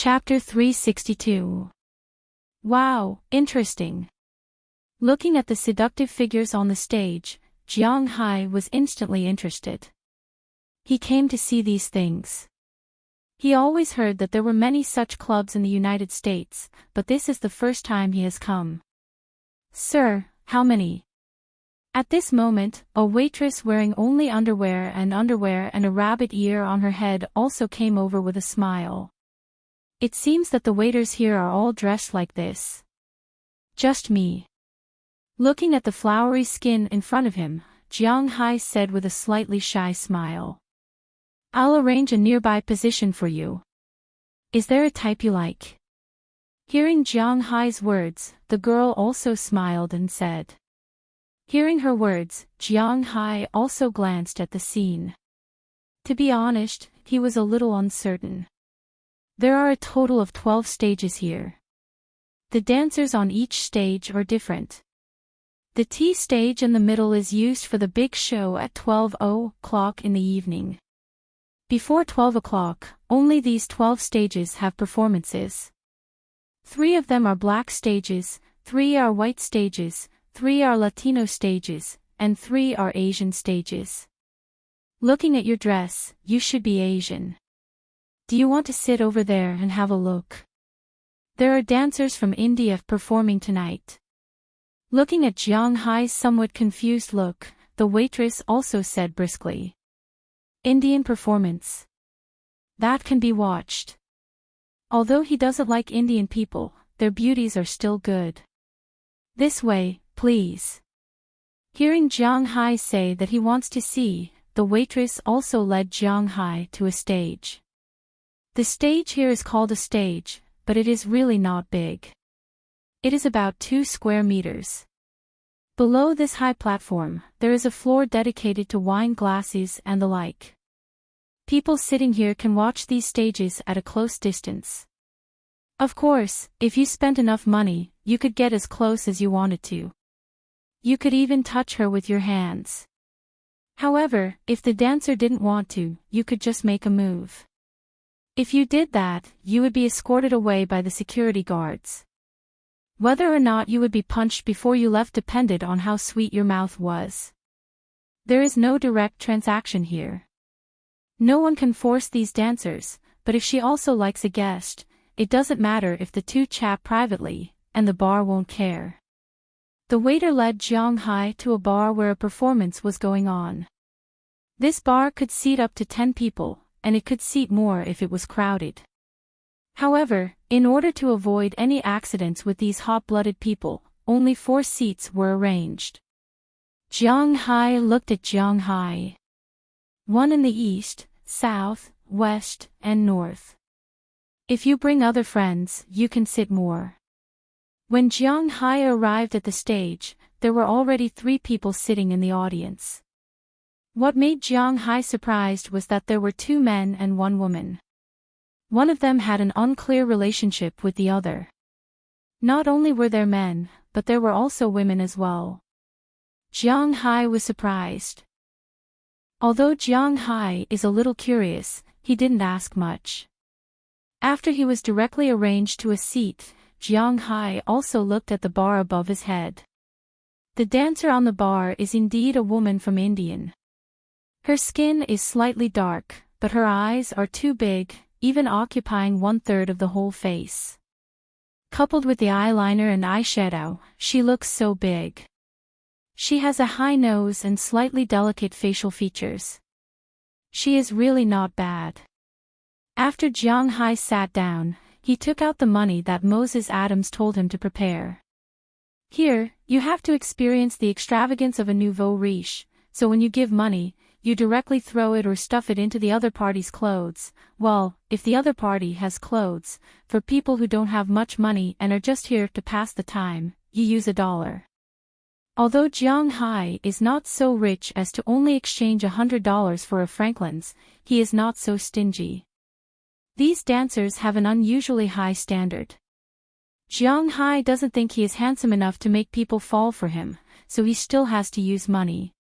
Chapter 362. Wow, interesting. Looking at the seductive figures on the stage, Jiang Hai was instantly interested. He came to see these things. He always heard that there were many such clubs in the United States, but this is the first time he has come. Sir, how many? At this moment, a waitress wearing only underwear and a rabbit ear on her head also came over with a smile. It seems that the waiters here are all dressed like this. Just me. Looking at the flowery skin in front of him, Jiang Hai said with a slightly shy smile. I'll arrange a nearby position for you. Is there a type you like? Hearing Jiang Hai's words, the girl also smiled and said. Hearing her words, Jiang Hai also glanced at the scene. To be honest, he was a little uncertain. There are a total of 12 stages here. The dancers on each stage are different. The T stage in the middle is used for the big show at 12:00 in the evening. Before 12 o'clock, only these 12 stages have performances. 3 of them are black stages, 3 are white stages, 3 are Latino stages, and 3 are Asian stages. Looking at your dress, you should be Asian. Do you want to sit over there and have a look? There are dancers from India performing tonight. Looking at Jiang Hai's somewhat confused look, the waitress also said briskly. Indian performance. That can be watched. Although he doesn't like Indian people, their beauties are still good. This way, please. Hearing Jiang Hai say that he wants to see, the waitress also led Jiang Hai to a stage. The stage here is called a stage, but it is really not big. It is about 2 square meters. Below this high platform, there is a floor dedicated to wine glasses and the like. People sitting here can watch these stages at a close distance. Of course, if you spent enough money, you could get as close as you wanted to. You could even touch her with your hands. However, if the dancer didn't want to, you could just make a move. If you did that, you would be escorted away by the security guards. Whether or not you would be punched before you left depended on how sweet your mouth was. There is no direct transaction here. No one can force these dancers, but if she also likes a guest, it doesn't matter if the two chat privately, and the bar won't care. The waiter led Jiang Hai to a bar where a performance was going on. This bar could seat up to 10 people, and it could seat more if it was crowded. However, in order to avoid any accidents with these hot-blooded people, only 4 seats were arranged. Jiang Hai looked at Jiang Hai. 1 in the east, south, west, and north. If you bring other friends, you can sit more. When Jiang Hai arrived at the stage, there were already 3 people sitting in the audience. What made Jiang Hai surprised was that there were 2 men and 1 woman. One of them had an unclear relationship with the other. Not only were there men, but there were also women as well. Jiang Hai was surprised. Although Jiang Hai is a little curious, he didn't ask much. After he was directly arranged to a seat, Jiang Hai also looked at the bar above his head. The dancer on the bar is indeed a woman from India. Her skin is slightly dark, but her eyes are too big, even occupying 1/3 of the whole face. Coupled with the eyeliner and eyeshadow, she looks so big. She has a high nose and slightly delicate facial features. She is really not bad. After Jiang Hai sat down, he took out the money that Moses Adams told him to prepare. Here, you have to experience the extravagance of a nouveau riche, so when you give money, you directly throw it or stuff it into the other party's clothes. Well, if the other party has clothes, for people who don't have much money and are just here to pass the time, you use $1. Although Jiang Hai is not so rich as to only exchange $100 for a Franklin's, he is not so stingy. These dancers have an unusually high standard. Jiang Hai doesn't think he is handsome enough to make people fall for him, so he still has to use money.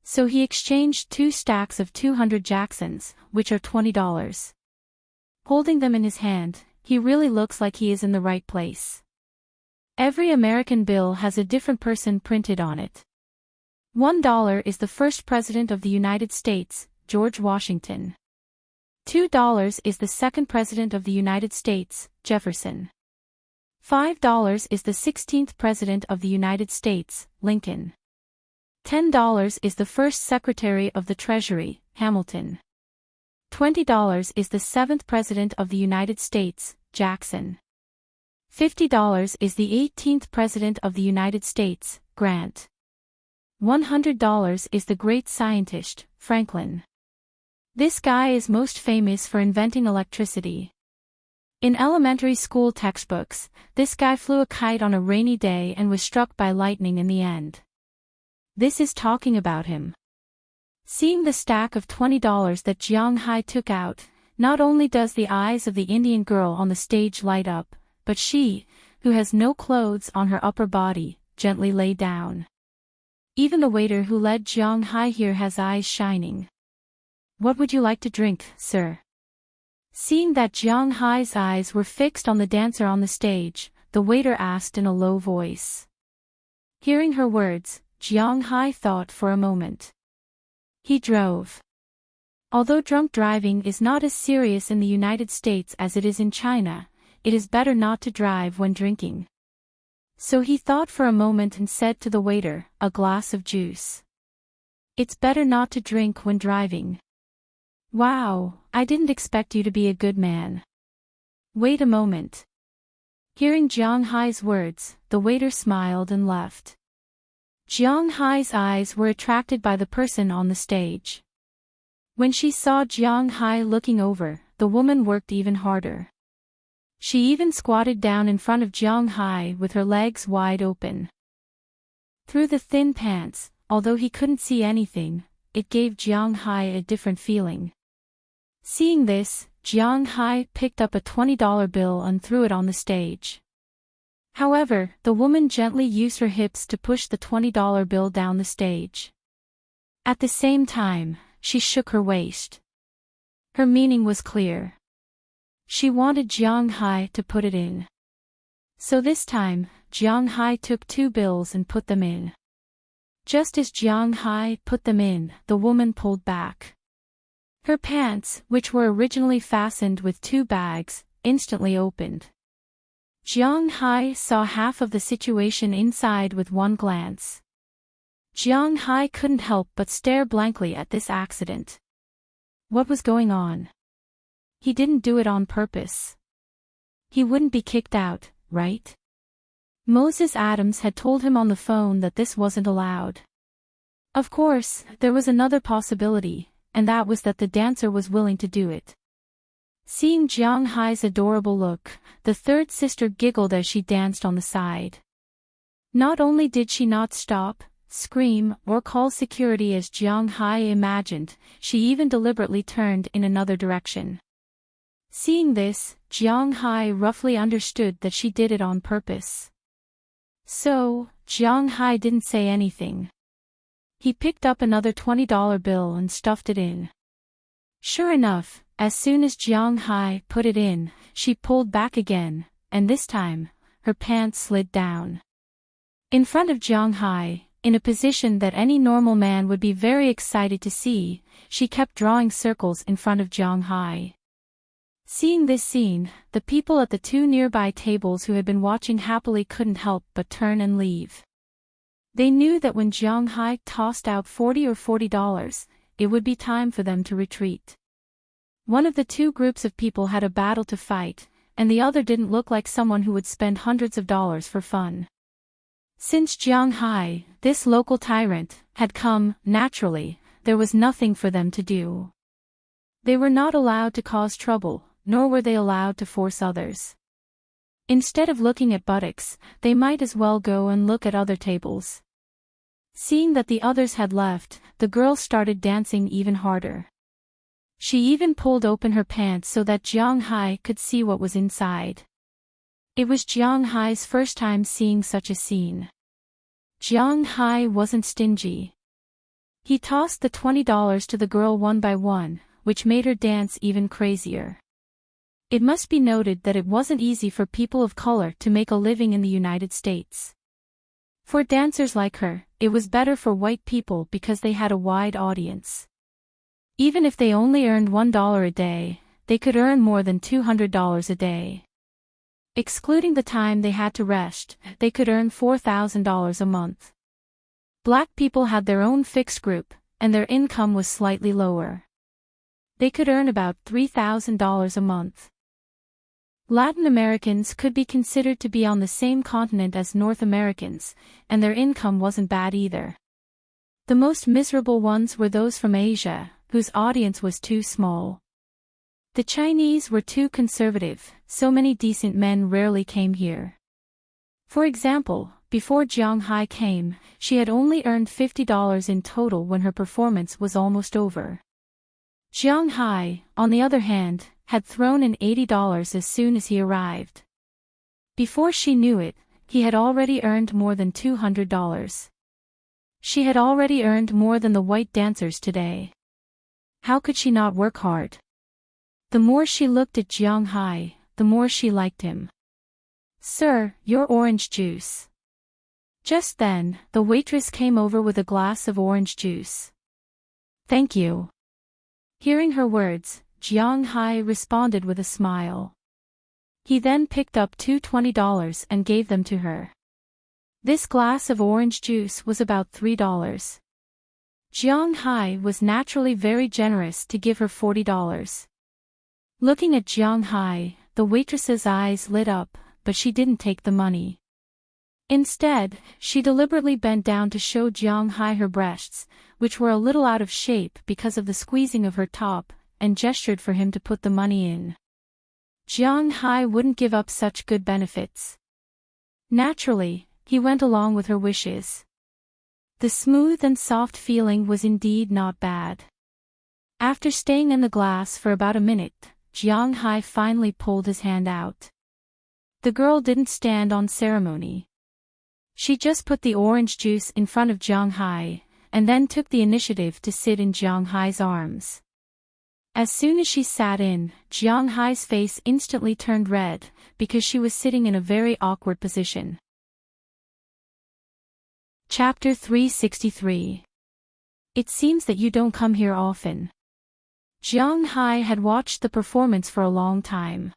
So he exchanged 2 stacks of 200 Jacksons, which are $20. Holding them in his hand, he really looks like he is in the right place. Every American bill has a different person printed on it. $1 is the first president of the United States, George Washington. $2 is the second president of the United States, Jefferson. $5 is the 16th president of the United States, Lincoln. $10 is the first secretary of the Treasury, Hamilton. $20 is the 7th president of the United States, Jackson. $50 is the 18th president of the United States, Grant. $100 is the great scientist, Franklin. This guy is most famous for inventing electricity. In elementary school textbooks, this guy flew a kite on a rainy day and was struck by lightning in the end. This is talking about him. Seeing the stack of $20 that Jiang Hai took out, not only does the eyes of the Indian girl on the stage light up, but she, who has no clothes on her upper body, gently lay down. Even the waiter who led Jiang Hai here has eyes shining. "What would you like to drink, sir?" Seeing that Jiang Hai's eyes were fixed on the dancer on the stage, the waiter asked in a low voice. Hearing her words, Jiang Hai thought for a moment. He drove. Although drunk driving is not as serious in the United States as it is in China, it is better not to drive when drinking. So he thought for a moment and said to the waiter, "A glass of juice." "It's better not to drink when driving." "Wow, I didn't expect you to be a good man." "Wait a moment." Hearing Jiang Hai's words, the waiter smiled and left. Jiang Hai's eyes were attracted by the person on the stage. When she saw Jiang Hai looking over, the woman worked even harder. She even squatted down in front of Jiang Hai with her legs wide open. Through the thin pants, although he couldn't see anything, it gave Jiang Hai a different feeling. Seeing this, Jiang Hai picked up a $20 bill and threw it on the stage. However, the woman gently used her hips to push the $20 bill down the stage. At the same time, she shook her waist. Her meaning was clear. She wanted Jiang Hai to put it in. So this time, Jiang Hai took 2 bills and put them in. Just as Jiang Hai put them in, the woman pulled back. Her pants, which were originally fastened with 2 bags, instantly opened. Jiang Hai saw half of the situation inside with one glance. Jiang Hai couldn't help but stare blankly at this accident. What was going on? He didn't do it on purpose. He wouldn't be kicked out, right? Moses Adams had told him on the phone that this wasn't allowed. Of course, there was another possibility, and that was that the dancer was willing to do it. Seeing Jiang Hai's adorable look, the third sister giggled as she danced on the side. Not only did she not stop, scream, or call security as Jiang Hai imagined, she even deliberately turned in another direction. Seeing this, Jiang Hai roughly understood that she did it on purpose. So, Jiang Hai didn't say anything. He picked up another $20 bill and stuffed it in. Sure enough, as soon as Jiang Hai put it in, she pulled back again, and this time, her pants slid down. In front of Jiang Hai, in a position that any normal man would be very excited to see, she kept drawing circles in front of Jiang Hai. Seeing this scene, the people at the 2 nearby tables who had been watching happily couldn't help but turn and leave. They knew that when Jiang Hai tossed out $40, it would be time for them to retreat. One of the 2 groups of people had a battle to fight, and the other didn't look like someone who would spend hundreds of dollars for fun. Since Jiang Hai, this local tyrant, had come, naturally, there was nothing for them to do. They were not allowed to cause trouble, nor were they allowed to force others. Instead of looking at buttocks, they might as well go and look at other tables. Seeing that the others had left, the girl started dancing even harder. She even pulled open her pants so that Jiang Hai could see what was inside. It was Jiang Hai's first time seeing such a scene. Jiang Hai wasn't stingy. He tossed the $20 to the girl one by one, which made her dance even crazier. It must be noted that it wasn't easy for people of color to make a living in the United States. For dancers like her, it was better for white people because they had a wide audience. Even if they only earned $1 a day, they could earn more than $200 a day. Excluding the time they had to rest, they could earn $4,000 a month. Black people had their own fixed group, and their income was slightly lower. They could earn about $3,000 a month. Latin Americans could be considered to be on the same continent as North Americans, and their income wasn't bad either. The most miserable ones were those from Asia, whose audience was too small. The Chinese were too conservative, so many decent men rarely came here. For example, before Jiang Hai came, she had only earned $50 in total when her performance was almost over. Jiang Hai, on the other hand, had thrown in $80 as soon as he arrived. Before she knew it, he had already earned more than $200. She had already earned more than the white dancers today. How could she not work hard? The more she looked at Jiang Hai, the more she liked him. "Sir, your orange juice." Just then, the waitress came over with a glass of orange juice. "Thank you." Hearing her words, Jiang Hai responded with a smile. He then picked up two $20 and gave them to her. This glass of orange juice was about $3. Jiang Hai was naturally very generous to give her $40. Looking at Jiang Hai, the waitress's eyes lit up, but she didn't take the money. Instead, she deliberately bent down to show Jiang Hai her breasts, which were a little out of shape because of the squeezing of her top, and gestured for him to put the money in. Jiang Hai wouldn't give up such good benefits. Naturally, he went along with her wishes. The smooth and soft feeling was indeed not bad. After staying in the glass for about a minute, Jiang Hai finally pulled his hand out. The girl didn't stand on ceremony. She just put the orange juice in front of Jiang Hai, and then took the initiative to sit in Jiang Hai's arms. As soon as she sat in, Jiang Hai's face instantly turned red, because she was sitting in a very awkward position. Chapter 363. It seems that you don't come here often. Jiang Hai had watched the performance for a long time.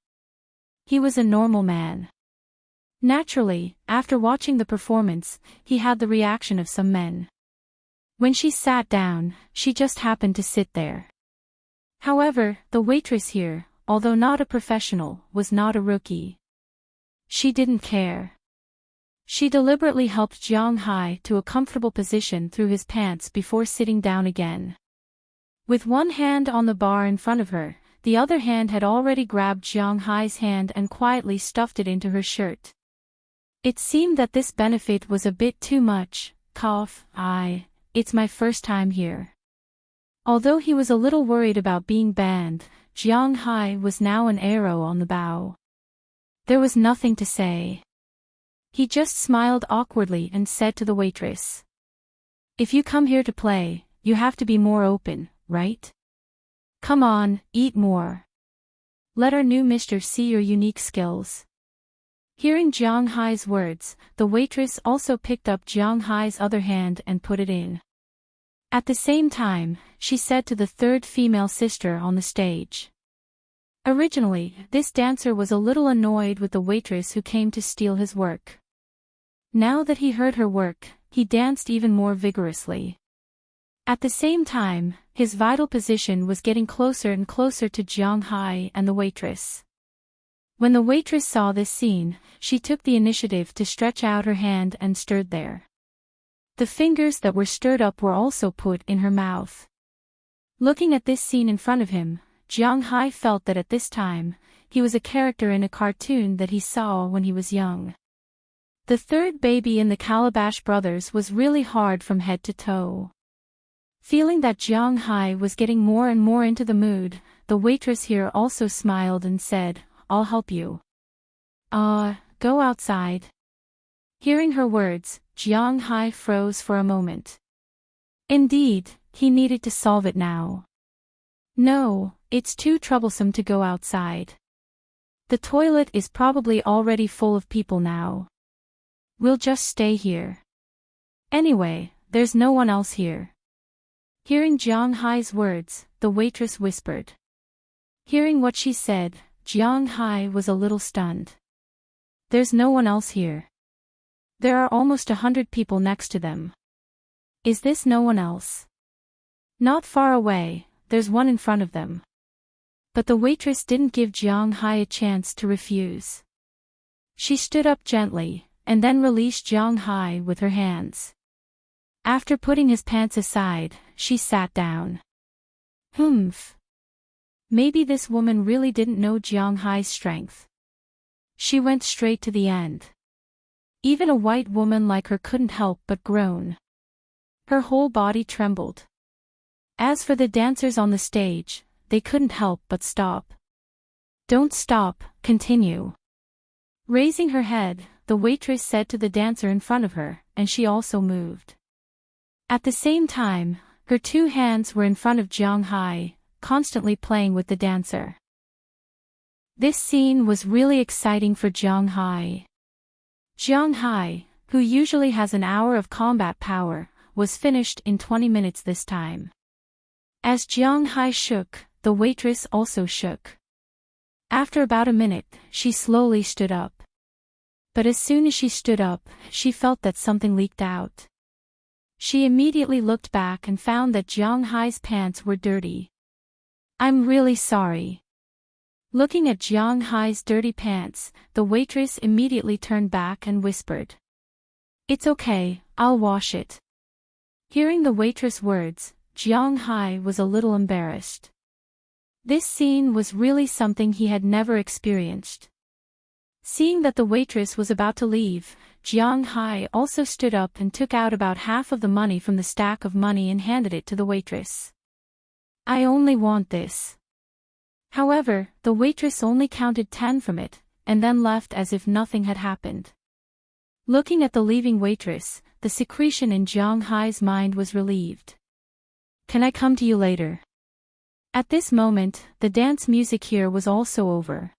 He was a normal man. Naturally, after watching the performance, he had the reaction of some men. When she sat down, she just happened to sit there. However, the waitress here, although not a professional, was not a rookie. She didn't care. She deliberately helped Jiang Hai to a comfortable position through his pants before sitting down again. With one hand on the bar in front of her, the other hand had already grabbed Jiang Hai's hand and quietly stuffed it into her shirt. It seemed that this benefit was a bit too much. It's my first time here. Although he was a little worried about being banned, Jiang Hai was now an arrow on the bow. There was nothing to say. He just smiled awkwardly and said to the waitress, "If you come here to play, you have to be more open, right? Come on, eat more. Let our new mister see your unique skills." Hearing Jiang Hai's words, the waitress also picked up Jiang Hai's other hand and put it in. At the same time, she said to the third female sister on the stage. Originally, this dancer was a little annoyed with the waitress who came to steal his work. Now that he heard her work, he danced even more vigorously. At the same time, his vital position was getting closer and closer to Jiang Hai and the waitress. When the waitress saw this scene, she took the initiative to stretch out her hand and stirred there. The fingers that were stirred up were also put in her mouth. Looking at this scene in front of him, Jiang Hai felt that at this time, he was a character in a cartoon that he saw when he was young. The third baby in the Calabash Brothers was really hard from head to toe. Feeling that Jiang Hai was getting more and more into the mood, the waitress here also smiled and said, "I'll help you." Go outside." Hearing her words, Jiang Hai froze for a moment. Indeed, he needed to solve it now. No, it's too troublesome to go outside. The toilet is probably already full of people now. We'll just stay here. Anyway, there's no one else here. Hearing Jiang Hai's words, the waitress whispered. Hearing what she said, Jiang Hai was a little stunned. There's no one else here. There are almost 100 people next to them. Is this no one else? Not far away, there's one in front of them. But the waitress didn't give Jiang Hai a chance to refuse. She stood up gently, and then released Jiang Hai with her hands. After putting his pants aside, she sat down. Humph. Maybe this woman really didn't know Jiang Hai's strength. She went straight to the end. Even a white woman like her couldn't help but groan. Her whole body trembled. As for the dancers on the stage, they couldn't help but stop. Don't stop, continue. Raising her head, the waitress said to the dancer in front of her, and she also moved. At the same time, her two hands were in front of Jiang Hai, constantly playing with the dancer. This scene was really exciting for Jiang Hai. Jiang Hai, who usually has an hour of combat power, was finished in 20 minutes this time. As Jiang Hai shook, the waitress also shook. After about a minute, she slowly stood up. But as soon as she stood up, she felt that something leaked out. She immediately looked back and found that Jiang Hai's pants were dirty. I'm really sorry. Looking at Jiang Hai's dirty pants, the waitress immediately turned back and whispered. It's okay, I'll wash it. Hearing the waitress' words, Jiang Hai was a little embarrassed. This scene was really something he had never experienced. Seeing that the waitress was about to leave, Jiang Hai also stood up and took out about half of the money from the stack of money and handed it to the waitress. I only want this. However, the waitress only counted 10 from it, and then left as if nothing had happened. Looking at the leaving waitress, the secretion in Jiang Hai's mind was relieved. Can I come to you later? At this moment, the dance music here was also over.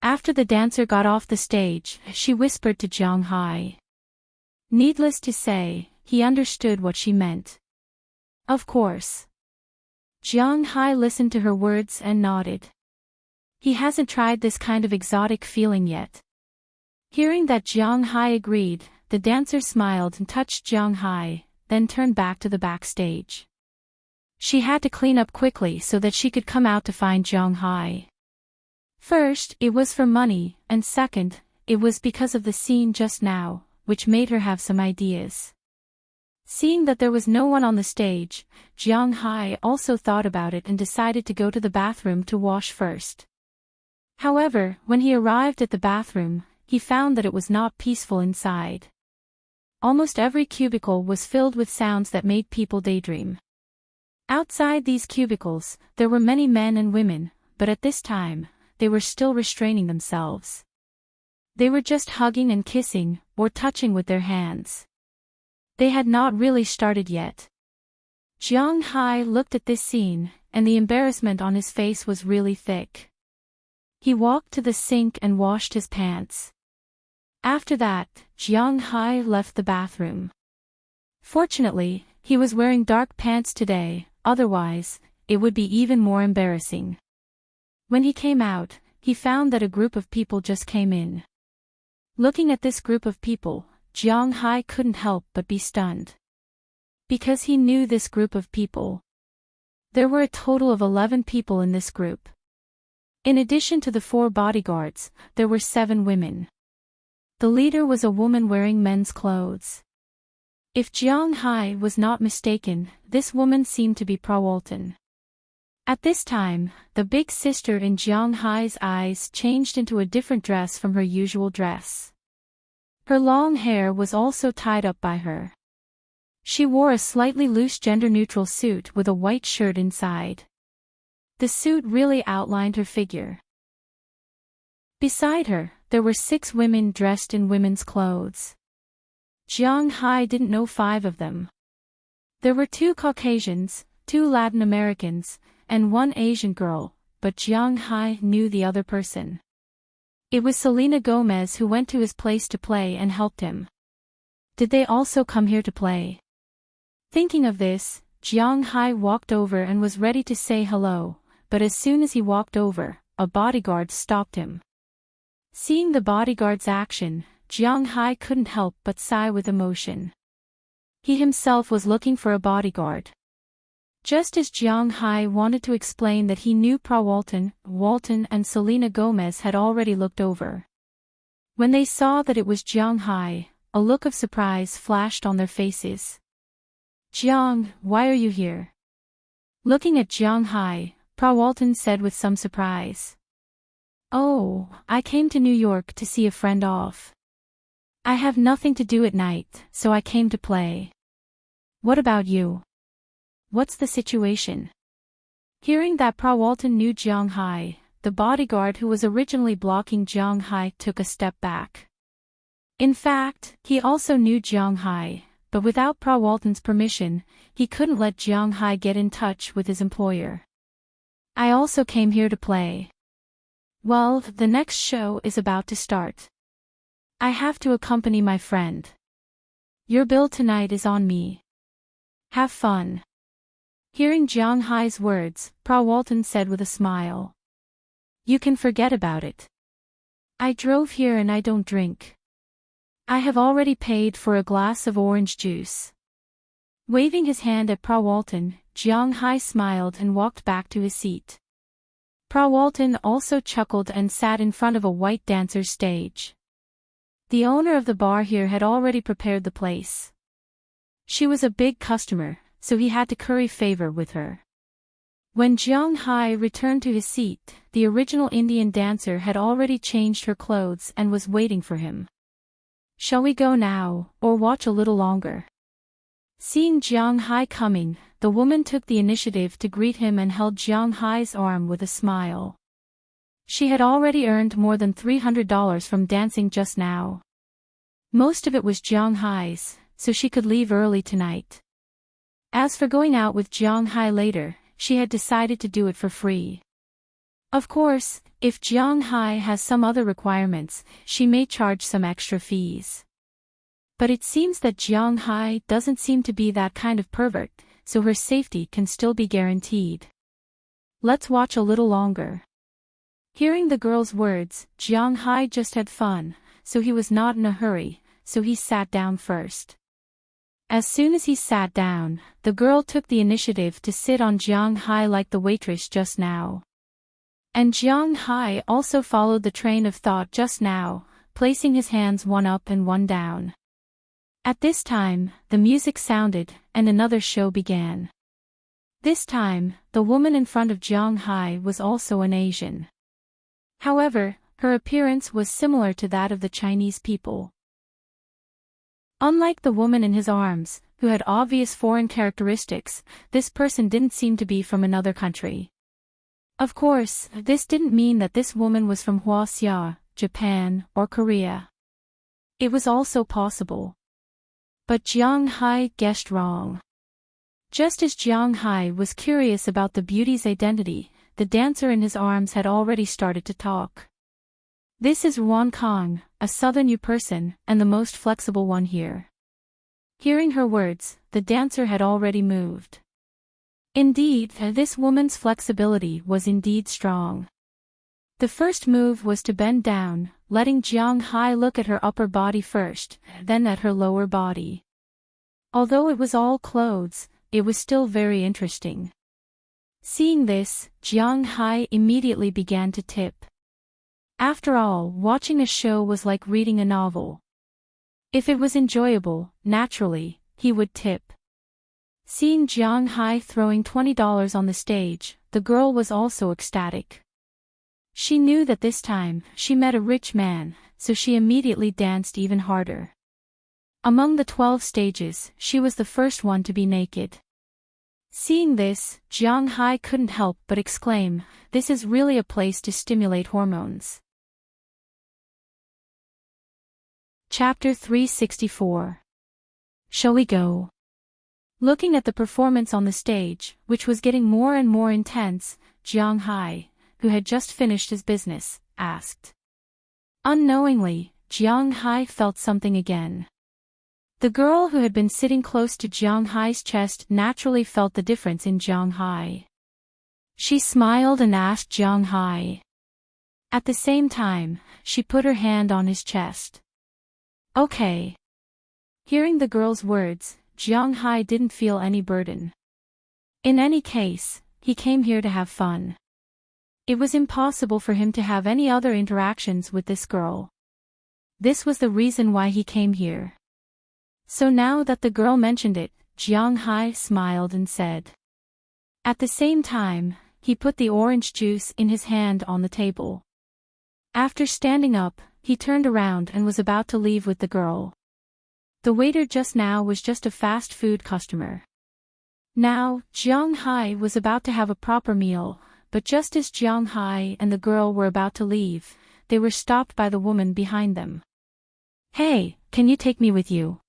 After the dancer got off the stage, she whispered to Jiang Hai. Needless to say, he understood what she meant. Of course. Jiang Hai listened to her words and nodded. He hasn't tried this kind of exotic feeling yet. Hearing that Jiang Hai agreed, the dancer smiled and touched Jiang Hai, then turned back to the backstage. She had to clean up quickly so that she could come out to find Jiang Hai. First, it was for money, and second, it was because of the scene just now, which made her have some ideas. Seeing that there was no one on the stage, Jiang Hai also thought about it and decided to go to the bathroom to wash first. However, when he arrived at the bathroom, he found that it was not peaceful inside. Almost every cubicle was filled with sounds that made people daydream. Outside these cubicles, there were many men and women, but at this time, they were still restraining themselves. They were just hugging and kissing, or touching with their hands. They had not really started yet. Jiang Hai looked at this scene, and the embarrassment on his face was really thick. He walked to the sink and washed his pants. After that, Jiang Hai left the bathroom. Fortunately, he was wearing dark pants today, otherwise, it would be even more embarrassing. When he came out, he found that a group of people just came in. Looking at this group of people, Jiang Hai couldn't help but be stunned. Because he knew this group of people. There were a total of 11 people in this group. In addition to the 4 bodyguards, there were 7 women. The leader was a woman wearing men's clothes. If Jiang Hai was not mistaken, this woman seemed to be Prawalton. At this time, the big sister in Jiang Hai's eyes changed into a different dress from her usual dress. Her long hair was also tied up by her. She wore a slightly loose gender-neutral suit with a white shirt inside. The suit really outlined her figure. Beside her, there were 6 women dressed in women's clothes. Jiang Hai didn't know 5 of them. There were 2 Caucasians, 2 Latin Americans, and 1 Asian girl, but Jiang Hai knew the other person. It was Selena Gomez who went to his place to play and helped him. Did they also come here to play? Thinking of this, Jiang Hai walked over and was ready to say hello, but as soon as he walked over, a bodyguard stopped him. Seeing the bodyguard's action, Jiang Hai couldn't help but sigh with emotion. He himself was looking for a bodyguard. Just as Jiang Hai wanted to explain that he knew Walton and Selena Gomez had already looked over. When they saw that it was Jiang Hai, a look of surprise flashed on their faces. Jiang, why are you here? Looking at Jiang Hai, Walton said with some surprise. Oh, I came to New York to see a friend off. I have nothing to do at night, so I came to play. What about you? What's the situation? Hearing that Walton knew Jiang Hai, the bodyguard who was originally blocking Jiang Hai took a step back. In fact, he also knew Jiang Hai, but without Walton's permission, he couldn't let Jiang Hai get in touch with his employer. I also came here to play. Well, the next show is about to start. I have to accompany my friend. Your bill tonight is on me. Have fun. Hearing Jiang Hai's words, Walton said with a smile. You can forget about it. I drove here and I don't drink. I have already paid for a glass of orange juice. Waving his hand at Walton, Jiang Hai smiled and walked back to his seat. Walton also chuckled and sat in front of a white dancer's stage. The owner of the bar here had already prepared the place. She was a big customer, so he had to curry favor with her. When Jiang Hai returned to his seat, the original Indian dancer had already changed her clothes and was waiting for him. Shall we go now, or watch a little longer? Seeing Jiang Hai coming, the woman took the initiative to greet him and held Jiang Hai's arm with a smile. She had already earned more than $300 from dancing just now. Most of it was Jiang Hai's, so she could leave early tonight. As for going out with Jiang Hai later, she had decided to do it for free. Of course, if Jiang Hai has some other requirements, she may charge some extra fees. But it seems that Jiang Hai doesn't seem to be that kind of pervert, so her safety can still be guaranteed. Let's watch a little longer. Hearing the girl's words, Jiang Hai just had fun, so he was not in a hurry, so he sat down first. As soon as he sat down, the girl took the initiative to sit on Jiang Hai like the waitress just now. And Jiang Hai also followed the train of thought just now, placing his hands one up and one down. At this time, the music sounded, and another show began. This time, the woman in front of Jiang Hai was also an Asian. However, her appearance was similar to that of the Chinese people. Unlike the woman in his arms, who had obvious foreign characteristics, this person didn't seem to be from another country. Of course, this didn't mean that this woman was from Huaxia, Japan, or Korea. It was also possible. But Jiang Hai guessed wrong. Just as Jiang Hai was curious about the beauty's identity, the dancer in his arms had already started to talk. This is Ruan Kong, a Southern Yu person, and the most flexible one here. Hearing her words, the dancer had already moved. Indeed, this woman's flexibility was indeed strong. The first move was to bend down, letting Jiang Hai look at her upper body first, then at her lower body. Although it was all clothes, it was still very interesting. Seeing this, Jiang Hai immediately began to tip. After all, watching a show was like reading a novel. If it was enjoyable, naturally, he would tip. Seeing Jiang Hai throwing $20 on the stage, the girl was also ecstatic. She knew that this time, she met a rich man, so she immediately danced even harder. Among the 12 stages, she was the first one to be naked. Seeing this, Jiang Hai couldn't help but exclaim, "This is really a place to stimulate hormones." Chapter 364. Shall we go? Looking at the performance on the stage, which was getting more and more intense, Jiang Hai, who had just finished his business, asked. Unknowingly, Jiang Hai felt something again. The girl who had been sitting close to Jiang Hai's chest naturally felt the difference in Jiang Hai. She smiled and asked Jiang Hai. At the same time, she put her hand on his chest. Okay. Hearing the girl's words, Jiang Hai didn't feel any burden. In any case, he came here to have fun. It was impossible for him to have any other interactions with this girl. This was the reason why he came here. So now that the girl mentioned it, Jiang Hai smiled and said. At the same time, he put the orange juice in his hand on the table. After standing up, he turned around and was about to leave with the girl. The waiter just now was just a fast food customer. Now, Jiang Hai was about to have a proper meal, but just as Jiang Hai and the girl were about to leave, they were stopped by the woman behind them. Hey, can you take me with you?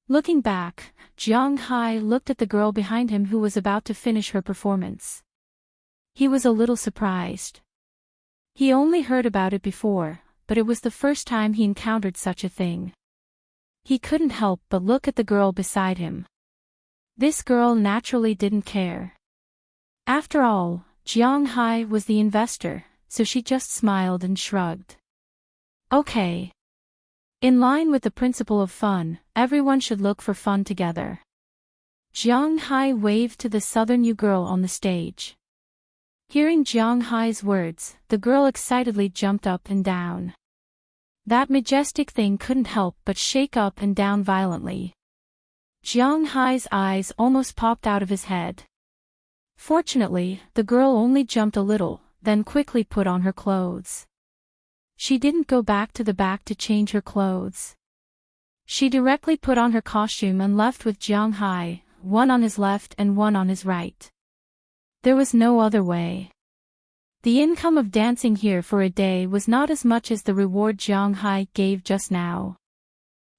Looking back, Jiang Hai looked at the girl behind him who was about to finish her performance. He was a little surprised. He only heard about it before, but it was the first time he encountered such a thing. He couldn't help but look at the girl beside him. This girl naturally didn't care. After all, Jiang Hai was the investor, so she just smiled and shrugged. Okay. In line with the principle of fun, everyone should look for fun together. Jiang Hai waved to the southern new girl on the stage. Hearing Jiang Hai's words, the girl excitedly jumped up and down. That majestic thing couldn't help but shake up and down violently. Jiang Hai's eyes almost popped out of his head. Fortunately, the girl only jumped a little, then quickly put on her clothes. She didn't go back to the back to change her clothes. She directly put on her costume and left with Jiang Hai, one on his left and one on his right. There was no other way. The income of dancing here for a day was not as much as the reward Jiang Hai gave just now.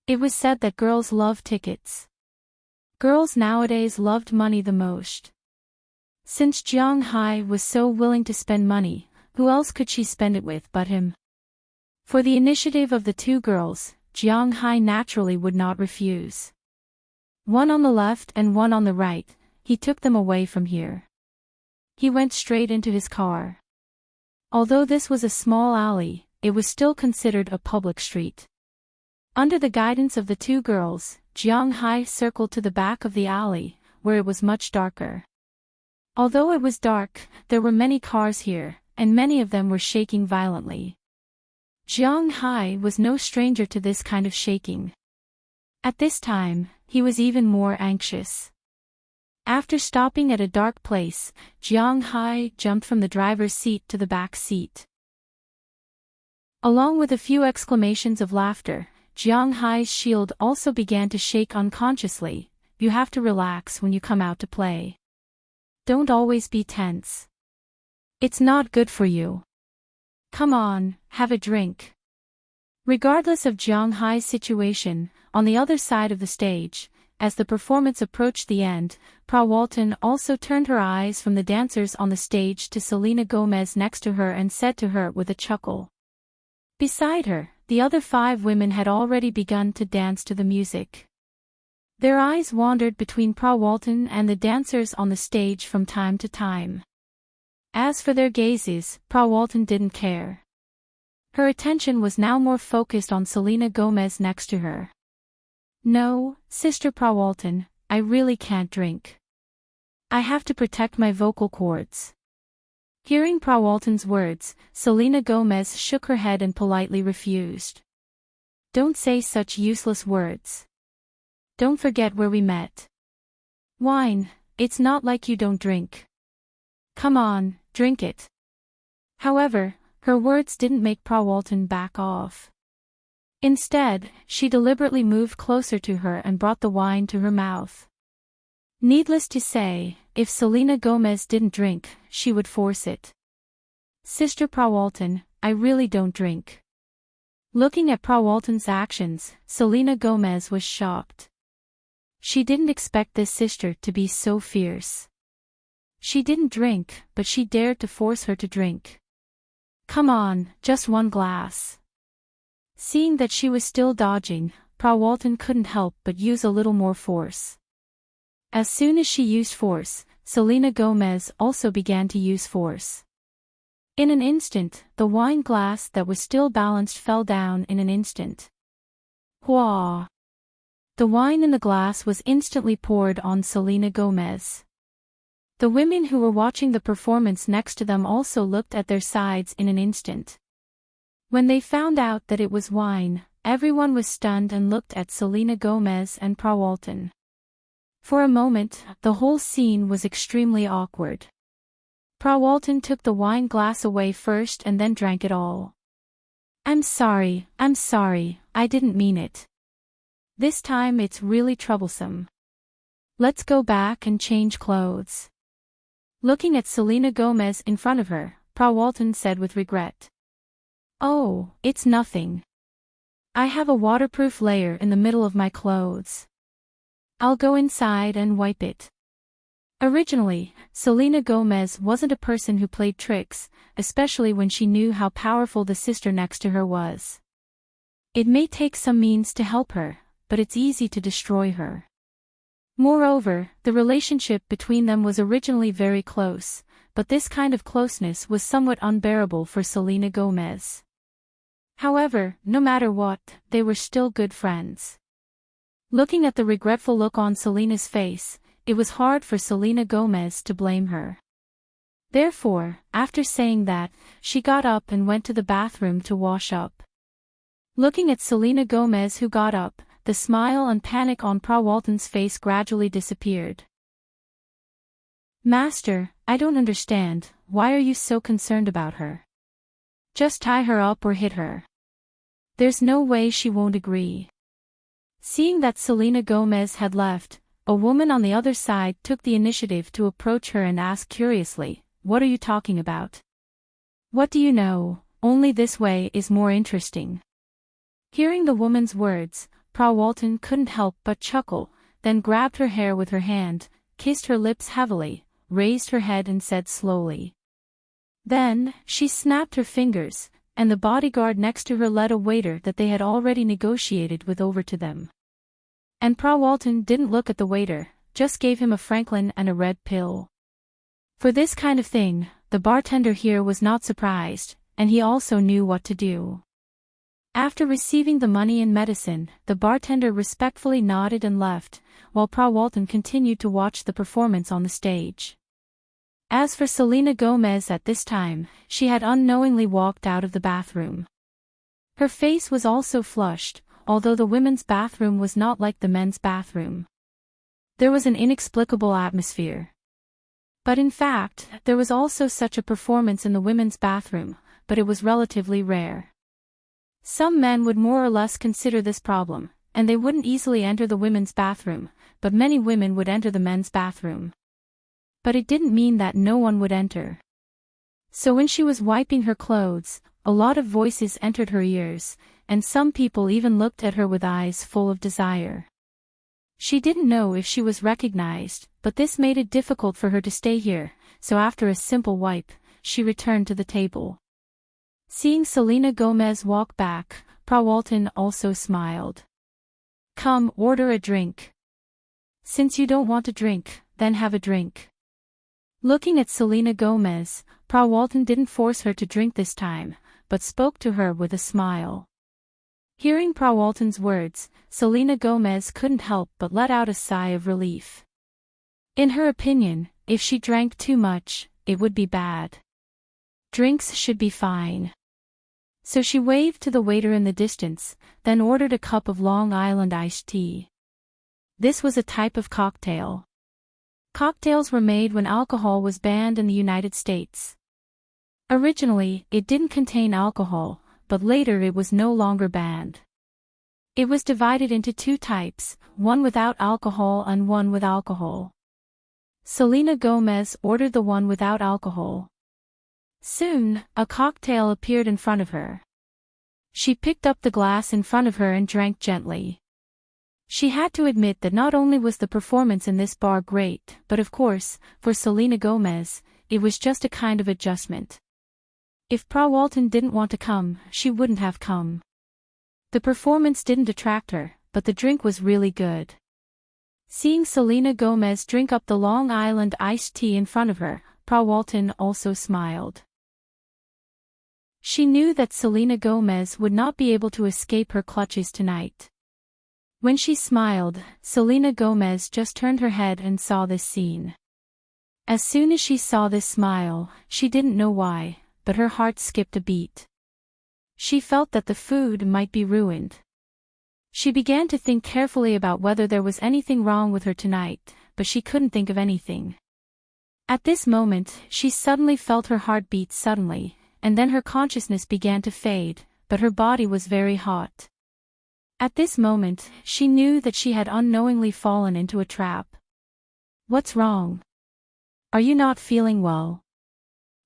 It was said that girls love tickets. Girls nowadays loved money the most. Since Jiang Hai was so willing to spend money, who else could she spend it with but him? For the initiative of the two girls, Jiang Hai naturally would not refuse. One on the left and one on the right, he took them away from here. He went straight into his car. Although this was a small alley, it was still considered a public street. Under the guidance of the two girls, Jiang Hai circled to the back of the alley, where it was much darker. Although it was dark, there were many cars here, and many of them were shaking violently. Jiang Hai was no stranger to this kind of shaking. At this time, he was even more anxious. After stopping at a dark place, Jiang Hai jumped from the driver's seat to the back seat. Along with a few exclamations of laughter, Jiang Hai's shield also began to shake unconsciously. You have to relax when you come out to play. Don't always be tense. It's not good for you. Come on, have a drink. Regardless of Jiang Hai's situation, on the other side of the stage, as the performance approached the end, Walton also turned her eyes from the dancers on the stage to Selena Gomez next to her and said to her with a chuckle. Beside her, the other 5 women had already begun to dance to the music. Their eyes wandered between Walton and the dancers on the stage from time to time. As for their gazes, Walton didn't care. Her attention was now more focused on Selena Gomez next to her. No, Sister Walton, I really can't drink. I have to protect my vocal cords. Hearing Walton's words, Selena Gomez shook her head and politely refused. Don't say such useless words. Don't forget where we met. Wine, it's not like you don't drink. Come on, drink it. However, her words didn't make Walton back off. Instead, she deliberately moved closer to her and brought the wine to her mouth. Needless to say, if Selena Gomez didn't drink, she would force it. Sister Walton, I really don't drink. Looking at Walton's actions, Selena Gomez was shocked. She didn't expect this sister to be so fierce. She didn't drink, but she dared to force her to drink. Come on, just one glass. Seeing that she was still dodging, Prawalton couldn't help but use a little more force. As soon as she used force, Selena Gomez also began to use force. In an instant, the wine glass that was still balanced fell down in an instant. Wah! The wine in the glass was instantly poured on Selena Gomez. The women who were watching the performance next to them also looked at their sides in an instant. When they found out that it was wine, everyone was stunned and looked at Selena Gomez and Prawalton. For a moment, the whole scene was extremely awkward. Prawalton took the wine glass away first and then drank it all. I'm sorry, I didn't mean it. This time it's really troublesome. Let's go back and change clothes. Looking at Selena Gomez in front of her, Prawalton said with regret. Oh, it's nothing. I have a waterproof layer in the middle of my clothes. I'll go inside and wipe it. Originally, Selena Gomez wasn't a person who played tricks, especially when she knew how powerful the sister next to her was. It may take some means to help her, but it's easy to destroy her. Moreover, the relationship between them was originally very close, but this kind of closeness was somewhat unbearable for Selena Gomez. However, no matter what, they were still good friends. Looking at the regretful look on Selena's face, it was hard for Selena Gomez to blame her. Therefore, after saying that, she got up and went to the bathroom to wash up. Looking at Selena Gomez who got up, the smile and panic on Prawalton's face gradually disappeared. Master, I don't understand, why are you so concerned about her? Just tie her up or hit her. There's no way she won't agree. Seeing that Selena Gomez had left, a woman on the other side took the initiative to approach her and ask curiously, what are you talking about? What do you know? Only this way is more interesting. Hearing the woman's words, Prawalton couldn't help but chuckle, then grabbed her hair with her hand, kissed her lips heavily, raised her head and said slowly. Then, she snapped her fingers, and the bodyguard next to her led a waiter that they had already negotiated with over to them. And Prawalton didn't look at the waiter, just gave him a Franklin and a red pill. For this kind of thing, the bartender here was not surprised, and he also knew what to do. After receiving the money and medicine, the bartender respectfully nodded and left, while Prawalton continued to watch the performance on the stage. As for Selena Gomez at this time, she had unknowingly walked out of the bathroom. Her face was also flushed, although the women's bathroom was not like the men's bathroom. There was an inexplicable atmosphere. But in fact, there was also such a performance in the women's bathroom, but it was relatively rare. Some men would more or less consider this problem, and they wouldn't easily enter the women's bathroom, but many women would enter the men's bathroom. But it didn't mean that no one would enter. So when she was wiping her clothes, a lot of voices entered her ears, and some people even looked at her with eyes full of desire. She didn't know if she was recognized, but this made it difficult for her to stay here, so after a simple wipe, she returned to the table. Seeing Selena Gomez walk back, Prawalton also smiled. Come, order a drink. Since you don't want a drink, then have a drink. Looking at Selena Gomez, Prawalton didn't force her to drink this time, but spoke to her with a smile. Hearing Prawalton's words, Selena Gomez couldn't help but let out a sigh of relief. In her opinion, if she drank too much, it would be bad. Drinks should be fine. So she waved to the waiter in the distance, then ordered a cup of Long Island iced tea. This was a type of cocktail. Cocktails were made when alcohol was banned in the United States. Originally, it didn't contain alcohol, but later it was no longer banned. It was divided into two types, one without alcohol and one with alcohol. Selena Gomez ordered the one without alcohol. Soon, a cocktail appeared in front of her. She picked up the glass in front of her and drank gently. She had to admit that not only was the performance in this bar great, but of course, for Selena Gomez, it was just a kind of adjustment. If Prawalton didn't want to come, she wouldn't have come. The performance didn't attract her, but the drink was really good. Seeing Selena Gomez drink up the Long Island iced tea in front of her, Walton also smiled. She knew that Selena Gomez would not be able to escape her clutches tonight. When she smiled, Selena Gomez just turned her head and saw this scene. As soon as she saw this smile, she didn't know why, but her heart skipped a beat. She felt that the food might be ruined. She began to think carefully about whether there was anything wrong with her tonight, but she couldn't think of anything. At this moment, she suddenly felt her heart beat suddenly, and then her consciousness began to fade, but her body was very hot. At this moment, she knew that she had unknowingly fallen into a trap. What's wrong? Are you not feeling well?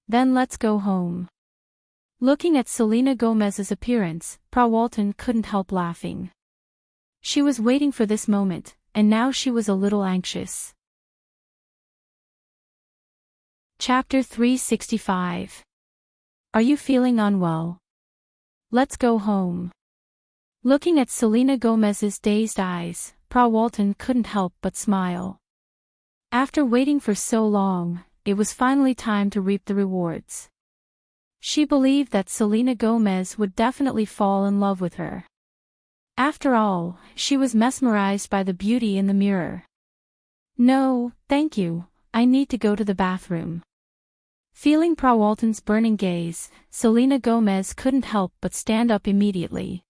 Then let's go home. Looking at Selena Gomez's appearance, Walton couldn't help laughing. She was waiting for this moment, and now she was a little anxious. Chapter 365. Are you feeling unwell? Let's go home. Looking at Selena Gomez's dazed eyes, Walton couldn't help but smile. After waiting for so long, it was finally time to reap the rewards. She believed that Selena Gomez would definitely fall in love with her. After all, she was mesmerized by the beauty in the mirror. No, thank you, I need to go to the bathroom. Feeling Walton's burning gaze, Selena Gomez couldn't help but stand up immediately.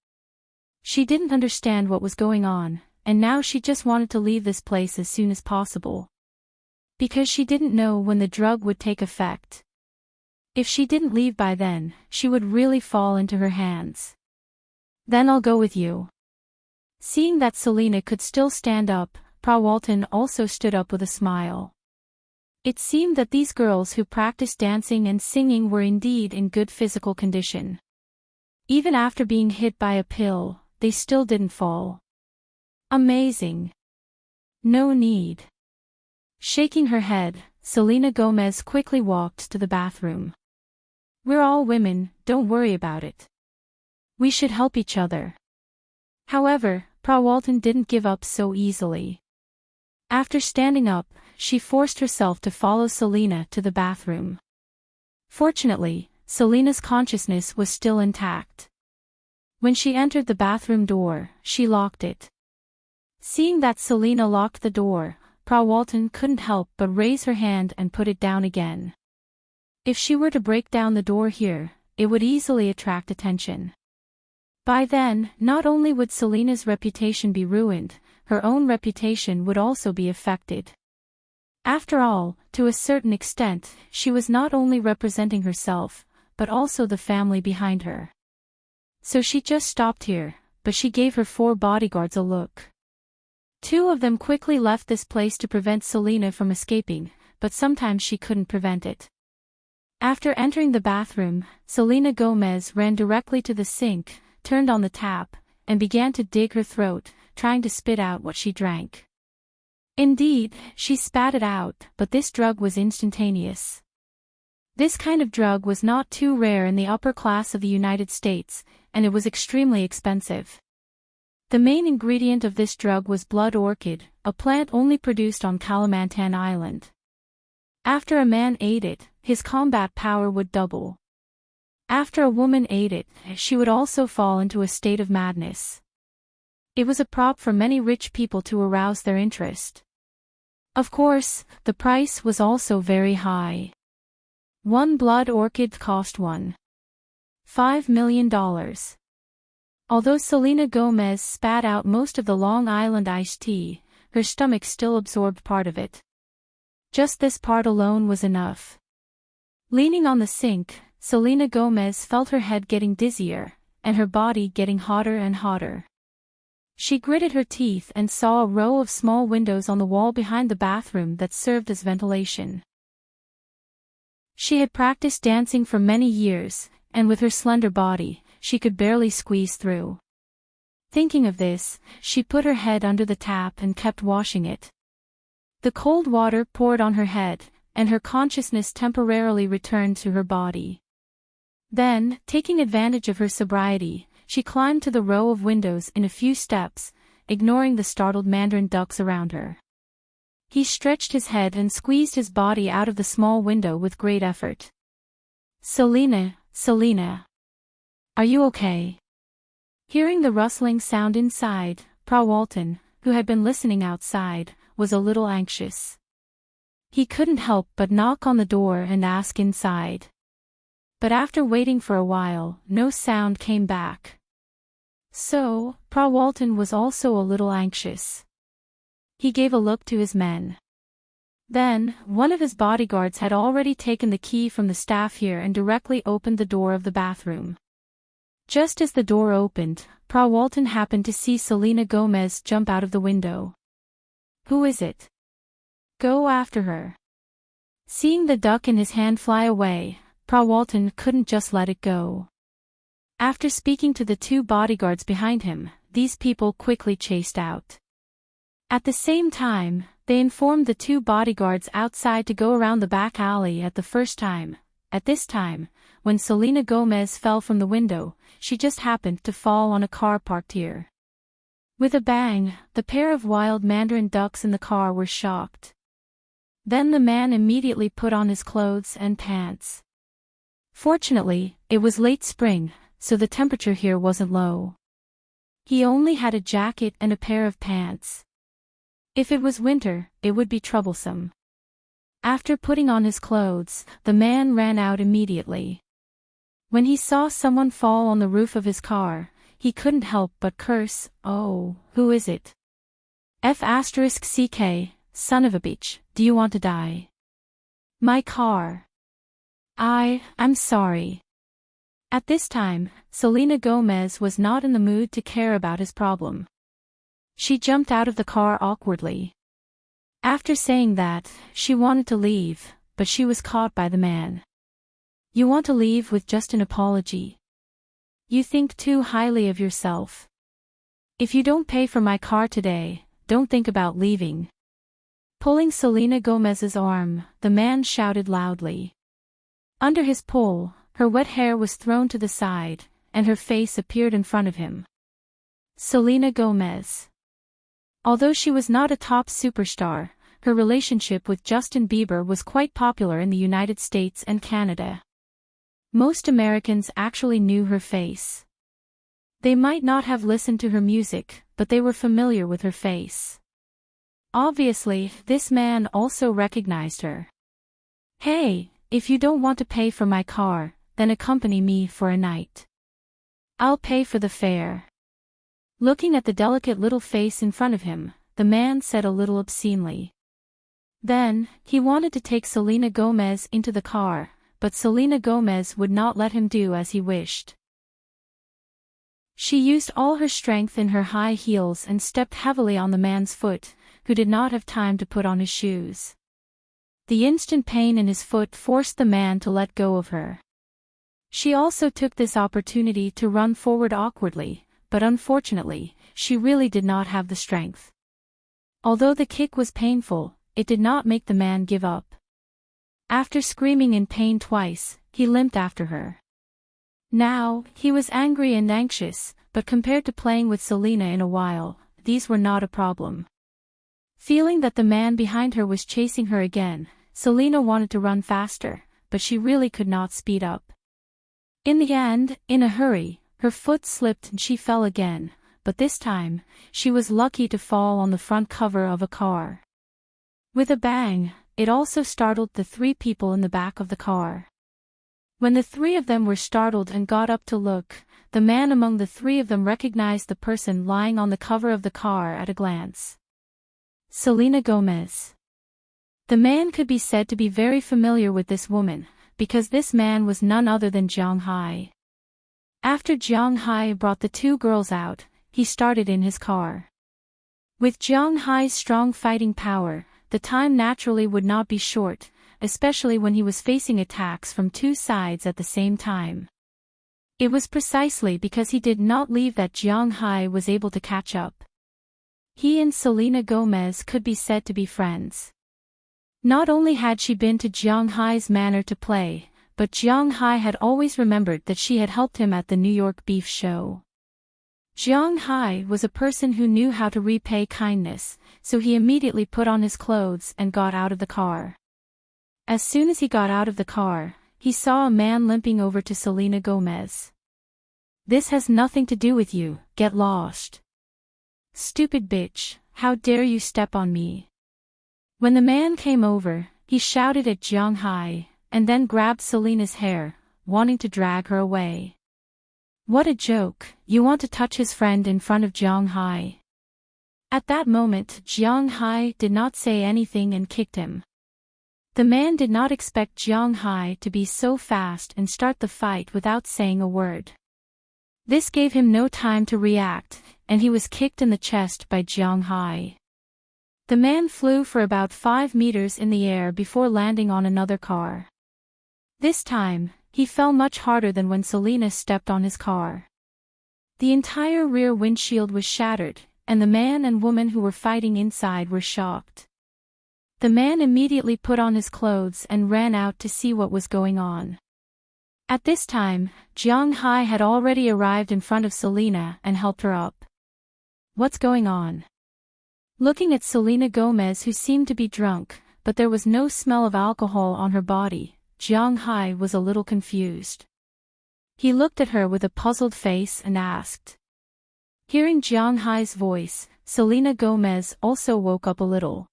She didn't understand what was going on, and now she just wanted to leave this place as soon as possible. Because she didn't know when the drug would take effect. If she didn't leave by then, she would really fall into her hands. Then I'll go with you. Seeing that Selena could still stand up, Walton also stood up with a smile. It seemed that these girls who practiced dancing and singing were indeed in good physical condition. Even after being hit by a pill, they still didn't fall. Amazing. No need. Shaking her head, Selena Gomez quickly walked to the bathroom. We're all women, don't worry about it. We should help each other. However, Walton didn't give up so easily. After standing up, she forced herself to follow Selena to the bathroom. Fortunately, Selena's consciousness was still intact. When she entered the bathroom door, she locked it. Seeing that Selena locked the door, Walton couldn't help but raise her hand and put it down again. If she were to break down the door here, it would easily attract attention. By then, not only would Selena's reputation be ruined, her own reputation would also be affected. After all, to a certain extent, she was not only representing herself, but also the family behind her. So she just stopped here, but she gave her 4 bodyguards a look. 2 of them quickly left this place to prevent Selena from escaping, but sometimes she couldn't prevent it. After entering the bathroom, Selena Gomez ran directly to the sink, turned on the tap, and began to dig her throat, trying to spit out what she drank. Indeed, she spat it out, but this drug was instantaneous. This kind of drug was not too rare in the upper class of the United States, and it was extremely expensive. The main ingredient of this drug was blood orchid, a plant only produced on Kalimantan Island. After a man ate it, his combat power would double. After a woman ate it, she would also fall into a state of madness. It was a prop for many rich people to arouse their interest. Of course, the price was also very high. One blood orchid cost $1.5 million. Although Selena Gomez spat out most of the Long Island iced tea, her stomach still absorbed part of it. Just this part alone was enough. Leaning on the sink, Selena Gomez felt her head getting dizzier, and her body getting hotter and hotter. She gritted her teeth and saw a row of small windows on the wall behind the bathroom that served as ventilation. She had practiced dancing for many years, and with her slender body, she could barely squeeze through. Thinking of this, she put her head under the tap and kept washing it. The cold water poured on her head, and her consciousness temporarily returned to her body. Then, taking advantage of her sobriety, she climbed to the row of windows in a few steps, ignoring the startled mandarin ducks around her. He stretched his head and squeezed his body out of the small window with great effort. Selena, Selena. Are you okay? Hearing the rustling sound inside, Walton, who had been listening outside, was a little anxious. He couldn't help but knock on the door and ask inside. But after waiting for a while, no sound came back. So, Walton was also a little anxious. He gave a look to his men. Then, one of his bodyguards had already taken the key from the staff here and directly opened the door of the bathroom. Just as the door opened, Walton happened to see Selena Gomez jump out of the window. Who is it? Go after her. Seeing the duck in his hand fly away, Walton couldn't just let it go. After speaking to the two bodyguards behind him, these people quickly chased out. At the same time, they informed the two bodyguards outside to go around the back alley at this time, when Selena Gomez fell from the window, she just happened to fall on a car parked here. With a bang, the pair of wild mandarin ducks in the car were shocked. Then the man immediately put on his clothes and pants. Fortunately, it was late spring, so the temperature here wasn't low. He only had a jacket and a pair of pants. If it was winter, it would be troublesome. After putting on his clothes, the man ran out immediately. When he saw someone fall on the roof of his car, he couldn't help but curse, "Oh, who is it? F***ck, son of a bitch, do you want to die? My car. I'm sorry." At this time, Selena Gomez was not in the mood to care about his problem. She jumped out of the car awkwardly. After saying that, she wanted to leave, but she was caught by the man. "You want to leave with just an apology? You think too highly of yourself. If you don't pay for my car today, don't think about leaving." Pulling Selena Gomez's arm, the man shouted loudly. Under his pull, her wet hair was thrown to the side, and her face appeared in front of him. Selena Gomez. Although she was not a top superstar, her relationship with Justin Bieber was quite popular in the United States and Canada. Most Americans actually knew her face. They might not have listened to her music, but they were familiar with her face. Obviously, this man also recognized her. "Hey, if you don't want to pay for my car, then accompany me for a night. I'll pay for the fare." Looking at the delicate little face in front of him, the man said a little obscenely. Then, he wanted to take Selena Gomez into the car, but Selena Gomez would not let him do as he wished. She used all her strength in her high heels and stepped heavily on the man's foot, who did not have time to put on his shoes. The instant pain in his foot forced the man to let go of her. She also took this opportunity to run forward awkwardly, but unfortunately, she really did not have the strength. Although the kick was painful, it did not make the man give up. After screaming in pain twice, he limped after her. Now, he was angry and anxious, but compared to playing with Selena in a while, these were not a problem. Feeling that the man behind her was chasing her again, Selena wanted to run faster, but she really could not speed up. In the end, in a hurry, her foot slipped and she fell again, but this time, she was lucky to fall on the front cover of a car. With a bang, it also startled the three people in the back of the car. When the three of them were startled and got up to look, the man among the three of them recognized the person lying on the cover of the car at a glance. Selena Gomez. The man could be said to be very familiar with this woman, because this man was none other than Jiang Hai. After Jiang Hai brought the two girls out, he started in his car. With Jiang Hai's strong fighting power, the time naturally would not be short, especially when he was facing attacks from two sides at the same time. It was precisely because he did not leave that Jiang Hai was able to catch up. He and Selena Gomez could be said to be friends. Not only had she been to Jiang Hai's manor to play, but Jiang Hai had always remembered that she had helped him at the New York beef show. Jiang Hai was a person who knew how to repay kindness, so he immediately put on his clothes and got out of the car. As soon as he got out of the car, he saw a man limping over to Selena Gomez. "This has nothing to do with you, get lost. Stupid bitch, how dare you step on me." When the man came over, he shouted at Jiang Hai, and then grabbed Selena's hair, wanting to drag her away. What a joke, you want to touch his friend in front of Jiang Hai. At that moment, Jiang Hai did not say anything and kicked him. The man did not expect Jiang Hai to be so fast and start the fight without saying a word. This gave him no time to react, and he was kicked in the chest by Jiang Hai. The man flew for about 5 meters in the air before landing on another car. This time, he fell much harder than when Selena stepped on his car. The entire rear windshield was shattered, and the man and woman who were fighting inside were shocked. The man immediately put on his clothes and ran out to see what was going on. At this time, Jiang Hai had already arrived in front of Selena and helped her up. What's going on? Looking at Selena Gomez, who seemed to be drunk, but there was no smell of alcohol on her body, Jiang Hai was a little confused. He looked at her with a puzzled face and asked. Hearing Jiang Hai's voice, Selena Gomez also woke up a little.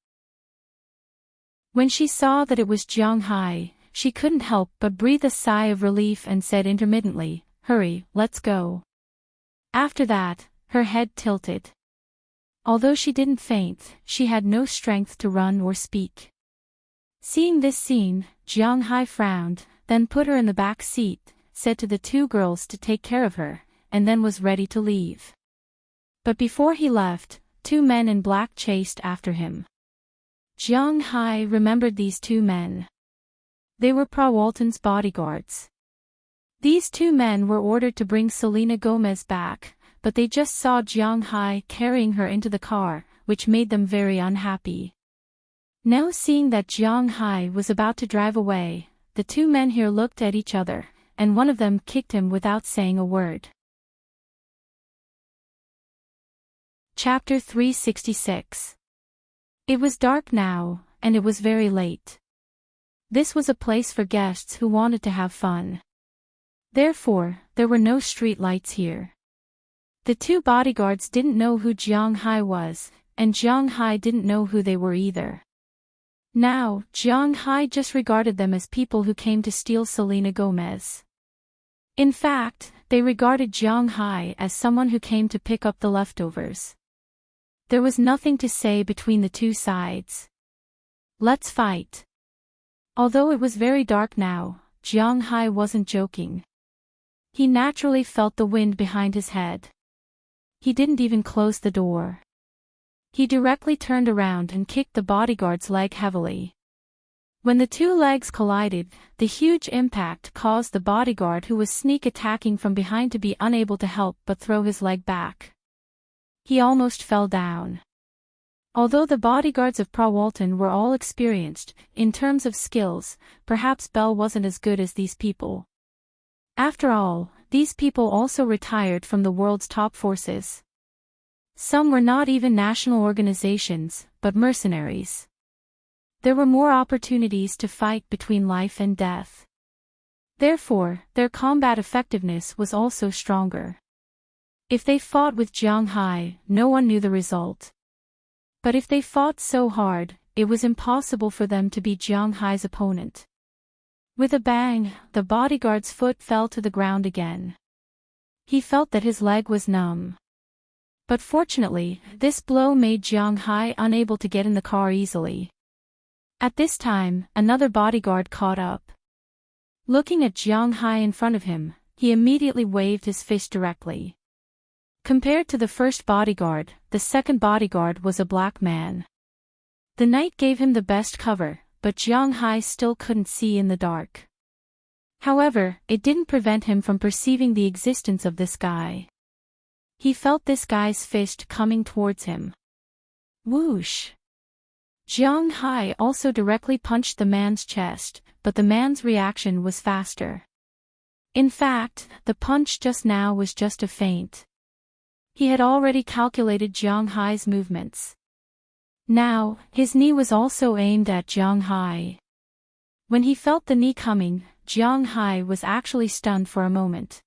When she saw that it was Jiang Hai, she couldn't help but breathe a sigh of relief and said intermittently, "Hurry, let's go." After that, her head tilted. Although she didn't faint, she had no strength to run or speak. Seeing this scene, Jiang Hai frowned, then put her in the back seat, said to the two girls to take care of her, and then was ready to leave. But before he left, 2 men in black chased after him. Jiang Hai remembered these 2 men. They were Walton's bodyguards. These 2 men were ordered to bring Selena Gomez back, but they just saw Jiang Hai carrying her into the car, which made them very unhappy. Now seeing that Jiang Hai was about to drive away, the 2 men here looked at each other, and one of them kicked him without saying a word. Chapter 366. It was dark now, and it was very late. This was a place for guests who wanted to have fun. Therefore, there were no street lights here. The 2 bodyguards didn't know who Jiang Hai was, and Jiang Hai didn't know who they were either. Now, Jiang Hai just regarded them as people who came to steal Selena Gomez. In fact, they regarded Jiang Hai as someone who came to pick up the leftovers. There was nothing to say between the 2 sides. Let's fight. Although it was very dark now, Jiang Hai wasn't joking. He naturally felt the wind behind his head. He didn't even close the door. He directly turned around and kicked the bodyguard's leg heavily. When the 2 legs collided, the huge impact caused the bodyguard who was sneak attacking from behind to be unable to help but throw his leg back. He almost fell down. Although the bodyguards of Walton were all experienced, in terms of skills, perhaps Belle wasn't as good as these people. After all, these people also retired from the world's top forces. Some were not even national organizations, but mercenaries. There were more opportunities to fight between life and death. Therefore, their combat effectiveness was also stronger. If they fought with Jiang Hai, no one knew the result. But if they fought so hard, it was impossible for them to be Jiang Hai's opponent. With a bang, the bodyguard's foot fell to the ground again. He felt that his leg was numb. But fortunately, this blow made Jiang Hai unable to get in the car easily. At this time, another bodyguard caught up. Looking at Jiang Hai in front of him, he immediately waved his fist directly. Compared to the first bodyguard, the second bodyguard was a black man. The night gave him the best cover, but Jiang Hai still couldn't see in the dark. However, it didn't prevent him from perceiving the existence of this guy. He felt this guy's fist coming towards him. Whoosh! Jiang Hai also directly punched the man's chest, but the man's reaction was faster. In fact, the punch just now was just a feint. He had already calculated Jiang Hai's movements. Now, his knee was also aimed at Jiang Hai. When he felt the knee coming, Jiang Hai was actually stunned for a moment.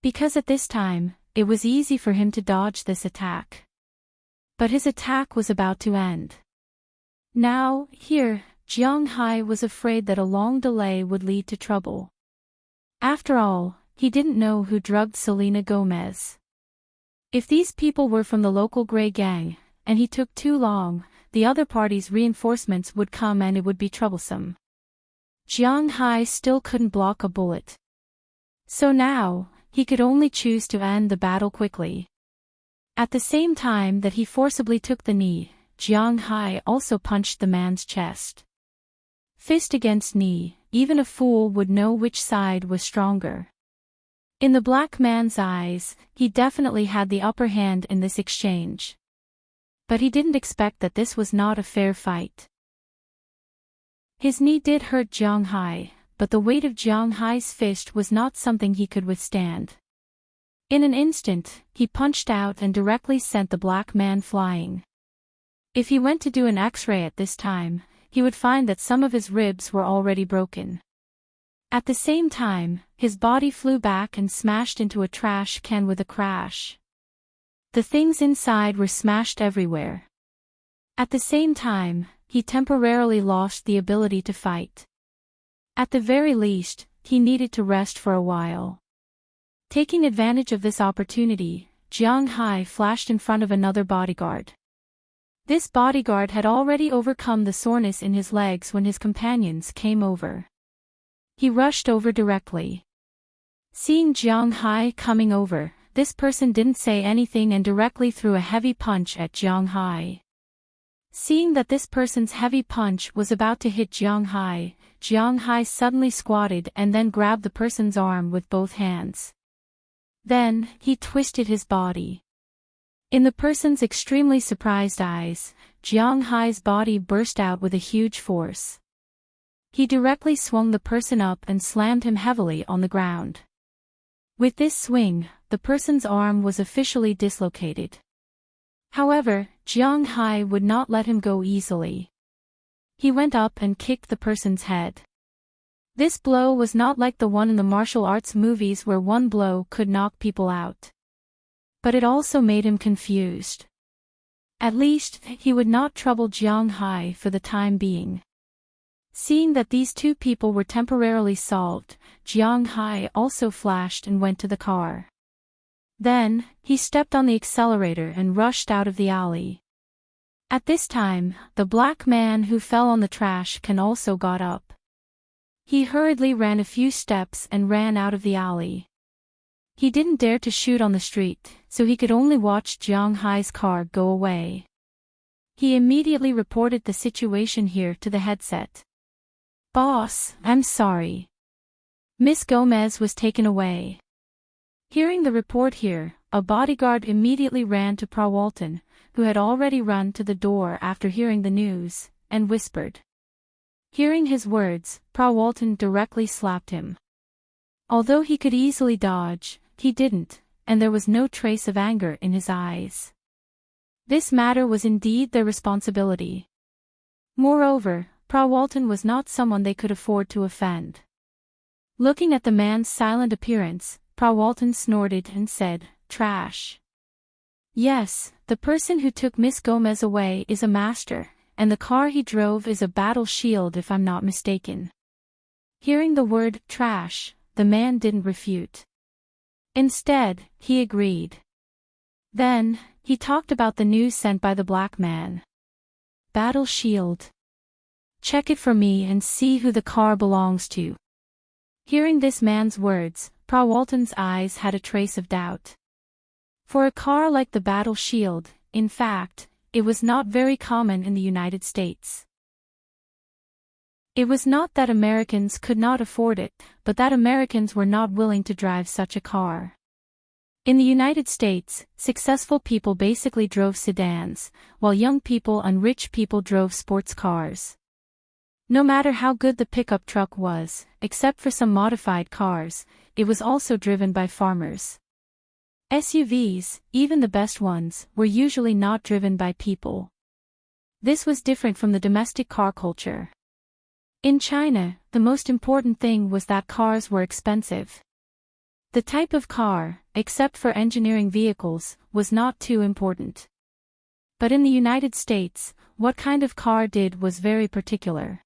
Because at this time, it was easy for him to dodge this attack. But his attack was about to end. Now, here, Jiang Hai was afraid that a long delay would lead to trouble. After all, he didn't know who drugged Selena Gomez. If these people were from the local Grey Gang, and he took too long, the other party's reinforcements would come and it would be troublesome. Jiang Hai still couldn't block a bullet. So now, he could only choose to end the battle quickly. At the same time that he forcibly took the knee, Jiang Hai also punched the man's chest. Fist against knee, even a fool would know which side was stronger. In the black man's eyes, he definitely had the upper hand in this exchange. But he didn't expect that this was not a fair fight. His knee did hurt Jiang Hai, but the weight of Jiang Hai's fist was not something he could withstand. In an instant, he punched out and directly sent the black man flying. If he went to do an X-ray at this time, he would find that some of his ribs were already broken. At the same time, his body flew back and smashed into a trash can with a crash. The things inside were smashed everywhere. At the same time, he temporarily lost the ability to fight. At the very least, he needed to rest for a while. Taking advantage of this opportunity, Jiang Hai flashed in front of another bodyguard. This bodyguard had already overcome the soreness in his legs when his companions came over. He rushed over directly. Seeing Jiang Hai coming over, this person didn't say anything and directly threw a heavy punch at Jiang Hai. Seeing that this person's heavy punch was about to hit Jiang Hai suddenly squatted and then grabbed the person's arm with both hands. Then, he twisted his body. In the person's extremely surprised eyes, Jiang Hai's body burst out with a huge force. He directly swung the person up and slammed him heavily on the ground. With this swing, the person's arm was officially dislocated. However, Jiang Hai would not let him go easily. He went up and kicked the person's head. This blow was not like the one in the martial arts movies where one blow could knock people out. But it also made him confused. At least, he would not trouble Jiang Hai for the time being. Seeing that these two people were temporarily solved, Jiang Hai also flashed and went to the car. Then, he stepped on the accelerator and rushed out of the alley. At this time, the black man who fell on the trash can also got up. He hurriedly ran a few steps and ran out of the alley. He didn't dare to shoot on the street, so he could only watch Jiang Hai's car go away. He immediately reported the situation here to the headset. "Boss, I'm sorry. Miss Gomez was taken away." Hearing the report here, a bodyguard immediately ran to Prawalton, who had already run to the door after hearing the news, and whispered. Hearing his words, Prawalton directly slapped him. Although he could easily dodge, he didn't, and there was no trace of anger in his eyes. This matter was indeed their responsibility. Moreover, Prawalton was not someone they could afford to offend. Looking at the man's silent appearance, Prawalton snorted and said, "Trash." Yes, the person who took Miss Gomez away is a master, and the car he drove is a battle shield if I'm not mistaken. Hearing the word trash, the man didn't refute. Instead, he agreed. Then, he talked about the news sent by the black man. Battle shield. Check it for me and see who the car belongs to. Hearing this man's words, Prawalton's eyes had a trace of doubt. For a car like the Battle Shield, in fact, it was not very common in the United States. It was not that Americans could not afford it, but that Americans were not willing to drive such a car. In the United States, successful people basically drove sedans, while young people and rich people drove sports cars. No matter how good the pickup truck was, except for some modified cars, it was also driven by farmers. SUVs, even the best ones, were usually not driven by people. This was different from the domestic car culture. In China, the most important thing was that cars were expensive. The type of car, except for engineering vehicles, was not too important. But in the United States, what kind of car did was very particular.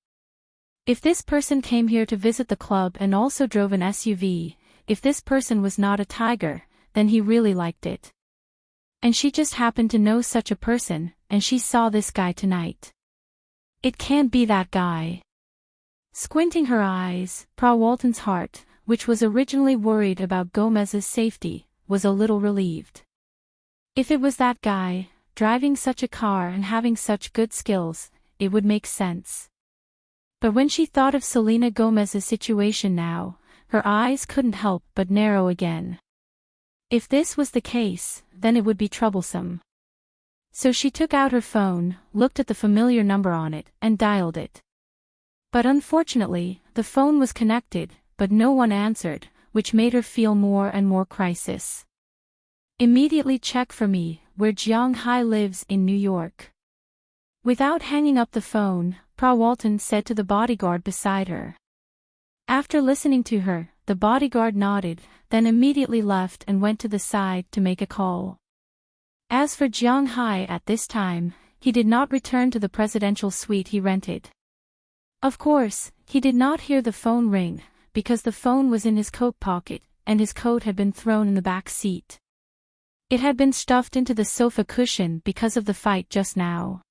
If this person came here to visit the club and also drove an SUV, if this person was not a tiger, then he really liked it. And she just happened to know such a person, and she saw this guy tonight. It can't be that guy. Squinting her eyes, Pra Walton's heart, which was originally worried about Gomez's safety, was a little relieved. If it was that guy, driving such a car and having such good skills, it would make sense. But when she thought of Selena Gomez's situation now, her eyes couldn't help but narrow again. If this was the case, then it would be troublesome. So she took out her phone, looked at the familiar number on it, and dialed it. But unfortunately, the phone was connected, but no one answered, which made her feel more and more crisis. Immediately check for me, where Jiang Hai lives in New York. Without hanging up the phone, Pra Walton said to the bodyguard beside her. After listening to her, the bodyguard nodded, then immediately left and went to the side to make a call. As for Jiang Hai at this time, he did not return to the presidential suite he rented. Of course, he did not hear the phone ring, because the phone was in his coat pocket, and his coat had been thrown in the back seat. It had been stuffed into the sofa cushion because of the fight just now.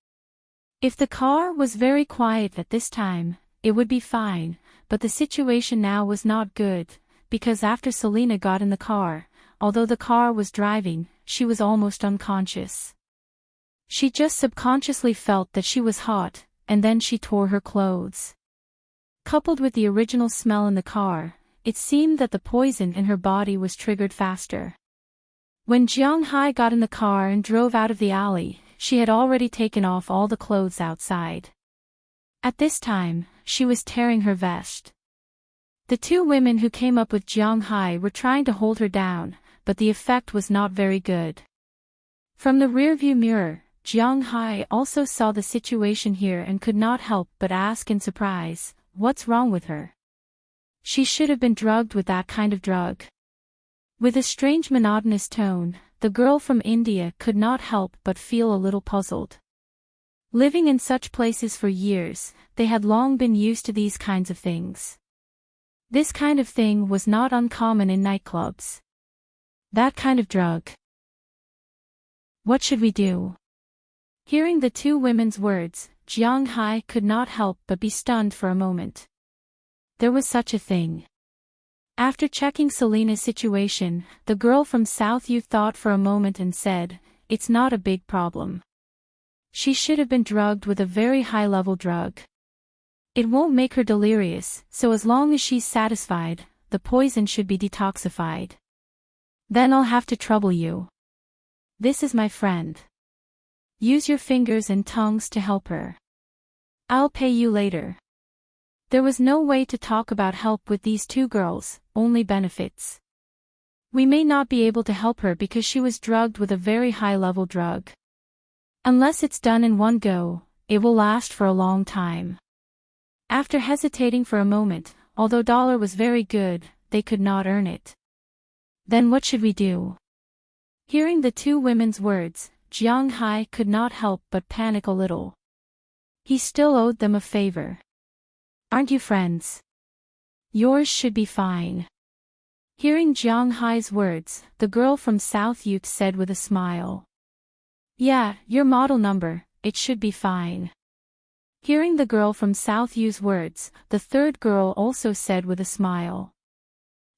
If the car was very quiet at this time, it would be fine, but the situation now was not good, because after Selena got in the car, although the car was driving, she was almost unconscious. She just subconsciously felt that she was hot, and then she tore her clothes. Coupled with the original smell in the car, it seemed that the poison in her body was triggered faster. When Jiang Hai got in the car and drove out of the alley, she had already taken off all the clothes outside. At this time, she was tearing her vest. The two women who came up with Jiang Hai were trying to hold her down, but the effect was not very good. From the rearview mirror, Jiang Hai also saw the situation here and could not help but ask in surprise, "What's wrong with her? She should have been drugged with that kind of drug." With a strange monotonous tone, the girl from India could not help but feel a little puzzled. Living in such places for years, they had long been used to these kinds of things. This kind of thing was not uncommon in nightclubs. That kind of drug. What should we do? Hearing the two women's words, Jiang Hai could not help but be stunned for a moment. There was such a thing. After checking Selena's situation, the girl from South U thought for a moment and said, "It's not a big problem. She should have been drugged with a very high-level drug. It won't make her delirious, so as long as she's satisfied, the poison should be detoxified. Then I'll have to trouble you. This is my friend. Use your fingers and tongues to help her. I'll pay you later." There was no way to talk about help with these two girls, only benefits. "We may not be able to help her because she was drugged with a very high-level drug. Unless it's done in one go, it will last for a long time." After hesitating for a moment, although dollar was very good, they could not earn it. "Then what should we do?" Hearing the two women's words, Jiang Hai could not help but panic a little. He still owed them a favor. "Aren't you friends? Yours should be fine." Hearing Jiang Hai's words, the girl from South Youth said with a smile. "Yeah, your model number, it should be fine." Hearing the girl from South Youth's words, the third girl also said with a smile.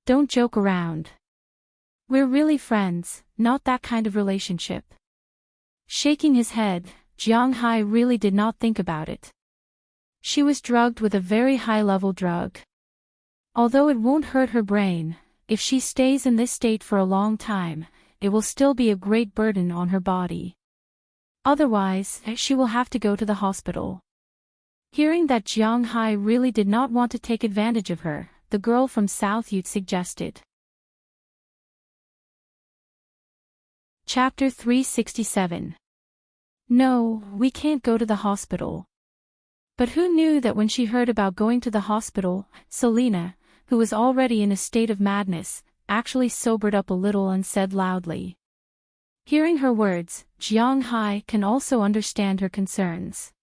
"Don't joke around. We're really friends, not that kind of relationship." Shaking his head, Jiang Hai really did not think about it. She was drugged with a very high-level drug. Although it won't hurt her brain, if she stays in this state for a long time, it will still be a great burden on her body. Otherwise, she will have to go to the hospital. Hearing that Jiang Hai really did not want to take advantage of her, the girl from South Youth suggested, Chapter 367. No, we can't go to the hospital. But who knew that when she heard about going to the hospital, Selena, who was already in a state of madness, actually sobered up a little and said loudly. Hearing her words, Jiang Hai can also understand her concerns.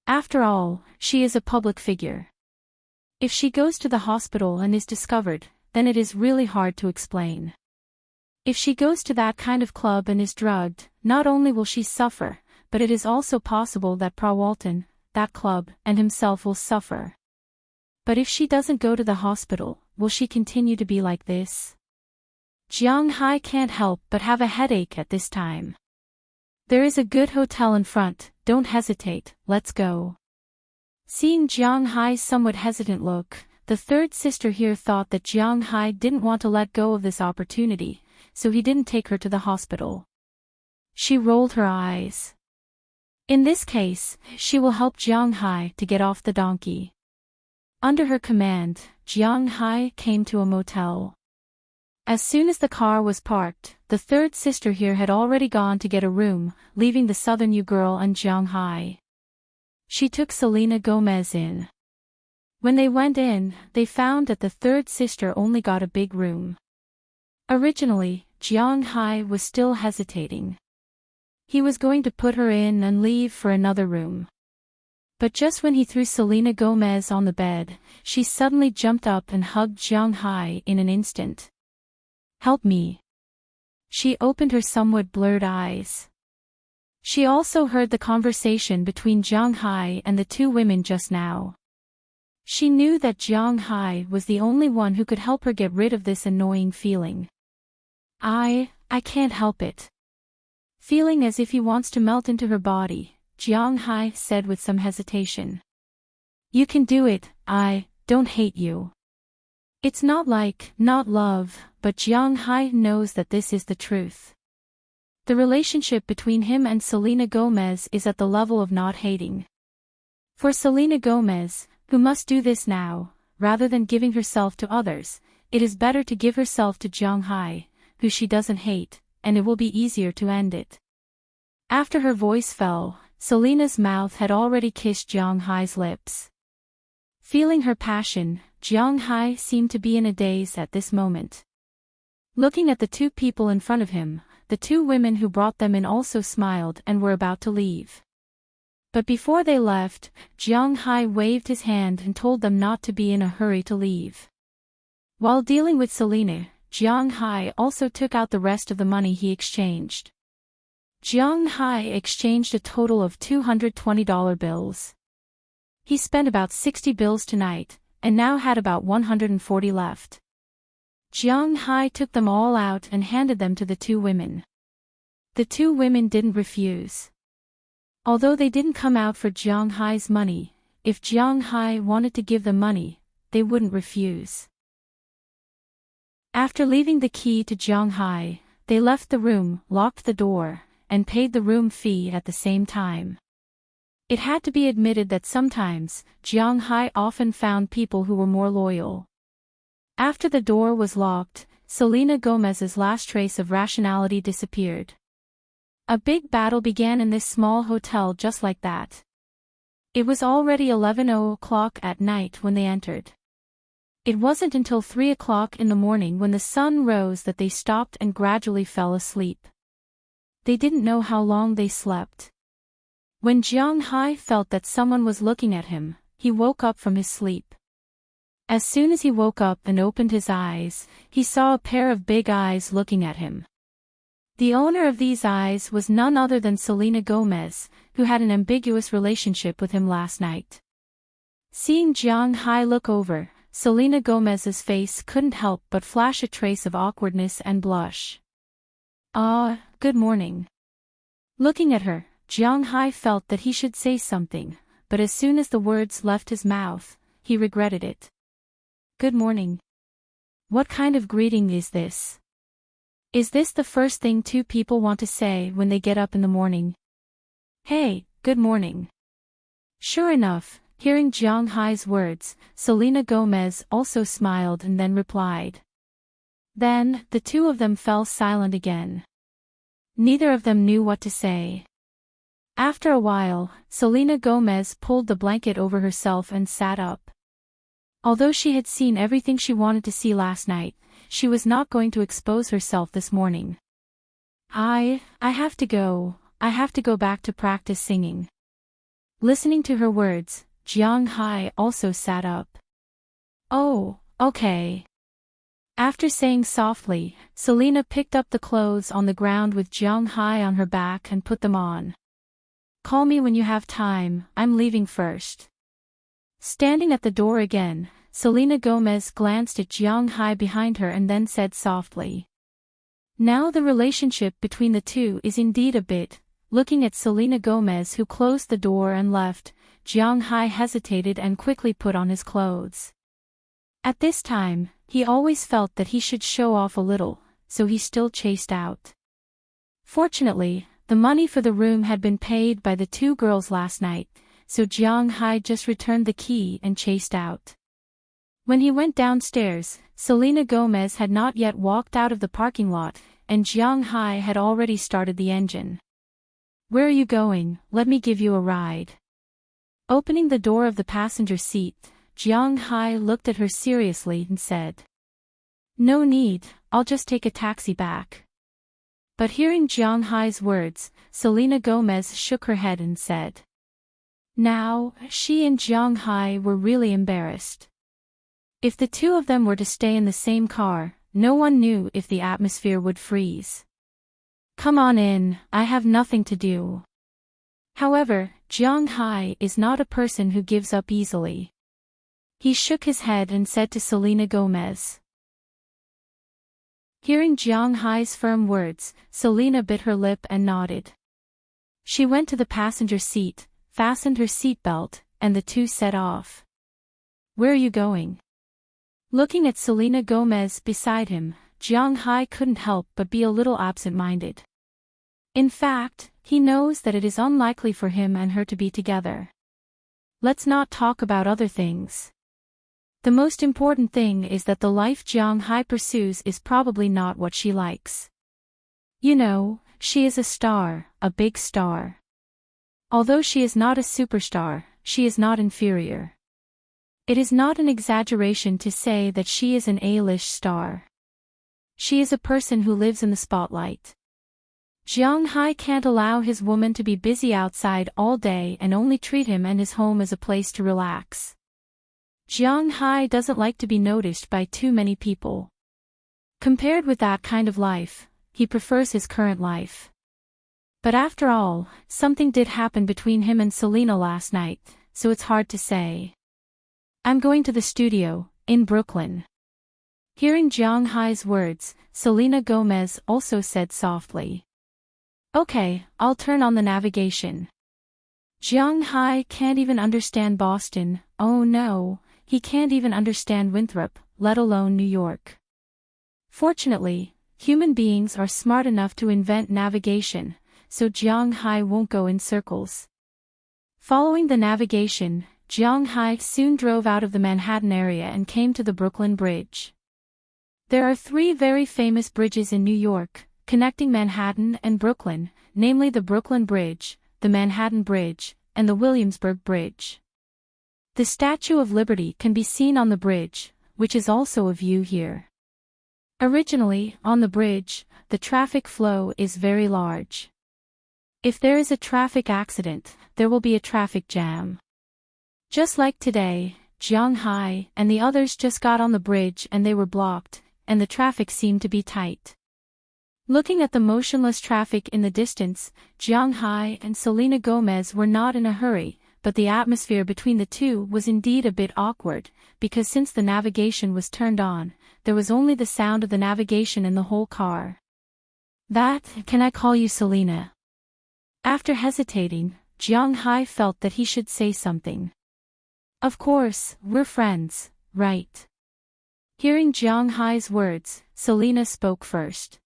After all, she is a public figure. If she goes to the hospital and is discovered, then it is really hard to explain. If she goes to that kind of club and is drugged, not only will she suffer, but it is also possible that Prawalton, that club, and himself will suffer. But if she doesn't go to the hospital, will she continue to be like this? Jiang Hai can't help but have a headache at this time. There is a good hotel in front, don't hesitate, let's go. Seeing Jiang Hai's somewhat hesitant look, the third sister here thought that Jiang Hai didn't want to let go of this opportunity, so he didn't take her to the hospital. She rolled her eyes. In this case, she will help Jiang Hai to get off the donkey. Under her command, Jiang Hai came to a motel. As soon as the car was parked, the third sister here had already gone to get a room, leaving the Southern U girl and Jiang Hai. She took Selena Gomez in. When they went in, they found that the third sister only got a big room. Originally, Jiang Hai was still hesitating. He was going to put her in and leave for another room. But just when he threw Selena Gomez on the bed, she suddenly jumped up and hugged Jiang Hai in an instant. Help me. She opened her somewhat blurred eyes. She also heard the conversation between Jiang Hai and the two women just now. She knew that Jiang Hai was the only one who could help her get rid of this annoying feeling. I can't help it. Feeling as if he wants to melt into her body, Jiang Hai said with some hesitation. You can do it, I don't hate you. It's not love, but Jiang Hai knows that this is the truth. The relationship between him and Selena Gomez is at the level of not hating. For Selena Gomez, who must do this now, rather than giving herself to others, it is better to give herself to Jiang Hai, who she doesn't hate, and it will be easier to end it. After her voice fell, Selena's mouth had already kissed Jiang Hai's lips. Feeling her passion, Jiang Hai seemed to be in a daze at this moment. Looking at the two people in front of him, the two women who brought them in also smiled and were about to leave. But before they left, Jiang Hai waved his hand and told them not to be in a hurry to leave. While dealing with Selena, Jiang Hai also took out the rest of the money he exchanged. Jiang Hai exchanged a total of $220 bills. He spent about 60 bills tonight, and now had about 140 left. Jiang Hai took them all out and handed them to the two women. The two women didn't refuse. Although they didn't come out for Jiang Hai's money, if Jiang Hai wanted to give them money, they wouldn't refuse. After leaving the key to Jiang Hai, they left the room, locked the door, and paid the room fee at the same time. It had to be admitted that sometimes, Jiang Hai often found people who were more loyal. After the door was locked, Selena Gomez's last trace of rationality disappeared. A big battle began in this small hotel just like that. It was already 11:00 at night when they entered. It wasn't until 3 o'clock in the morning when the sun rose that they stopped and gradually fell asleep. They didn't know how long they slept. When Jiang Hai felt that someone was looking at him, he woke up from his sleep. As soon as he woke up and opened his eyes, he saw a pair of big eyes looking at him. The owner of these eyes was none other than Selena Gomez, who had an ambiguous relationship with him last night. Seeing Jiang Hai look over, Selena Gomez's face couldn't help but flash a trace of awkwardness and blush. Good morning. Looking at her, Jiang Hai felt that he should say something, but as soon as the words left his mouth, he regretted it. Good morning. What kind of greeting is this? Is this the first thing two people want to say when they get up in the morning? Hey, good morning. Sure enough, hearing Jiang Hai's words, Selena Gomez also smiled and then replied. Then, the two of them fell silent again. Neither of them knew what to say. After a while, Selena Gomez pulled the blanket over herself and sat up. Although she had seen everything she wanted to see last night, she was not going to expose herself this morning. I have to go. I have to go back to practice singing. Listening to her words, Jiang Hai also sat up. Oh, okay. After saying softly, Selena picked up the clothes on the ground with Jiang Hai on her back and put them on. Call me when you have time, I'm leaving first. Standing at the door again, Selena Gomez glanced at Jiang Hai behind her and then said softly. Now the relationship between the two is indeed a bit. Looking at Selena Gomez, who closed the door and left, Jiang Hai hesitated and quickly put on his clothes. At this time, he always felt that he should show off a little, so he still chased out. Fortunately, the money for the room had been paid by the two girls last night, so Jiang Hai just returned the key and chased out. When he went downstairs, Selena Gomez had not yet walked out of the parking lot, and Jiang Hai had already started the engine. Where are you going? Let me give you a ride. Opening the door of the passenger seat, Jiang Hai looked at her seriously and said. No need, I'll just take a taxi back. But hearing Jiang Hai's words, Selena Gomez shook her head and said. Now, she and Jiang Hai were really embarrassed. If the two of them were to stay in the same car, no one knew if the atmosphere would freeze. Come on in, I have nothing to do. However, Jiang Hai is not a person who gives up easily. He shook his head and said to Selena Gomez. Hearing Jiang Hai's firm words, Selena bit her lip and nodded. She went to the passenger seat, fastened her seatbelt, and the two set off. Where are you going? Looking at Selena Gomez beside him, Jiang Hai couldn't help but be a little absent-minded. In fact, he knows that it is unlikely for him and her to be together. Let's not talk about other things. The most important thing is that the life Jiang Hai pursues is probably not what she likes. You know, she is a star, a big star. Although she is not a superstar, she is not inferior. It is not an exaggeration to say that she is an A-list star. She is a person who lives in the spotlight. Jiang Hai can't allow his woman to be busy outside all day and only treat him and his home as a place to relax. Jiang Hai doesn't like to be noticed by too many people. Compared with that kind of life, he prefers his current life. But after all, something did happen between him and Selena last night, so it's hard to say. I'm going to the studio, in Brooklyn. Hearing Jiang Hai's words, Selena Gomez also said softly. Okay, I'll turn on the navigation. Jiang Hai can't even understand Boston, oh no, he can't even understand Winthrop, let alone New York. Fortunately, human beings are smart enough to invent navigation, so Jiang Hai won't go in circles. Following the navigation, Jiang Hai soon drove out of the Manhattan area and came to the Brooklyn Bridge. There are 3 very famous bridges in New York, connecting Manhattan and Brooklyn, namely the Brooklyn Bridge, the Manhattan Bridge, and the Williamsburg Bridge. The Statue of Liberty can be seen on the bridge, which is also a view here. Originally, on the bridge, the traffic flow is very large. If there is a traffic accident, there will be a traffic jam. Just like today, Jiang Hai and the others just got on the bridge and they were blocked, and the traffic seemed to be tight. Looking at the motionless traffic in the distance, Jiang Hai and Selena Gomez were not in a hurry, but the atmosphere between the two was indeed a bit awkward, because since the navigation was turned on, there was only the sound of the navigation in the whole car. Can I call you Selena? After hesitating, Jiang Hai felt that he should say something. Of course, we're friends, right? Hearing Jiang Hai's words, Selena spoke first.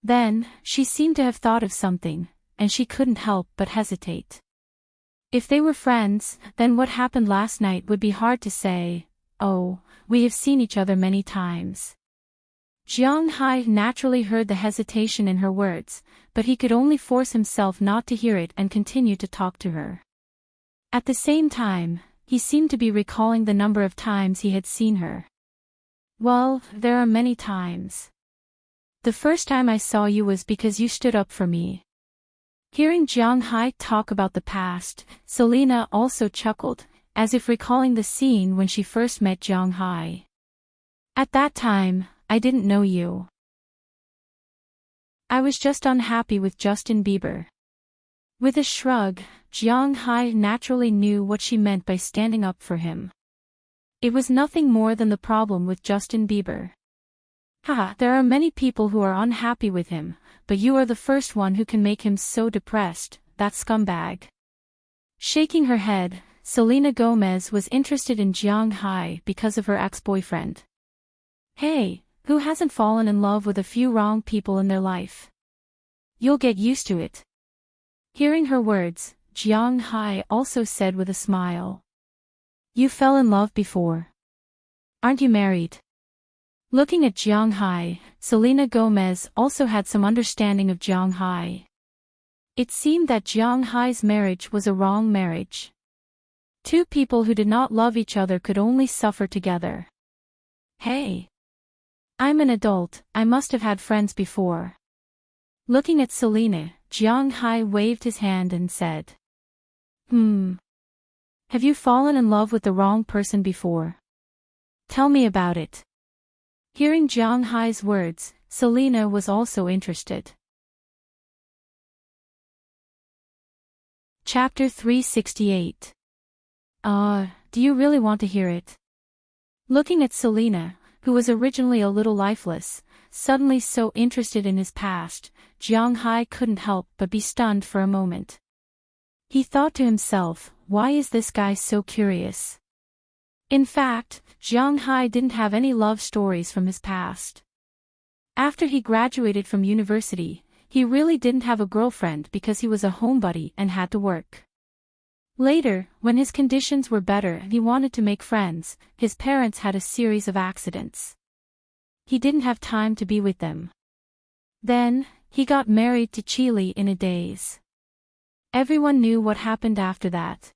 Then, she seemed to have thought of something, and she couldn't help but hesitate. If they were friends, then what happened last night would be hard to say. Oh, we have seen each other many times. Jiang Hai naturally heard the hesitation in her words, but he could only force himself not to hear it and continue to talk to her. At the same time, he seemed to be recalling the number of times he had seen her. Well, there are many times. The first time I saw you was because you stood up for me. Hearing Jiang Hai talk about the past, Selena also chuckled, as if recalling the scene when she first met Jiang Hai. At that time, I didn't know you. I was just unhappy with Justin Bieber. With a shrug, Jiang Hai naturally knew what she meant by standing up for him. It was nothing more than the problem with Justin Bieber. Haha, there are many people who are unhappy with him, but you are the first one who can make him so depressed, that scumbag. Shaking her head, Selena Gomez was interested in Jiang Hai because of her ex-boyfriend. Hey, who hasn't fallen in love with a few wrong people in their life? You'll get used to it. Hearing her words, Jiang Hai also said with a smile. You fell in love before. Aren't you married? Looking at Jiang Hai, Selena Gomez also had some understanding of Jiang Hai. It seemed that Jiang Hai's marriage was a wrong marriage. Two people who did not love each other could only suffer together. Hey! I'm an adult, I must have had friends before. Looking at Selena, Jiang Hai waved his hand and said. Have you fallen in love with the wrong person before? Tell me about it. Hearing Jiang Hai's words, Selena was also interested. Chapter 368. Do you really want to hear it? Looking at Selena, who was originally a little lifeless, suddenly so interested in his past, Jiang Hai couldn't help but be stunned for a moment. He thought to himself, why is this guy so curious? In fact, Jiang Hai didn't have any love stories from his past. After he graduated from university, he really didn't have a girlfriend because he was a homebody and had to work. Later, when his conditions were better and he wanted to make friends, his parents had a series of accidents. He didn't have time to be with them. Then, he got married to Chili in a daze. Everyone knew what happened after that.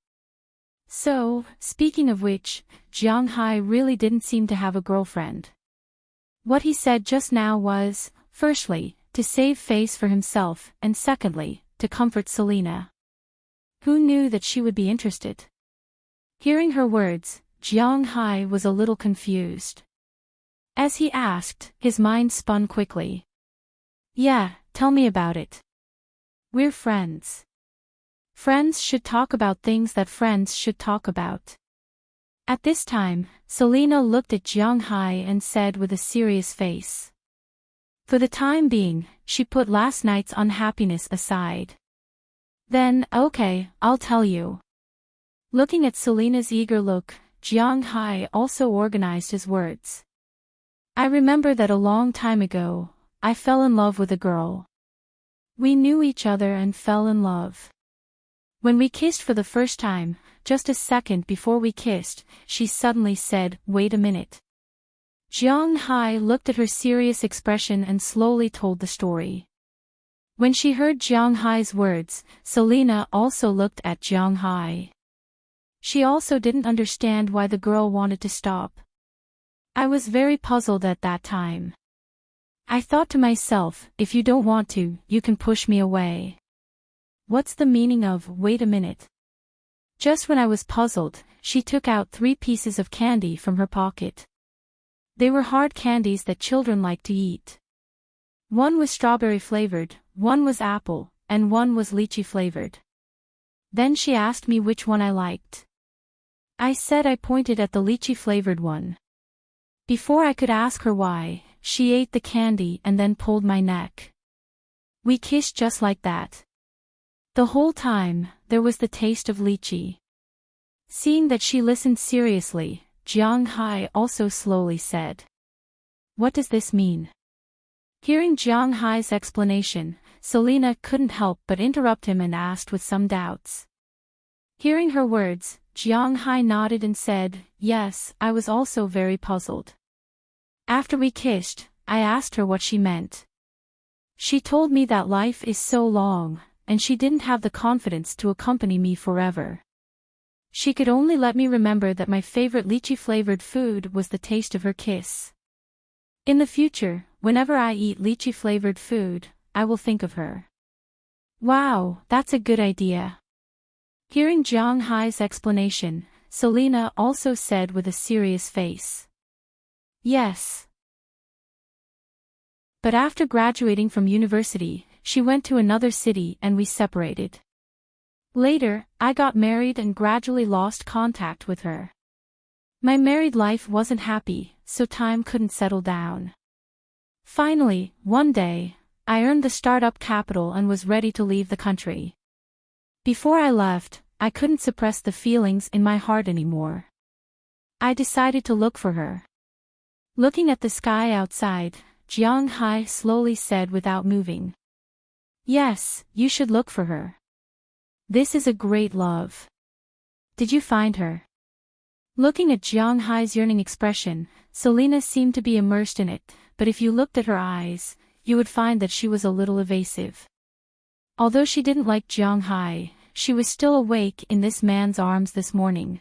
So, speaking of which, Jiang Hai really didn't seem to have a girlfriend. What he said just now was, firstly, to save face for himself, and secondly, to comfort Selena. Who knew that she would be interested? Hearing her words, Jiang Hai was a little confused. As he asked, his mind spun quickly. Yeah, tell me about it. We're friends. Friends should talk about things that friends should talk about. At this time, Selena looked at Jiang Hai and said with a serious face. For the time being, she put last night's unhappiness aside. Then, okay, I'll tell you. Looking at Selena's eager look, Jiang Hai also organized his words. I remember that a long time ago, I fell in love with a girl. We knew each other and fell in love. When we kissed for the first time, just a second before we kissed, she suddenly said, wait a minute. Jiang Hai looked at her serious expression and slowly told the story. When she heard Jiang Hai's words, Selena also looked at Jiang Hai. She also didn't understand why the girl wanted to stop. I was very puzzled at that time. I thought to myself, if you don't want to, you can push me away. What's the meaning of, wait a minute? Just when I was puzzled, she took out 3 pieces of candy from her pocket. They were hard candies that children like to eat. One was strawberry flavored, one was apple, and one was lychee flavored. Then she asked me which one I liked. I said I pointed at the lychee flavored one. Before I could ask her why, she ate the candy and then pulled my neck. We kissed just like that. The whole time, there was the taste of lychee. Seeing that she listened seriously, Jiang Hai also slowly said. What does this mean? Hearing Jiang Hai's explanation, Selena couldn't help but interrupt him and asked with some doubts. Hearing her words, Jiang Hai nodded and said, yes, I was also very puzzled. After we kissed, I asked her what she meant. She told me that life is so long, and she didn't have the confidence to accompany me forever. She could only let me remember that my favorite lychee-flavored food was the taste of her kiss. In the future, whenever I eat lychee-flavored food, I will think of her. Wow, that's a good idea. Hearing Jiang Hai's explanation, Selena also said with a serious face. Yes. But after graduating from university, she went to another city and we separated. Later, I got married and gradually lost contact with her. My married life wasn't happy, so time couldn't settle down. Finally, one day, I earned the startup capital and was ready to leave the country. Before I left, I couldn't suppress the feelings in my heart anymore. I decided to look for her. Looking at the sky outside, Jiang Hai slowly said without moving. Yes, you should look for her. This is a great love. Did you find her? Looking at Jiang Hai's yearning expression, Selena seemed to be immersed in it, but if you looked at her eyes, you would find that she was a little evasive. Although she didn't like Jiang Hai, she was still awake in this man's arms this morning.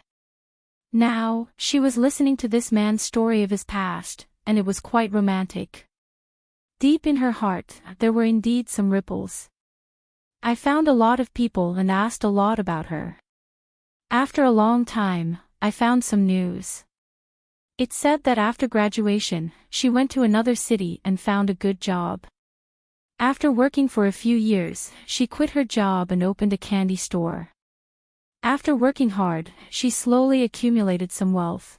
Now, she was listening to this man's story of his past, and it was quite romantic. Deep in her heart, there were indeed some ripples. I found a lot of people and asked a lot about her. After a long time, I found some news. It said that after graduation, she went to another city and found a good job. After working for a few years, she quit her job and opened a candy store. After working hard, she slowly accumulated some wealth.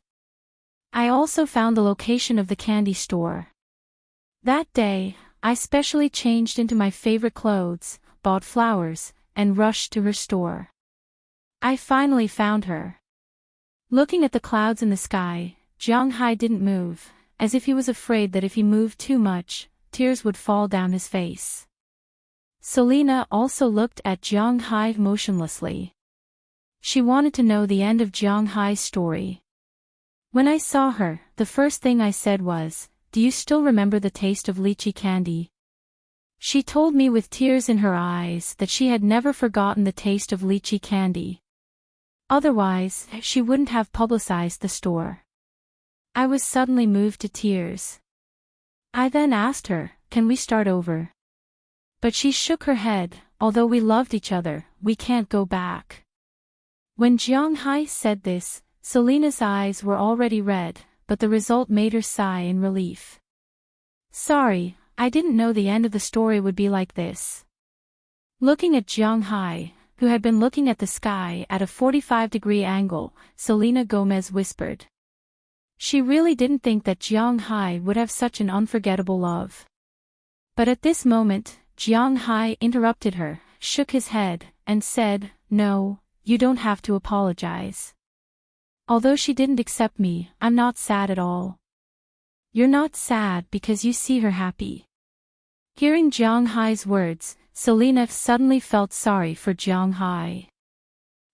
I also found the location of the candy store. That day, I specially changed into my favorite clothes, bought flowers, and rushed to her store. I finally found her. Looking at the clouds in the sky, Jiang Hai didn't move, as if he was afraid that if he moved too much, tears would fall down his face. Selena also looked at Jiang Hai motionlessly. She wanted to know the end of Jiang Hai's story. When I saw her, the first thing I said was, "Do you still remember the taste of lychee candy?" She told me with tears in her eyes that she had never forgotten the taste of lychee candy. Otherwise, she wouldn't have publicized the store. I was suddenly moved to tears. I then asked her, "Can we start over?" But she shook her head. "Although we loved each other, we can't go back." When Jiang Hai said this, Selena's eyes were already red, but the result made her sigh in relief. "Sorry, I didn't know the end of the story would be like this." Looking at Jiang Hai, who had been looking at the sky at a 45-degree angle, Selena Gomez whispered. She really didn't think that Jiang Hai would have such an unforgettable love. But at this moment, Jiang Hai interrupted her, shook his head, and said, "No, you don't have to apologize. Although she didn't accept me, I'm not sad at all." "You're not sad because you see her happy." Hearing Jiang Hai's words, Selena suddenly felt sorry for Jiang Hai.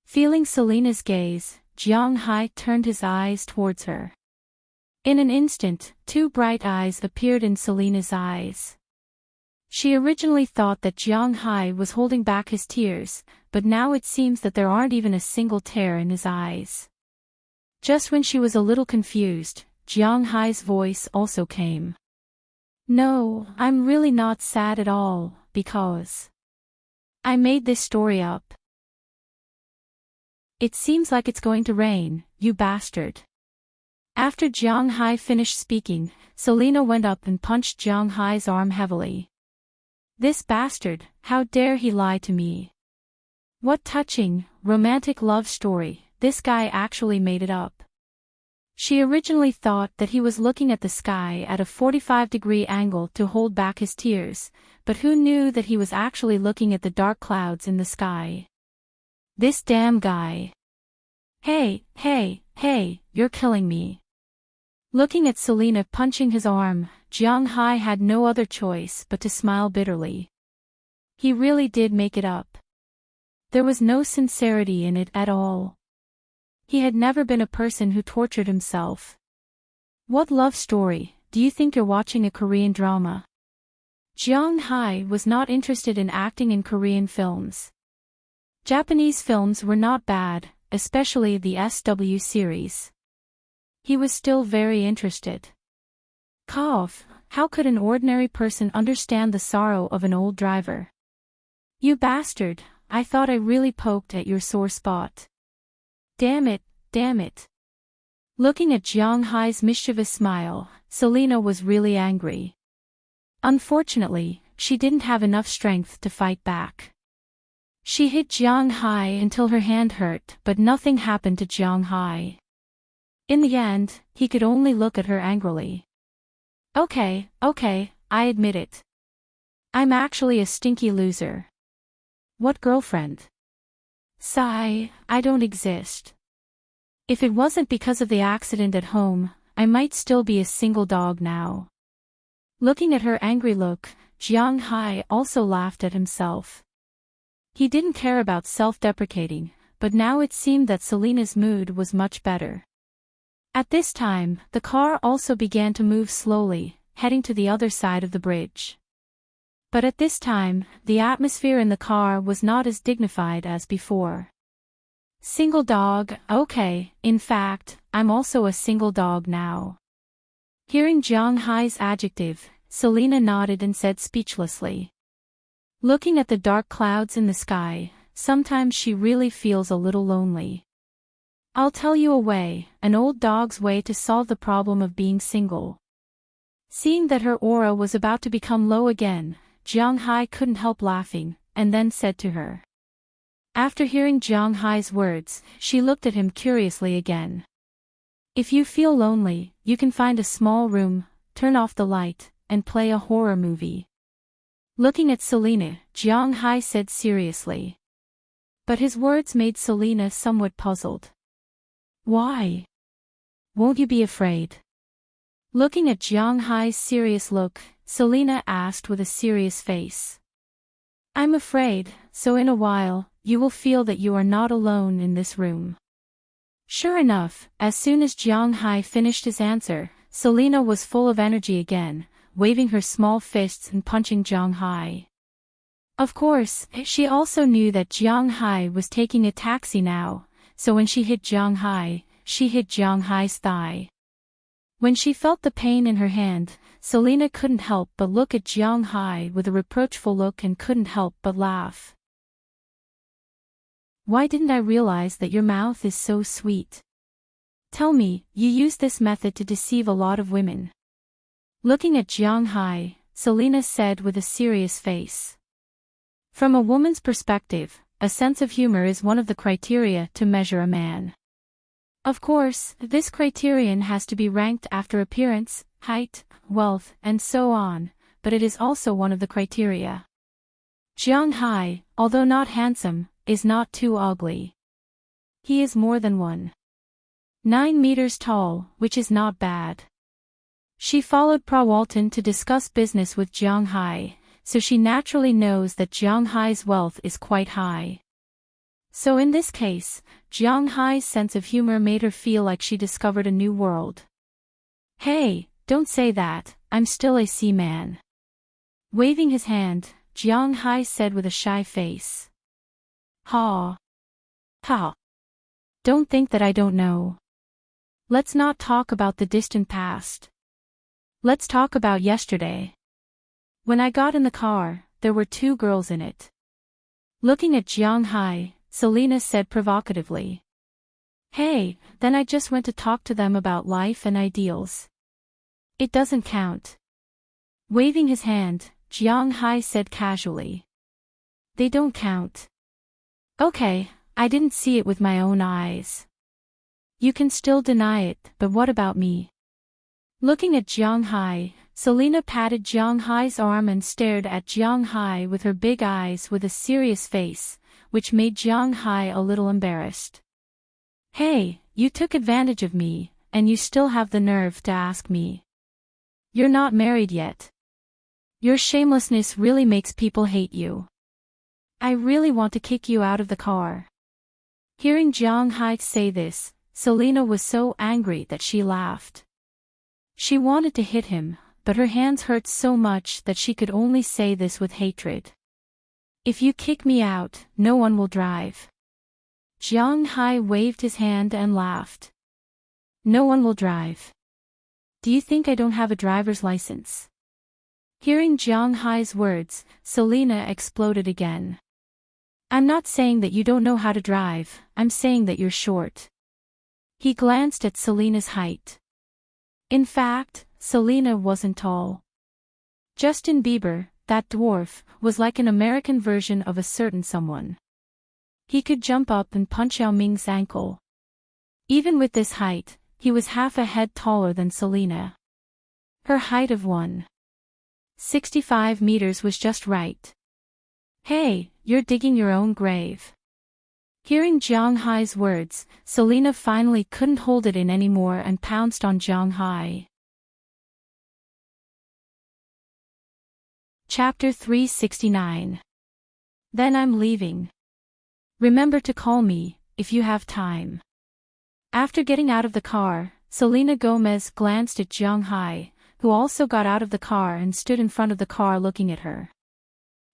Feeling Selena's gaze, Jiang Hai turned his eyes towards her. In an instant, two bright eyes appeared in Selena's eyes. She originally thought that Jiang Hai was holding back his tears, but now it seems that there aren't even a single tear in his eyes. Just when she was a little confused, Jiang Hai's voice also came. "No, I'm really not sad at all, because I made this story up." "It seems like it's going to rain, you bastard." After Jiang Hai finished speaking, Selena went up and punched Jiang Hai's arm heavily. "This bastard, how dare he lie to me? What touching, romantic love story, this guy actually made it up." She originally thought that he was looking at the sky at a 45-degree angle to hold back his tears, but who knew that he was actually looking at the dark clouds in the sky? This damn guy. Hey, you're killing me." Looking at Selena punching his arm, Jiang Hai had no other choice but to smile bitterly. He really did make it up. There was no sincerity in it at all. He had never been a person who tortured himself. What love story, do you think you're watching a Korean drama? Jeong Hae was not interested in acting in Korean films. Japanese films were not bad, especially the SW series. He was still very interested. Cough, how could an ordinary person understand the sorrow of an old driver? You bastard, I thought I really poked at your sore spot. Damn it, damn it. Looking at Jeong Hae's mischievous smile, Selena was really angry. Unfortunately, she didn't have enough strength to fight back. She hit Jeong Hae until her hand hurt, but nothing happened to Jeong Hae. In the end, he could only look at her angrily. Okay, I admit it. I'm actually a stinky loser. What girlfriend? Sigh, I don't exist. If it wasn't because of the accident at home, I might still be a single dog now. Looking at her angry look, Jeong Hae also laughed at himself. He didn't care about self-deprecating, but now it seemed that Selena's mood was much better. At this time, the car also began to move slowly, heading to the other side of the bridge. But at this time, the atmosphere in the car was not as dignified as before. Single dog, okay, in fact, I'm also a single dog now. Hearing Jeong Hae's adjective, Selena nodded and said speechlessly. Looking at the dark clouds in the sky, sometimes she really feels a little lonely. I'll tell you a way, an old dog's way to solve the problem of being single. Seeing that her aura was about to become low again, Jeong Hae couldn't help laughing, and then said to her. After hearing Jeong Hae's words, she looked at him curiously again. If you feel lonely, you can find a small room, turn off the light, and play a horror movie. Looking at Selena, Jeong Hae said seriously. But his words made Selena somewhat puzzled. Why? Won't you be afraid? Looking at Jeong Hae's serious look, Selena asked with a serious face. I'm afraid, so in a while, you will feel that you are not alone in this room. Sure enough, as soon as Jeong Hae finished his answer, Selena was full of energy again, waving her small fists and punching Jeong Hae. Of course, she also knew that Jeong Hae was taking a taxi now, so when she hit Jeong Hae, she hit Jeong Hae's thigh. When she felt the pain in her hand, Selena couldn't help but look at Jeong Hae with a reproachful look and couldn't help but laugh. Why didn't I realize that your mouth is so sweet? Tell me, you use this method to deceive a lot of women. Looking at Jeong Hae, Selena said with a serious face. From a woman's perspective, a sense of humor is one of the criteria to measure a man. Of course, this criterion has to be ranked after appearance, height, wealth, and so on, but it is also one of the criteria. Jeong Hae, although not handsome, is not too ugly. He is more than 1.9 meters tall, which is not bad. She followed Pra Walton to discuss business with Jeong Hae, so she naturally knows that Jeong Hae's wealth is quite high. So in this case, Jeong Hae's sense of humor made her feel like she discovered a new world. Hey, don't say that, I'm still a seaman. Waving his hand, Jeong Hae said with a shy face. Ha. Ha. Don't think that I don't know. Let's not talk about the distant past. Let's talk about yesterday. When I got in the car, there were 2 girls in it. Looking at Jeong Hae, Selena said provocatively. Hey, then I just went to talk to them about life and ideals. It doesn't count. Waving his hand, Jeong Hae said casually. They don't count. Okay, I didn't see it with my own eyes. You can still deny it, but what about me? Looking at Jeong Hae, Selena patted Jeong Hae's arm and stared at Jeong Hae with her big eyes with a serious face, which made Jeong Hae a little embarrassed. Hey, you took advantage of me, and you still have the nerve to ask me. You're not married yet. Your shamelessness really makes people hate you. I really want to kick you out of the car. Hearing Jeong Hae say this, Selena was so angry that she laughed. She wanted to hit him, but her hands hurt so much that she could only say this with hatred. If you kick me out, no one will drive. Jiang Hai waved his hand and laughed. No one will drive. Do you think I don't have a driver's license? Hearing Jiang Hai's words, Selena exploded again. I'm not saying that you don't know how to drive, I'm saying that you're short. He glanced at Selena's height. In fact, Selena wasn't tall. Justin Bieber, that dwarf, was like an American version of a certain someone. He could jump up and punch Yao Ming's ankle. Even with this height, he was half a head taller than Selena. Her height of 1.65 meters was just right. Hey, you're digging your own grave. Hearing Jiang Hai's words, Selena finally couldn't hold it in anymore and pounced on Jiang Hai. Chapter 369. Then I'm leaving. Remember to call me, if you have time. After getting out of the car, Selena Gomez glanced at Jiang Hai, who also got out of the car and stood in front of the car looking at her.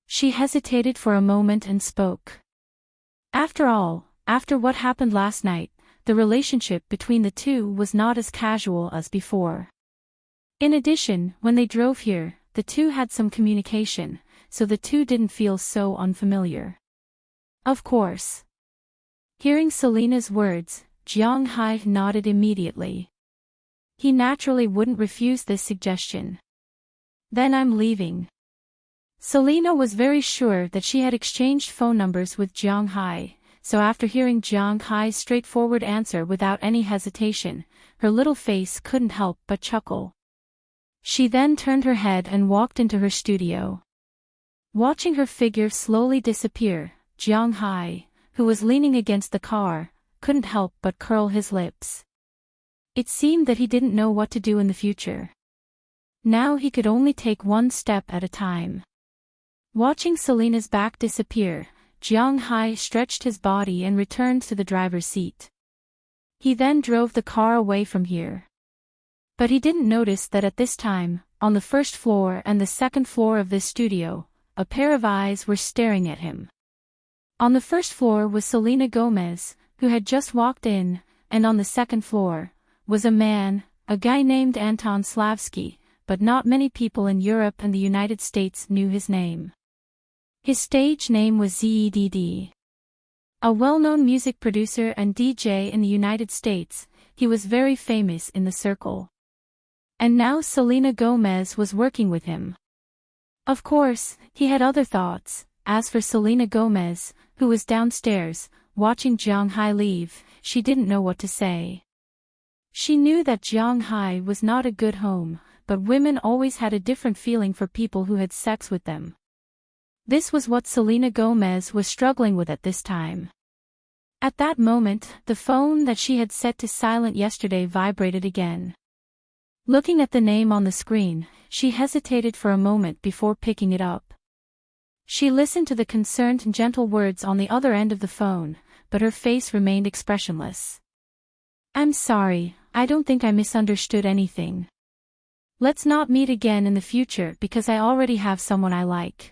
She hesitated for a moment and spoke. After all, after what happened last night, the relationship between the two was not as casual as before. In addition, when they drove here, the two had some communication, so the two didn't feel so unfamiliar. Of course. Hearing Selena's words, Jiang Hai nodded immediately. He naturally wouldn't refuse this suggestion. Then I'm leaving. Selena was very sure that she had exchanged phone numbers with Jiang Hai, so after hearing Jiang Hai's straightforward answer without any hesitation, her little face couldn't help but chuckle. She then turned her head and walked into her studio. Watching her figure slowly disappear, Jiang Hai, who was leaning against the car, couldn't help but curl his lips. It seemed that he didn't know what to do in the future. Now he could only take one step at a time. Watching Selena's back disappear, Jiang Hai stretched his body and returned to the driver's seat. He then drove the car away from here. But he didn't notice that at this time, on the first floor and the second floor of this studio, a pair of eyes were staring at him. On the first floor was Selena Gomez, who had just walked in, and on the second floor was a man, a guy named Anton Slavsky, but not many people in Europe and the United States knew his name. His stage name was Zedd. A well-known music producer and DJ in the United States, he was very famous in the circle. And now Selena Gomez was working with him. Of course, he had other thoughts. As for Selena Gomez, who was downstairs, watching Jiang Hai leave, she didn't know what to say. She knew that Jiang Hai was not a good home, but women always had a different feeling for people who had sex with them. This was what Selena Gomez was struggling with at this time. At that moment, the phone that she had set to silent yesterday vibrated again. Looking at the name on the screen, she hesitated for a moment before picking it up. She listened to the concerned and gentle words on the other end of the phone, but her face remained expressionless. I'm sorry, I don't think I misunderstood anything. Let's not meet again in the future because I already have someone I like.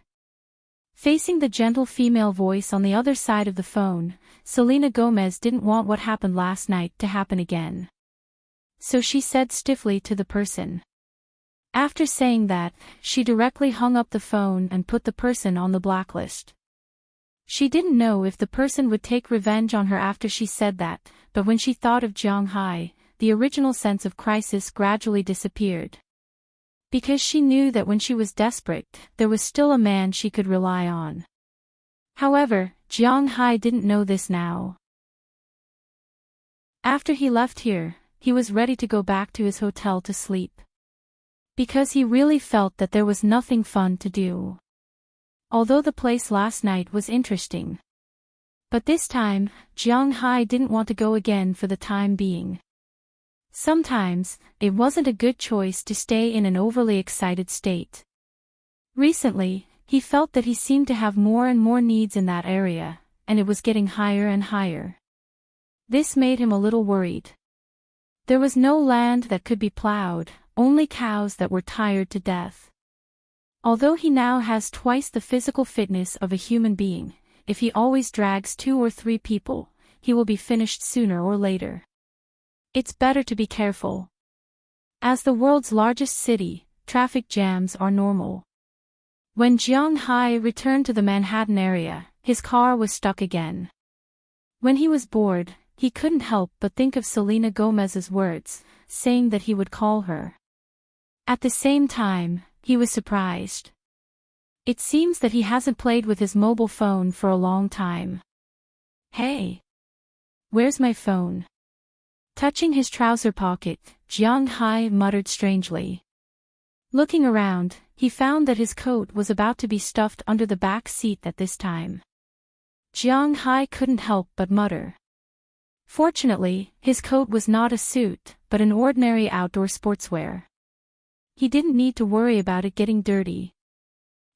Facing the gentle female voice on the other side of the phone, Selena Gomez didn't want what happened last night to happen again. So she said stiffly to the person. After saying that, she directly hung up the phone and put the person on the blacklist. She didn't know if the person would take revenge on her after she said that, but when she thought of Jiang Hai, the original sense of crisis gradually disappeared. Because she knew that when she was desperate, there was still a man she could rely on. However, Jiang Hai didn't know this now. After he left here, he was ready to go back to his hotel to sleep. Because he really felt that there was nothing fun to do. Although the place last night was interesting. But this time, Jiang Hai didn't want to go again for the time being. Sometimes, it wasn't a good choice to stay in an overly excited state. Recently, he felt that he seemed to have more and more needs in that area, and it was getting higher and higher. This made him a little worried. There was no land that could be plowed, only cows that were tired to death. Although he now has twice the physical fitness of a human being, if he always drags 2 or 3 people, he will be finished sooner or later. It's better to be careful. As the world's largest city, traffic jams are normal. When Jiang Hai returned to the Manhattan area, his car was stuck again. When he was bored, he couldn't help but think of Selena Gomez's words, saying that he would call her. At the same time, he was surprised. It seems that he hasn't played with his mobile phone for a long time. Hey! Where's my phone? Touching his trouser pocket, Jiang Hai muttered strangely. Looking around, he found that his coat was about to be stuffed under the back seat at this time. Jiang Hai couldn't help but mutter. Fortunately, his coat was not a suit, but an ordinary outdoor sportswear. He didn't need to worry about it getting dirty.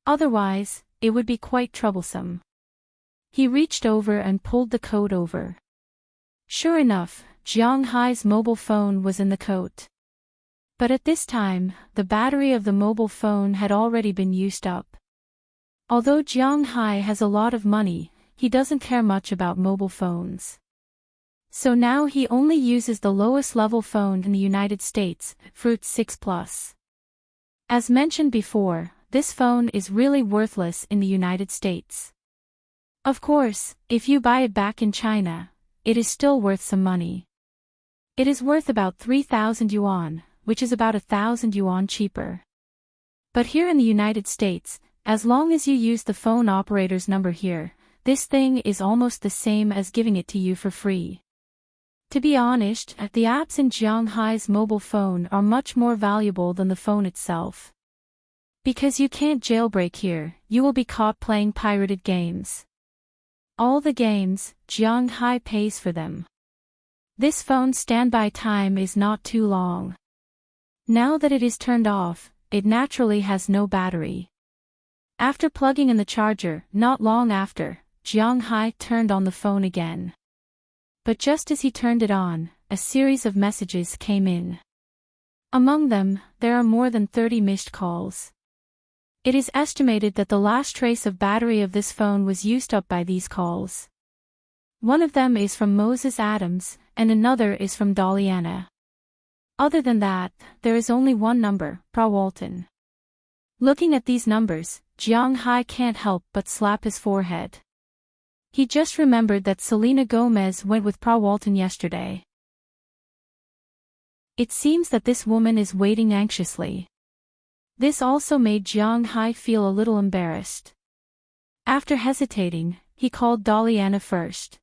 Otherwise, it would be quite troublesome. He reached over and pulled the coat over. Sure enough, Jiang Hai's mobile phone was in the coat. But at this time, the battery of the mobile phone had already been used up. Although Jiang Hai has a lot of money, he doesn't care much about mobile phones. So now he only uses the lowest level phone in the United States, Fruit 6 Plus. As mentioned before, this phone is really worthless in the United States. Of course, if you buy it back in China, it is still worth some money. It is worth about 3,000 yuan, which is about 1,000 yuan cheaper. But here in the United States, as long as you use the phone operator's number here, this thing is almost the same as giving it to you for free. To be honest, the apps in Jiang Hai's mobile phone are much more valuable than the phone itself. Because you can't jailbreak here, you will be caught playing pirated games. All the games, Jiang Hai pays for them. This phone's standby time is not too long. Now that it is turned off, it naturally has no battery. After plugging in the charger, not long after, Jiang Hai turned on the phone again. But just as he turned it on, a series of messages came in. Among them, there are more than 30 missed calls. It is estimated that the last trace of battery of this phone was used up by these calls. One of them is from Moses Adams, and another is from Doliana. Other than that, there is only one number, Prawalton. Looking at these numbers, Jiang Hai can't help but slap his forehead. He just remembered that Selena Gomez went with Prawalton yesterday. It seems that this woman is waiting anxiously. This also made Jiang Hai feel a little embarrassed. After hesitating, he called Doliana first.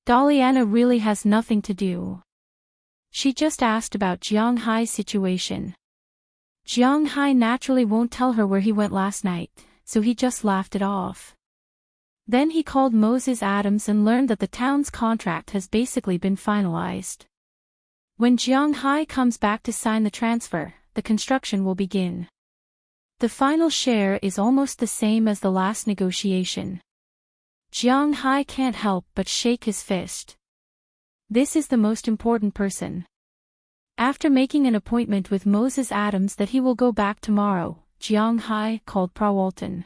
Doliana really has nothing to do. She just asked about Jiang Hai's situation. Jiang Hai naturally won't tell her where he went last night, so he just laughed it off. Then he called Moses Adams and learned that the town's contract has basically been finalized. When Jiang Hai comes back to sign the transfer, the construction will begin. The final share is almost the same as the last negotiation. Jiang Hai can't help but shake his fist. This is the most important person. After making an appointment with Moses Adams that he will go back tomorrow, Jiang Hai called Prawalton.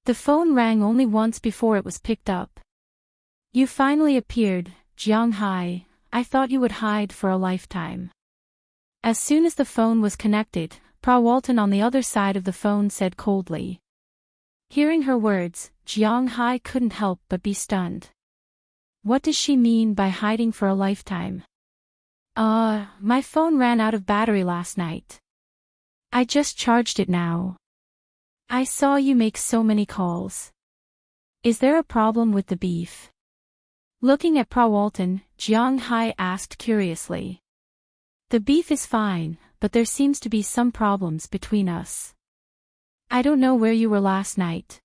The phone rang only once before it was picked up. You finally appeared, Jiang Hai. I thought you would hide for a lifetime. As soon as the phone was connected, Prawalton on the other side of the phone said coldly. Hearing her words, Jiang Hai couldn't help but be stunned. What does she mean by hiding for a lifetime? My phone ran out of battery last night. I just charged it now. I saw you make so many calls. Is there a problem with the beef? Looking at Prawalton, Jiang Hai asked curiously. The beef is fine, but there seems to be some problems between us. I don't know where you were last night.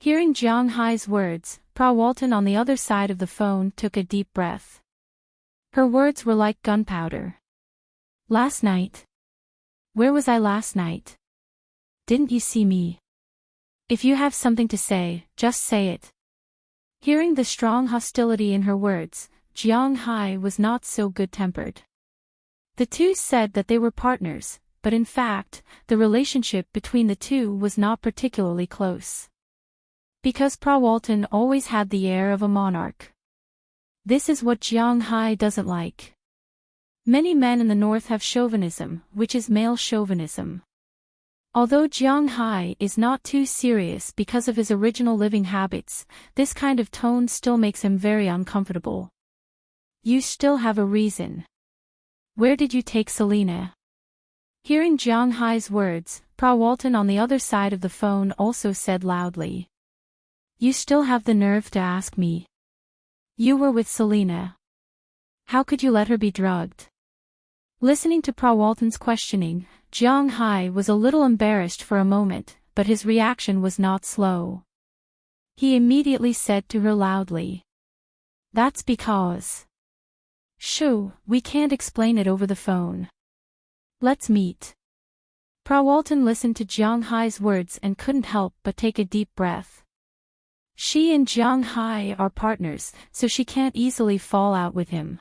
Hearing Jiang Hai's words, Prawalton on the other side of the phone took a deep breath. Her words were like gunpowder. Last night? Where was I last night? Didn't you see me? If you have something to say, just say it. Hearing the strong hostility in her words, Jiang Hai was not so good-tempered. The two said that they were partners, but in fact, the relationship between the two was not particularly close. Because Prawalton always had the air of a monarch. This is what Jiang Hai doesn't like. Many men in the north have chauvinism, which is male chauvinism. Although Jiang Hai is not too serious because of his original living habits, this kind of tone still makes him very uncomfortable. You still have a reason. Where did you take Selena? Hearing Jiang Hai's words, Prawalton on the other side of the phone also said loudly. You still have the nerve to ask me. You were with Selena. How could you let her be drugged? Listening to Prawalton's questioning, Jiang Hai was a little embarrassed for a moment, but his reaction was not slow. He immediately said to her loudly. That's because. Shoo, we can't explain it over the phone. Let's meet. Prawalton listened to Jiang Hai's words and couldn't help but take a deep breath. She and Jiang Hai are partners, so she can't easily fall out with him.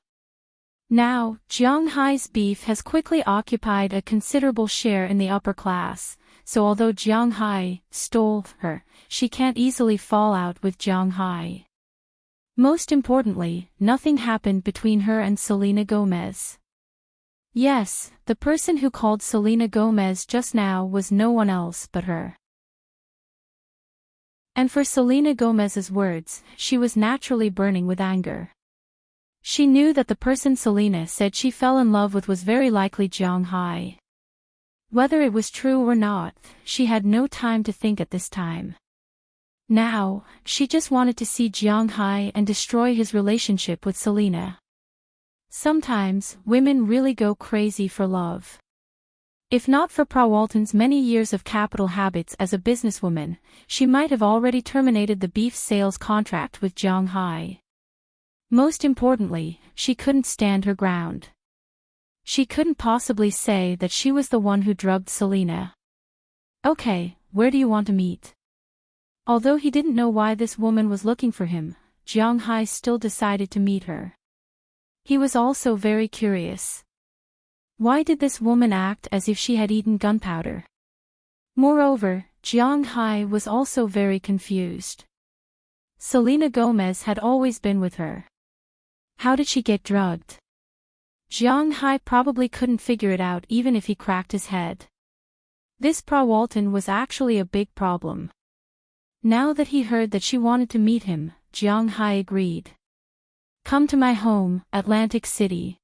Now, Jiang Hai's beef has quickly occupied a considerable share in the upper class, so although Jiang Hai stole her, she can't easily fall out with Jiang Hai. Most importantly, nothing happened between her and Selena Gomez. Yes, the person who called Selena Gomez just now was no one else but her. And for Selena Gomez's words, she was naturally burning with anger. She knew that the person Selena said she fell in love with was very likely Jiang Hai. Whether it was true or not, she had no time to think at this time. Now, she just wanted to see Jiang Hai and destroy his relationship with Selena. Sometimes, women really go crazy for love. If not for Prawalton's many years of capital habits as a businesswoman, she might have already terminated the beef sales contract with Jiang Hai. Most importantly, she couldn't stand her ground. She couldn't possibly say that she was the one who drugged Selena. Okay, where do you want to meet? Although he didn't know why this woman was looking for him, Jiang Hai still decided to meet her. He was also very curious. Why did this woman act as if she had eaten gunpowder? Moreover, Jiang Hai was also very confused. Selena Gomez had always been with her. How did she get drugged? Jiang Hai probably couldn't figure it out even if he cracked his head. This Prawalton was actually a big problem. Now that he heard that she wanted to meet him, Jiang Hai agreed. Come to my home, Atlantic City.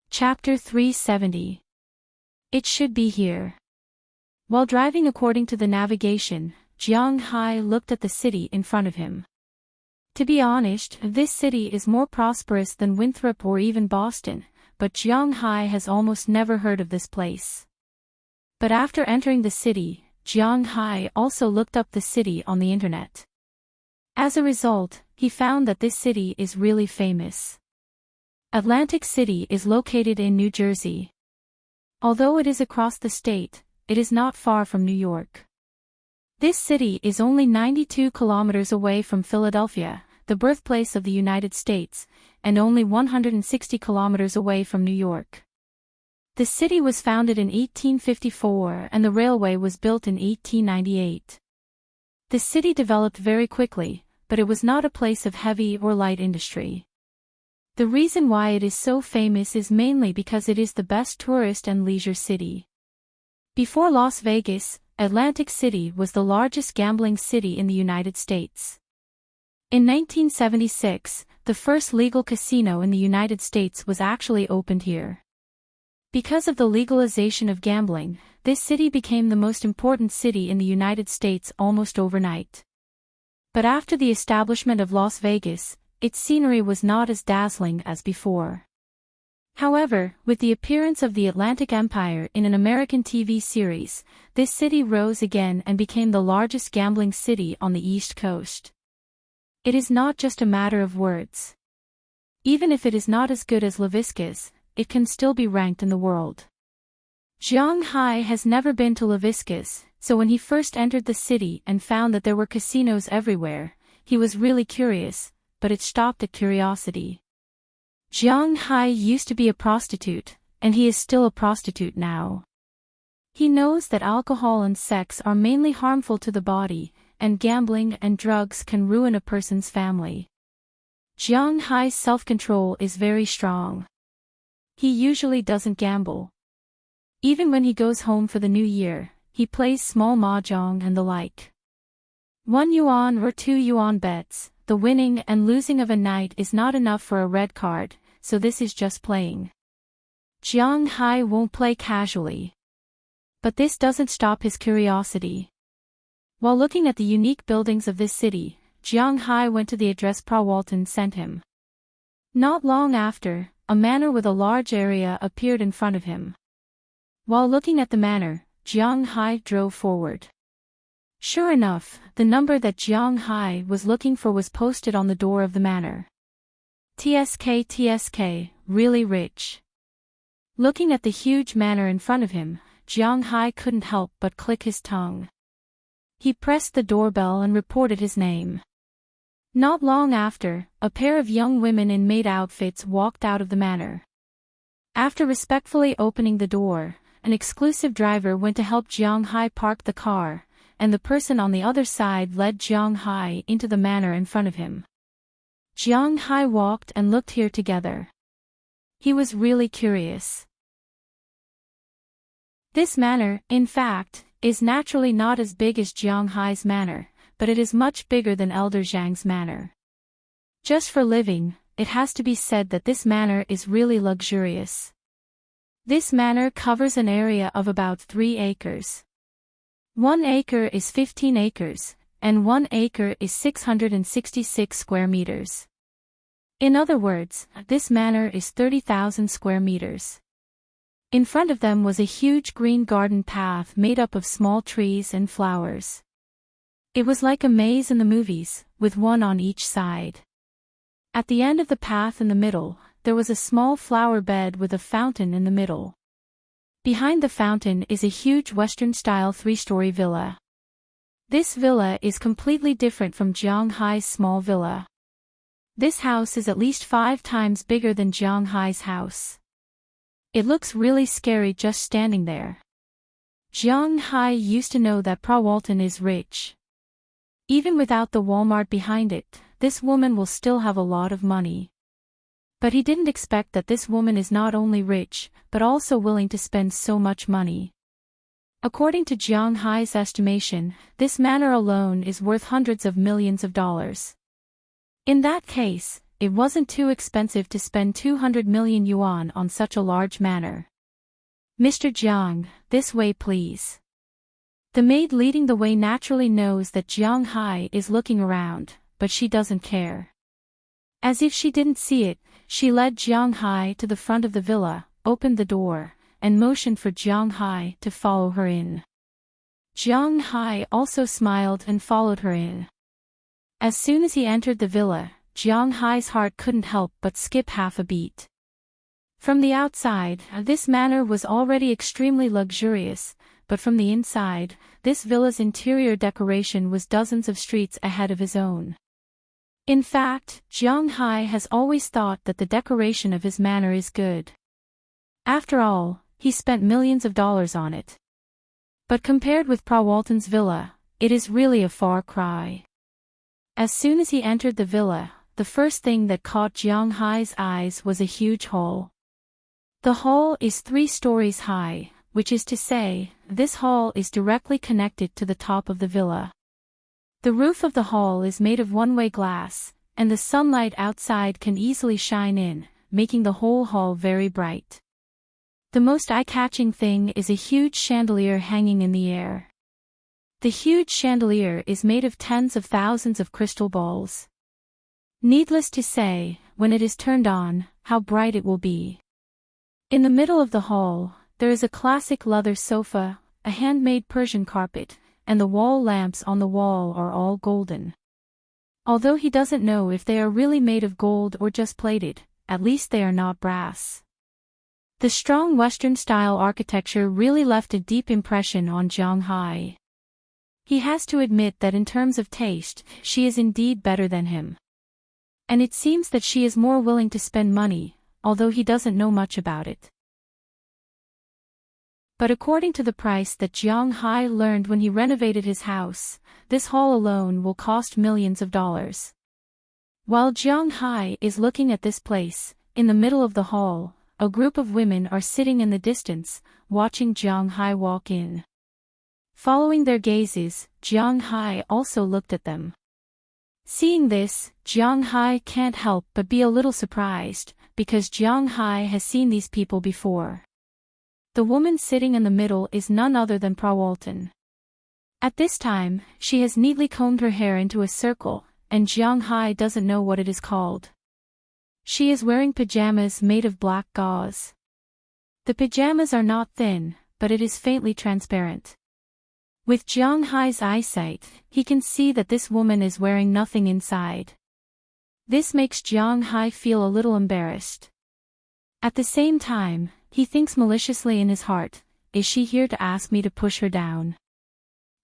Chapter 370. It should be here. While driving according to the navigation, Jiang Hai looked at the city in front of him. To be honest, this city is more prosperous than Winthrop or even Boston, but Jiang Hai has almost never heard of this place. But after entering the city, Jiang Hai also looked up the city on the internet. As a result, he found that this city is really famous. Atlantic City is located in New Jersey. Although it is across the state, it is not far from New York. This city is only 92 kilometers away from Philadelphia, the birthplace of the United States, and only 160 kilometers away from New York. The city was founded in 1854 and the railway was built in 1898. The city developed very quickly, but it was not a place of heavy or light industry. The reason why it is so famous is mainly because it is the best tourist and leisure city. Before Las Vegas, Atlantic City was the largest gambling city in the United States. In 1976, the first legal casino in the United States was actually opened here. Because of the legalization of gambling, this city became the most important city in the United States almost overnight. But after the establishment of Las Vegas, its scenery was not as dazzling as before. However, with the appearance of the Atlantic Empire in an American TV series, this city rose again and became the largest gambling city on the East Coast. It is not just a matter of words. Even if it is not as good as LaVisca's, it can still be ranked in the world. Jiang Hai has never been to LaVisca's, so when he first entered the city and found that there were casinos everywhere, he was really curious, but it stopped at curiosity. Jiang Hai used to be a prostitute, and he is still a prostitute now. He knows that alcohol and sex are mainly harmful to the body, and gambling and drugs can ruin a person's family. Jiang Hai's self-control is very strong. He usually doesn't gamble. Even when he goes home for the new year, he plays small mahjong and the like. 1 yuan or 2 yuan bets, the winning and losing of a night is not enough for a red card, so this is just playing. Jiang Hai won't play casually. But this doesn't stop his curiosity. While looking at the unique buildings of this city, Jiang Hai went to the address Walton sent him. Not long after, a manor with a large area appeared in front of him. While looking at the manor, Jiang Hai drove forward. Sure enough, the number that Jiang Hai was looking for was posted on the door of the manor. TSK, really rich. Looking at the huge manor in front of him, Jiang Hai couldn't help but click his tongue. He pressed the doorbell and reported his name. Not long after, a pair of young women in maid outfits walked out of the manor. After respectfully opening the door, an exclusive driver went to help Jiang Hai park the car, and the person on the other side led Jiang Hai into the manor in front of him. Jiang Hai walked and looked here together. He was really curious. This manor, in fact, is naturally not as big as Jiang Hai's manor, but it is much bigger than Elder Zhang's manor. Just for living, it has to be said that this manor is really luxurious. This manor covers an area of about 3 acres. 1 acre is 15 acres, and 1 acre is 666 square meters. In other words, this manor is 30,000 square meters. In front of them was a huge green garden path made up of small trees and flowers. It was like a maze in the movies, with one on each side. At the end of the path in the middle, there was a small flower bed with a fountain in the middle. Behind the fountain is a huge Western-style 3-story villa. This villa is completely different from Jiang Hai's small villa. This house is at least 5 times bigger than Jiang Hai's house. It looks really scary just standing there. Jiang Hai used to know that Walton is rich. Even without the Walmart behind it, this woman will still have a lot of money. But he didn't expect that this woman is not only rich, but also willing to spend so much money. According to Jiang Hai's estimation, this manor alone is worth hundreds of millions of dollars. In that case, it wasn't too expensive to spend 200 million yuan on such a large manor. Mr. Jiang, this way please. The maid leading the way naturally knows that Jiang Hai is looking around, but she doesn't care. As if she didn't see it, she led Jiang Hai to the front of the villa, opened the door, and motioned for Jiang Hai to follow her in. Jiang Hai also smiled and followed her in. As soon as he entered the villa, Jiang Hai's heart couldn't help but skip half a beat. From the outside, this manor was already extremely luxurious, but from the inside, this villa's interior decoration was dozens of streets ahead of his own. In fact, Jiang Hai has always thought that the decoration of his manor is good. After all, he spent millions of dollars on it. But compared with Walton's villa, it is really a far cry. As soon as he entered the villa, the first thing that caught Jiang Hai's eyes was a huge hall. The hall is 3 stories high, which is to say, this hall is directly connected to the top of the villa. The roof of the hall is made of one-way glass, and the sunlight outside can easily shine in, making the whole hall very bright. The most eye-catching thing is a huge chandelier hanging in the air. The huge chandelier is made of tens of thousands of crystal balls. Needless to say, when it is turned on, how bright it will be. In the middle of the hall, there is a classic leather sofa, a handmade Persian carpet, and the wall lamps on the wall are all golden. Although he doesn't know if they are really made of gold or just plated, at least they are not brass. The strong Western-style architecture really left a deep impression on Jiang Hai. He has to admit that in terms of taste, she is indeed better than him. And it seems that she is more willing to spend money, although he doesn't know much about it. But according to the price that Jiang Hai learned when he renovated his house, this hall alone will cost millions of dollars. While Jiang Hai is looking at this place, in the middle of the hall, a group of women are sitting in the distance, watching Jiang Hai walk in. Following their gazes, Jiang Hai also looked at them. Seeing this, Jiang Hai can't help but be a little surprised, because Jiang Hai has seen these people before. The woman sitting in the middle is none other than Prawalton. At this time, she has neatly combed her hair into a circle, and Jiang Hai doesn't know what it is called. She is wearing pajamas made of black gauze. The pajamas are not thin, but it is faintly transparent. With Jiang Hai's eyesight, he can see that this woman is wearing nothing inside. This makes Jiang Hai feel a little embarrassed. At the same time, he thinks maliciously in his heart, is she here to ask me to push her down?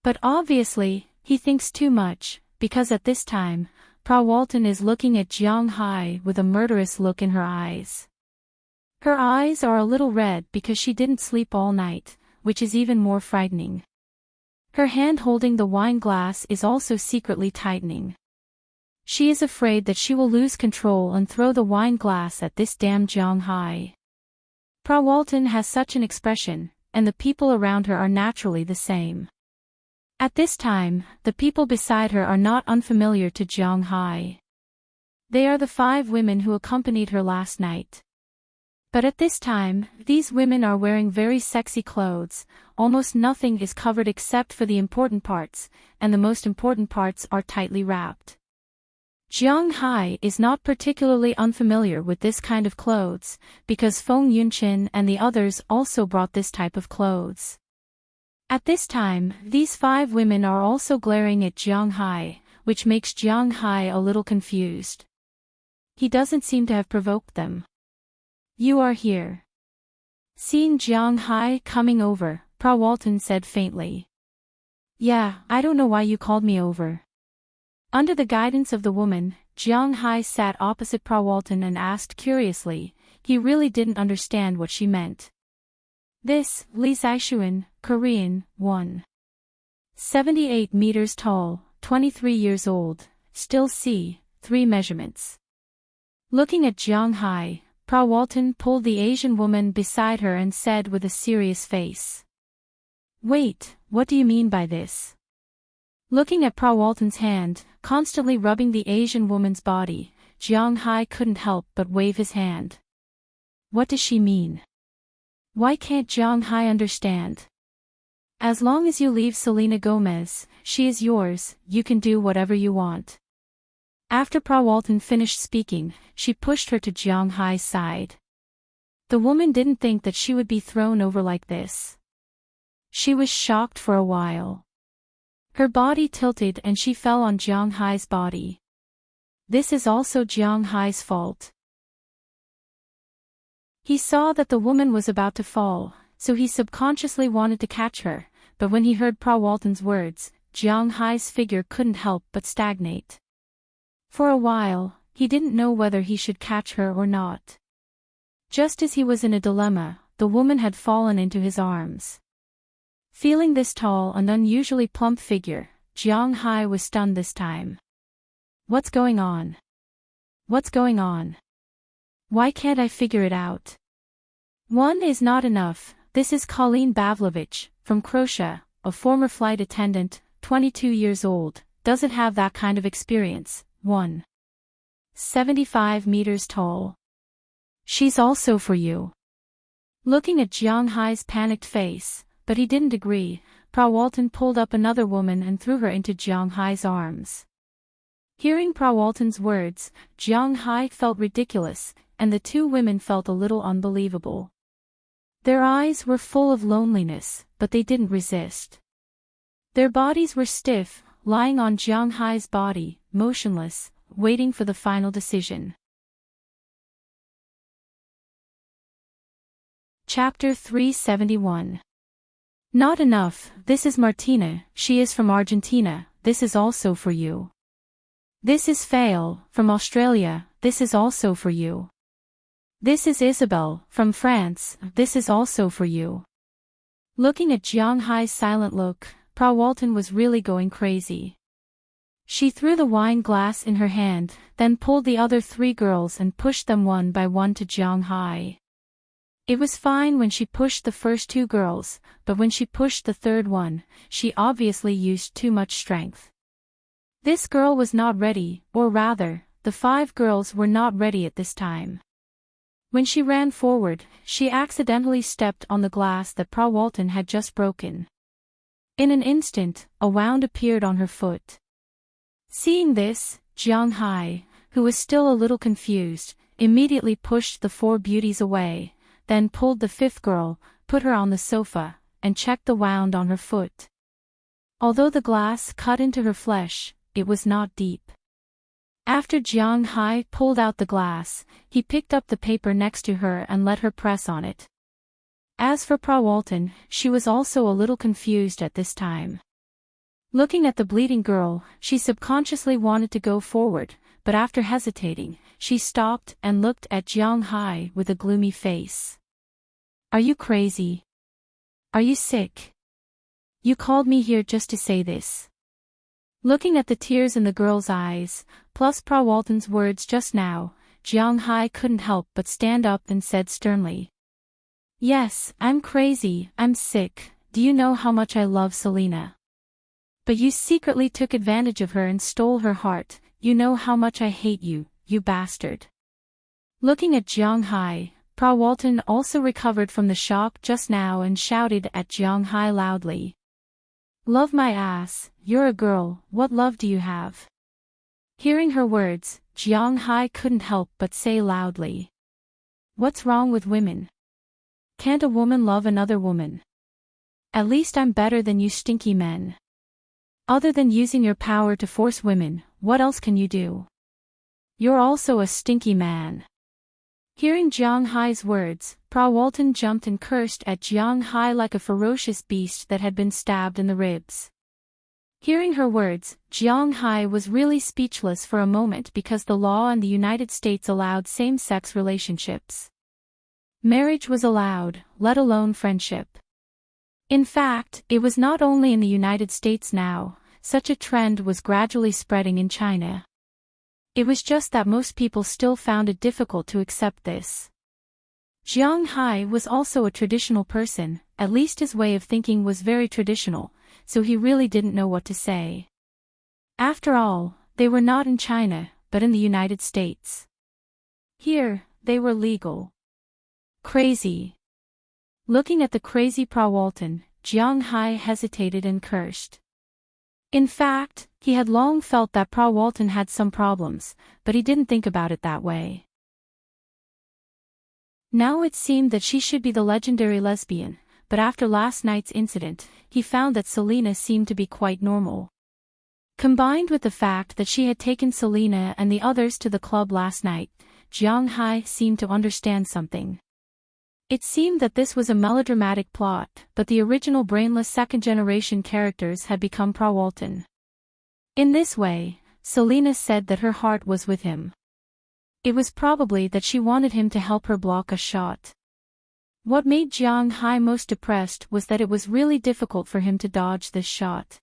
But obviously, he thinks too much, because at this time, Prawalton is looking at Jiang Hai with a murderous look in her eyes. Her eyes are a little red because she didn't sleep all night, which is even more frightening. Her hand holding the wine glass is also secretly tightening. She is afraid that she will lose control and throw the wine glass at this damn Jiang Hai. Prawalton has such an expression, and the people around her are naturally the same. At this time, the people beside her are not unfamiliar to Jiang Hai. They are the 5 women who accompanied her last night. But at this time, these women are wearing very sexy clothes, almost nothing is covered except for the important parts, and the most important parts are tightly wrapped. Jiang Hai is not particularly unfamiliar with this kind of clothes, because Feng Yunchin and the others also brought this type of clothes. At this time, these 5 women are also glaring at Jiang Hai, which makes Jiang Hai a little confused. He doesn't seem to have provoked them. You are here. Seeing Jiang Hai coming over, Prawalton said faintly. Yeah, I don't know why you called me over. Under the guidance of the woman, Jiang Hai sat opposite Prawalton and asked curiously, he really didn't understand what she meant. This, Li Zishuan, Korean, 1. 78 meters tall, 23 years old, still c. 3 measurements. Looking at Jiang Hai, Prawalton pulled the Asian woman beside her and said with a serious face. Wait, what do you mean by this? Looking at Prawalton's hand, constantly rubbing the Asian woman's body, Jiang Hai couldn't help but wave his hand. What does she mean? Why can't Jiang Hai understand? As long as you leave Selena Gomez, she is yours, you can do whatever you want. After Prawalton finished speaking, she pushed her to Jiang Hai's side. The woman didn't think that she would be thrown over like this. She was shocked for a while. Her body tilted and she fell on Jiang Hai's body. This is also Jiang Hai's fault. He saw that the woman was about to fall, so he subconsciously wanted to catch her, but when he heard Prawalton's words, Jiang Hai's figure couldn't help but stagnate. For a while, he didn't know whether he should catch her or not. Just as he was in a dilemma, the woman had fallen into his arms. Feeling this tall and unusually plump figure, Jiang Hai was stunned this time. What's going on? What's going on? Why can't I figure it out? One is not enough. This is Colleen Pavlovich, from Croatia, a former flight attendant, 22 years old, doesn't have that kind of experience, 1. 75 meters tall. She's also for you. Looking at Jiang Hai's panicked face, but he didn't agree, Prawalton pulled up another woman and threw her into Jiang Hai's arms. Hearing Prawalton's words, Jiang Hai felt ridiculous, and the 2 women felt a little unbelievable. Their eyes were full of loneliness, but they didn't resist. Their bodies were stiff, lying on Jiang Hai's body, motionless, waiting for the final decision. Chapter 371. Not enough, this is Martina, she is from Argentina, this is also for you. This is Fail, from Australia, this is also for you. This is Isabel, from France, this is also for you. Looking at Jiang Hai's silent look, Pra Walton was really going crazy. She threw the wine glass in her hand, then pulled the other three girls and pushed them one by one to Jiang Hai. It was fine when she pushed the first two girls, but when she pushed the third one, she obviously used too much strength. This girl was not ready, or rather, the 5 girls were not ready at this time. When she ran forward, she accidentally stepped on the glass that Pra Walton had just broken. In an instant, a wound appeared on her foot. Seeing this, Jiang Hai, who was still a little confused, immediately pushed the 4 beauties away, then pulled the 5th girl, put her on the sofa, and checked the wound on her foot. Although the glass cut into her flesh, it was not deep. After Jiang Hai pulled out the glass, he picked up the paper next to her and let her press on it. As for Pra Walton, she was also a little confused at this time. Looking at the bleeding girl, she subconsciously wanted to go forward, but after hesitating, she stopped and looked at Jiang Hai with a gloomy face. Are you crazy? Are you sick? You called me here just to say this. Looking at the tears in the girl's eyes, plus Pra Walton's words just now, Jiang Hai couldn't help but stand up and said sternly. Yes, I'm crazy, I'm sick, do you know how much I love Selena? But you secretly took advantage of her and stole her heart, you know how much I hate you, you bastard. Looking at Jiang Hai, Pra Walton also recovered from the shock just now and shouted at Jiang Hai loudly. Love my ass, you're a girl, what love do you have? Hearing her words, Jiang Hai couldn't help but say loudly. What's wrong with women? Can't a woman love another woman? At least I'm better than you stinky men. Other than using your power to force women, what else can you do? You're also a stinky man. Hearing Jiang Hai's words, Pra Walton jumped and cursed at Jiang Hai like a ferocious beast that had been stabbed in the ribs. Hearing her words, Jiang Hai was really speechless for a moment because the law in the United States allowed same-sex relationships. Marriage was allowed, let alone friendship. In fact, it was not only in the United States now, such a trend was gradually spreading in China. It was just that most people still found it difficult to accept this. Jiang Hai was also a traditional person, at least his way of thinking was very traditional, so he really didn't know what to say. After all, they were not in China, but in the United States. Here, they were legal. Crazy. Looking at the crazy Pra Walton, Jiang Hai hesitated and cursed. In fact, he had long felt that Pra Walton had some problems, but he didn't think about it that way. Now it seemed that she should be the legendary lesbian, but after last night's incident, he found that Selena seemed to be quite normal. Combined with the fact that she had taken Selena and the others to the club last night, Jiang Hai seemed to understand something. It seemed that this was a melodramatic plot, but the original brainless second-generation characters had become Pra Walton. In this way, Selena said that her heart was with him. It was probably that she wanted him to help her block a shot. What made Jiang Hai most depressed was that it was really difficult for him to dodge this shot.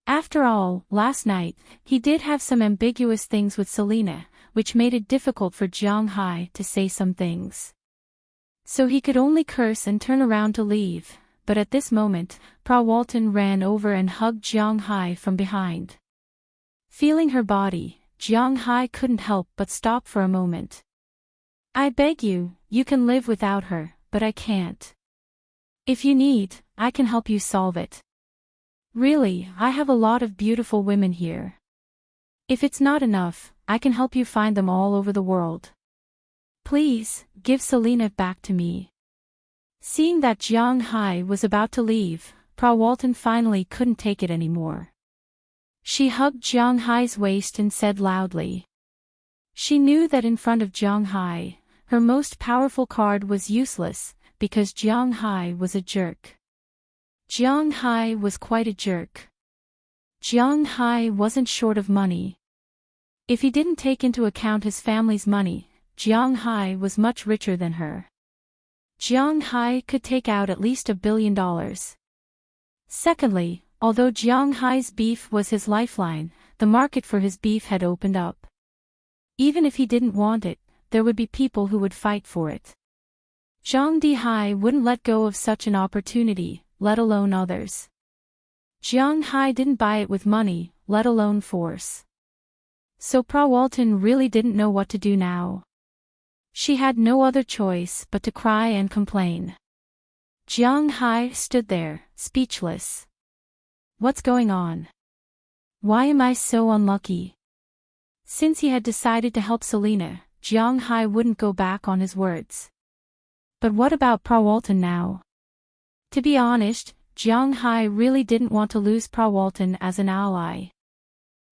After all, last night, he did have some ambiguous things with Selena, which made it difficult for Jiang Hai to say some things. So he could only curse and turn around to leave, but at this moment, Pra Walton ran over and hugged Jiang Hai from behind. Feeling her body, Jiang Hai couldn't help but stop for a moment. I beg you, you can live without her, but I can't. If you need, I can help you solve it. Really, I have a lot of beautiful women here. If it's not enough, I can help you find them all over the world. Please, give Selena back to me. Seeing that Jiang Hai was about to leave, Pra Walton finally couldn't take it anymore. She hugged Jiang Hai's waist and said loudly. She knew that in front of Jiang Hai, her most powerful card was useless, because Jiang Hai was a jerk. Jiang Hai was quite a jerk. Jiang Hai wasn't short of money. If he didn't take into account his family's money, Jiang Hai was much richer than her. Jiang Hai could take out at least $1 billion. Secondly, although Jiang Hai's beef was his lifeline, the market for his beef had opened up. Even if he didn't want it, there would be people who would fight for it. Zhang Dihai wouldn't let go of such an opportunity, let alone others. Jiang Hai didn't buy it with money, let alone force. So Pra Walton really didn't know what to do now. She had no other choice but to cry and complain. Jiang Hai stood there, speechless. What's going on? Why am I so unlucky? Since he had decided to help Selena, Jiang Hai wouldn't go back on his words. But what about Pra Walton now? To be honest, Jiang Hai really didn't want to lose Pra Walton as an ally.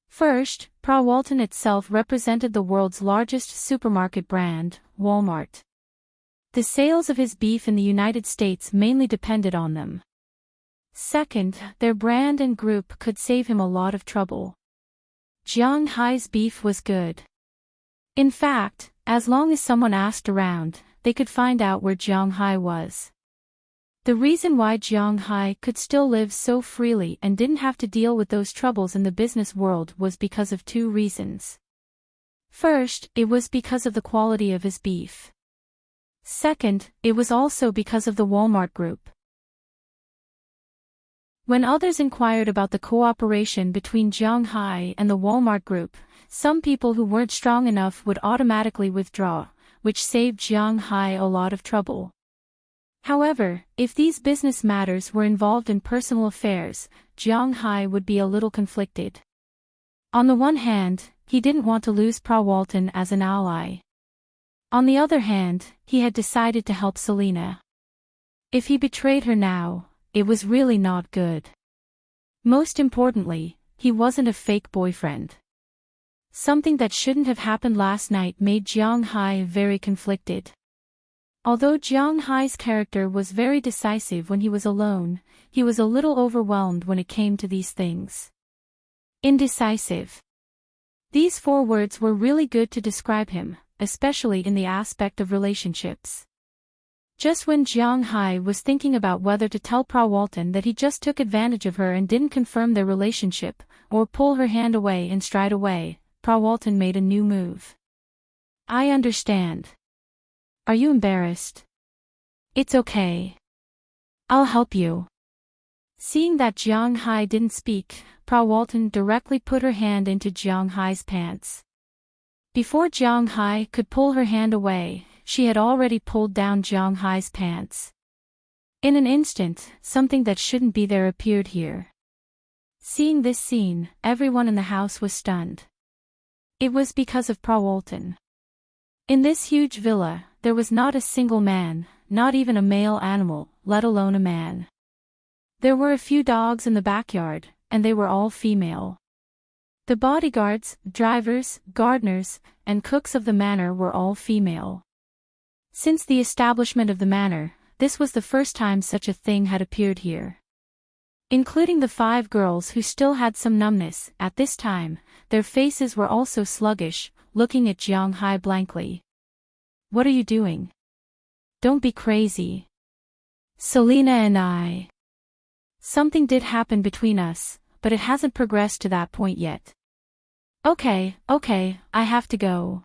First, Pra Walton itself represented the world's largest supermarket brand, Walmart. The sales of his beef in the United States mainly depended on them. Second, their brand and group could save him a lot of trouble. Jiang Hai's beef was good. In fact, as long as someone asked around, they could find out where Jiang Hai was. The reason why Jiang Hai could still live so freely and didn't have to deal with those troubles in the business world was because of two reasons. First, it was because of the quality of his beef. Second, it was also because of the Walmart Group. When others inquired about the cooperation between Jiang Hai and the Walmart Group, some people who weren't strong enough would automatically withdraw, which saved Jiang Hai a lot of trouble. However, if these business matters were involved in personal affairs, Jiang Hai would be a little conflicted. On the one hand, he didn't want to lose Pra Walton as an ally. On the other hand, he had decided to help Selena. If he betrayed her now, it was really not good. Most importantly, he wasn't a fake boyfriend. Something that shouldn't have happened last night made Jiang Hai very conflicted. Although Jiang Hai's character was very decisive when he was alone, he was a little overwhelmed when it came to these things. Indecisive. These 4 words were really good to describe him, especially in the aspect of relationships. Just when Jiang Hai was thinking about whether to tell Pra Walton that he just took advantage of her and didn't confirm their relationship, or pull her hand away and stride away, Pra Walton made a new move. I understand. Are you embarrassed? It's okay. I'll help you. Seeing that Jiang Hai didn't speak, Pra Walton directly put her hand into Jiang Hai's pants. Before Jiang Hai could pull her hand away, she had already pulled down Jiang Hai's pants. In an instant, something that shouldn't be there appeared here. Seeing this scene, everyone in the house was stunned. It was because of Pra Walton. In this huge villa, there was not a single man, not even a male animal, let alone a man. There were a few dogs in the backyard, and they were all female. The bodyguards, drivers, gardeners, and cooks of the manor were all female. Since the establishment of the manor, this was the first time such a thing had appeared here. Including the 5 girls who still had some numbness, at this time, their faces were also sluggish, looking at Jiang Hai blankly. What are you doing? Don't be crazy. Selena and I. Something did happen between us, but it hasn't progressed to that point yet. Okay, I have to go.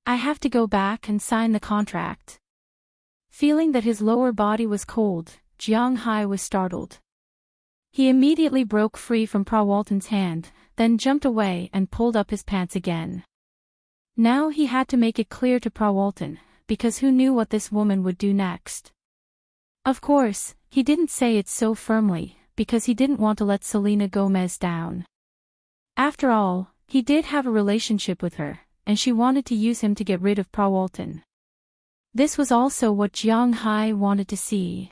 I have to go back and sign the contract. Feeling that his lower body was cold, Jiang Hai was startled. He immediately broke free from Pra Walton's hand, then jumped away and pulled up his pants again. Now he had to make it clear to Pra Walton, because who knew what this woman would do next. Of course, he didn't say it so firmly, because he didn't want to let Selena Gomez down. After all, he did have a relationship with her, and she wanted to use him to get rid of Pra Walton. This was also what Jiang Hai wanted to see.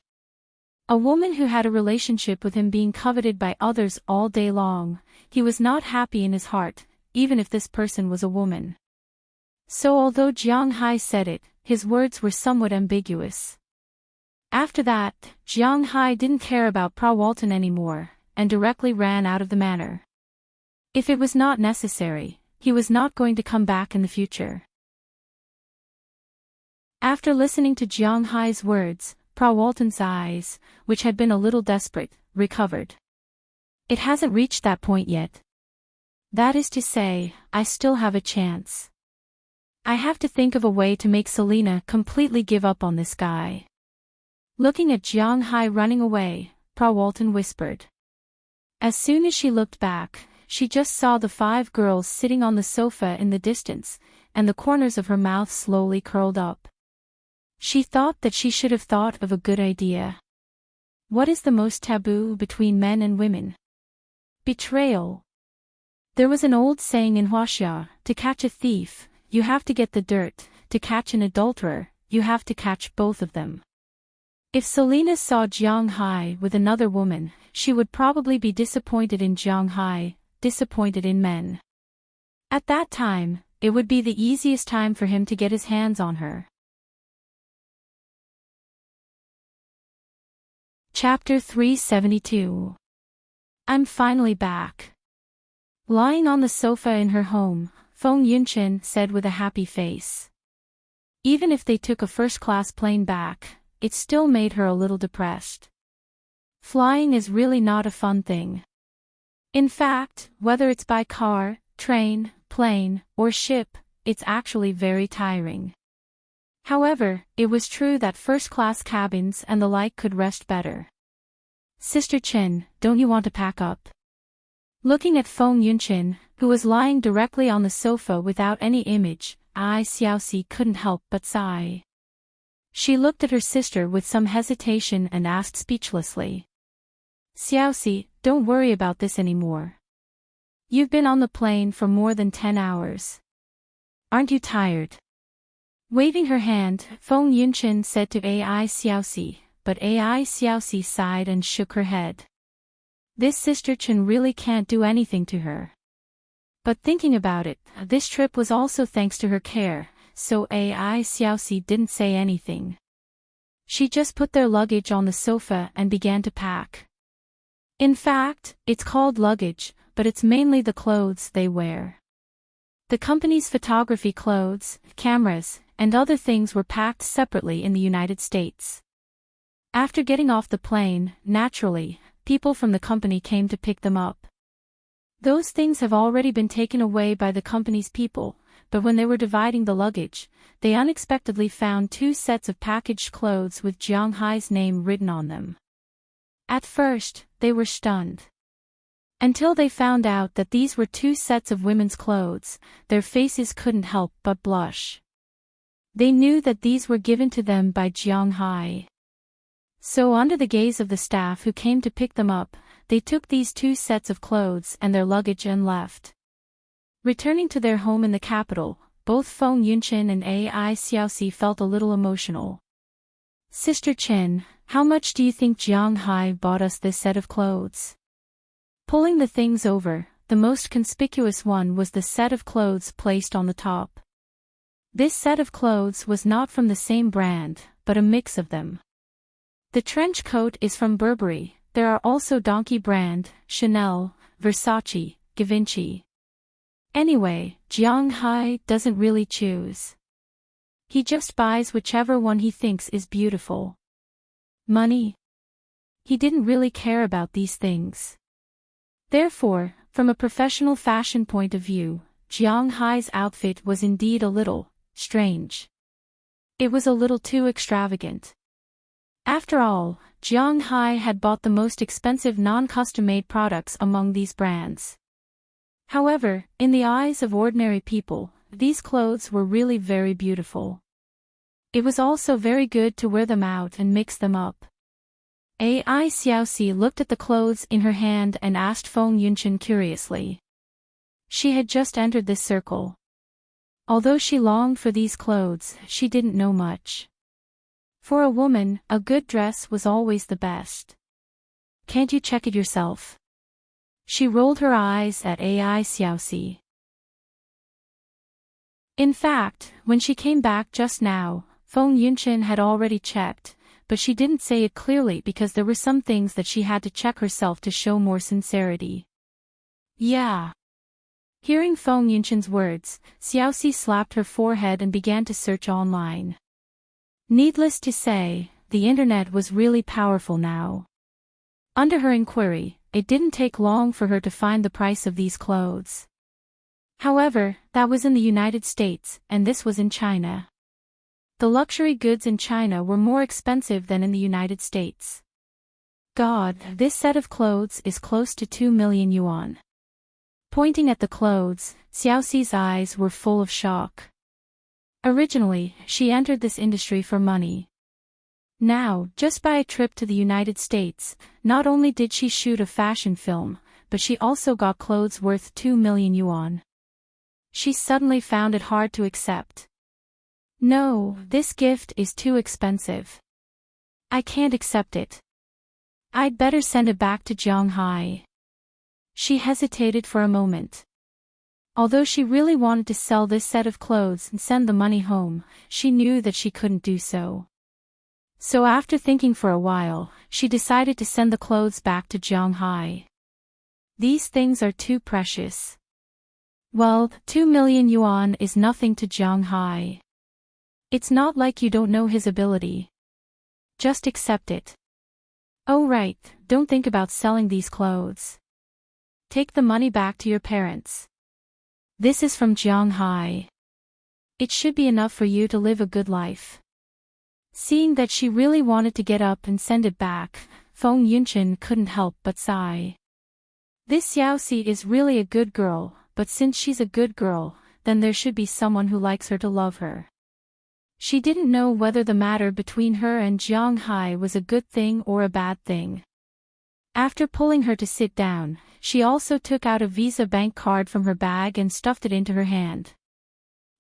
A woman who had a relationship with him being coveted by others all day long. He was not happy in his heart, even if this person was a woman. So although Jiang Hai said it, his words were somewhat ambiguous. After that, Jiang Hai didn't care about Pra Walton anymore, and directly ran out of the manor. If it was not necessary, he was not going to come back in the future. After listening to Jiang Hai's words, Walton's eyes, which had been a little desperate, recovered. It hasn't reached that point yet. That is to say, I still have a chance. I have to think of a way to make Selena completely give up on this guy. Looking at Jiang Hai running away, Walton whispered. As soon as she looked back, she just saw the 5 girls sitting on the sofa in the distance, and the corners of her mouth slowly curled up. She thought that she should have thought of a good idea. What is the most taboo between men and women? Betrayal. There was an old saying in Huaxia, to catch a thief, you have to get the dirt, to catch an adulterer, you have to catch both of them. If Selena saw Jiang Hai with another woman, she would probably be disappointed in Jiang Hai, disappointed in men. At that time, it would be the easiest time for him to get his hands on her. Chapter 372. I'm finally back. Lying on the sofa in her home, Feng Yunchen said with a happy face. Even if they took a first-class plane back, it still made her a little depressed. Flying is really not a fun thing. In fact, whether it's by car, train, plane, or ship, it's actually very tiring. However, it was true that first-class cabins and the like could rest better. Sister Chen, don't you want to pack up? Looking at Feng Yunchen, who was lying directly on the sofa without any image, Xiaoxi couldn't help but sigh. She looked at her sister with some hesitation and asked speechlessly. Xiaoxi, don't worry about this anymore. You've been on the plane for more than 10 hours. Aren't you tired? Waving her hand, Feng Yunchen said to Xiaoxi, but Xiaoxi sighed and shook her head. This Sister Chen really can't do anything to her. But thinking about it, this trip was also thanks to her care, so Xiaoxi didn't say anything. She just put their luggage on the sofa and began to pack. In fact, it's called luggage, but it's mainly the clothes they wear. The company's photography clothes, cameras, and other things were packed separately in the United States. After getting off the plane, naturally, people from the company came to pick them up. Those things have already been taken away by the company's people, but when they were dividing the luggage, they unexpectedly found 2 sets of packaged clothes with Jiang Hai's name written on them. At first, they were stunned. Until they found out that these were 2 sets of women's clothes, their faces couldn't help but blush. They knew that these were given to them by Jiang Hai. So under the gaze of the staff who came to pick them up, they took these 2 sets of clothes and their luggage and left. Returning to their home in the capital, both Feng Yunchen and Xiaoxi felt a little emotional. Sister Chen, how much do you think Jiang Hai bought us this set of clothes? Pulling the things over, the most conspicuous one was the set of clothes placed on the top. This set of clothes was not from the same brand, but a mix of them. The trench coat is from Burberry, there are also Donkey brand, Chanel, Versace, Givenchy. Anyway, Jiang Hai doesn't really choose. He just buys whichever one he thinks is beautiful. Money? He didn't really care about these things. Therefore, from a professional fashion point of view, Jiang Hai's outfit was indeed a little strange. It was a little too extravagant. After all, Jiang Hai had bought the most expensive non-custom-made products among these brands. However, in the eyes of ordinary people, these clothes were really very beautiful. It was also very good to wear them out and mix them up. Xiaoxi looked at the clothes in her hand and asked Feng Yunchen curiously. She had just entered this circle. Although she longed for these clothes, she didn't know much. For a woman, a good dress was always the best. Can't you check it yourself? She rolled her eyes at Xiaoxi. In fact, when she came back just now, Feng Yunchen had already checked, but she didn't say it clearly because there were some things that she had to check herself to show more sincerity. Yeah. Hearing Feng Yunchen's words, Xiaoxi slapped her forehead and began to search online. Needless to say, the internet was really powerful now. Under her inquiry, it didn't take long for her to find the price of these clothes. However, that was in the United States, and this was in China. The luxury goods in China were more expensive than in the United States. God, this set of clothes is close to 2 million yuan. Pointing at the clothes, Xiaoxi's eyes were full of shock. Originally, she entered this industry for money. Now, just by a trip to the United States, not only did she shoot a fashion film, but she also got clothes worth 2 million yuan. She suddenly found it hard to accept. No, this gift is too expensive. I can't accept it. I'd better send it back to Jianghai. She hesitated for a moment. Although she really wanted to sell this set of clothes and send the money home, she knew that she couldn't do so. So after thinking for a while, she decided to send the clothes back to Jianghai. These things are too precious. Well, 2 million yuan is nothing to Jianghai. It's not like you don't know his ability. Just accept it. Oh right, don't think about selling these clothes. Take the money back to your parents. This is from Jianghai. It should be enough for you to live a good life. Seeing that she really wanted to get up and send it back, Feng Yunchen couldn't help but sigh. This Xiaoxi is really a good girl, but since she's a good girl, then there should be someone who likes her to love her. She didn't know whether the matter between her and Jianghai was a good thing or a bad thing. After pulling her to sit down, she also took out a Visa bank card from her bag and stuffed it into her hand.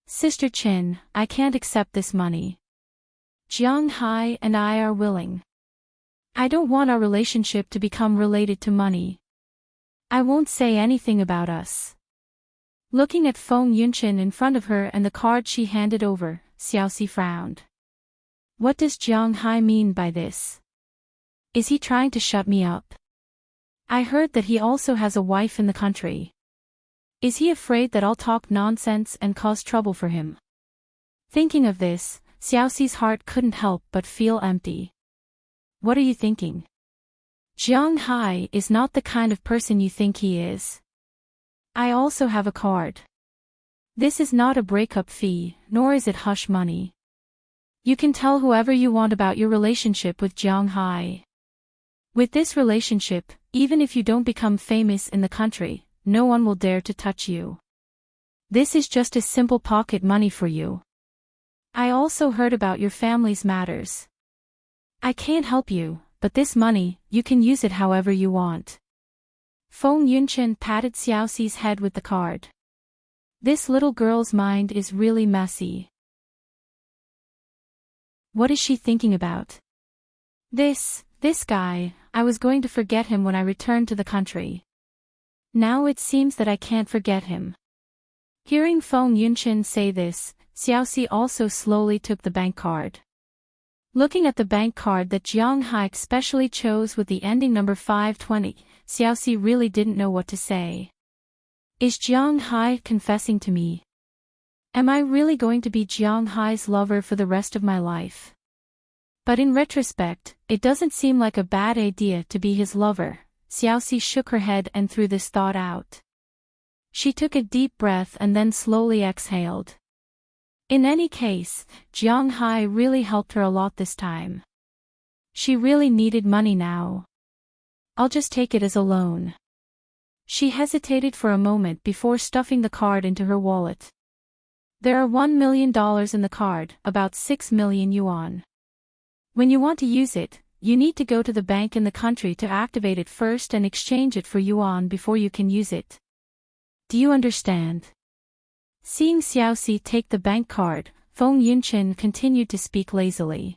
Sister Chin, I can't accept this money. Jianghai and I are willing. I don't want our relationship to become related to money. I won't say anything about us. Looking at Feng Yunchen in front of her and the card she handed over, Xiaoxi frowned. What does Jianghai mean by this? Is he trying to shut me up? I heard that he also has a wife in the country. Is he afraid that I'll talk nonsense and cause trouble for him? Thinking of this, Xiaoxi's heart couldn't help but feel empty. What are you thinking? Jianghai is not the kind of person you think he is. I also have a card. This is not a breakup fee, nor is it hush money. You can tell whoever you want about your relationship with Jianghai. With this relationship, even if you don't become famous in the country, no one will dare to touch you. This is just a simple pocket money for you. I also heard about your family's matters. I can't help you, but this money, you can use it however you want. Feng Yunchen patted Xiaoxi's head with the card. This little girl's mind is really messy. What is she thinking about? This guy, I was going to forget him when I returned to the country. Now it seems that I can't forget him. Hearing Feng Yunchen say this, Xiaoxi also slowly took the bank card. Looking at the bank card that Jianghai specially chose with the ending number 520, Xiaoxi really didn't know what to say. Is Jianghai confessing to me? Am I really going to be Jianghai's lover for the rest of my life? But in retrospect, it doesn't seem like a bad idea to be his lover. Xiaoxi shook her head and threw this thought out. She took a deep breath and then slowly exhaled. In any case, Jianghai really helped her a lot this time. She really needed money now. I'll just take it as a loan. She hesitated for a moment before stuffing the card into her wallet. There are $1 million in the card, about 6 million yuan. When you want to use it, you need to go to the bank in the country to activate it first and exchange it for yuan before you can use it. Do you understand? Seeing Xiaoxi take the bank card, Feng Yunchen continued to speak lazily.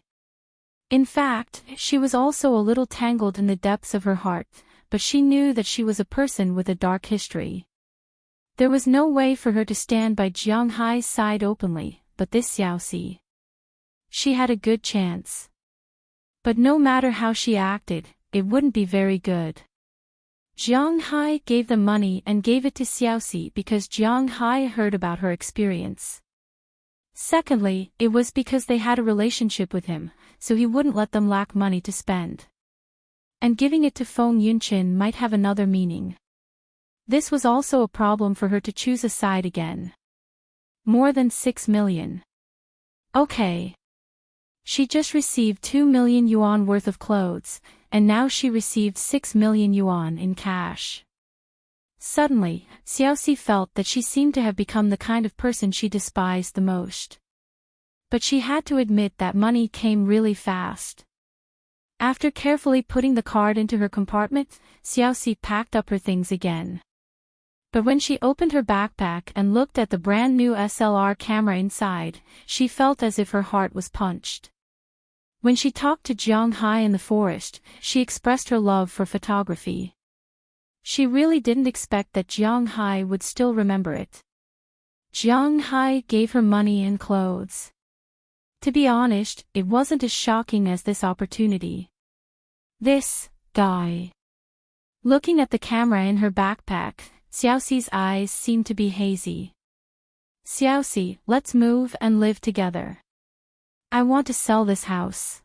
In fact, she was also a little tangled in the depths of her heart, but she knew that she was a person with a dark history. There was no way for her to stand by Jianghai's side openly, but this Xiaoxi. She had a good chance. But no matter how she acted, it wouldn't be very good. Jianghai gave the money and gave it to Xiaoxi because Jianghai heard about her experience. Secondly, it was because they had a relationship with him, so he wouldn't let them lack money to spend. And giving it to Feng Yunchin might have another meaning. This was also a problem for her to choose a side again. More than 6 million. Okay. She just received 2 million yuan worth of clothes, and now she received 6 million yuan in cash. Suddenly, Xiaoxi felt that she seemed to have become the kind of person she despised the most. But she had to admit that money came really fast. After carefully putting the card into her compartment, Xiaoxi packed up her things again. But when she opened her backpack and looked at the brand new SLR camera inside, she felt as if her heart was punched. When she talked to Jiang Hai in the forest, she expressed her love for photography. She really didn't expect that Jiang Hai would still remember it. Jiang Hai gave her money and clothes. To be honest, it wasn't as shocking as this opportunity. This guy. Looking at the camera in her backpack, Xiaoxi's eyes seemed to be hazy. Xiaoxi, let's move and live together. I want to sell this house.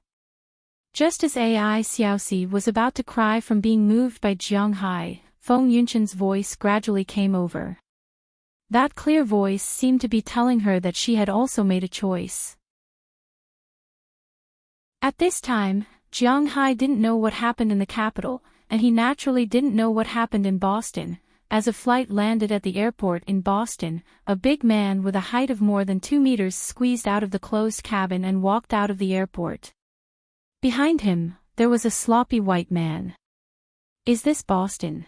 Just as Xiaoxi was about to cry from being moved by Jiang Hai, Feng Yunchin's voice gradually came over. That clear voice seemed to be telling her that she had also made a choice. At this time, Jiang Hai didn't know what happened in the capital, and he naturally didn't know what happened in Boston. As a flight landed at the airport in Boston, a big man with a height of more than 2 meters squeezed out of the closed cabin and walked out of the airport. Behind him, there was a sloppy white man. Is this Boston?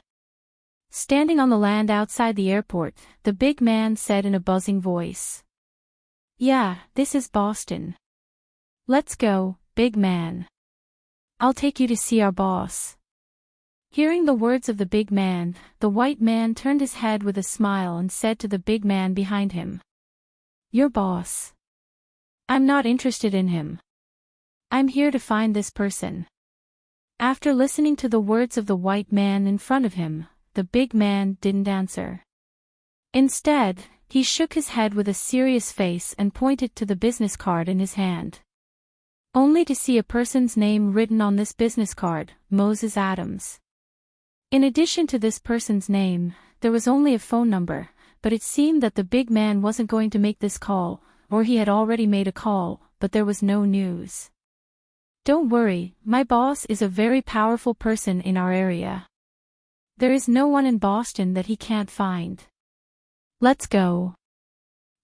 Standing on the land outside the airport, the big man said in a buzzing voice. Yeah, this is Boston. Let's go, big man. I'll take you to see our boss. Hearing the words of the big man, the white man turned his head with a smile and said to the big man behind him. Your boss. I'm not interested in him. I'm here to find this person. After listening to the words of the white man in front of him, the big man didn't answer. Instead, he shook his head with a serious face and pointed to the business card in his hand. Only to see a person's name written on this business card, Moses Adams. In addition to this person's name, there was only a phone number, but it seemed that the big man wasn't going to make this call, or he had already made a call, but there was no news. Don't worry, my boss is a very powerful person in our area. There is no one in Boston that he can't find. Let's go.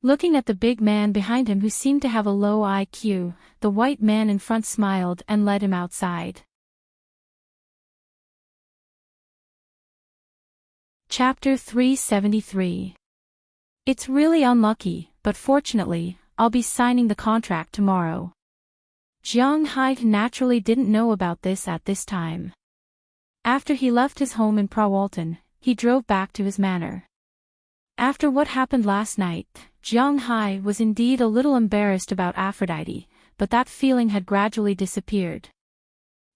Looking at the big man behind him who seemed to have a low IQ, the white man in front smiled and led him outside. Chapter 373. It's really unlucky, but fortunately, I'll be signing the contract tomorrow. Jiang Hai naturally didn't know about this at this time. After he left his home in Prawalton, he drove back to his manor. After what happened last night, Jiang Hai was indeed a little embarrassed about Aphrodite, but that feeling had gradually disappeared.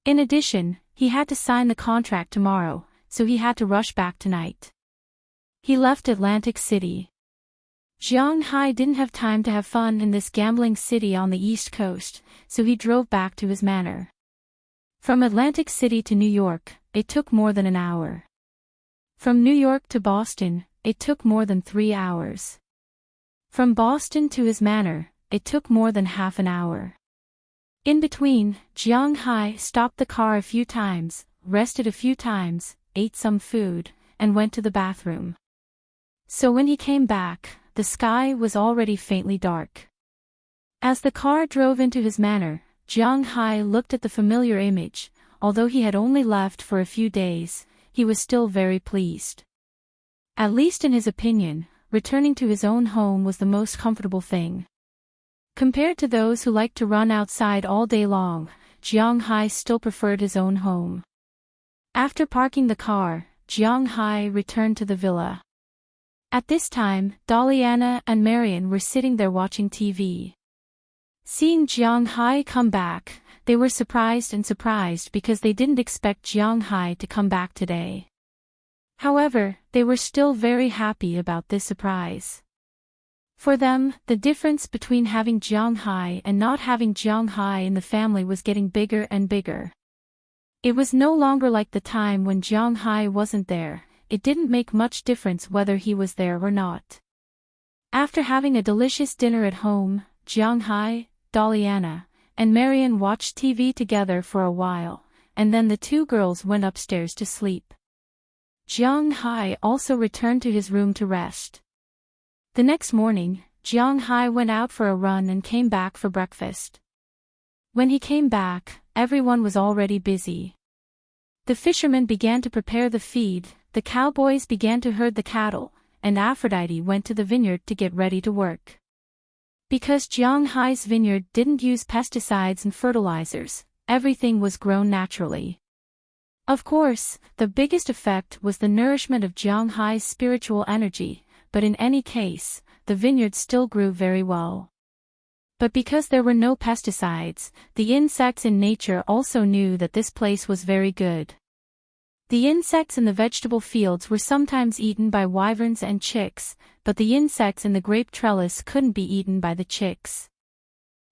In addition, he had to sign the contract tomorrow, so he had to rush back tonight. He left Atlantic City. Jiang Hai didn't have time to have fun in this gambling city on the East Coast, so he drove back to his manor. From Atlantic City to New York, it took more than an hour. From New York to Boston, it took more than 3 hours. From Boston to his manor, it took more than half an hour. In between, Jiang Hai stopped the car a few times, rested a few times, ate some food, and went to the bathroom. So when he came back, the sky was already faintly dark. As the car drove into his manor, Jiang Hai looked at the familiar image. Although he had only left for a few days, he was still very pleased. At least in his opinion, returning to his own home was the most comfortable thing. Compared to those who liked to run outside all day long, Jiang Hai still preferred his own home. After parking the car, Jiang Hai returned to the villa. At this time, Daliana and Marian were sitting there watching TV. Seeing Jiang Hai come back, they were surprised because they didn't expect Jiang Hai to come back today. However, they were still very happy about this surprise. For them, the difference between having Jianghai and not having Jianghai in the family was getting bigger and bigger. It was no longer like the time when Jianghai wasn't there. It didn't make much difference whether he was there or not. After having a delicious dinner at home, Jianghai, Daliana, and Marian watched TV together for a while, and then the two girls went upstairs to sleep. Jianghai also returned to his room to rest. The next morning, Jianghai went out for a run and came back for breakfast. When he came back, everyone was already busy. The fishermen began to prepare the feed, the cowboys began to herd the cattle, and Aphrodite went to the vineyard to get ready to work. Because Jianghai's vineyard didn't use pesticides and fertilizers, everything was grown naturally. Of course, the biggest effect was the nourishment of Jianghai's spiritual energy, but in any case, the vineyard still grew very well. But because there were no pesticides, the insects in nature also knew that this place was very good. The insects in the vegetable fields were sometimes eaten by wyverns and chicks, but the insects in the grape trellis couldn't be eaten by the chicks.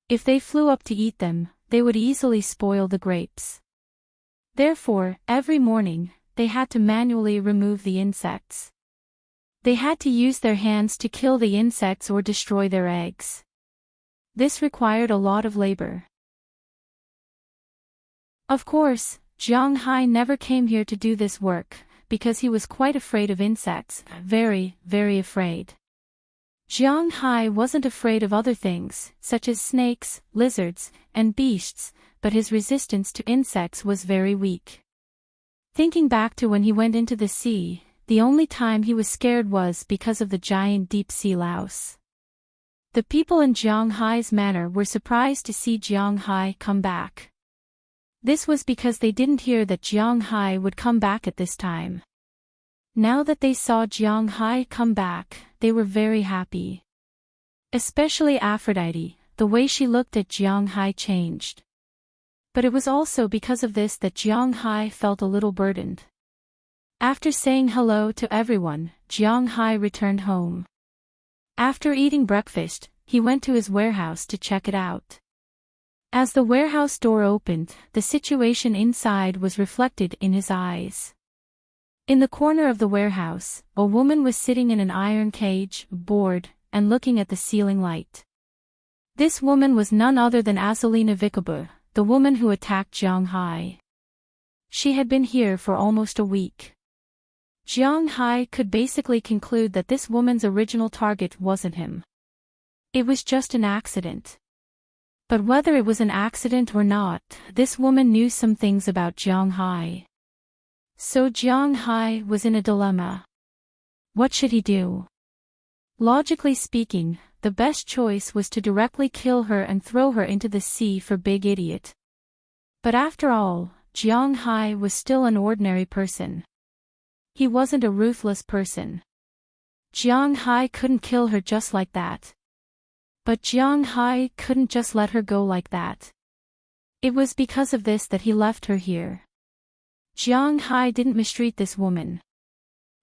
If they flew up to eat them, they would easily spoil the grapes. Therefore, every morning, they had to manually remove the insects. They had to use their hands to kill the insects or destroy their eggs. This required a lot of labor. Of course, Jianghai never came here to do this work, because he was quite afraid of insects, very, very afraid. Jianghai wasn't afraid of other things, such as snakes, lizards, and beasts, but his resistance to insects was very weak. Thinking back to when he went into the sea, the only time he was scared was because of the giant deep-sea louse. The people in Jianghai's manor were surprised to see Jianghai come back. This was because they didn't hear that Jianghai would come back at this time. Now that they saw Jianghai come back, they were very happy. Especially Aphrodite, the way she looked at Jianghai changed. But it was also because of this that Jianghai felt a little burdened. After saying hello to everyone, Jianghai returned home. After eating breakfast, he went to his warehouse to check it out. As the warehouse door opened, the situation inside was reflected in his eyes. In the corner of the warehouse, a woman was sitting in an iron cage, bored, and looking at the ceiling light. This woman was none other than Azalina Vikabu, the woman who attacked Jianghai. She had been here for almost a week. Jianghai could basically conclude that this woman's original target wasn't him. It was just an accident. But whether it was an accident or not, this woman knew some things about Jianghai. So Jianghai was in a dilemma. What should he do? Logically speaking, the best choice was to directly kill her and throw her into the sea for big idiot. But after all, Jianghai was still an ordinary person. He wasn't a ruthless person. Jianghai couldn't kill her just like that. But Jianghai couldn't just let her go like that. It was because of this that he left her here. Jianghai didn't mistreat this woman.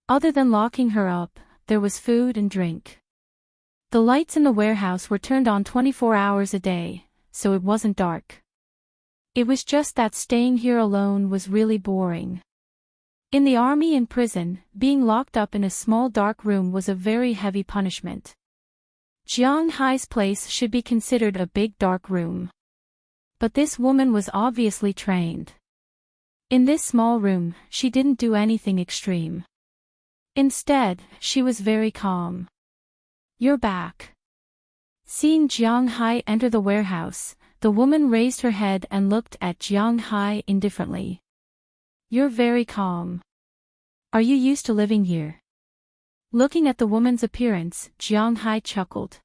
Other than locking her up, there was food and drink. The lights in the warehouse were turned on 24 hours a day, so it wasn't dark. It was just that staying here alone was really boring. In the army and prison, being locked up in a small dark room was a very heavy punishment. Jianghai's place should be considered a big dark room. But this woman was obviously trained. In this small room, she didn't do anything extreme. Instead, she was very calm. "You're back." Seeing Jianghai enter the warehouse, the woman raised her head and looked at Jianghai indifferently. "You're very calm. Are you used to living here?" Looking at the woman's appearance, Jianghai chuckled.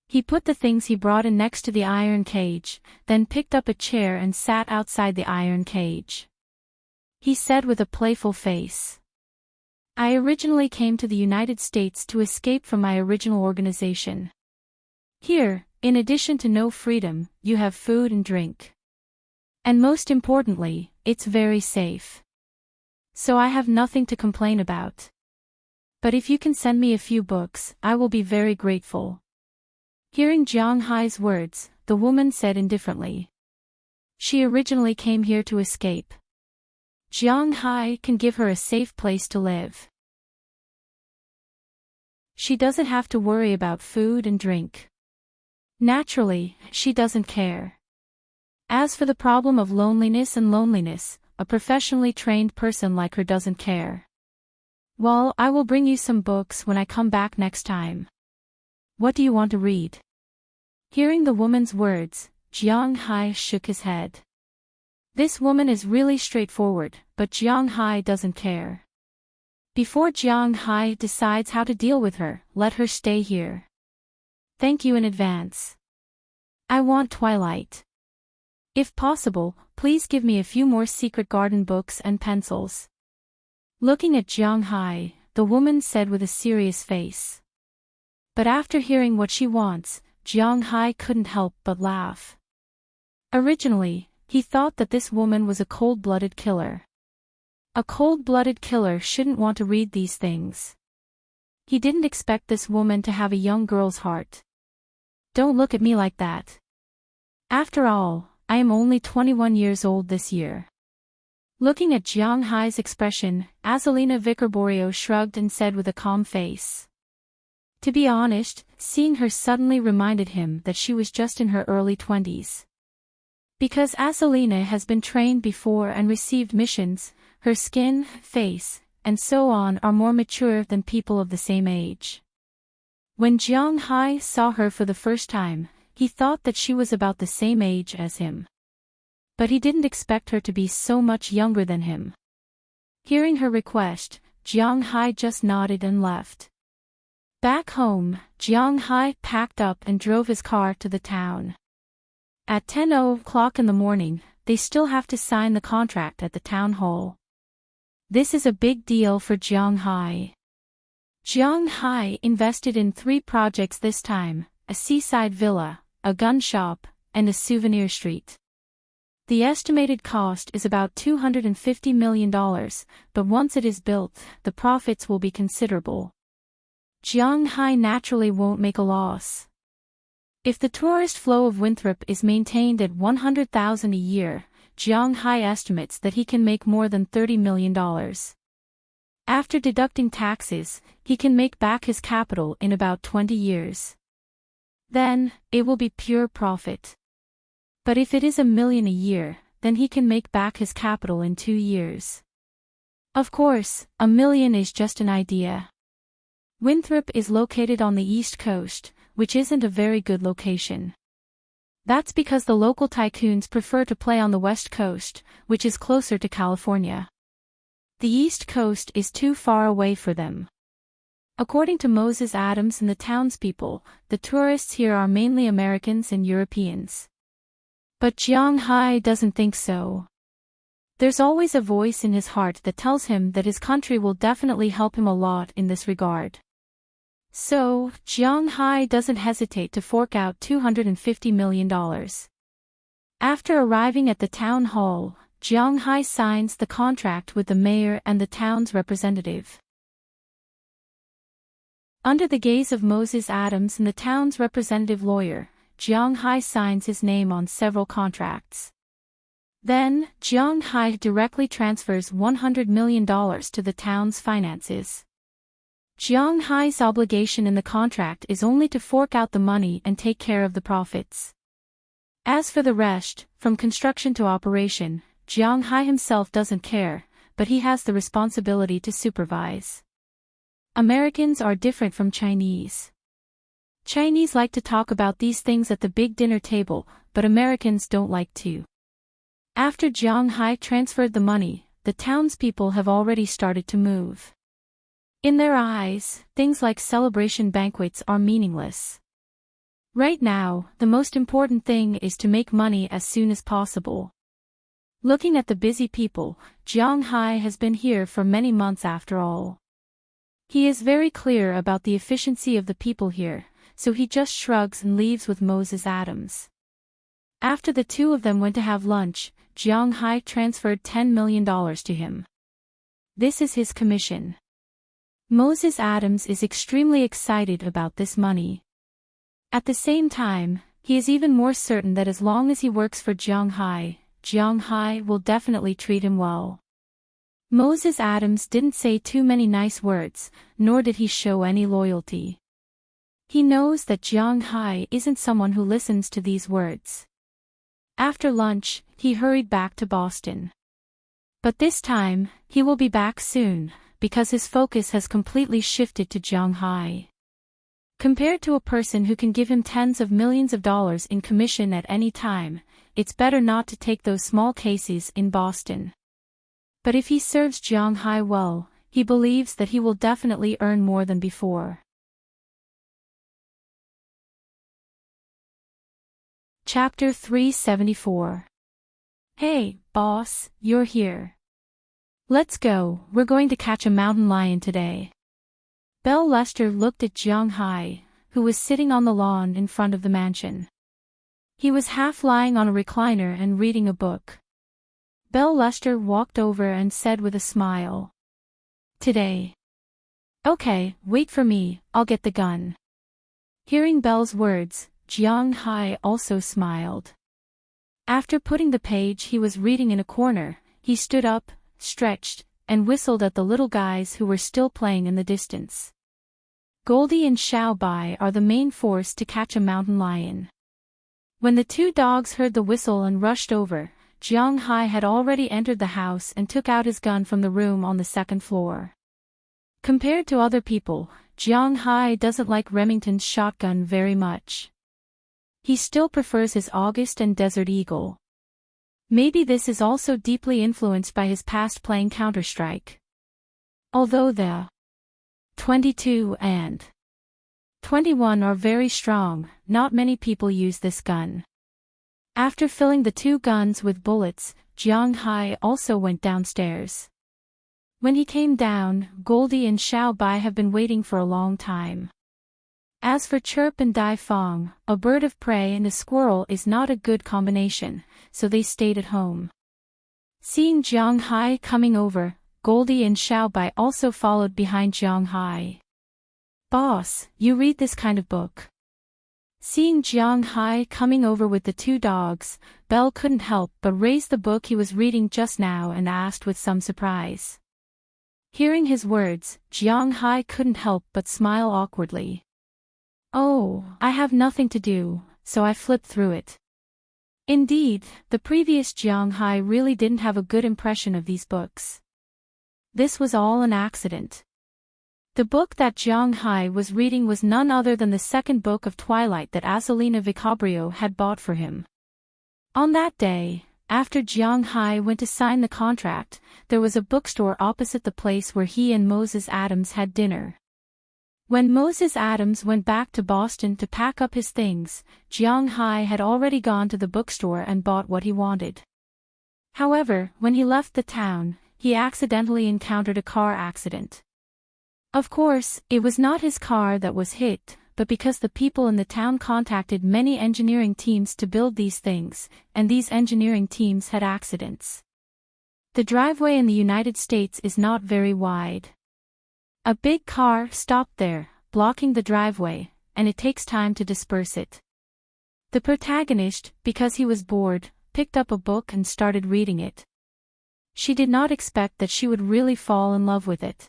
He put the things he brought in next to the iron cage, then picked up a chair and sat outside the iron cage. He said with a playful face, "I originally came to the United States to escape from my original organization. Here, in addition to no freedom, you have food and drink. And most importantly, it's very safe. So I have nothing to complain about. But if you can send me a few books, I will be very grateful. Hearing Jiang Hai's words, the woman said indifferently. She originally came here to escape. Jiang Hai can give her a safe place to live. She doesn't have to worry about food and drink. Naturally, she doesn't care. As for the problem of loneliness, a professionally trained person like her doesn't care. Well, I will bring you some books when I come back next time. What do you want to read? Hearing the woman's words, Jiang Hai shook his head. This woman is really straightforward, but Jiang Hai doesn't care. Before Jiang Hai decides how to deal with her, let her stay here. Thank you in advance. I want Twilight. If possible, please give me a few more Secret Garden books and pencils. Looking at Jiang Hai, the woman said with a serious face. But after hearing what she wants, Jiang Hai couldn't help but laugh. Originally, he thought that this woman was a cold-blooded killer. A cold-blooded killer shouldn't want to read these things. He didn't expect this woman to have a young girl's heart. Don't look at me like that. After all, I am only 21 years old this year. Looking at Jiang Hai's expression, Azalina Vicarborio shrugged and said with a calm face. To be honest, seeing her suddenly reminded him that she was just in her early 20s. Because Azalina has been trained before and received missions, her skin, face, and so on are more mature than people of the same age. When Jiang Hai saw her for the first time, he thought that she was about the same age as him. But he didn't expect her to be so much younger than him. Hearing her request, Jiang Hai just nodded and left. Back home, Jiang Hai packed up and drove his car to the town. At 10:00 in the morning, they still have to sign the contract at the town hall. This is a big deal for Jiang Hai. Jiang Hai invested in 3 projects this time, a seaside villa, a gun shop, and a souvenir street. The estimated cost is about $250 million, but once it is built, the profits will be considerable. Jiang Hai naturally won't make a loss. If the tourist flow of Winthrop is maintained at 100,000 a year, Jiang Hai estimates that he can make more than $30 million. After deducting taxes, he can make back his capital in about 20 years. Then, it will be pure profit. But if it is $1 million a year, then he can make back his capital in 2 years. Of course, $1 million is just an idea. Winthrop is located on the East Coast, which isn't a very good location. That's because the local tycoons prefer to play on the West Coast, which is closer to California. The East Coast is too far away for them. According to Moses Adams and the townspeople, the tourists here are mainly Americans and Europeans. But Jiang Hai doesn't think so. There's always a voice in his heart that tells him that his country will definitely help him a lot in this regard. So, Jiang Hai doesn't hesitate to fork out $250 million. After arriving at the town hall, Jiang Hai signs the contract with the mayor and the town's representative. Under the gaze of Moses Adams and the town's representative lawyer, Jiang Hai signs his name on several contracts. Then, Jiang Hai directly transfers $100 million to the town's finances. Jiang Hai's obligation in the contract is only to fork out the money and take care of the profits. As for the rest, from construction to operation, Jiang Hai himself doesn't care, but he has the responsibility to supervise. Americans are different from Chinese. Chinese like to talk about these things at the big dinner table, but Americans don't like to. After Jiang Hai transferred the money, the townspeople have already started to move. In their eyes, things like celebration banquets are meaningless. Right now, the most important thing is to make money as soon as possible. Looking at the busy people, Jiang Hai has been here for many months after all. He is very clear about the efficiency of the people here, so he just shrugs and leaves with Moses Adams. After the two of them went to have lunch, Jiang Hai transferred $10 million to him. This is his commission. Moses Adams is extremely excited about this money. At the same time, he is even more certain that as long as he works for Jiang Hai will definitely treat him well. Moses Adams didn't say too many nice words, nor did he show any loyalty. He knows that Jiang Hai isn't someone who listens to these words. After lunch, he hurried back to Boston. But this time, he will be back soon, because his focus has completely shifted to Jiang Hai. Compared to a person who can give him tens of millions of dollars in commission at any time, it's better not to take those small cases in Boston. But if he serves Jiang Hai well, he believes that he will definitely earn more than before. Chapter 374. Hey, boss, you're here. Let's go, we're going to catch a mountain lion today. Belle Lester looked at Jiang Hai, who was sitting on the lawn in front of the mansion. He was half lying on a recliner and reading a book. Belle Lester walked over and said with a smile. Today. Okay, wait for me, I'll get the gun. Hearing Belle's words, Jiang Hai also smiled. After putting the page he was reading in a corner, he stood up, stretched, and whistled at the little guys who were still playing in the distance. Goldie and Xiao Bai are the main force to catch a mountain lion. When the two dogs heard the whistle and rushed over, Jiang Hai had already entered the house and took out his gun from the room on the second floor. Compared to other people, Jiang Hai doesn't like Remington's shotgun very much. He still prefers his August and Desert Eagle. Maybe this is also deeply influenced by his past playing Counter-Strike. Although the 22 and 21 are very strong, not many people use this gun. After filling the two guns with bullets, Jiang Hai also went downstairs. When he came down, Goldie and Xiao Bai have been waiting for a long time. As for Chirp and Dai Fong, a bird of prey and a squirrel is not a good combination, so they stayed at home. Seeing Jiang Hai coming over, Goldie and Xiao Bai also followed behind Jiang Hai. Boss, you read this kind of book? Seeing Jiang Hai coming over with the two dogs, Belle couldn't help but raise the book he was reading just now and asked with some surprise. Hearing his words, Jiang Hai couldn't help but smile awkwardly. Oh, I have nothing to do, so I flipped through it. Indeed, the previous Jiang Hai really didn't have a good impression of these books. This was all an accident. The book that Jiang Hai was reading was none other than the second book of Twilight that Azzolina Vicabrio had bought for him. On that day, after Jiang Hai went to sign the contract, there was a bookstore opposite the place where he and Moses Adams had dinner. When Moses Adams went back to Boston to pack up his things, Jiang Hai had already gone to the bookstore and bought what he wanted. However, when he left the town, he accidentally encountered a car accident. Of course, it was not his car that was hit, but because the people in the town contacted many engineering teams to build these things, and these engineering teams had accidents. The driveway in the United States is not very wide. A big car stopped there, blocking the driveway, and it takes time to disperse it. The protagonist, because he was bored, picked up a book and started reading it. She did not expect that she would really fall in love with it.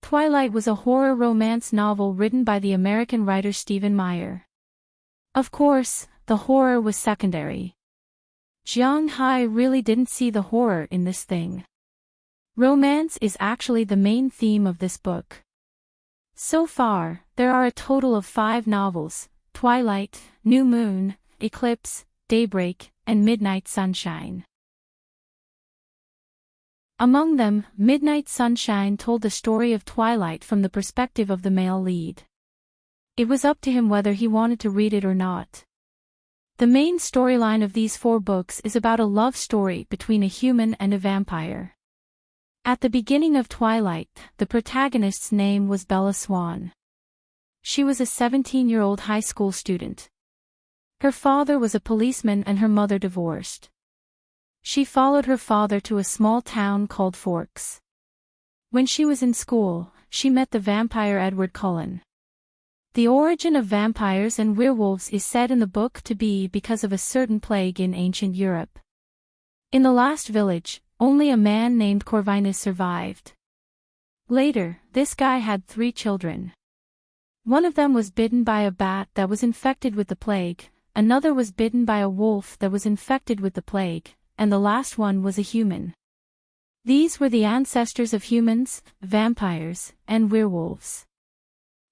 Twilight was a horror romance novel written by the American writer Stephen Meyer. Of course, the horror was secondary. Jiang Hai really didn't see the horror in this thing. Romance is actually the main theme of this book. So far, there are a total of 5 novels: Twilight, New Moon, Eclipse, Daybreak, and Midnight Sunshine. Among them, Midnight Sunshine told the story of Twilight from the perspective of the male lead. It was up to him whether he wanted to read it or not. The main storyline of these 4 books is about a love story between a human and a vampire. At the beginning of Twilight, the protagonist's name was Bella Swan. She was a 17-year-old high school student. Her father was a policeman and her mother divorced. She followed her father to a small town called Forks. When she was in school, she met the vampire Edward Cullen. The origin of vampires and werewolves is said in the book to be because of a certain plague in ancient Europe. In the last village, only a man named Corvinus survived. Later, this guy had 3 children. One of them was bitten by a bat that was infected with the plague, another was bitten by a wolf that was infected with the plague, and the last one was a human. These were the ancestors of humans, vampires, and werewolves.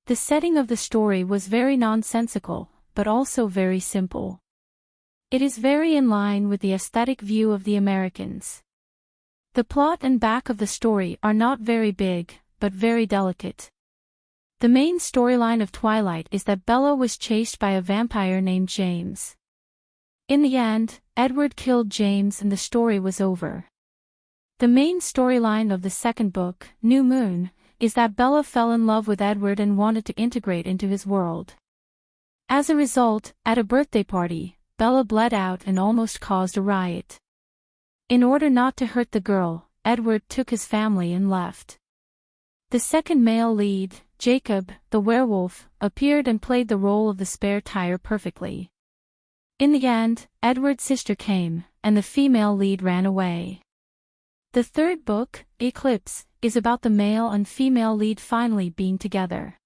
The setting of the story was very nonsensical, but also very simple. It is very in line with the aesthetic view of the Americans. The plot and back of the story are not very big, but very delicate. The main storyline of Twilight is that Bella was chased by a vampire named James. In the end, Edward killed James and the story was over. The main storyline of the second book, New Moon, is that Bella fell in love with Edward and wanted to integrate into his world. As a result, at a birthday party, Bella bled out and almost caused a riot. In order not to hurt the girl, Edward took his family and left. The second male lead, Jacob, the werewolf, appeared and played the role of the spare tire perfectly. In the end, Edward's sister came, and the female lead ran away. The third book, Eclipse, is about the male and female lead finally being together.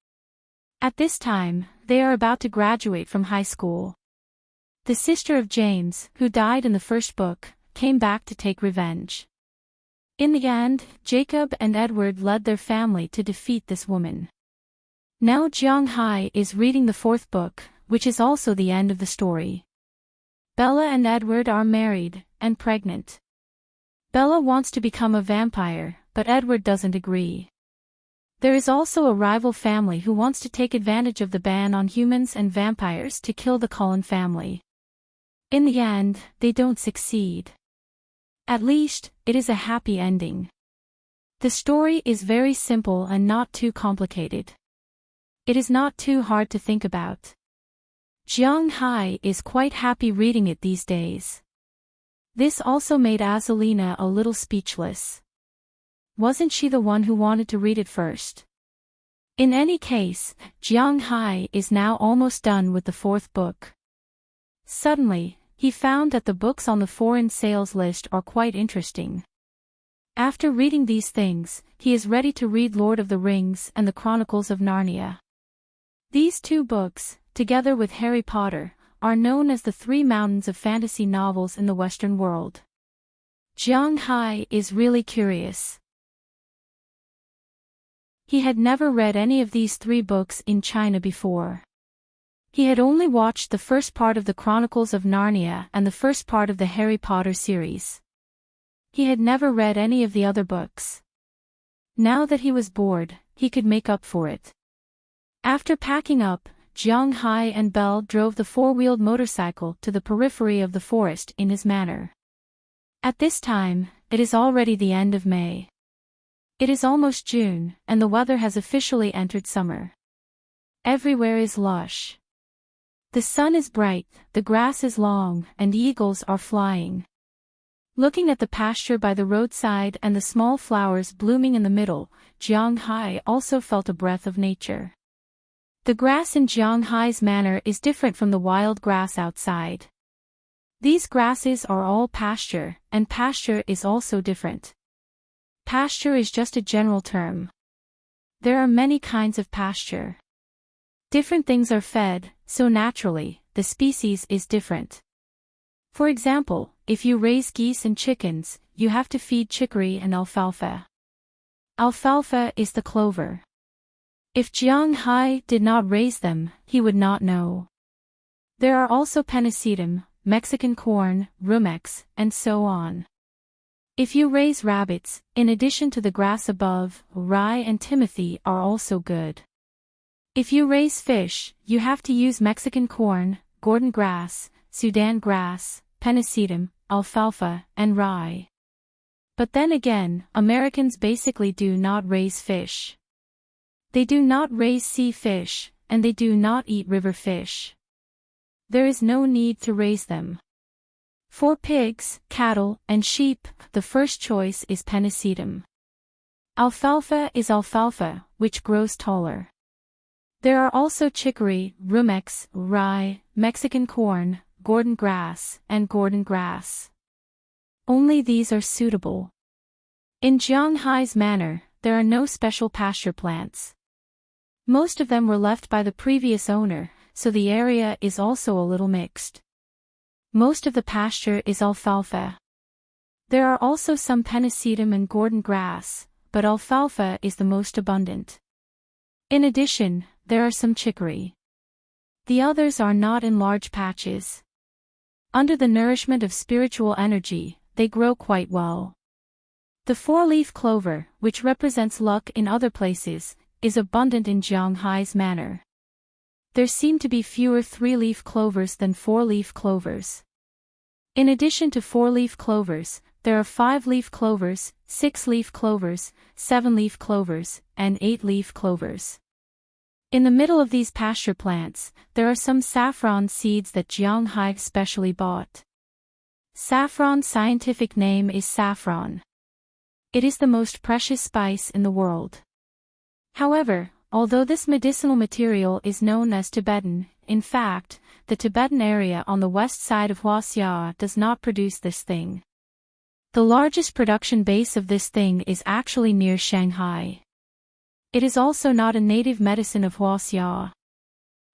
At this time, they are about to graduate from high school. The sister of James, who died in the first book, came back to take revenge. In the end, Jacob and Edward led their family to defeat this woman. Now Jiang Hai is reading the fourth book, which is also the end of the story. Bella and Edward are married, and pregnant. Bella wants to become a vampire, but Edward doesn't agree. There is also a rival family who wants to take advantage of the ban on humans and vampires to kill the Cullen family. In the end, they don't succeed. At least, it is a happy ending. The story is very simple and not too complicated. It is not too hard to think about. Jiang Hai is quite happy reading it these days. This also made Azalina a little speechless. Wasn't she the one who wanted to read it first? In any case, Jiang Hai is now almost done with the fourth book. Suddenly, he found that the books on the foreign sales list are quite interesting. After reading these things, he is ready to read Lord of the Rings and the Chronicles of Narnia. These 2 books, together with Harry Potter, are known as the 3 mountains of fantasy novels in the Western world. Jiang Hai is really curious. He had never read any of these 3 books in China before. He had only watched the first part of the Chronicles of Narnia and the first part of the Harry Potter series. He had never read any of the other books. Now that he was bored, he could make up for it. After packing up, Jiang Hai and Belle drove the 4-wheeled motorcycle to the periphery of the forest in his manor. At this time, it is already the end of May. It is almost June, and the weather has officially entered summer. Everywhere is lush. The sun is bright, the grass is long, and eagles are flying. Looking at the pasture by the roadside and the small flowers blooming in the middle, Jiang Hai also felt a breath of nature. The grass in Jiang Hai's manor is different from the wild grass outside. These grasses are all pasture, and pasture is also different. Pasture is just a general term. There are many kinds of pasture. Different things are fed, so naturally, the species is different. For example, if you raise geese and chickens, you have to feed chicory and alfalfa. Alfalfa is the clover. If Jiang Hai did not raise them, he would not know. There are also pennisetum, Mexican corn, rumex, and so on. If you raise rabbits, in addition to the grass above, rye and timothy are also good. If you raise fish, you have to use Mexican corn, Gordon grass, Sudan grass, pennisetum, alfalfa, and rye. But then again, Americans basically do not raise fish. They do not raise sea fish, and they do not eat river fish. There is no need to raise them. For pigs, cattle, and sheep, the first choice is pennisetum. Alfalfa is alfalfa, which grows taller. There are also chicory, rumex, rye, Mexican corn, Gordon grass, and Gordon grass. Only these are suitable. In Jianghai's manor, there are no special pasture plants. Most of them were left by the previous owner, so the area is also a little mixed. Most of the pasture is alfalfa. There are also some pennisedum and Gordon grass, but alfalfa is the most abundant. In addition, there are some chicory. The others are not in large patches. Under the nourishment of spiritual energy, they grow quite well. The four-leaf clover, which represents luck in other places, is abundant in Jianghai's manor. There seem to be fewer three-leaf clovers than four-leaf clovers. In addition to four-leaf clovers, there are five-leaf clovers, six-leaf clovers, seven-leaf clovers, and eight-leaf clovers. In the middle of these pasture plants, there are some saffron seeds that Jianghai specially bought. Saffron's scientific name is saffron. It is the most precious spice in the world. However, although this medicinal material is known as Tibetan, in fact, the Tibetan area on the west side of Huaxia does not produce this thing. The largest production base of this thing is actually near Shanghai. It is also not a native medicine of Huaxia.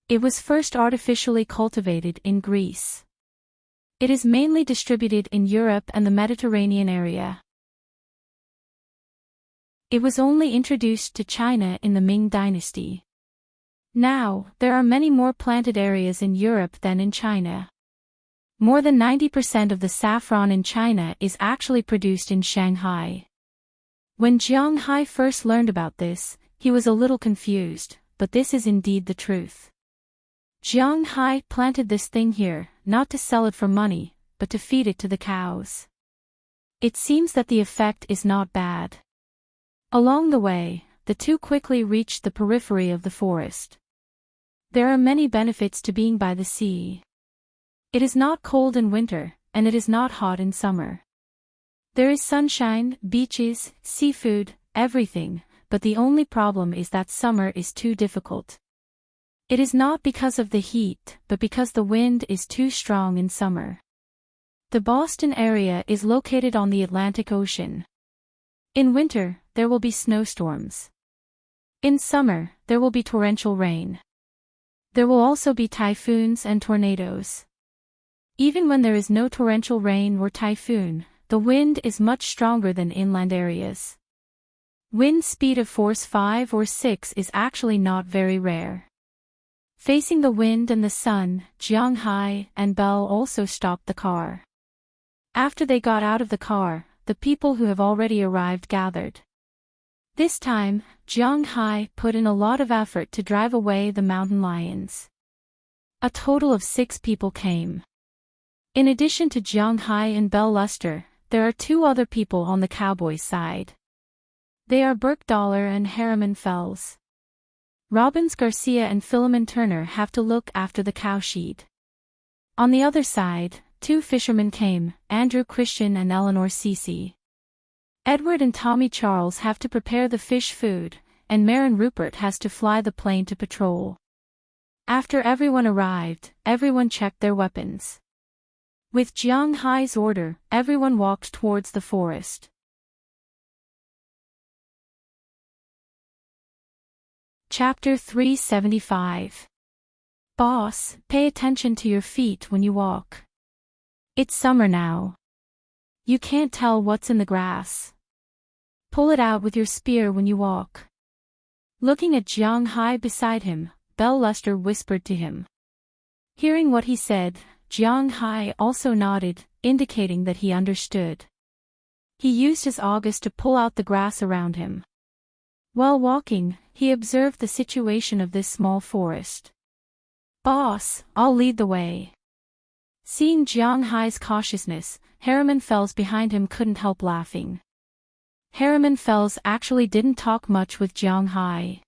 It was first artificially cultivated in Greece. It is mainly distributed in Europe and the Mediterranean area. It was only introduced to China in the Ming Dynasty. Now, there are many more planted areas in Europe than in China. More than 90% of the saffron in China is actually produced in Shanghai. When Jianghai first learned about this, he was a little confused, but this is indeed the truth. Jianghai planted this thing here, not to sell it for money, but to feed it to the cows. It seems that the effect is not bad. Along the way, the two quickly reached the periphery of the forest. There are many benefits to being by the sea. It is not cold in winter, and it is not hot in summer. There is sunshine, beaches, seafood, everything, but the only problem is that summer is too difficult. It is not because of the heat, but because the wind is too strong in summer. The Boston area is located on the Atlantic Ocean. In winter, there will be snowstorms. In summer, there will be torrential rain. There will also be typhoons and tornadoes. Even when there is no torrential rain or typhoon, the wind is much stronger than inland areas. Wind speed of force 5 or 6 is actually not very rare. Facing the wind and the sun, Jianghai and Belle also stopped the car. After they got out of the car, the people who have already arrived gathered. This time, Jianghai put in a lot of effort to drive away the mountain lions. A total of 6 people came. In addition to Jianghai and Belle Luster, there are 2 other people on the cowboys' side. They are Burke Dollar and Harriman Fells. Robbins Garcia and Philemon Turner have to look after the cowshed. On the other side, 2 fishermen came, Andrew Christian and Eleanor Cece. Edward and Tommy Charles have to prepare the fish food, and Marin Rupert has to fly the plane to patrol. After everyone arrived, everyone checked their weapons. With Jianghai's order, everyone walked towards the forest. Chapter 375. Boss, pay attention to your feet when you walk. It's summer now. You can't tell what's in the grass. Pull it out with your spear when you walk. Looking at Jianghai beside him, Belle Luster whispered to him. Hearing what he said, Jianghai also nodded, indicating that he understood. He used his august to pull out the grass around him. While walking, he observed the situation of this small forest. Boss, I'll lead the way. Seeing Jianghai's cautiousness, Harriman Fells behind him couldn't help laughing. Harriman Fells actually didn't talk much with Jianghai.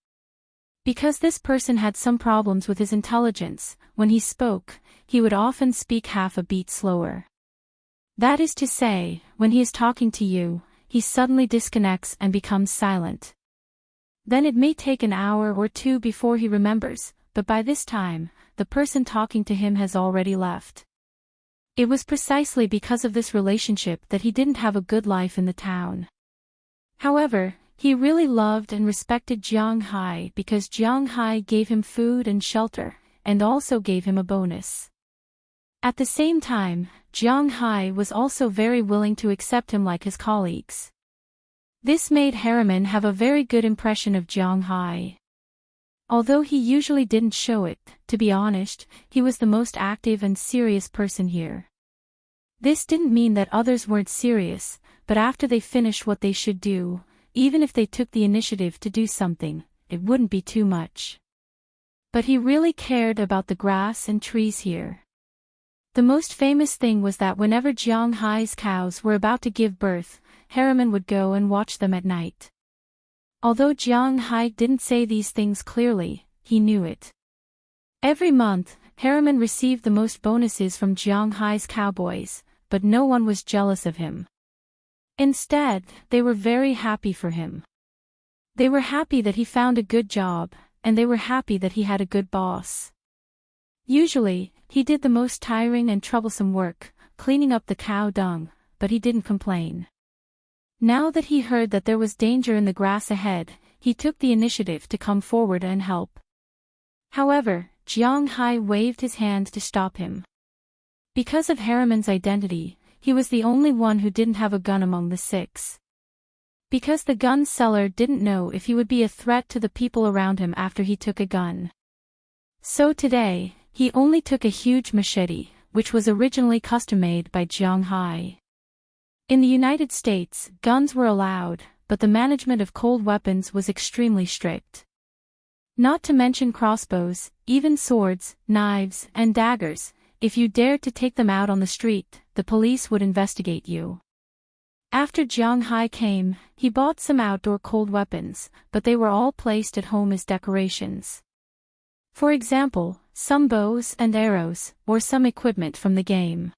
Because this person had some problems with his intelligence, when he spoke, he would often speak half a beat slower. That is to say, when he is talking to you, he suddenly disconnects and becomes silent. Then it may take an hour or two before he remembers, but by this time, the person talking to him has already left. It was precisely because of this relationship that he didn't have a good life in the town. However, he really loved and respected Jiang Hai because Jiang Hai gave him food and shelter, and also gave him a bonus. At the same time, Jiang Hai was also very willing to accept him like his colleagues. This made Harriman have a very good impression of Jiang Hai. Although he usually didn't show it, to be honest, he was the most active and serious person here. This didn't mean that others weren't serious, but after they finished what they should do, even if they took the initiative to do something, it wouldn't be too much. But he really cared about the grass and trees here. The most famous thing was that whenever Jiang Hai's cows were about to give birth, Harriman would go and watch them at night. Although Jiang Hai didn't say these things clearly, he knew it. Every month, Harriman received the most bonuses from Jiang Hai's cowboys, but no one was jealous of him. Instead, they were very happy for him. They were happy that he found a good job, and they were happy that he had a good boss. Usually, he did the most tiring and troublesome work, cleaning up the cow dung, but he didn't complain. Now that he heard that there was danger in the grass ahead, he took the initiative to come forward and help. However, Jiang Hai waved his hand to stop him. Because of Harriman's identity, he was the only one who didn't have a gun among the six. Because the gun seller didn't know if he would be a threat to the people around him after he took a gun. So today, he only took a huge machete, which was originally custom-made by Jiang Hai. In the United States, guns were allowed, but the management of cold weapons was extremely strict. Not to mention crossbows, even swords, knives, and daggers. If you dared to take them out on the street, the police would investigate you. After Jiang Hai came, he bought some outdoor cold weapons, but they were all placed at home as decorations. For example, some bows and arrows, or some equipment from the game.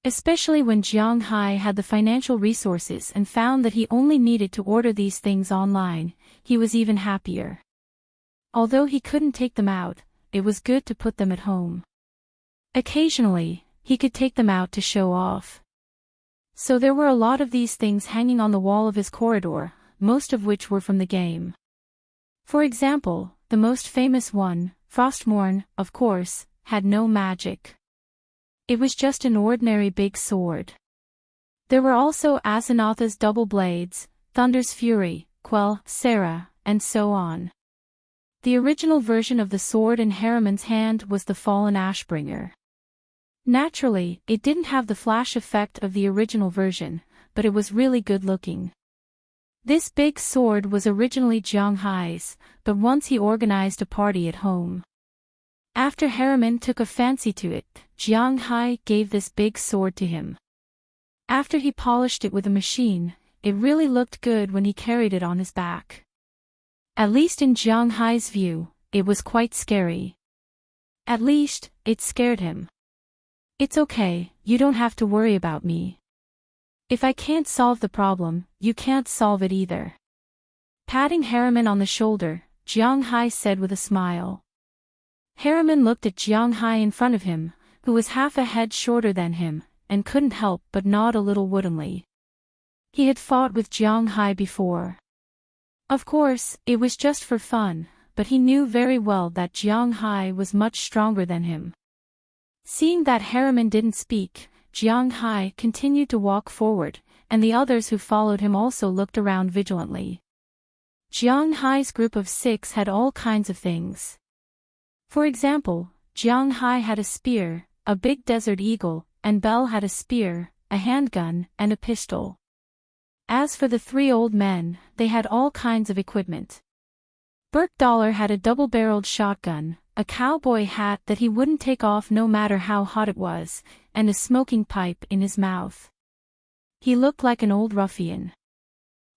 Especially when Jiang Hai had the financial resources and found that he only needed to order these things online, he was even happier. Although he couldn't take them out, it was good to put them at home. Occasionally, he could take them out to show off. So there were a lot of these things hanging on the wall of his corridor, most of which were from the game. For example, the most famous one, Frostmourne, of course, had no magic. It was just an ordinary big sword. There were also Asanatha's double blades, Thunder's Fury, Quell, Sarah, and so on. The original version of the sword in Harriman's hand was the Fallen Ashbringer. Naturally, it didn't have the flash effect of the original version, but it was really good looking. This big sword was originally Jiang Hai's, but once he organized a party at home. After Harriman took a fancy to it, Jiang Hai gave this big sword to him. After he polished it with a machine, it really looked good when he carried it on his back. At least in Jiang Hai's view, it was quite scary. At least, it scared him. It's okay, you don't have to worry about me. If I can't solve the problem, you can't solve it either. Patting Harriman on the shoulder, Jiang Hai said with a smile. Harriman looked at Jiang Hai in front of him, who was half a head shorter than him, and couldn't help but nod a little woodenly. He had fought with Jiang Hai before. Of course, it was just for fun, but he knew very well that Jiang Hai was much stronger than him. Seeing that Harriman didn't speak, Jiang Hai continued to walk forward, and the others who followed him also looked around vigilantly. Jiang Hai's group of 6 had all kinds of things. For example, Jiang Hai had a spear, a big desert eagle, and Belle had a spear, a handgun, and a pistol. As for the 3 old men, they had all kinds of equipment. Burke Dollar had a double-barreled shotgun, a cowboy hat that he wouldn't take off no matter how hot it was, and a smoking pipe in his mouth. He looked like an old ruffian.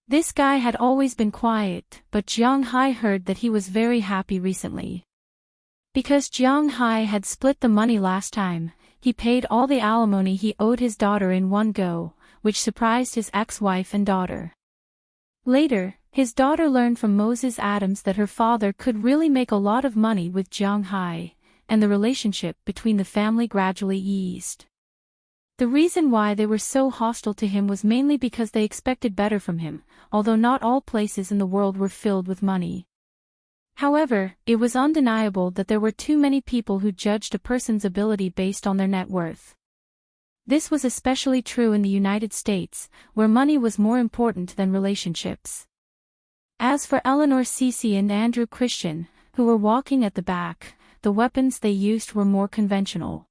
This guy had always been quiet, but Jiang Hai heard that he was very happy recently. Because Jiang Hai had split the money last time, he paid all the alimony he owed his daughter in one go, which surprised his ex-wife and daughter. Later, his daughter learned from Moses Adams that her father could really make a lot of money with Jiang Hai, and the relationship between the family gradually eased. The reason why they were so hostile to him was mainly because they expected better from him, although not all places in the world were filled with money. However, it was undeniable that there were too many people who judged a person's ability based on their net worth. This was especially true in the United States, where money was more important than relationships. As for Eleanor Cece and Andrew Christian, who were walking at the back, the weapons they used were more conventional.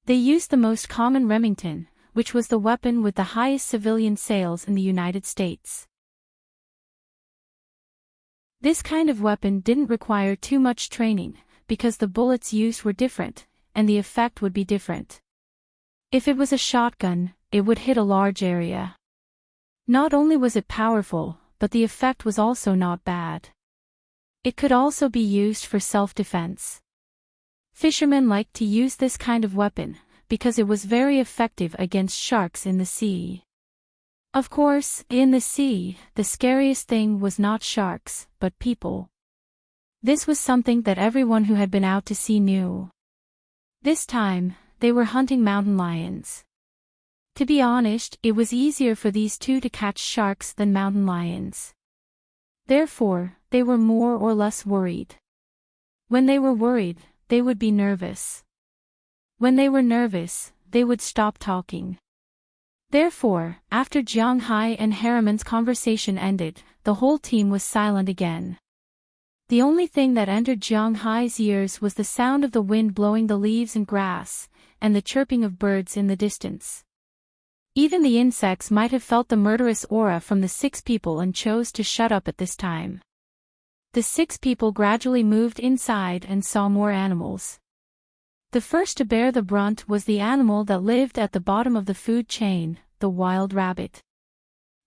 They used the most common Remington, which was the weapon with the highest civilian sales in the United States. This kind of weapon didn't require too much training, because the bullets used were different, and the effect would be different. If it was a shotgun, it would hit a large area. Not only was it powerful, but the effect was also not bad. It could also be used for self-defense. Fishermen liked to use this kind of weapon, because it was very effective against sharks in the sea. Of course, in the sea, the scariest thing was not sharks, but people. This was something that everyone who had been out to sea knew. This time, they were hunting mountain lions. To be honest, it was easier for these two to catch sharks than mountain lions. Therefore, they were more or less worried. When they were worried, they would be nervous. When they were nervous, they would stop talking. Therefore, after Jiang Hai and Harriman's conversation ended, the whole team was silent again. The only thing that entered Jiang Hai's ears was the sound of the wind blowing the leaves and grass, and the chirping of birds in the distance. Even the insects might have felt the murderous aura from the 6 people and chose to shut up at this time. The 6 people gradually moved inside and saw more animals. The first to bear the brunt was the animal that lived at the bottom of the food chain, the wild rabbit.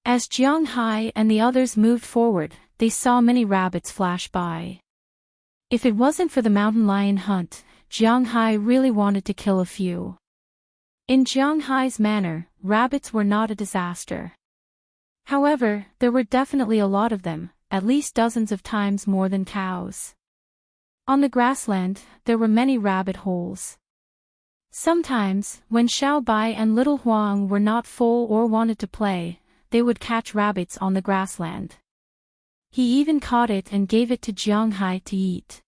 As Jiang Hai and the others moved forward, they saw many rabbits flash by. If it wasn't for the mountain lion hunt, Jiang Hai really wanted to kill a few. In Jiang Hai's manner, rabbits were not a disaster. However, there were definitely a lot of them, at least dozens of times more than cows. On the grassland, there were many rabbit holes. Sometimes, when Xiao Bai and Little Huang were not full or wanted to play, they would catch rabbits on the grassland. He even caught it and gave it to Jiang Hai to eat.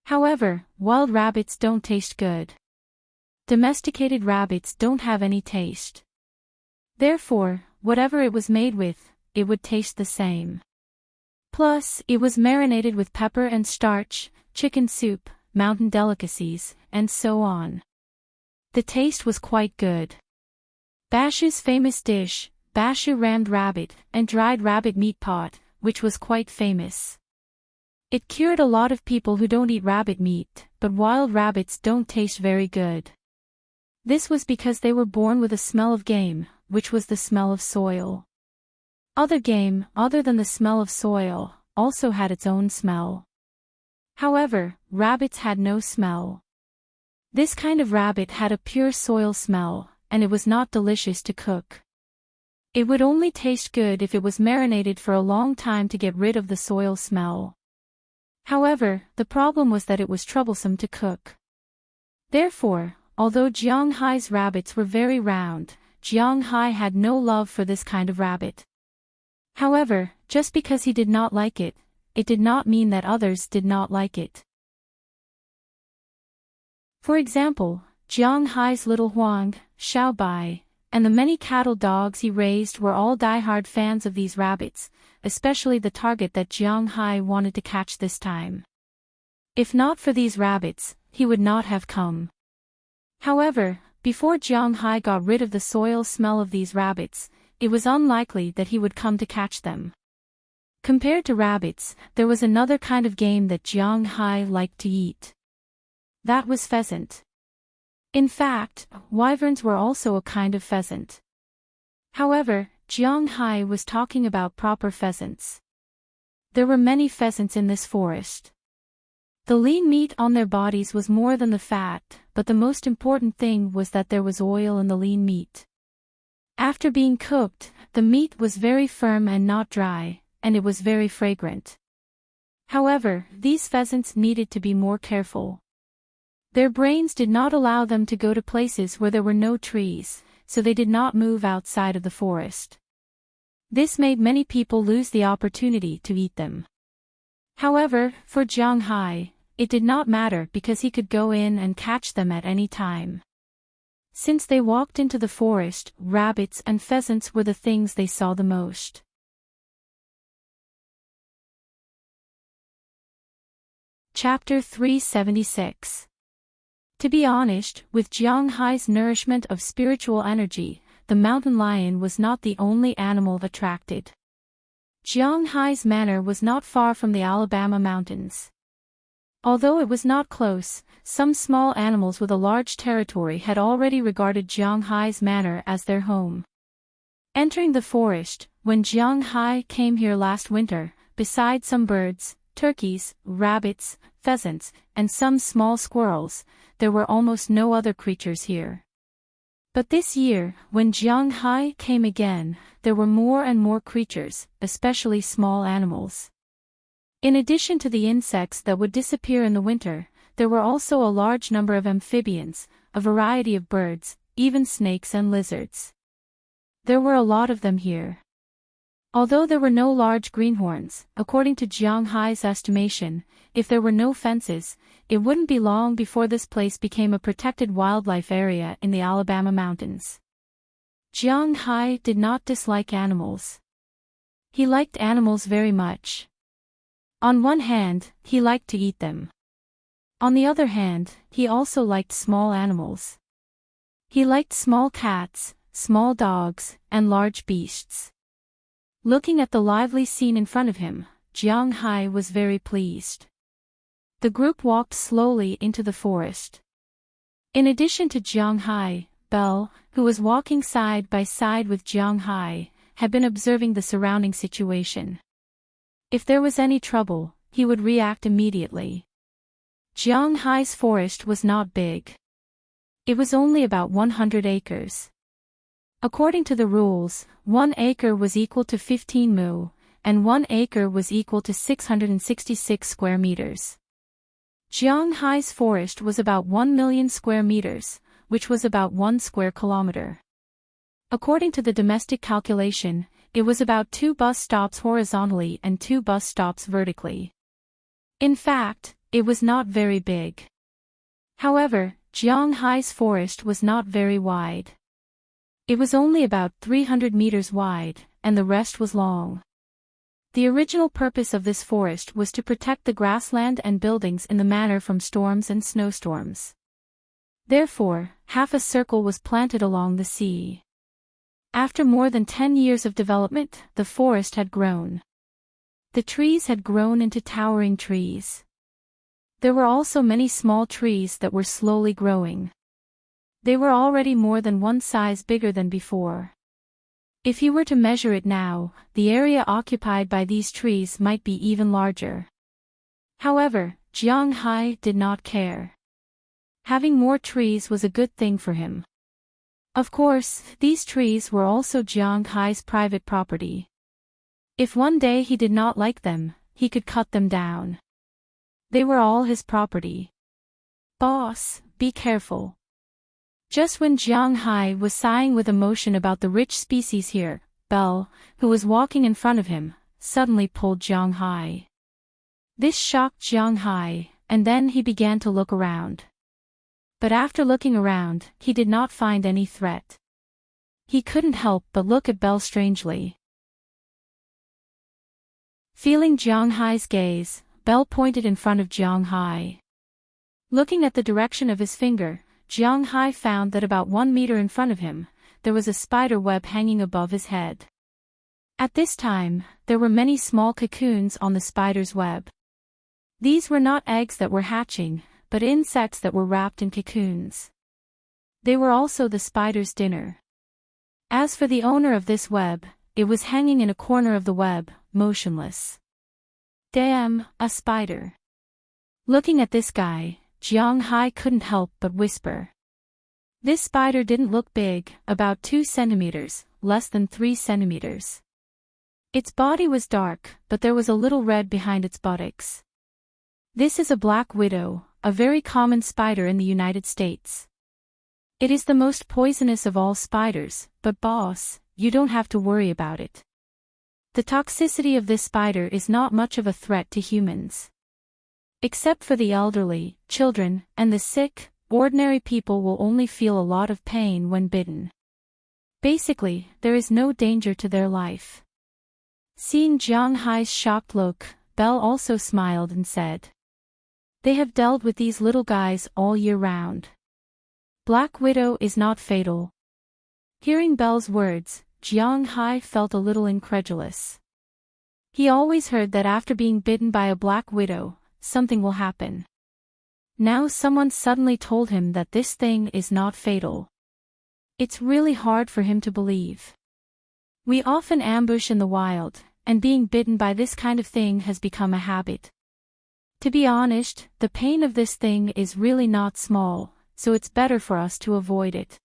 However, wild rabbits don't taste good. Domesticated rabbits don't have any taste. Therefore, whatever it was made with, it would taste the same. Plus, it was marinated with pepper and starch, chicken soup, mountain delicacies, and so on. The taste was quite good. Bashu's famous dish, Bashu rammed rabbit, and dried rabbit meat pot, which was quite famous. It cured a lot of people who don't eat rabbit meat, but wild rabbits don't taste very good. This was because they were born with a smell of game, which was the smell of soil. Other game, other than the smell of soil, also had its own smell. However, rabbits had no smell. This kind of rabbit had a pure soil smell, and it was not delicious to cook. It would only taste good if it was marinated for a long time to get rid of the soil smell. However, the problem was that it was troublesome to cook. Therefore, although Jiang Hai's rabbits were very round, Jiang Hai had no love for this kind of rabbit. However, just because he did not like it, it did not mean that others did not like it. For example, Jiang Hai's little Huang, Xiao Bai, and the many cattle dogs he raised were all die-hard fans of these rabbits, especially the target that Jiang Hai wanted to catch this time. If not for these rabbits, he would not have come. However, before Jiang Hai got rid of the soil smell of these rabbits, it was unlikely that he would come to catch them. Compared to rabbits, there was another kind of game that Jiang Hai liked to eat. That was pheasant. In fact, wyverns were also a kind of pheasant. However, Jiang Hai was talking about proper pheasants. There were many pheasants in this forest. The lean meat on their bodies was more than the fat, but the most important thing was that there was oil in the lean meat. After being cooked, the meat was very firm and not dry, and it was very fragrant. However, these pheasants needed to be more careful. Their brains did not allow them to go to places where there were no trees, so they did not move outside of the forest. This made many people lose the opportunity to eat them. However, for Jiang Hai, it did not matter because he could go in and catch them at any time. Since they walked into the forest, rabbits and pheasants were the things they saw the most. Chapter 376. To be honest, with Jiang Hai's nourishment of spiritual energy, the mountain lion was not the only animal attracted. Jiang Hai's manor was not far from the Alabama mountains. Although it was not close, some small animals with a large territory had already regarded Jiang Hai's manor as their home. Entering the forest, when Jiang Hai came here last winter, besides some birds, turkeys, rabbits, pheasants, and some small squirrels, there were almost no other creatures here. But this year, when Jiang Hai came again, there were more and more creatures, especially small animals. In addition to the insects that would disappear in the winter, there were also a large number of amphibians, a variety of birds, even snakes and lizards. There were a lot of them here. Although there were no large greenhorns, according to Jiang Hai's estimation, if there were no fences, it wouldn't be long before this place became a protected wildlife area in the Alabama mountains. Jiang Hai did not dislike animals. He liked animals very much. On one hand, he liked to eat them. On the other hand, he also liked small animals. He liked small cats, small dogs, and large beasts. Looking at the lively scene in front of him, Jiang Hai was very pleased. The group walked slowly into the forest. In addition to Jiang Hai, Belle, who was walking side by side with Jiang Hai, had been observing the surrounding situation. If there was any trouble, he would react immediately. Jiang Hai's forest was not big. It was only about 100 acres. According to the rules, 1 acre was equal to 15 mu, and 1 acre was equal to 666 square meters. Jiang Hai's forest was about 1 million square meters, which was about 1 square kilometer. According to the domestic calculation, it was about 2 bus stops horizontally and 2 bus stops vertically. In fact, it was not very big. However, Jiang Hai's forest was not very wide. It was only about 300 meters wide, and the rest was long. The original purpose of this forest was to protect the grassland and buildings in the manor from storms and snowstorms. Therefore, half a circle was planted along the sea. After more than 10 years of development, the forest had grown. The trees had grown into towering trees. There were also many small trees that were slowly growing. They were already more than one size bigger than before. If you were to measure it now, the area occupied by these trees might be even larger. However, Jiang Hai did not care. Having more trees was a good thing for him. Of course, these trees were also Jiang Hai's private property. If one day he did not like them, he could cut them down. They were all his property. Boss, be careful. Just when Jiang Hai was sighing with emotion about the rich species here, Belle, who was walking in front of him, suddenly pulled Jiang Hai. This shocked Jiang Hai, and then he began to look around. But after looking around, he did not find any threat. He couldn't help but look at Belle strangely. Feeling Jiang Hai's gaze, Belle pointed in front of Jiang Hai. Looking at the direction of his finger, Jiang Hai found that about 1 meter in front of him, there was a spider web hanging above his head. At this time, there were many small cocoons on the spider's web. These were not eggs that were hatching, but insects that were wrapped in cocoons. They were also the spider's dinner. As for the owner of this web, it was hanging in a corner of the web, motionless. Damn, a spider. Looking at this guy, Jiang Hai couldn't help but whisper. This spider didn't look big, about 2 centimeters, less than 3 centimeters. Its body was dark, but there was a little red behind its buttocks. This is a black widow, a very common spider in the United States. It is the most poisonous of all spiders, but boss, you don't have to worry about it. The toxicity of this spider is not much of a threat to humans. Except for the elderly, children, and the sick, ordinary people will only feel a lot of pain when bitten. Basically, there is no danger to their life. Seeing Jiang Hai's shocked look, Belle also smiled and said, "They have dealt with these little guys all year round. Black Widow is not fatal." Hearing Belle's words, Jiang Hai felt a little incredulous. He always heard that after being bitten by a black widow, something will happen. Now someone suddenly told him that this thing is not fatal. It's really hard for him to believe. We often ambush in the wild, and being bitten by this kind of thing has become a habit. To be honest, the pain of this thing is really not small, so it's better for us to avoid it.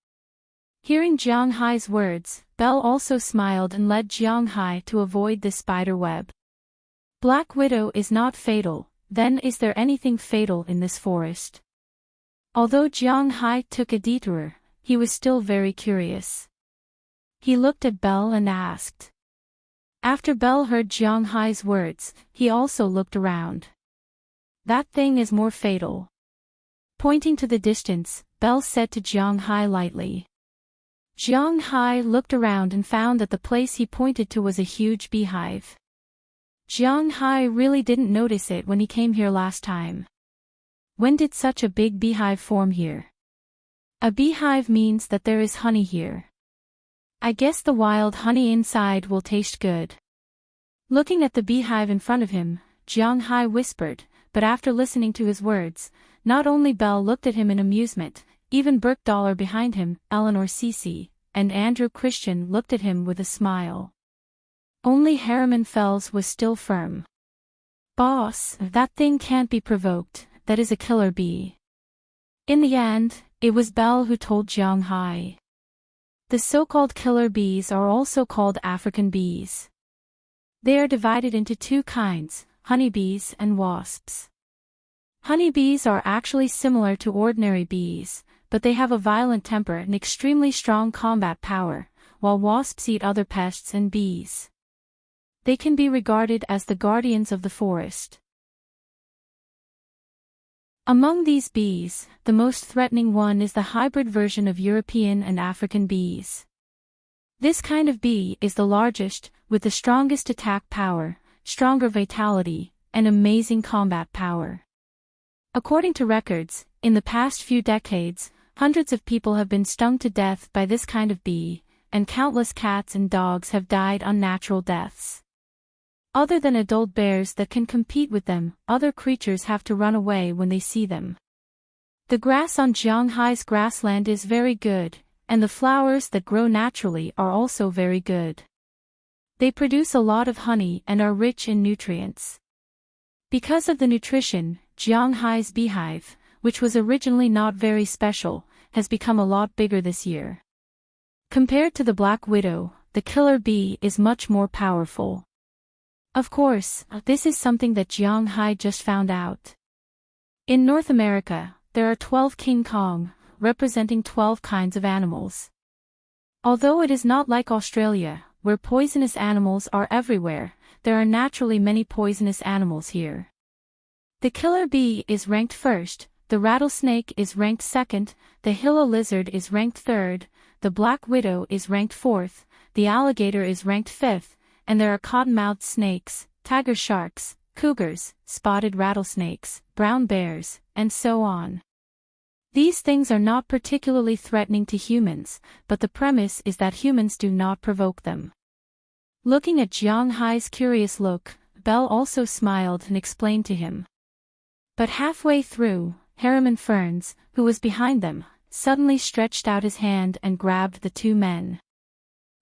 Hearing Jiang Hai's words, Belle also smiled and led Jiang Hai to avoid this spider web. Black Widow is not fatal, then is there anything fatal in this forest? Although Jiang Hai took a detour, he was still very curious. He looked at Belle and asked. After Belle heard Jiang Hai's words, he also looked around. That thing is more fatal. Pointing to the distance, Belle said to Jiang Hai lightly. Jiang Hai looked around and found that the place he pointed to was a huge beehive. Jiang Hai really didn't notice it when he came here last time. When did such a big beehive form here? A beehive means that there is honey here. I guess the wild honey inside will taste good. Looking at the beehive in front of him, Jiang Hai whispered, but after listening to his words, not only Belle looked at him in amusement, even Burke Dollar behind him, Eleanor Cece, and Andrew Christian looked at him with a smile. Only Harriman Fells was still firm. Boss, that thing can't be provoked, that is a killer bee. In the end, it was Belle who told Jiang Hai. The so-called killer bees are also called African bees. They are divided into two kinds, honeybees and wasps. Honeybees are actually similar to ordinary bees, but they have a violent temper and extremely strong combat power, while wasps eat other pests and bees. They can be regarded as the guardians of the forest. Among these bees, the most threatening one is the hybrid version of European and African bees. This kind of bee is the largest, with the strongest attack power, stronger vitality, and amazing combat power. According to records, in the past few decades, hundreds of people have been stung to death by this kind of bee, and countless cats and dogs have died unnatural deaths. Other than adult bears that can compete with them, other creatures have to run away when they see them. The grass on Jiang Hai's grassland is very good, and the flowers that grow naturally are also very good. They produce a lot of honey and are rich in nutrients. Because of the nutrition, Jiang Hai's beehive, which was originally not very special, has become a lot bigger this year. Compared to the black widow, the killer bee is much more powerful. Of course, this is something that Jiang Hai just found out. In North America, there are 12 King Kong, representing 12 kinds of animals. Although it is not like Australia, where poisonous animals are everywhere, there are naturally many poisonous animals here. The killer bee is ranked first, the rattlesnake is ranked second, the Gila lizard is ranked third, the black widow is ranked fourth, the alligator is ranked fifth, and there are cottonmouthed snakes, tiger sharks, cougars, spotted rattlesnakes, brown bears, and so on. These things are not particularly threatening to humans, but the premise is that humans do not provoke them. Looking at Jiang Hai's curious look, Belle also smiled and explained to him. But halfway through, Harriman Ferns, who was behind them, suddenly stretched out his hand and grabbed the two men.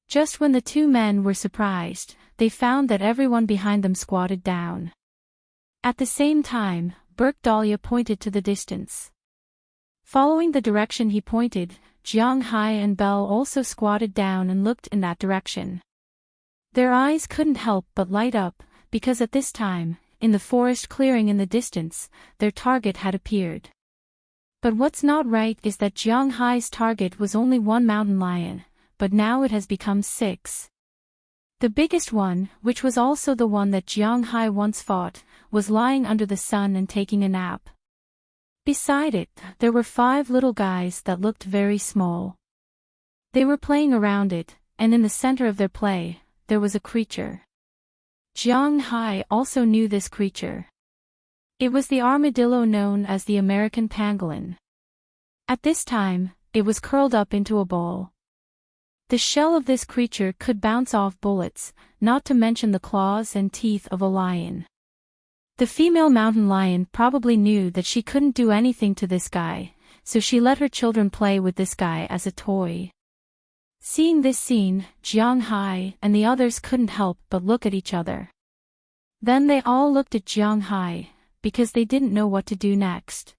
Just when the two men were surprised, they found that everyone behind them squatted down. At the same time, Burke Dahlia pointed to the distance. Following the direction he pointed, Jiang Hai and Belle also squatted down and looked in that direction. Their eyes couldn't help but light up, because at this time, in the forest clearing in the distance, their target had appeared. But what's not right is that Jiang Hai's target was only one mountain lion, but now it has become 6. The biggest one, which was also the one that Jiang Hai once fought, was lying under the sun and taking a nap. Beside it, there were 5 little guys that looked very small. They were playing around it, and in the center of their play, there was a creature. Jiang Hai also knew this creature. It was the armadillo known as the American pangolin. At this time, it was curled up into a ball. The shell of this creature could bounce off bullets, not to mention the claws and teeth of a lion. The female mountain lion probably knew that she couldn't do anything to this guy, so she let her children play with this guy as a toy. Seeing this scene, Jiang Hai and the others couldn't help but look at each other. Then they all looked at Jiang Hai, because they didn't know what to do next.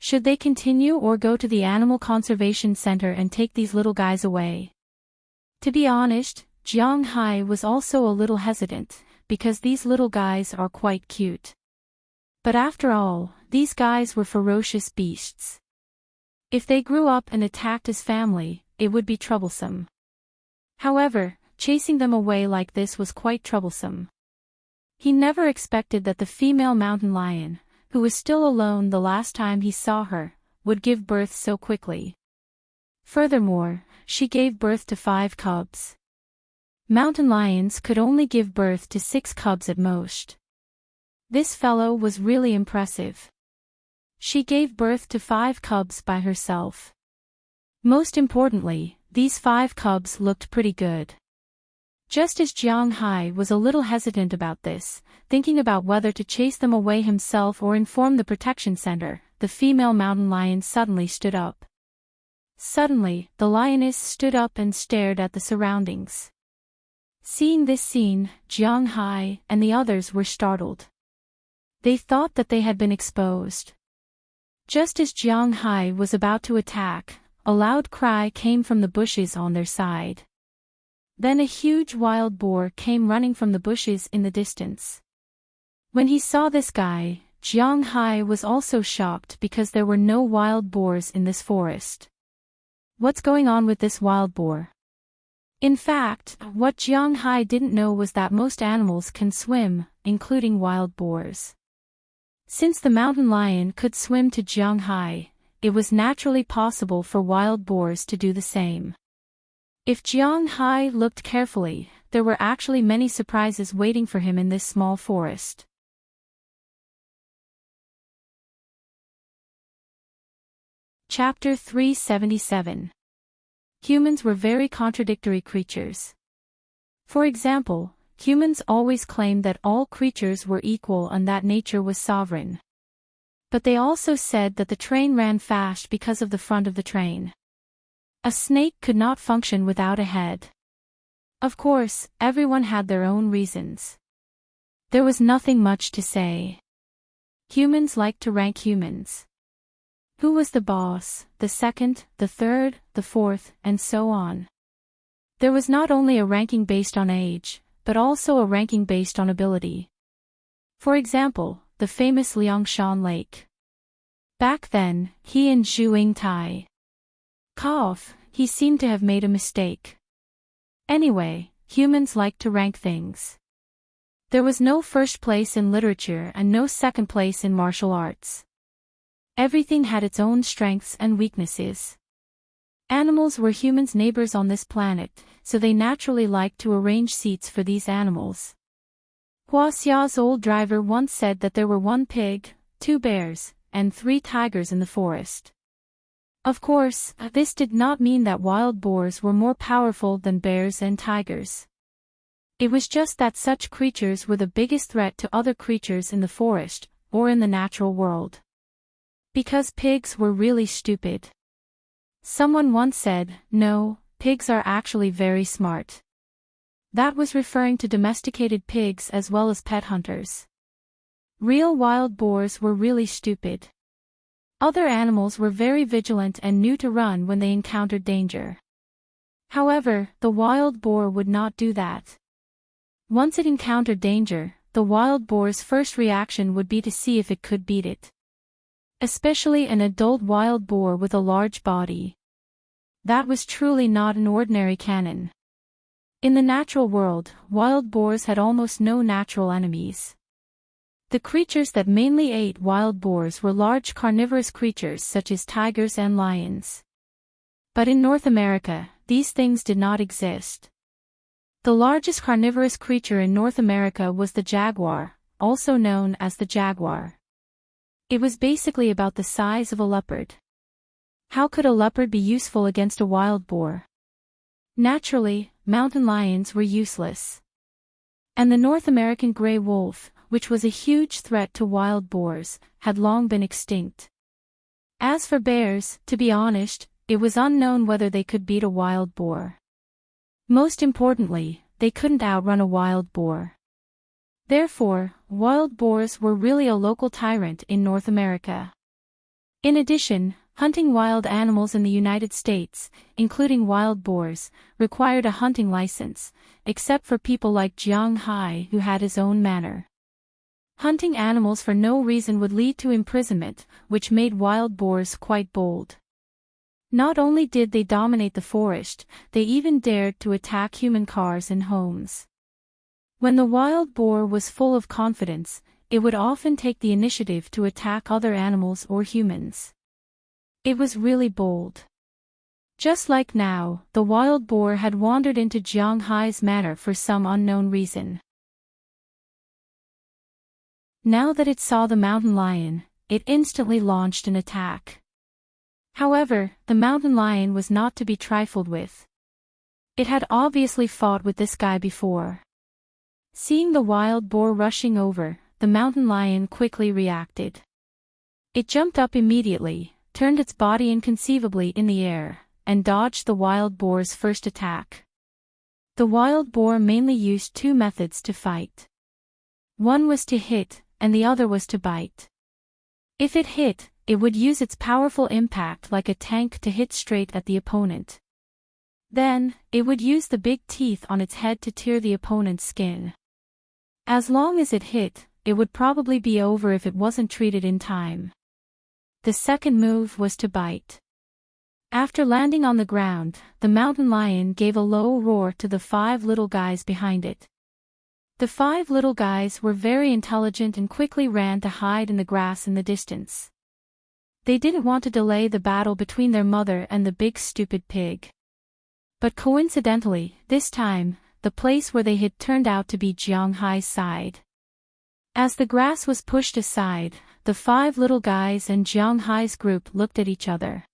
Should they continue or go to the Animal Conservation Center and take these little guys away? To be honest, Jiang Hai was also a little hesitant, because these little guys are quite cute. But after all, these guys were ferocious beasts. If they grew up and attacked his family, it would be troublesome. However, chasing them away like this was quite troublesome. He never expected that the female mountain lion, who was still alone the last time he saw her, would give birth so quickly. Furthermore, she gave birth to 5 cubs. Mountain lions could only give birth to 6 cubs at most. This fellow was really impressive. She gave birth to 5 cubs by herself. Most importantly, these 5 cubs looked pretty good. Just as Jiang Hai was a little hesitant about this, thinking about whether to chase them away himself or inform the protection center, the female mountain lion suddenly stood up. Suddenly, the lioness stood up and stared at the surroundings. Seeing this scene, Jiang Hai and the others were startled. They thought that they had been exposed. Just as Jiang Hai was about to attack, a loud cry came from the bushes on their side. Then a huge wild boar came running from the bushes in the distance. When he saw this guy, Jiang Hai was also shocked because there were no wild boars in this forest. What's going on with this wild boar? In fact, what Jiang Hai didn't know was that most animals can swim, including wild boars. Since the mountain lion could swim to Jiang Hai, it was naturally possible for wild boars to do the same. If Jiang Hai looked carefully, there were actually many surprises waiting for him in this small forest. Chapter 377. Humans were very contradictory creatures. For example, humans always claimed that all creatures were equal and that nature was sovereign. But they also said that the train ran fast because of the front of the train. A snake could not function without a head. Of course, everyone had their own reasons. There was nothing much to say. Humans liked to rank humans. Who was the boss, the second, the third, the fourth, and so on. There was not only a ranking based on age, but also a ranking based on ability. For example, the famous Liangshan Lake. Back then, he and Zhu Yingtai. He seemed to have made a mistake. Anyway, humans liked to rank things. There was no first place in literature and no second place in martial arts. Everything had its own strengths and weaknesses. Animals were humans' neighbors on this planet, so they naturally liked to arrange seats for these animals. Hua Xia's old driver once said that there were 1 pig, 2 bears, and 3 tigers in the forest. Of course, this did not mean that wild boars were more powerful than bears and tigers. It was just that such creatures were the biggest threat to other creatures in the forest, or in the natural world. Because pigs were really stupid. Someone once said, no, pigs are actually very smart. That was referring to domesticated pigs as well as pet hunters. Real wild boars were really stupid. Other animals were very vigilant and knew to run when they encountered danger. However, the wild boar would not do that. Once it encountered danger, the wild boar's first reaction would be to see if it could beat it. Especially an adult wild boar with a large body. That was truly not an ordinary cannon. In the natural world, wild boars had almost no natural enemies. The creatures that mainly ate wild boars were large carnivorous creatures such as tigers and lions. But in North America, these things did not exist. The largest carnivorous creature in North America was the jaguar, also known as the jaguar. It was basically about the size of a leopard. How could a leopard be useful against a wild boar? Naturally, mountain lions were useless. And the North American gray wolf, which was a huge threat to wild boars, had long been extinct. As for bears, to be honest, it was unknown whether they could beat a wild boar. Most importantly, they couldn't outrun a wild boar. Therefore, wild boars were really a local tyrant in North America. In addition, hunting wild animals in the United States, including wild boars, required a hunting license, except for people like Jiang Hai who had his own manor. Hunting animals for no reason would lead to imprisonment, which made wild boars quite bold. Not only did they dominate the forest, they even dared to attack human cars and homes. When the wild boar was full of confidence, it would often take the initiative to attack other animals or humans. It was really bold. Just like now, the wild boar had wandered into Jiang Hai's manor for some unknown reason. Now that it saw the mountain lion, it instantly launched an attack. However, the mountain lion was not to be trifled with. It had obviously fought with this guy before. Seeing the wild boar rushing over, the mountain lion quickly reacted. It jumped up immediately, turned its body inconceivably in the air, and dodged the wild boar's first attack. The wild boar mainly used two methods to fight. One was to hit, and the other was to bite. If it hit, it would use its powerful impact like a tank to hit straight at the opponent. Then, it would use the big teeth on its head to tear the opponent's skin. As long as it hit, it would probably be over if it wasn't treated in time. The second move was to bite. After landing on the ground, the mountain lion gave a low roar to the 5 little guys behind it. The 5 little guys were very intelligent and quickly ran to hide in the grass in the distance. They didn't want to delay the battle between their mother and the big stupid pig. But coincidentally, this time, the place where they hid turned out to be Jiang Hai's side. As the grass was pushed aside, the 5 little guys and Jiang Hai's group looked at each other.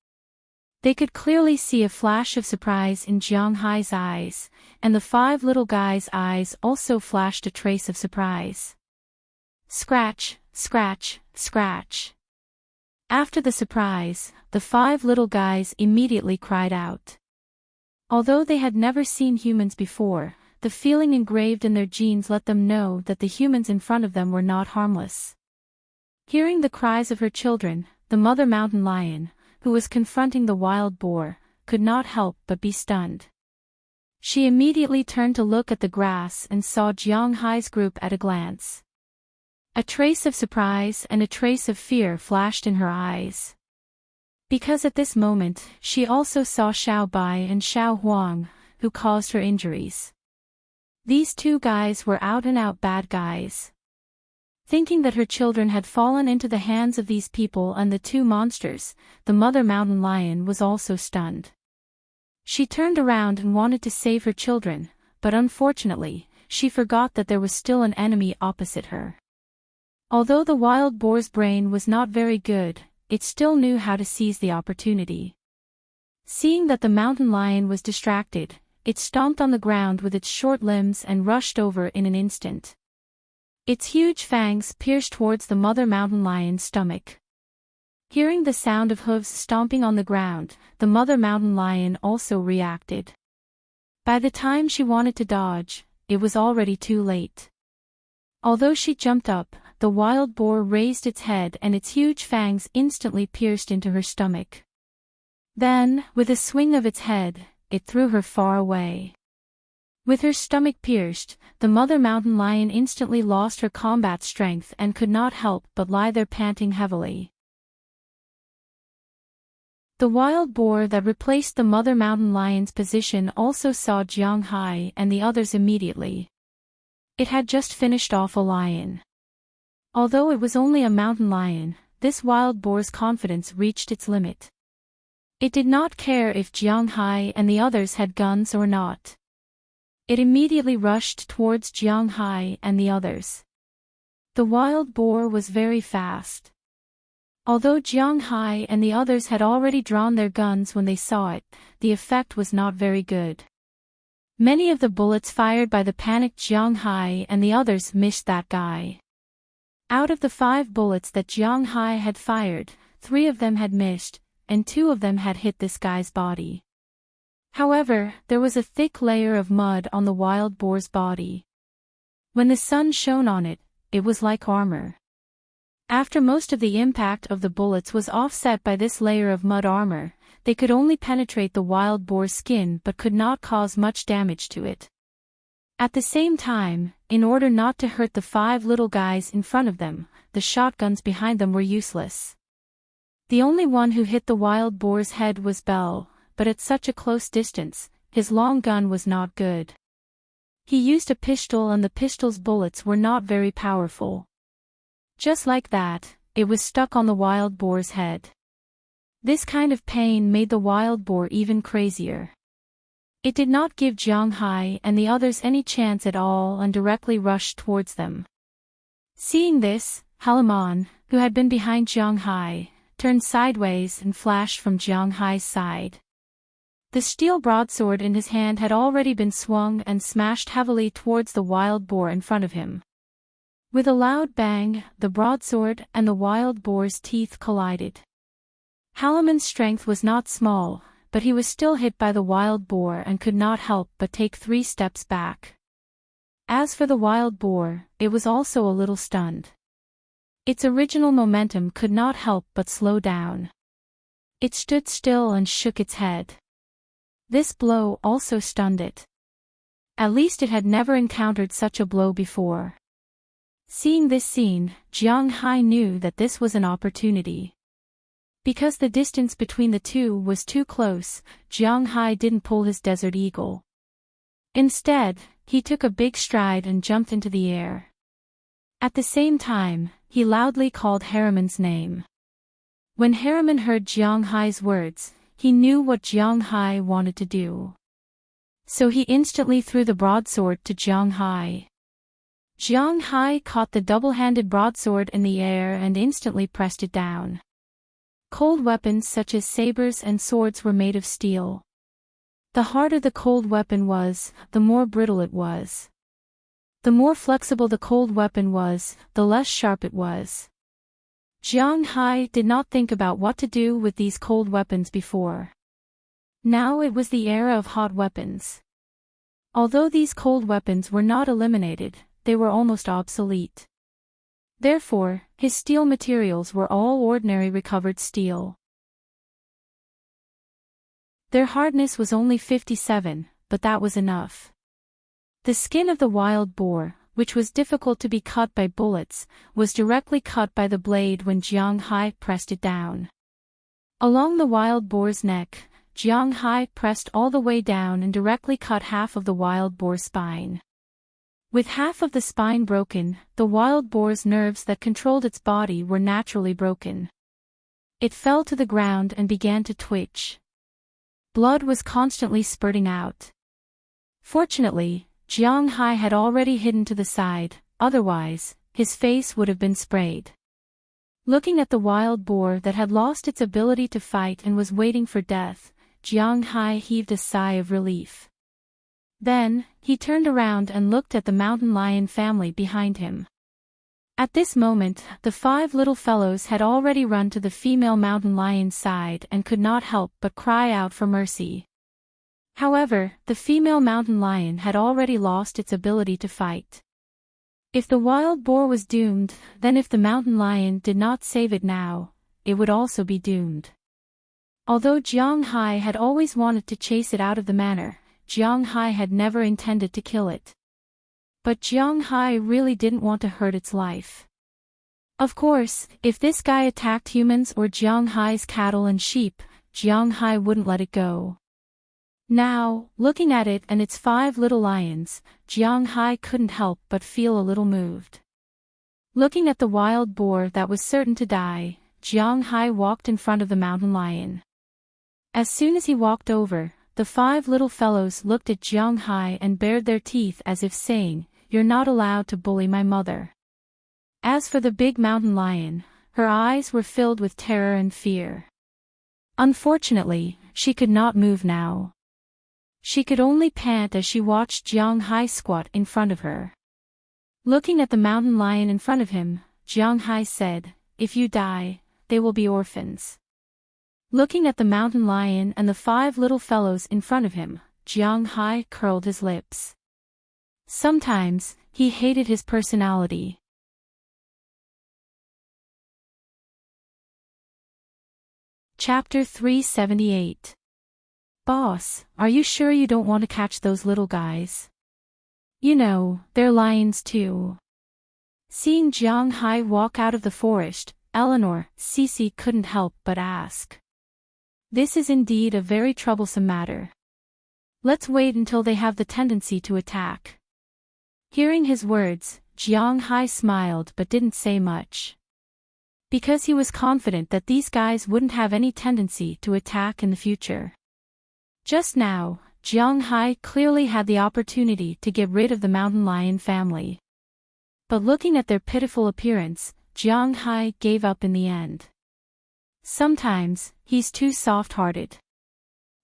They could clearly see a flash of surprise in Jiang Hai's eyes, and the 5 little guys' eyes also flashed a trace of surprise. Scratch, scratch, scratch. After the surprise, the 5 little guys immediately cried out. Although they had never seen humans before, the feeling engraved in their genes let them know that the humans in front of them were not harmless. Hearing the cries of her children, the mother mountain lion, who was confronting the wild boar, could not help but be stunned. She immediately turned to look at the grass and saw Jiang Hai's group at a glance. A trace of surprise and a trace of fear flashed in her eyes. Because at this moment, she also saw Xiao Bai and Xiao Huang, who caused her injuries. These 2 guys were out-and-out bad guys. Thinking that her children had fallen into the hands of these people and the 2 monsters, the mother mountain lion was also stunned. She turned around and wanted to save her children, but unfortunately, she forgot that there was still an enemy opposite her. Although the wild boar's brain was not very good, it still knew how to seize the opportunity. Seeing that the mountain lion was distracted, it stomped on the ground with its short limbs and rushed over in an instant. Its huge fangs pierced towards the mother mountain lion's stomach. Hearing the sound of hooves stomping on the ground, the mother mountain lion also reacted. By the time she wanted to dodge, it was already too late. Although she jumped up, the wild boar raised its head and its huge fangs instantly pierced into her stomach. Then, with a swing of its head, it threw her far away. With her stomach pierced, the mother mountain lion instantly lost her combat strength and could not help but lie there panting heavily. The wild boar that replaced the mother mountain lion's position also saw Jiang Hai and the others immediately. It had just finished off a lion. Although it was only a mountain lion, this wild boar's confidence reached its limit. It did not care if Jiang Hai and the others had guns or not. It immediately rushed towards Jiang Hai and the others. The wild boar was very fast. Although Jiang Hai and the others had already drawn their guns when they saw it, the effect was not very good. Many of the bullets fired by the panicked Jiang Hai and the others missed that guy. Out of the 5 bullets that Jiang Hai had fired, 3 of them had missed, and 2 of them had hit this guy's body. However, there was a thick layer of mud on the wild boar's body. When the sun shone on it, it was like armor. After most of the impact of the bullets was offset by this layer of mud armor, they could only penetrate the wild boar's skin but could not cause much damage to it. At the same time, in order not to hurt the 5 little guys in front of them, the shotguns behind them were useless. The only one who hit the wild boar's head was Bell, but at such a close distance, his long gun was not good. He used a pistol and the pistol's bullets were not very powerful. Just like that, it was stuck on the wild boar's head. This kind of pain made the wild boar even crazier. It did not give Jiang Hai and the others any chance at all and directly rushed towards them. Seeing this, Halaman, who had been behind Jiang Hai, turned sideways and flashed from Jiang Hai's side. The steel broadsword in his hand had already been swung and smashed heavily towards the wild boar in front of him. With a loud bang, the broadsword and the wild boar's teeth collided. Halaman's strength was not small, but he was still hit by the wild boar and could not help but take 3 steps back. As for the wild boar, it was also a little stunned. Its original momentum could not help but slow down. It stood still and shook its head. This blow also stunned it. At least it had never encountered such a blow before. Seeing this scene, Jiang Hai knew that this was an opportunity. Because the distance between the two was too close, Jiang Hai didn't pull his Desert Eagle. Instead, he took a big stride and jumped into the air. At the same time, he loudly called Harriman's name. When Harriman heard Jiang Hai's words, he knew what Jiang Hai wanted to do. So he instantly threw the broadsword to Jiang Hai. Jiang Hai caught the double-handed broadsword in the air and instantly pressed it down. Cold weapons such as sabers and swords were made of steel. The harder the cold weapon was, the more brittle it was. The more flexible the cold weapon was, the less sharp it was. Jiang Hai did not think about what to do with these cold weapons before. Now it was the era of hot weapons. Although these cold weapons were not eliminated, they were almost obsolete. Therefore, his steel materials were all ordinary recovered steel. Their hardness was only 57, but that was enough. The skin of the wild boar, which was difficult to be cut by bullets, was directly cut by the blade when Jiang Hai pressed it down. Along the wild boar's neck, Jiang Hai pressed all the way down and directly cut half of the wild boar's spine. With half of the spine broken, the wild boar's nerves that controlled its body were naturally broken. It fell to the ground and began to twitch. Blood was constantly spurting out. Fortunately, Jiang Hai had already hidden to the side, otherwise, his face would have been sprayed. Looking at the wild boar that had lost its ability to fight and was waiting for death, Jiang Hai heaved a sigh of relief. Then, he turned around and looked at the mountain lion family behind him. At this moment, the 5 little fellows had already run to the female mountain lion's side and could not help but cry out for mercy. However, the female mountain lion had already lost its ability to fight. If the wild boar was doomed, then if the mountain lion did not save it now, it would also be doomed. Although Jiang Hai had always wanted to chase it out of the manor, Jiang Hai had never intended to kill it. But Jiang Hai really didn't want to hurt its life. Of course, if this guy attacked humans or Jiang Hai's cattle and sheep, Jiang Hai wouldn't let it go. Now, looking at it and its 5 little lions, Jiang Hai couldn't help but feel a little moved. Looking at the wild boar that was certain to die, Jiang Hai walked in front of the mountain lion. As soon as he walked over, the 5 little fellows looked at Jiang Hai and bared their teeth as if saying, "You're not allowed to bully my mother." As for the big mountain lion, her eyes were filled with terror and fear. Unfortunately, she could not move now. She could only pant as she watched Jiang Hai squat in front of her. Looking at the mountain lion in front of him, Jiang Hai said, "If you die, they will be orphans." Looking at the mountain lion and the 5 little fellows in front of him, Jiang Hai curled his lips. Sometimes, he hated his personality. Chapter 378. Boss, are you sure you don't want to catch those little guys? You know, they're lions too. Seeing Jiang Hai walk out of the forest, Eleanor, Cece couldn't help but ask. This is indeed a very troublesome matter. Let's wait until they have the tendency to attack. Hearing his words, Jiang Hai smiled but didn't say much. Because he was confident that these guys wouldn't have any tendency to attack in the future. Just now, Jiang Hai clearly had the opportunity to get rid of the mountain lion family. But looking at their pitiful appearance, Jiang Hai gave up in the end. Sometimes, he's too soft-hearted.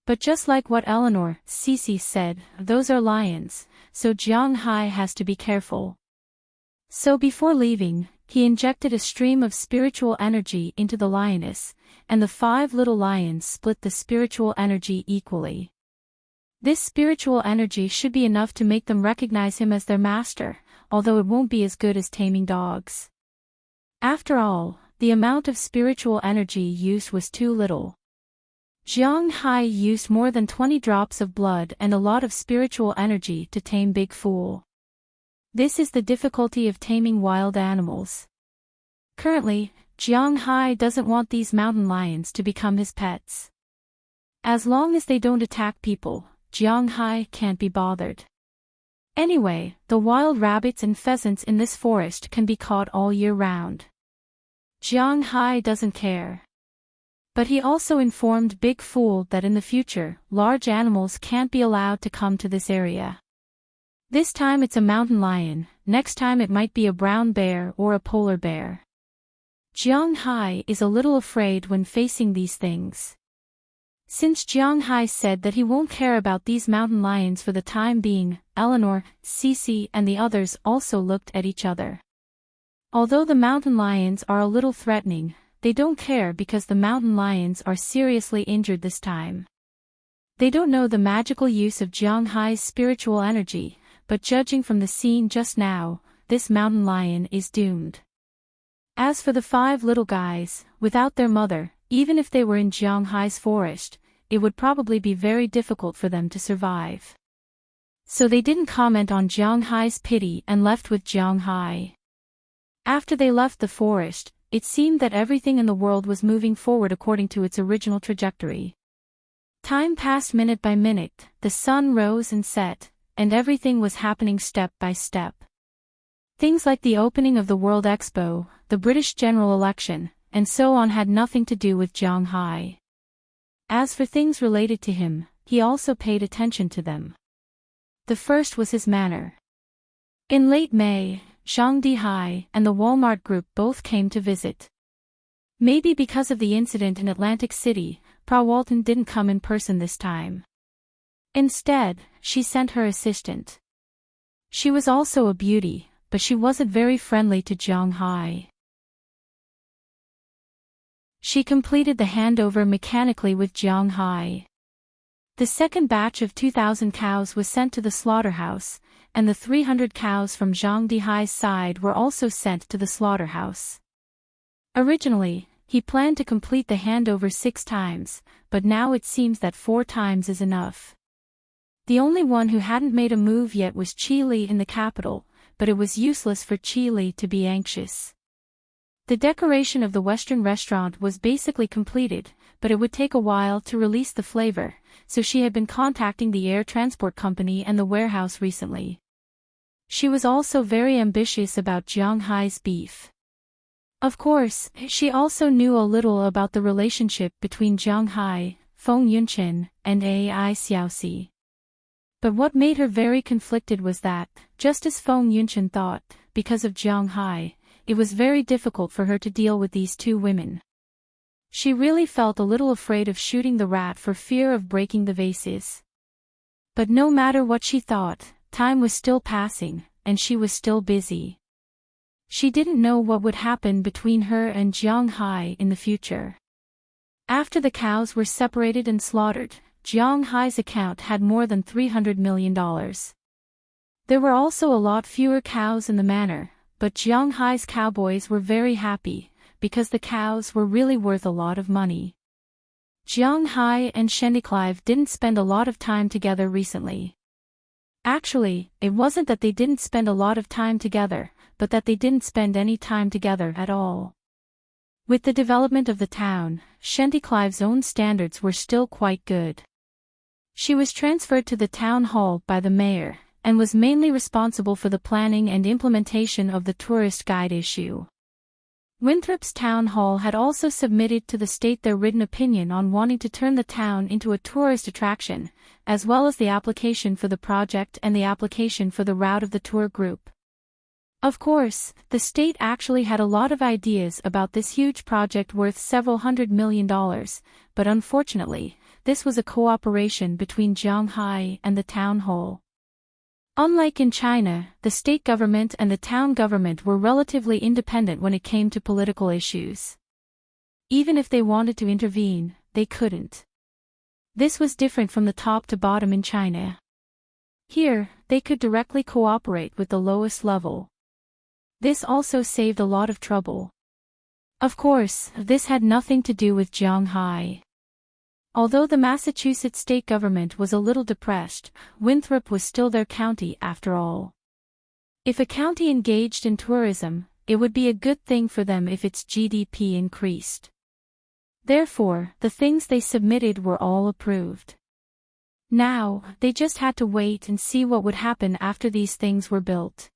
But just like what Eleanor, Cece said, those are lions, so Jiang Hai has to be careful. So before leaving, he injected a stream of spiritual energy into the lioness, and the 5 little lions split the spiritual energy equally. This spiritual energy should be enough to make them recognize him as their master, although it won't be as good as taming dogs. After all, the amount of spiritual energy used was too little. Jiang Hai used more than 20 drops of blood and a lot of spiritual energy to tame Big Fool. This is the difficulty of taming wild animals. Currently, Jiang Hai doesn't want these mountain lions to become his pets. As long as they don't attack people, Jiang Hai can't be bothered. Anyway, the wild rabbits and pheasants in this forest can be caught all year round. Jiang Hai doesn't care. But he also informed Big Fool that in the future, large animals can't be allowed to come to this area. This time it's a mountain lion, next time it might be a brown bear or a polar bear. Jiang Hai is a little afraid when facing these things. Since Jiang Hai said that he won't care about these mountain lions for the time being, Eleanor, Cece and the others also looked at each other. Although the mountain lions are a little threatening, they don't care because the mountain lions are seriously injured this time. They don't know the magical use of Jiang Hai's spiritual energy, but judging from the scene just now, this mountain lion is doomed. As for the 5 little guys, without their mother, even if they were in Jiang Hai's forest, it would probably be very difficult for them to survive. So they didn't comment on Jiang Hai's pity and left with Jiang Hai. After they left the forest, it seemed that everything in the world was moving forward according to its original trajectory. Time passed minute by minute, the sun rose and set, and everything was happening step by step. Things like the opening of the World Expo, the British general election, and so on had nothing to do with Jiang Hai. As for things related to him, he also paid attention to them. The first was his manner. In late May, Zhang Dihai and the Walmart Group both came to visit. Maybe because of the incident in Atlantic City, Pra Walton didn't come in person this time. Instead, she sent her assistant. She was also a beauty, but she wasn't very friendly to Jiang Hai. She completed the handover mechanically with Jiang Hai. The second batch of 2,000 cows was sent to the slaughterhouse, and the 300 cows from Zhang Dihai's side were also sent to the slaughterhouse. Originally, he planned to complete the handover 6 times, but now it seems that 4 times is enough. The only one who hadn't made a move yet was Qi Li in the capital, but it was useless for Qi Li to be anxious. The decoration of the Western restaurant was basically completed, but it would take a while to release the flavor, so she had been contacting the air transport company and the warehouse recently. She was also very ambitious about Jiang Hai's beef. Of course, she also knew a little about the relationship between Jiang Hai, Feng Yunqin, and Ai Xiaoxi. But what made her very conflicted was that, just as Feng Yunqin thought, because of Jiang Hai, it was very difficult for her to deal with these 2 women. She really felt a little afraid of shooting the rat for fear of breaking the vases. But no matter what she thought, time was still passing, and she was still busy. She didn't know what would happen between her and Jiang Hai in the future. After the cows were separated and slaughtered, Jiang Hai's account had more than $300 million. There were also a lot fewer cows in the manor, but Jiang Hai's cowboys were very happy, because the cows were really worth a lot of money. Jiang Hai and Shendiclive didn't spend a lot of time together recently. Actually, it wasn't that they didn't spend a lot of time together, but that they didn't spend any time together at all. With the development of the town, Shendiclive's own standards were still quite good. She was transferred to the town hall by the mayor, and was mainly responsible for the planning and implementation of the tourist guide issue. Winthrop's town hall had also submitted to the state their written opinion on wanting to turn the town into a tourist attraction, as well as the application for the project and the application for the route of the tour group. Of course, the state actually had a lot of ideas about this huge project worth several $100 million, but unfortunately, this was a cooperation between Jiang Hai and the town hall. Unlike in China, the state government and the town government were relatively independent when it came to political issues. Even if they wanted to intervene, they couldn't. This was different from the top to bottom in China. Here, they could directly cooperate with the lowest level. This also saved a lot of trouble. Of course, this had nothing to do with Jiang Hai. Although the Massachusetts state government was a little depressed, Winthrop was still their county after all. If a county engaged in tourism, it would be a good thing for them if its GDP increased. Therefore, the things they submitted were all approved. Now, they just had to wait and see what would happen after these things were built.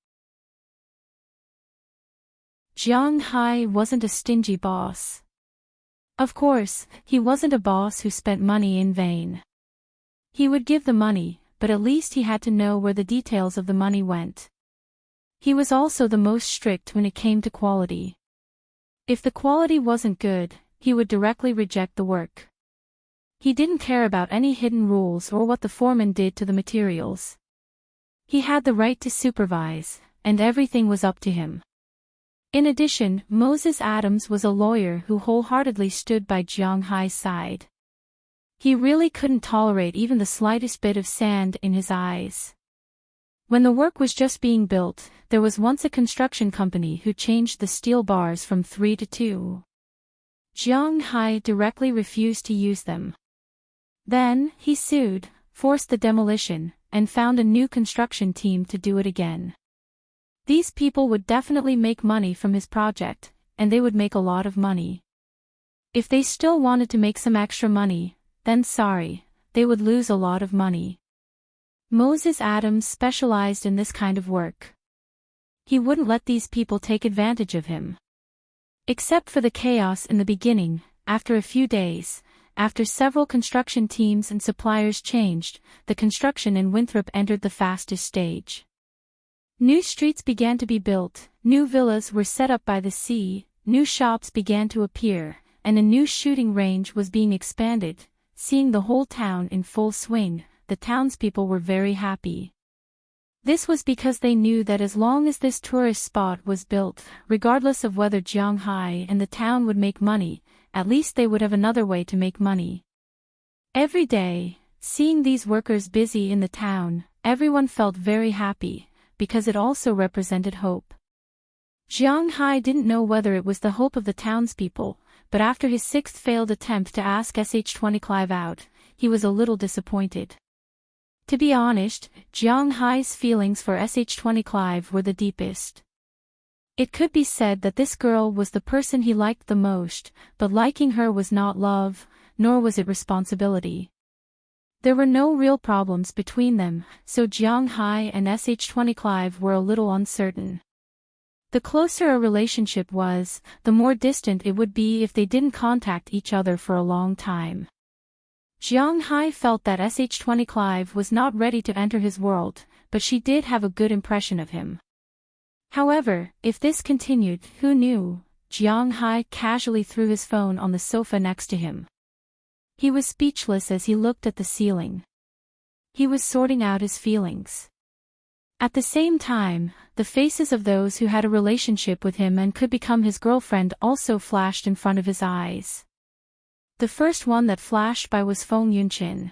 Jiang Hai wasn't a stingy boss. Of course, he wasn't a boss who spent money in vain. He would give the money, but at least he had to know where the details of the money went. He was also the most strict when it came to quality. If the quality wasn't good, he would directly reject the work. He didn't care about any hidden rules or what the foreman did to the materials. He had the right to supervise, and everything was up to him. In addition, Moses Adams was a lawyer who wholeheartedly stood by Jiang Hai's side. He really couldn't tolerate even the slightest bit of sand in his eyes. When the work was just being built, there was once a construction company who changed the steel bars from 3 to 2. Jiang Hai directly refused to use them. Then, he sued, forced the demolition, and found a new construction team to do it again. These people would definitely make money from his project, and they would make a lot of money. If they still wanted to make some extra money, then sorry, they would lose a lot of money. Moses Adams specialized in this kind of work. He wouldn't let these people take advantage of him. Except for the chaos in the beginning, after a few days, after several construction teams and suppliers changed, the construction in Winthrop entered the fastest stage. New streets began to be built, new villas were set up by the sea, new shops began to appear, and a new shooting range was being expanded. Seeing the whole town in full swing, the townspeople were very happy. This was because they knew that as long as this tourist spot was built, regardless of whether Jiang Hai and the town would make money, at least they would have another way to make money. Every day, seeing these workers busy in the town, everyone felt very happy, because it also represented hope. Jiang Hai didn't know whether it was the hope of the townspeople, but after his sixth failed attempt to ask SH-20 Clive out, he was a little disappointed. To be honest, Jiang Hai's feelings for SH-20 Clive were the deepest. It could be said that this girl was the person he liked the most, but liking her was not love, nor was it responsibility. There were no real problems between them, so Jiang Hai and SH-20 Clive were a little uncertain. The closer a relationship was, the more distant it would be if they didn't contact each other for a long time. Jiang Hai felt that SH-20 Clive was not ready to enter his world, but she did have a good impression of him. However, if this continued, who knew? Jiang Hai casually threw his phone on the sofa next to him. He was speechless as he looked at the ceiling. He was sorting out his feelings. At the same time, the faces of those who had a relationship with him and could become his girlfriend also flashed in front of his eyes. The first one that flashed by was Feng Yunchin.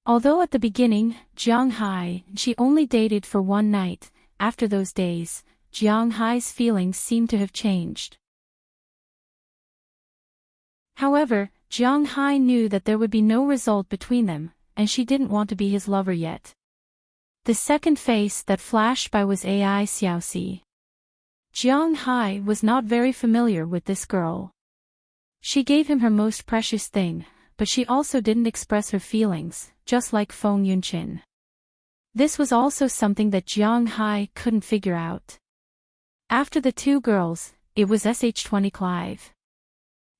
Although at the beginning, Jiang Hai, she only dated for one night, after those days, Jiang Hai's feelings seemed to have changed. However, Jiang Hai knew that there would be no result between them, and she didn't want to be his lover yet. The second face that flashed by was Ai Xiaoxi. Jiang Hai was not very familiar with this girl. She gave him her most precious thing, but she also didn't express her feelings, just like Feng Yunchin. This was also something that Jiang Hai couldn't figure out. After the two girls, it was SH-20 Clive.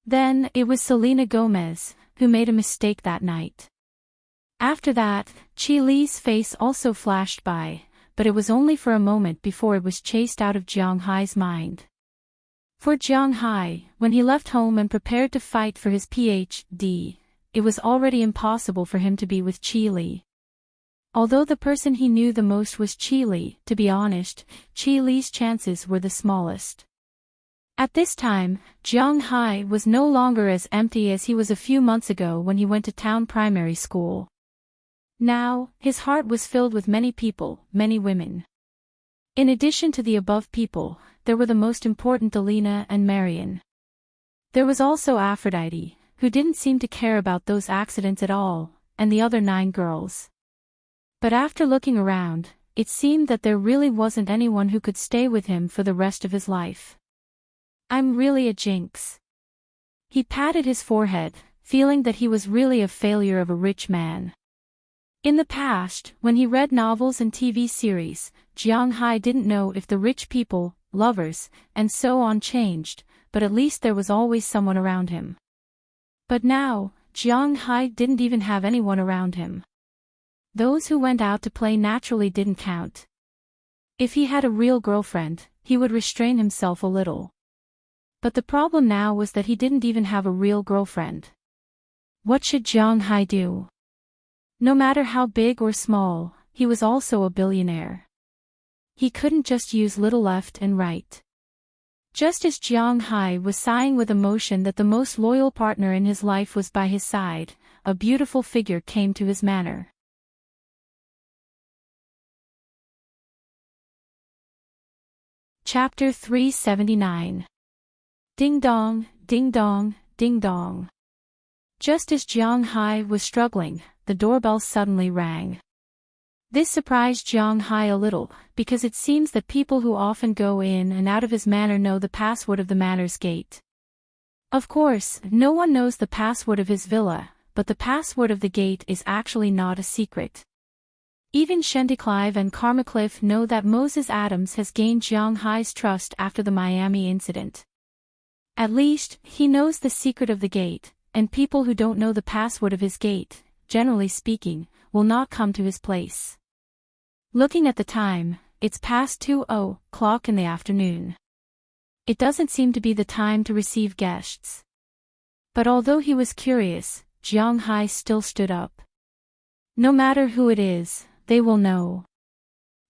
Then, it was Selena Gomez, who made a mistake that night. After that, Qi Li's face also flashed by, but it was only for a moment before it was chased out of Jiang Hai's mind. For Jiang Hai, when he left home and prepared to fight for his PhD, it was already impossible for him to be with Qi Li. Although the person he knew the most was Qi Li, to be honest, Qi Li's chances were the smallest. At this time, Jiang Hai was no longer as empty as he was a few months ago when he went to town primary school. Now, his heart was filled with many people, many women. In addition to the above people, there were the most important Alina and Marion. There was also Aphrodite, who didn't seem to care about those accidents at all, and the other 9 girls. But after looking around, it seemed that there really wasn't anyone who could stay with him for the rest of his life. I'm really a jinx. He patted his forehead, feeling that he was really a failure of a rich man. In the past, when he read novels and TV series, Jiang Hai didn't know if the rich people, lovers, and so on changed, but at least there was always someone around him. But now, Jiang Hai didn't even have anyone around him. Those who went out to play naturally didn't count. If he had a real girlfriend, he would restrain himself a little. But the problem now was that he didn't even have a real girlfriend. What should Jiang Hai do? No matter how big or small, he was also a billionaire. He couldn't just use little left and right. Just as Jiang Hai was sighing with emotion that the most loyal partner in his life was by his side, a beautiful figure came to his manor. Chapter 379. Ding dong, ding dong, ding dong. Just as Jiang Hai was struggling, the doorbell suddenly rang. This surprised Jiang Hai a little, because it seems that people who often go in and out of his manor know the password of the manor's gate. Of course, no one knows the password of his villa, but the password of the gate is actually not a secret. Even Shendy Clive and Karma Cliff know that Moses Adams has gained Jiang Hai's trust after the Miami incident. At least, he knows the secret of the gate, and people who don't know the password of his gate, generally speaking, will not come to his place. Looking at the time, it's past 2:00 in the afternoon. It doesn't seem to be the time to receive guests. But although he was curious, Jiang Hai still stood up. No matter who it is, they will know.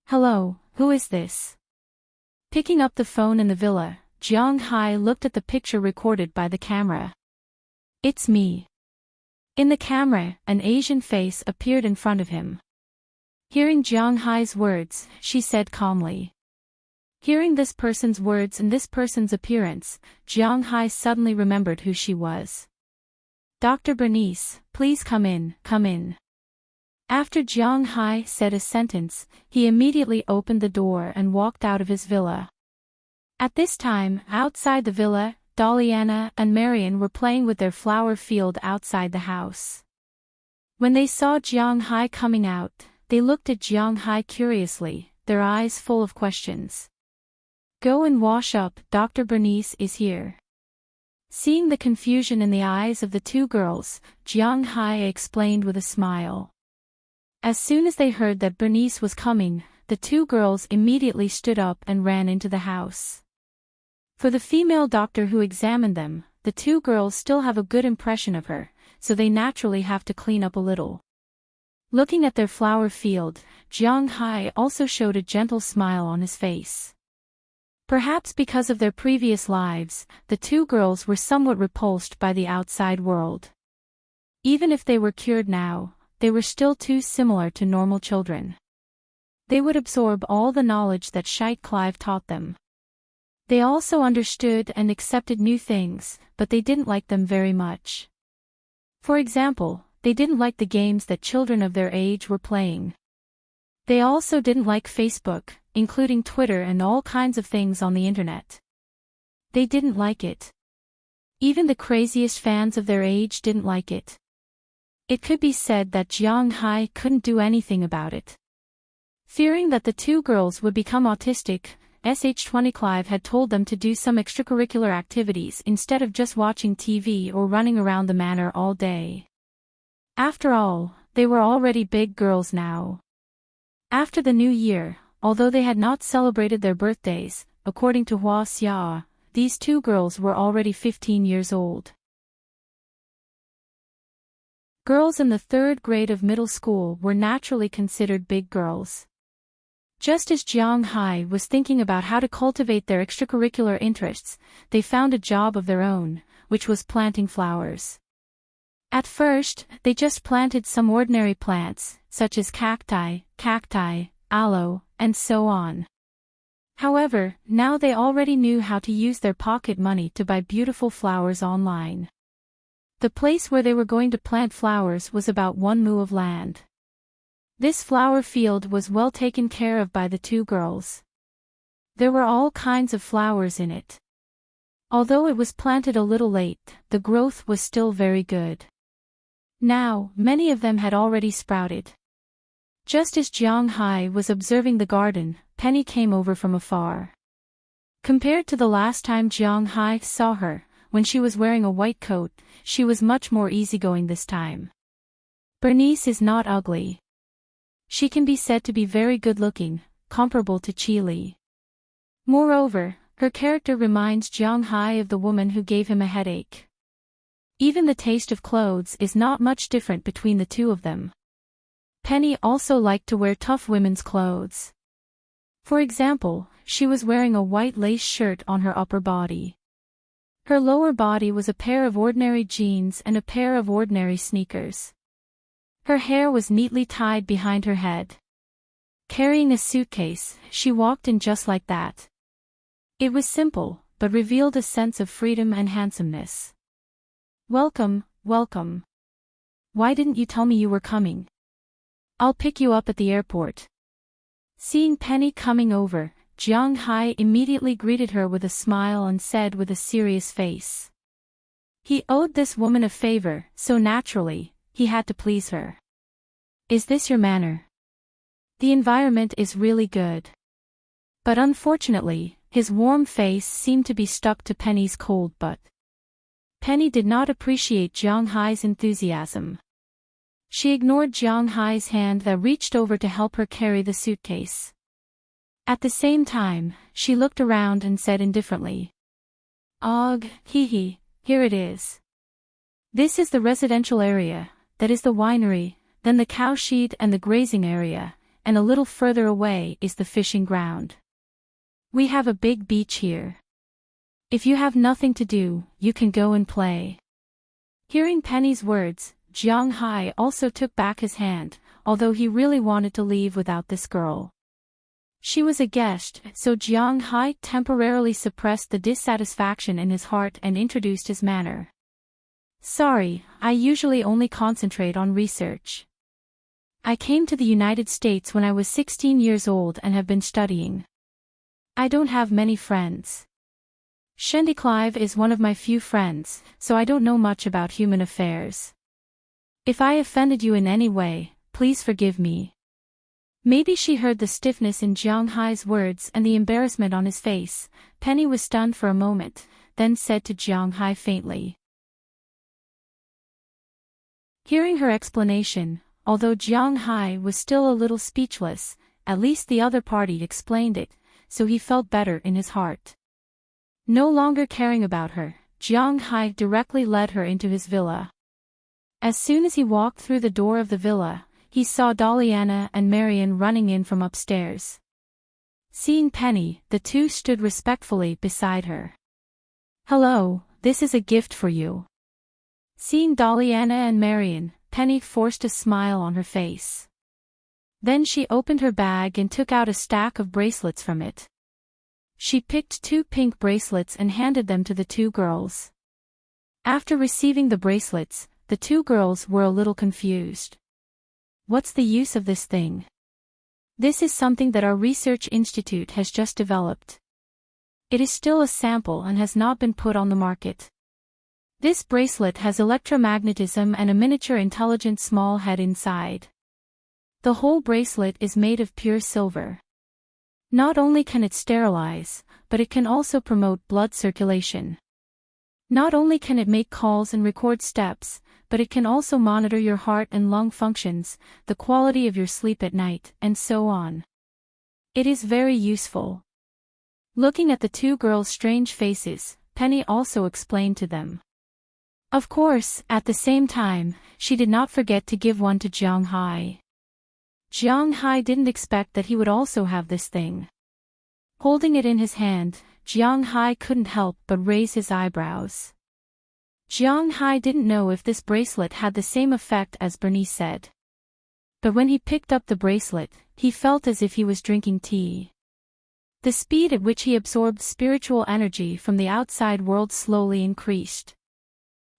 Hello, who is this? Picking up the phone in the villa, Jiang Hai looked at the picture recorded by the camera. It's me. In the camera, an Asian face appeared in front of him. Hearing Jiang Hai's words, she said calmly. Hearing this person's words and this person's appearance, Jiang Hai suddenly remembered who she was. Dr. Bernice, please come in, come in. After Jiang Hai said a sentence, he immediately opened the door and walked out of his villa. At this time, outside the villa, Daliana and Marian were playing with their flower field outside the house. When they saw Jiang Hai coming out, they looked at Jiang Hai curiously, their eyes full of questions. Go and wash up, Dr. Bernice is here. Seeing the confusion in the eyes of the two girls, Jiang Hai explained with a smile. As soon as they heard that Bernice was coming, the two girls immediately stood up and ran into the house. For the female doctor who examined them, the two girls still have a good impression of her, so they naturally have to clean up a little. Looking at their flower field, Jiang Hai also showed a gentle smile on his face. Perhaps because of their previous lives, the two girls were somewhat repulsed by the outside world. Even if they were cured now, they were still too similar to normal children. They would absorb all the knowledge that Scheit Clive taught them. They also understood and accepted new things, but they didn't like them very much. For example, they didn't like the games that children of their age were playing. They also didn't like Facebook, including Twitter and all kinds of things on the internet. They didn't like it. Even the craziest fans of their age didn't like it. It could be said that Jiang Hai couldn't do anything about it. Fearing that the two girls would become autistic, Sh20 Clive had told them to do some extracurricular activities instead of just watching TV or running around the manor all day. After all, they were already big girls now. After the new year, although they had not celebrated their birthdays, according to Hua Xia, these two girls were already 15 years old. Girls in the 3rd grade of middle school were naturally considered big girls. Just as Jiang Hai was thinking about how to cultivate their extracurricular interests, they found a job of their own, which was planting flowers. At first, they just planted some ordinary plants, such as cacti, aloe, and so on. However, now they already knew how to use their pocket money to buy beautiful flowers online. The place where they were going to plant flowers was about 1 mu of land. This flower field was well taken care of by the two girls. There were all kinds of flowers in it. Although it was planted a little late, the growth was still very good. Now, many of them had already sprouted. Just as Jiang Hai was observing the garden, Penny came over from afar. Compared to the last time Jiang Hai saw her, when she was wearing a white coat, she was much more easygoing this time. Bernice is not ugly. She can be said to be very good-looking, comparable to Qi Li. Moreover, her character reminds Jiang Hai of the woman who gave him a headache. Even the taste of clothes is not much different between the two of them. Penny also liked to wear tough women's clothes. For example, she was wearing a white lace shirt on her upper body. Her lower body was a pair of ordinary jeans and a pair of ordinary sneakers. Her hair was neatly tied behind her head. Carrying a suitcase, she walked in just like that. It was simple, but revealed a sense of freedom and handsomeness. Welcome, welcome. Why didn't you tell me you were coming? I'll pick you up at the airport. Seeing Penny coming over, Jiang Hai immediately greeted her with a smile and said with a serious face. He owed this woman a favor, so naturally, he had to please her. Is this your manner? The environment is really good. But unfortunately, his warm face seemed to be stuck to Penny's cold butt. Penny did not appreciate Jiang Hai's enthusiasm. She ignored Jiang Hai's hand that reached over to help her carry the suitcase. At the same time, she looked around and said indifferently. Ugh, hee, here it is. This is the residential area, that is the winery, then the cowshed and the grazing area, and a little further away is the fishing ground. We have a big beach here. If you have nothing to do, you can go and play. Hearing Penny's words, Jiang Hai also took back his hand, although he really wanted to leave without this girl. She was a guest, so Jiang Hai temporarily suppressed the dissatisfaction in his heart and introduced his manner. Sorry, I usually only concentrate on research. I came to the United States when I was 16 years old and have been studying. I don't have many friends. Shandy Clive is one of my few friends, so I don't know much about human affairs. If I offended you in any way, please forgive me. Maybe she heard the stiffness in Jiang Hai's words and the embarrassment on his face. Penny was stunned for a moment, then said to Jiang Hai faintly. Hearing her explanation, although Jiang Hai was still a little speechless, at least the other party explained it, so he felt better in his heart. No longer caring about her, Jiang Hai directly led her into his villa. As soon as he walked through the door of the villa, he saw Daliana and Marian running in from upstairs. Seeing Penny, the two stood respectfully beside her. Hello, this is a gift for you. Seeing Daliana and Marian, Penny forced a smile on her face. Then she opened her bag and took out a stack of bracelets from it. She picked 2 pink bracelets and handed them to the 2 girls. After receiving the bracelets, the 2 girls were a little confused. What's the use of this thing? This is something that our research institute has just developed. It is still a sample and has not been put on the market. This bracelet has electromagnetism and a miniature intelligent small head inside. The whole bracelet is made of pure silver. Not only can it sterilize, but it can also promote blood circulation. Not only can it make calls and record steps, but it can also monitor your heart and lung functions, the quality of your sleep at night, and so on. It is very useful. Looking at the 2 girls' strange faces, Penny also explained to them. Of course, at the same time, she did not forget to give one to Jiang Hai. Jiang Hai didn't expect that he would also have this thing. Holding it in his hand, Jiang Hai couldn't help but raise his eyebrows. Jiang Hai didn't know if this bracelet had the same effect as Bernice said. But when he picked up the bracelet, he felt as if he was drinking tea. The speed at which he absorbed spiritual energy from the outside world slowly increased.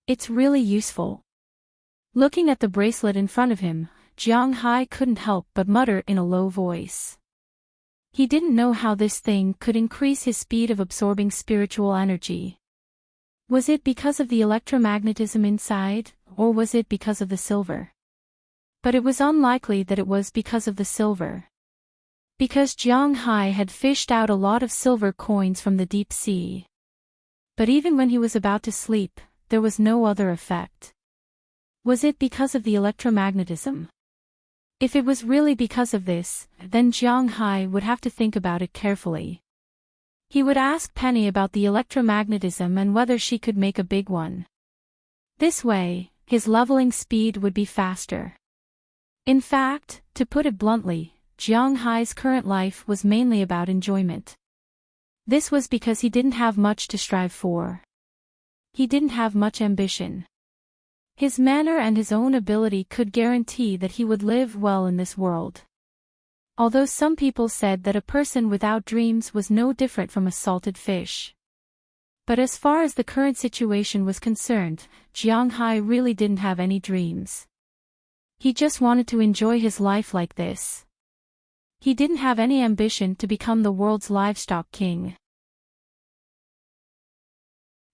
It's really useful. Looking at the bracelet in front of him, Jiang Hai couldn't help but mutter in a low voice. He didn't know how this thing could increase his speed of absorbing spiritual energy. Was it because of the electromagnetism inside, or was it because of the silver? But it was unlikely that it was because of the silver. Because Jiang Hai had fished out a lot of silver coins from the deep sea. But even when he was about to sleep, there was no other effect. Was it because of the electromagnetism? If it was really because of this, then Jiang Hai would have to think about it carefully. He would ask Penny about the electromagnetism and whether she could make a big one. This way, his leveling speed would be faster. In fact, to put it bluntly, Jiang Hai's current life was mainly about enjoyment. This was because he didn't have much to strive for. He didn't have much ambition. His manner and his own ability could guarantee that he would live well in this world. Although some people said that a person without dreams was no different from a salted fish. But as far as the current situation was concerned, Jiang Hai really didn't have any dreams. He just wanted to enjoy his life like this. He didn't have any ambition to become the world's livestock king.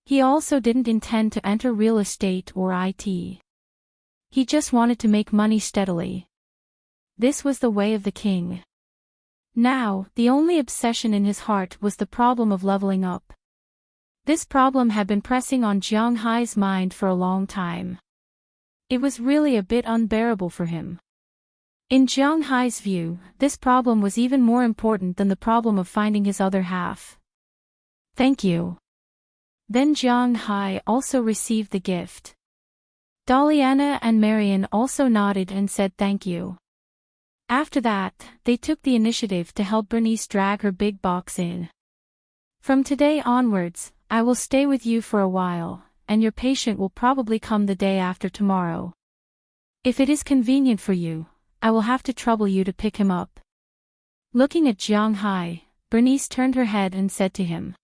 He also didn't intend to enter real estate or IT. He just wanted to make money steadily. This was the way of the king. Now, the only obsession in his heart was the problem of leveling up. This problem had been pressing on Jiang Hai's mind for a long time. It was really a bit unbearable for him. In Jiang Hai's view, this problem was even more important than the problem of finding his other half. Thank you. Then Jiang Hai also received the gift. Daliana and Marian also nodded and said thank you. After that, they took the initiative to help Bernice drag her big box in. From today onwards, I will stay with you for a while, and your patient will probably come the day after tomorrow. If it is convenient for you, I will have to trouble you to pick him up. Looking at Jiang Hai, Bernice turned her head and said to him.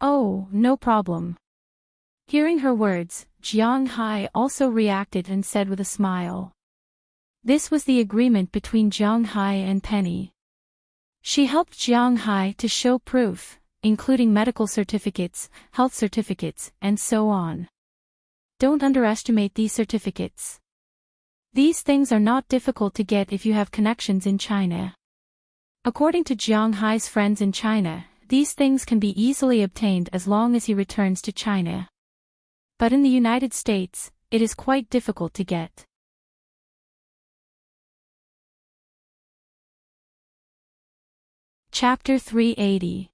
Oh, no problem. Hearing her words, Jiang Hai also reacted and said with a smile. This was the agreement between Jiang Hai and Penny. She helped Jiang Hai to show proof, including medical certificates, health certificates, and so on. Don't underestimate these certificates. These things are not difficult to get if you have connections in China. According to Jiang Hai's friends in China, these things can be easily obtained as long as he returns to China. But in the United States, it is quite difficult to get. Chapter 380.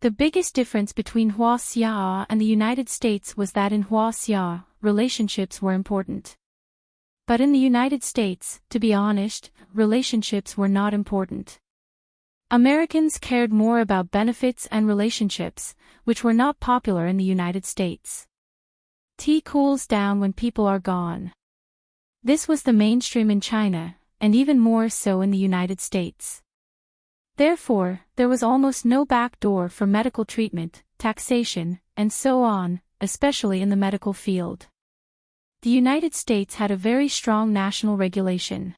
The biggest difference between Huaxia and the United States was that in Huaxia, relationships were important. But in the United States, to be honest, relationships were not important. Americans cared more about benefits and relationships, which were not popular in the United States. Tea cools down when people are gone. This was the mainstream in China, and even more so in the United States. Therefore, there was almost no back door for medical treatment, taxation, and so on, especially in the medical field. The United States had a very strong national regulation.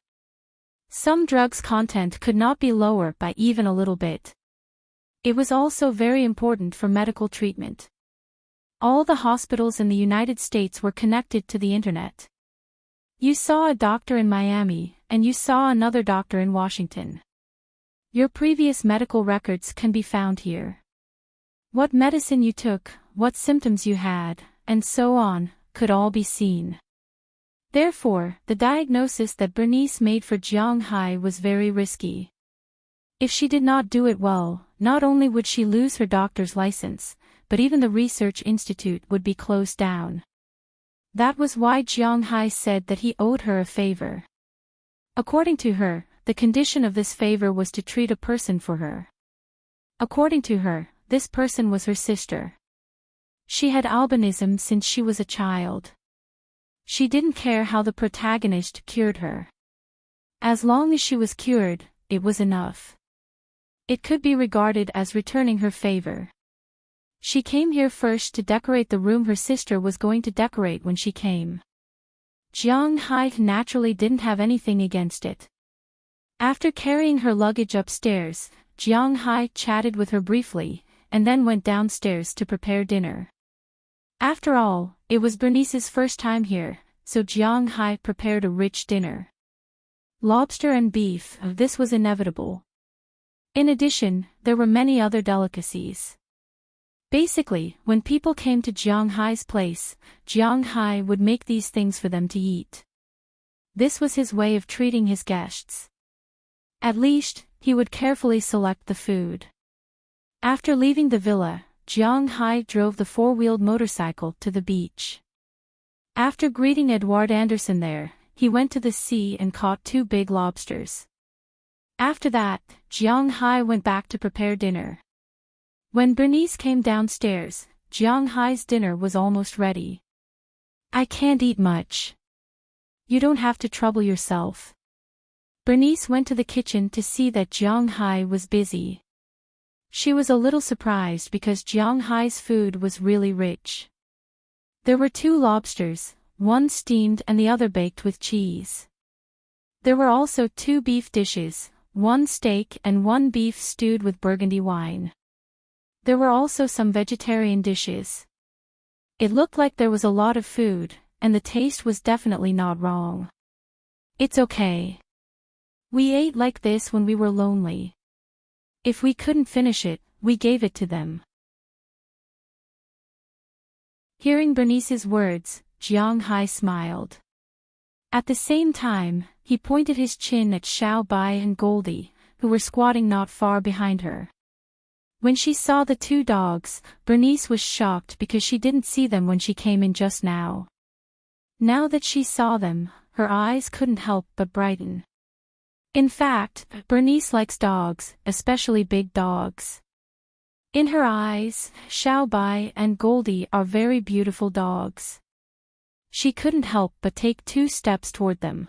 Some drugs' content could not be lower by even a little bit. It was also very important for medical treatment. All the hospitals in the United States were connected to the internet. You saw a doctor in Miami, and you saw another doctor in Washington. Your previous medical records can be found here. What medicine you took, what symptoms you had, and so on, could all be seen. Therefore, the diagnosis that Bernice made for Jiang Hai was very risky. If she did not do it well, not only would she lose her doctor's license, but even the research institute would be closed down. That was why Jiang Hai said that he owed her a favor. According to her, the condition of this favor was to treat a person for her. According to her, this person was her sister. She had albinism since she was a child. She didn't care how the protagonist cured her. As long as she was cured, it was enough. It could be regarded as returning her favor. She came here first to decorate the room her sister was going to decorate when she came. Jiang Hai naturally didn't have anything against it. After carrying her luggage upstairs, Jiang Hai chatted with her briefly, and then went downstairs to prepare dinner. After all, it was Bernice's first time here, so Jiang Hai prepared a rich dinner. Lobster and beef, this was inevitable. In addition, there were many other delicacies. Basically, when people came to Jiang Hai's place, Jiang Hai would make these things for them to eat. This was his way of treating his guests. At least, he would carefully select the food. After leaving the villa, Jiang Hai drove the four-wheeled motorcycle to the beach. After greeting Edward Anderson there, he went to the sea and caught 2 big lobsters. After that, Jiang Hai went back to prepare dinner. When Bernice came downstairs, Jiang Hai's dinner was almost ready. I can't eat much. You don't have to trouble yourself. Bernice went to the kitchen to see that Jiang Hai was busy. She was a little surprised because Jiang Hai's food was really rich. There were 2 lobsters, one steamed and the other baked with cheese. There were also 2 beef dishes, one steak and one beef stewed with burgundy wine. There were also some vegetarian dishes. It looked like there was a lot of food, and the taste was definitely not wrong. It's okay. We ate like this when we were lonely. If we couldn't finish it, we gave it to them. Hearing Bernice's words, Jiang Hai smiled. At the same time, he pointed his chin at Xiao Bai and Goldie, who were squatting not far behind her. When she saw the 2 dogs, Bernice was shocked because she didn't see them when she came in just now. Now that she saw them, her eyes couldn't help but brighten. In fact, Bernice likes dogs, especially big dogs. In her eyes, Xiao Bai and Goldie are very beautiful dogs. She couldn't help but take 2 steps toward them.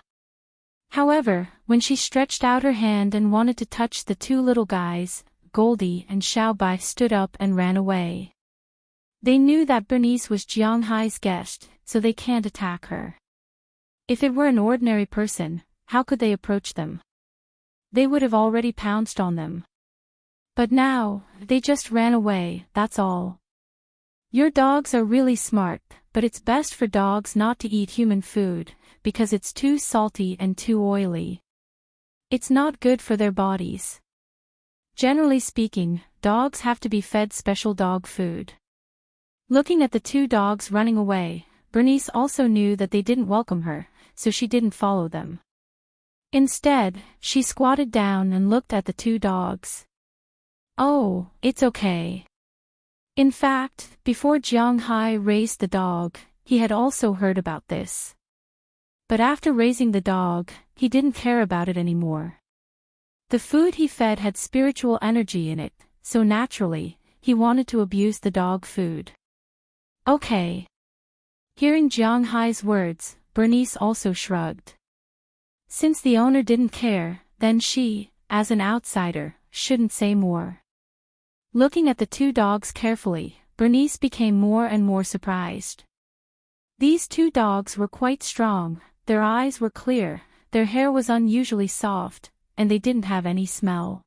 However, when she stretched out her hand and wanted to touch the two little guys, Goldie and Xiaobai stood up and ran away. They knew that Bernice was Jiang Hai's guest, so they can't attack her. If it were an ordinary person, how could they approach them? They would have already pounced on them. But now, they just ran away, that's all. Your dogs are really smart, but it's best for dogs not to eat human food, because it's too salty and too oily. It's not good for their bodies. Generally speaking, dogs have to be fed special dog food. Looking at the two dogs running away, Bernice also knew that they didn't welcome her, so she didn't follow them. Instead, she squatted down and looked at the two dogs. Oh, it's okay. In fact, before Jiang Hai raised the dog, he had also heard about this. But after raising the dog, he didn't care about it anymore. The food he fed had spiritual energy in it, so naturally, he wanted to abuse the dog food. Okay. Hearing Jiang Hai's words, Bernice also shrugged. Since the owner didn't care, then she, as an outsider, shouldn't say more. Looking at the two dogs carefully, Bernice became more and more surprised. These two dogs were quite strong, their eyes were clear, their hair was unusually soft, and they didn't have any smell.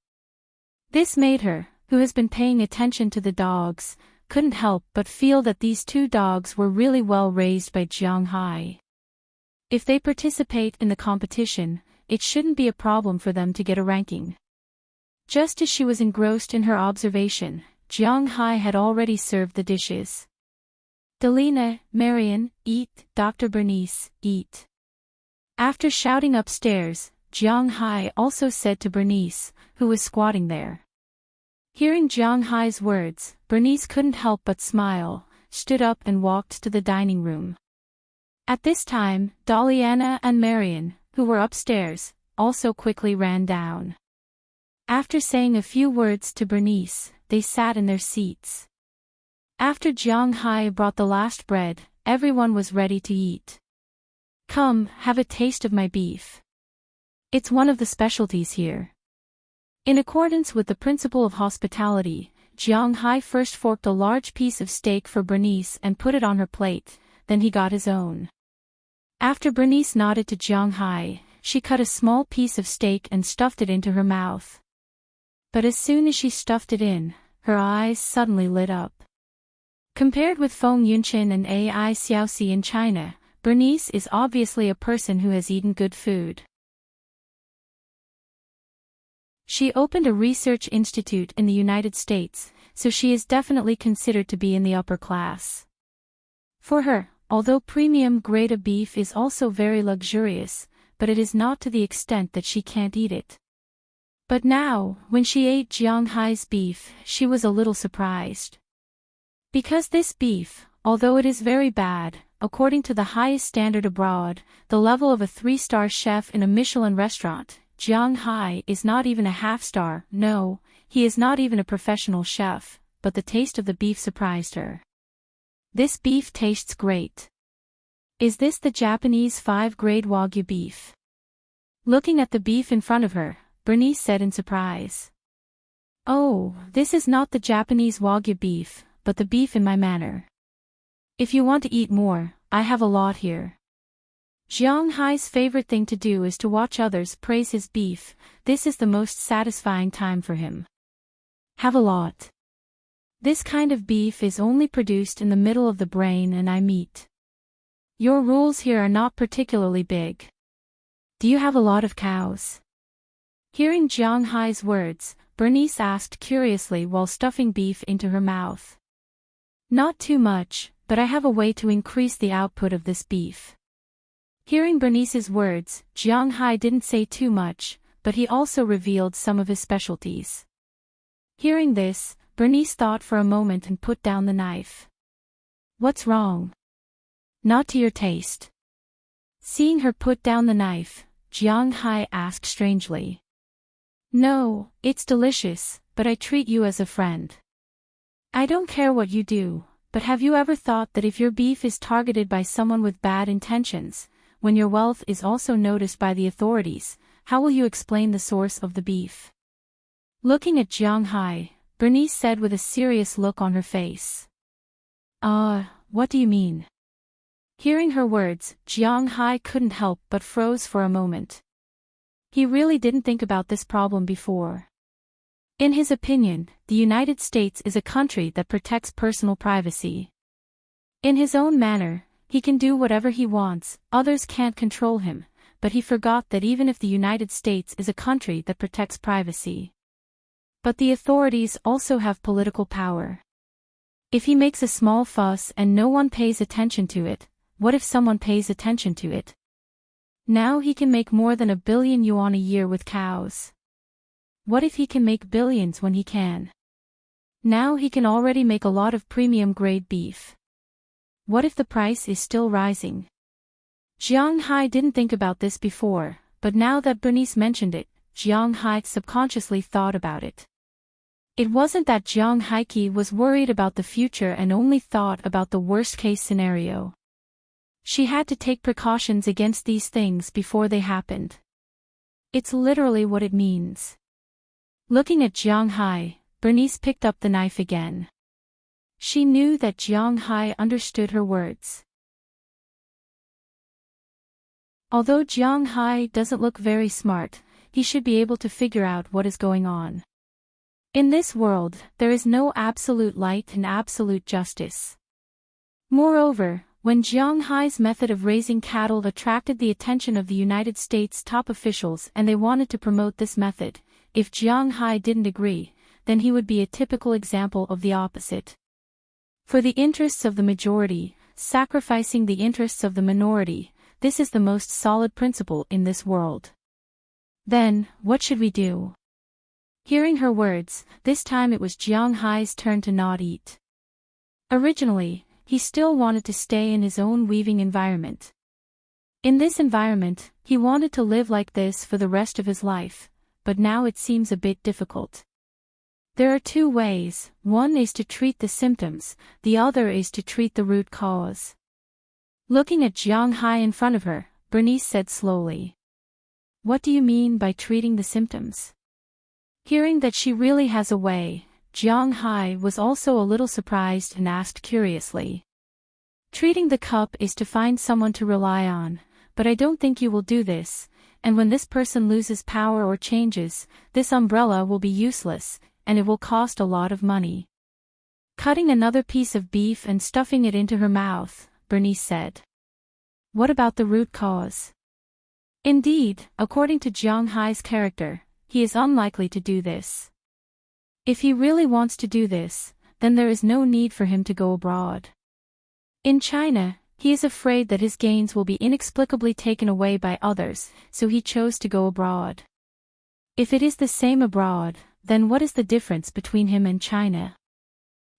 This made her, who has been paying attention to the dogs, couldn't help but feel that these two dogs were really well raised by Jiang Hai. If they participate in the competition, it shouldn't be a problem for them to get a ranking. Just as she was engrossed in her observation, Jiang Hai had already served the dishes. Delina, Marian, eat, Dr. Bernice, eat. After shouting upstairs, Jiang Hai also said to Bernice, who was squatting there. Hearing Jiang Hai's words, Bernice couldn't help but smile, stood up and walked to the dining room. At this time, Daliana and Marian, who were upstairs, also quickly ran down. After saying a few words to Bernice, they sat in their seats. After Jiang Hai brought the last bread, everyone was ready to eat. Come, have a taste of my beef. It's one of the specialties here. In accordance with the principle of hospitality, Jiang Hai first forked a large piece of steak for Bernice and put it on her plate, then he got his own. After Bernice nodded to Jiang Hai, she cut a small piece of steak and stuffed it into her mouth. But as soon as she stuffed it in, her eyes suddenly lit up. Compared with Feng Yunqin and Ai Xiaoxi in China, Bernice is obviously a person who has eaten good food. She opened a research institute in the United States, so she is definitely considered to be in the upper class. For her, although premium grade of beef is also very luxurious, but it is not to the extent that she can't eat it. But now, when she ate Jiang Hai's beef, she was a little surprised. Because this beef, although it is very bad, according to the highest standard abroad, the level of a 3-star chef in a Michelin restaurant, Jiang Hai is not even a half-star, no, he is not even a professional chef, but the taste of the beef surprised her. This beef tastes great. Is this the Japanese 5-grade Wagyu beef? Looking at the beef in front of her, Bernice said in surprise. Oh, this is not the Japanese Wagyu beef, but the beef in my manor. If you want to eat more, I have a lot here. Jiang Hai's favorite thing to do is to watch others praise his beef, this is the most satisfying time for him. Have a lot. This kind of beef is only produced in the middle of the brain and eye meat. Your rules here are not particularly big. Do you have a lot of cows? Hearing Jiang Hai's words, Bernice asked curiously while stuffing beef into her mouth. Not too much, but I have a way to increase the output of this beef. Hearing Bernice's words, Jiang Hai didn't say too much, but he also revealed some of his specialties. Hearing this, Bernice thought for a moment and put down the knife. What's wrong? Not to your taste. Seeing her put down the knife, Jiang Hai asked strangely. No, it's delicious, but I treat you as a friend. I don't care what you do, but have you ever thought that if your beef is targeted by someone with bad intentions, when your wealth is also noticed by the authorities, how will you explain the source of the beef? Looking at Jiang Hai, Bernice said with a serious look on her face. What do you mean? Hearing her words, Jiang Hai couldn't help but froze for a moment. He really didn't think about this problem before. In his opinion, the United States is a country that protects personal privacy. In his own manner, he can do whatever he wants, others can't control him, but he forgot that even if the United States is a country that protects privacy, but the authorities also have political power. If he makes a small fuss and no one pays attention to it, what if someone pays attention to it? Now he can make more than 1 billion yuan a year with cows. What if he can make billions when he can? Now he can already make a lot of premium grade beef. What if the price is still rising? Jiang Hai didn't think about this before, but now that Bernice mentioned it, Jiang Hai subconsciously thought about it. It wasn't that Jiang Haiki was worried about the future and only thought about the worst-case scenario. She had to take precautions against these things before they happened. It's literally what it means. Looking at Jiang Hai, Bernice picked up the knife again. She knew that Jiang Hai understood her words. Although Jiang Hai doesn't look very smart, he should be able to figure out what is going on. In this world, there is no absolute light and absolute justice. Moreover, when Jiang Hai's method of raising cattle attracted the attention of the United States top officials and they wanted to promote this method, if Jiang Hai didn't agree, then he would be a typical example of the opposite. For the interests of the majority, sacrificing the interests of the minority, this is the most solid principle in this world. Then, what should we do? Hearing her words, this time it was Jiang Hai's turn to not eat. Originally, he still wanted to stay in his own weaving environment. In this environment, he wanted to live like this for the rest of his life, but now it seems a bit difficult. There are two ways, one is to treat the symptoms, the other is to treat the root cause. Looking at Jiang Hai in front of her, Bernice said slowly. What do you mean by treating the symptoms? Hearing that she really has a way, Jiang Hai was also a little surprised and asked curiously. Treating the cup is to find someone to rely on, but I don't think you will do this, and when this person loses power or changes, this umbrella will be useless, and it will cost a lot of money. Cutting another piece of beef and stuffing it into her mouth, Bernice said. What about the root cause? Indeed, according to Jiang Hai's character, he is unlikely to do this. If he really wants to do this, then there is no need for him to go abroad. In China, he is afraid that his gains will be inexplicably taken away by others, so he chose to go abroad. If it is the same abroad, then what is the difference between him and China?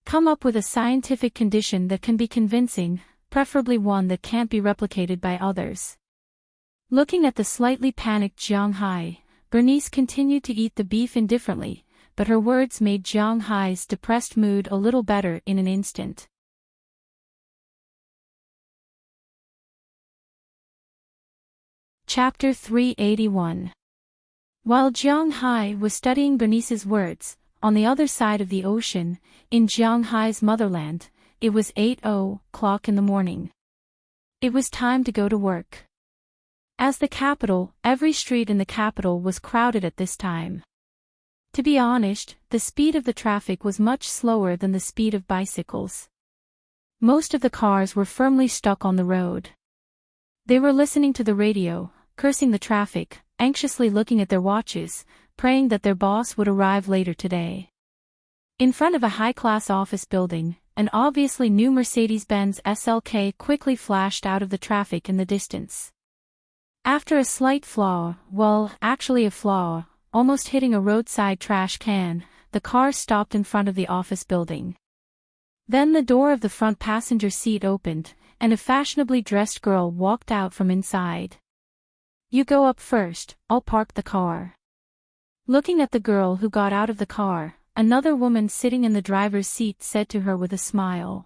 Come up with a scientific condition that can be convincing, preferably one that can't be replicated by others. Looking at the slightly panicked Jiang Hai, Bernice continued to eat the beef indifferently, but her words made Jiang Hai's depressed mood a little better in an instant. Chapter 381. While Jiang Hai was studying Bernice's words, on the other side of the ocean, in Jiang Hai's motherland, it was 8:00 in the morning. It was time to go to work. As the capital, every street in the capital was crowded at this time. To be honest, the speed of the traffic was much slower than the speed of bicycles. Most of the cars were firmly stuck on the road. They were listening to the radio, cursing the traffic, anxiously looking at their watches, praying that their boss would arrive later today. In front of a high-class office building, an obviously new Mercedes-Benz SLK quickly flashed out of the traffic in the distance. After a slight flaw, almost hitting a roadside trash can, the car stopped in front of the office building. Then the door of the front passenger seat opened, and a fashionably dressed girl walked out from inside. You go up first, I'll park the car. Looking at the girl who got out of the car, another woman sitting in the driver's seat said to her with a smile.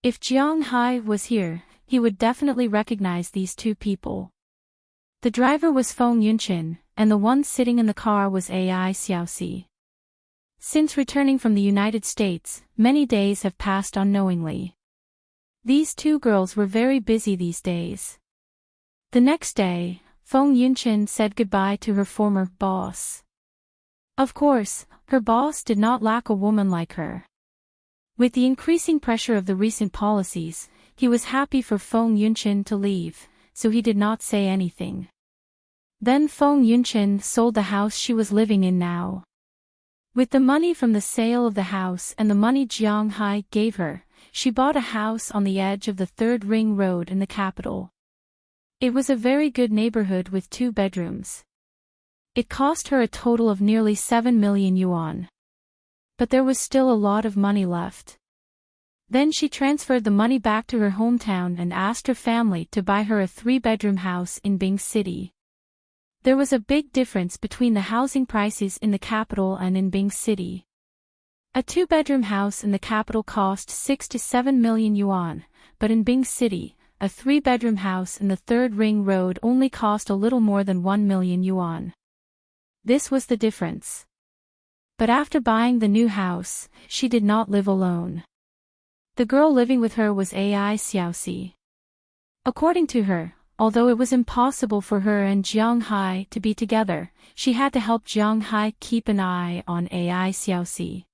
If Jiang Hai was here, he would definitely recognize these two people. The driver was Feng Yunshin, and the one sitting in the car was Ai Xiaoxi. Since returning from the United States, many days have passed unknowingly. These two girls were very busy these days. The next day, Feng Yunshin said goodbye to her former boss. Of course, her boss did not lack a woman like her. With the increasing pressure of the recent policies, he was happy for Feng Yunshin to leave, so he did not say anything. Then Feng Yunshin sold the house she was living in now. With the money from the sale of the house and the money Jiang Hai gave her, she bought a house on the edge of the Third Ring Road in the capital. It was a very good neighborhood with 2 bedrooms. It cost her a total of nearly 7 million yuan. But there was still a lot of money left. Then she transferred the money back to her hometown and asked her family to buy her a 3-bedroom house in Bing City. There was a big difference between the housing prices in the capital and in Bing City. A 2-bedroom house in the capital cost 6 to 7 million yuan, but in Bing City, a 3-bedroom house in the Third Ring Road only cost a little more than 1 million yuan. This was the difference. But after buying the new house, she did not live alone. The girl living with her was Ai Xiaoxi. According to her, although it was impossible for her and Jiang Hai to be together, she had to help Jiang Hai keep an eye on Ai Xiaoxi.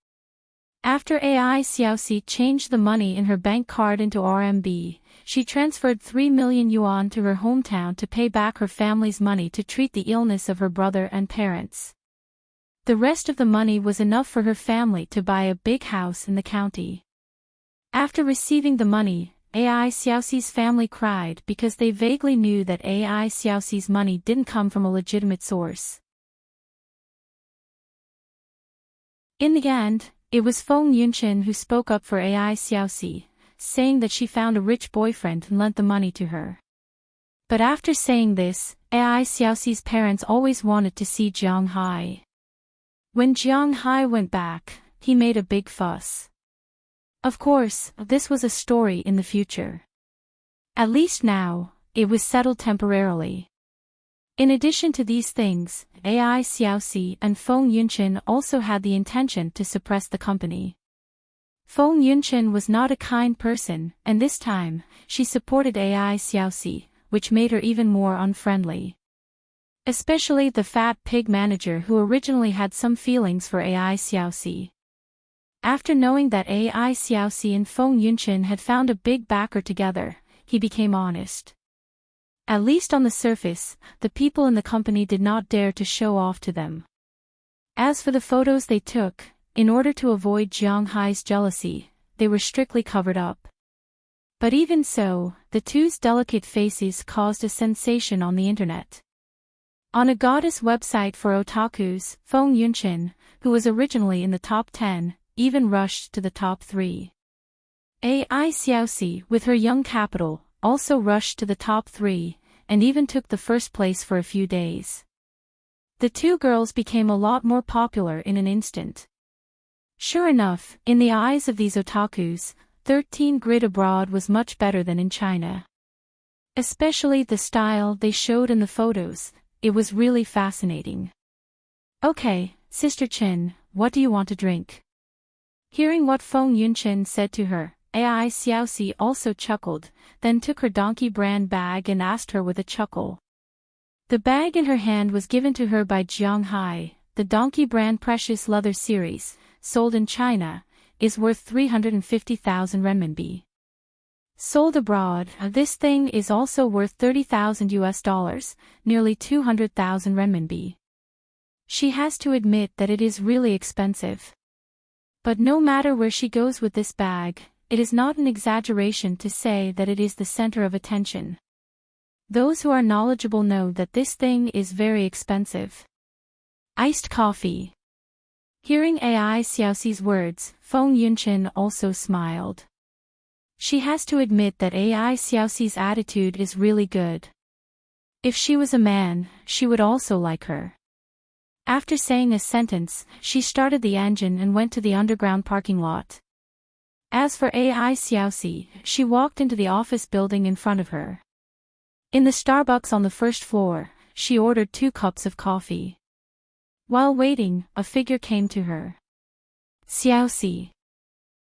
After Ai Xiaoxi changed the money in her bank card into RMB, she transferred 3 million yuan to her hometown to pay back her family's money to treat the illness of her brother and parents. The rest of the money was enough for her family to buy a big house in the county. After receiving the money, Ai Xiaoxi's family cried because they vaguely knew that Ai Xiaoxi's money didn't come from a legitimate source. In the end, it was Feng Yunshin who spoke up for Ai Xiaoxi, saying that she found a rich boyfriend and lent the money to her. But after saying this, Ai Xiaoxi's parents always wanted to see Jiang Hai. When Jiang Hai went back, he made a big fuss. Of course, this was a story in the future. At least now, it was settled temporarily. In addition to these things, Ai Xiaoxi and Feng Yunshin also had the intention to suppress the company. Feng Yunshin was not a kind person, and this time, she supported Ai Xiaoxi, which made her even more unfriendly. Especially the fat pig manager who originally had some feelings for Ai Xiaoxi. After knowing that Ai Xiaoxi and Feng Yunshin had found a big backer together, he became honest. At least on the surface, the people in the company did not dare to show off to them. As for the photos they took, in order to avoid Jiang Hai's jealousy, they were strictly covered up. But even so, the two's delicate faces caused a sensation on the internet. On a goddess website for otakus, Feng Yunshin, who was originally in the top 10, even rushed to the top 3. Ai Xiaoxi, with her young capital, also rushed to the top 3, and even took the first place for a few days. The two girls became a lot more popular in an instant. Sure enough, in the eyes of these otakus, 13 Grid abroad was much better than in China. Especially the style they showed in the photos, it was really fascinating. Okay, Sister Chin, what do you want to drink? Hearing what Feng Yunshin said to her, Ai Xiaoxi also chuckled, then took her donkey brand bag and asked her with a chuckle. The bag in her hand was given to her by Jiang Hai. The donkey brand precious leather series, sold in China, is worth 350,000 renminbi. Sold abroad, this thing is also worth 30,000 US dollars, nearly 200,000 renminbi. She has to admit that it is really expensive. But no matter where she goes with this bag, it is not an exaggeration to say that it is the center of attention. Those who are knowledgeable know that this thing is very expensive. Iced coffee. Hearing Ai Xiaoxi's words, Feng Yunshin also smiled. She has to admit that Ai Xiaoxi's attitude is really good. If she was a man, she would also like her. After saying a sentence, she started the engine and went to the underground parking lot. As for AI Xiaoxi, she walked into the office building in front of her. In the Starbucks on the first floor, she ordered 2 cups of coffee. While waiting, a figure came to her. Xiaoxi.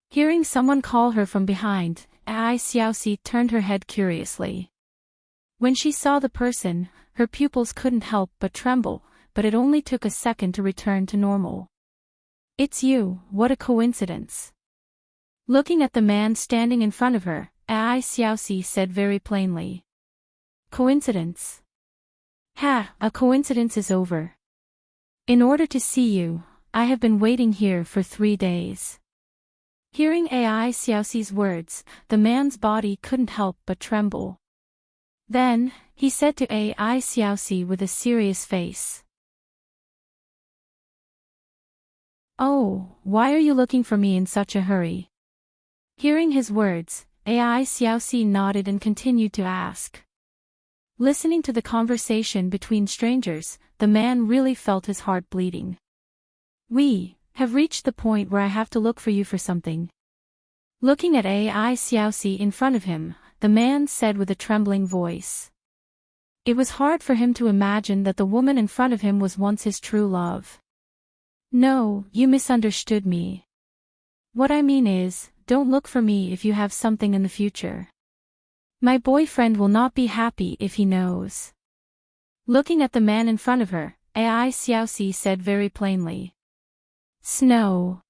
Hearing someone call her from behind, AI Xiaoxi turned her head curiously. When she saw the person, her pupils couldn't help but tremble, but it only took a second to return to normal. It's you, what a coincidence. Looking at the man standing in front of her, AI Xiaoxi said very plainly. Coincidence? Ha, a coincidence is over. In order to see you, I have been waiting here for 3 days. Hearing AI Xiaoxi's words, the man's body couldn't help but tremble. Then, he said to AI Xiaoxi with a serious face. Oh, why are you looking for me in such a hurry? Hearing his words, AI Xiaoxi nodded and continued to ask. Listening to the conversation between strangers, the man really felt his heart bleeding. We have reached the point where I have to look for you for something. Looking at AI Xiaoxi in front of him, the man said with a trembling voice. It was hard for him to imagine that the woman in front of him was once his true love. No, you misunderstood me. What I mean is, don't look for me if you have something in the future. My boyfriend will not be happy if he knows. Looking at the man in front of her, AI Xiaoxi said very plainly. Snow.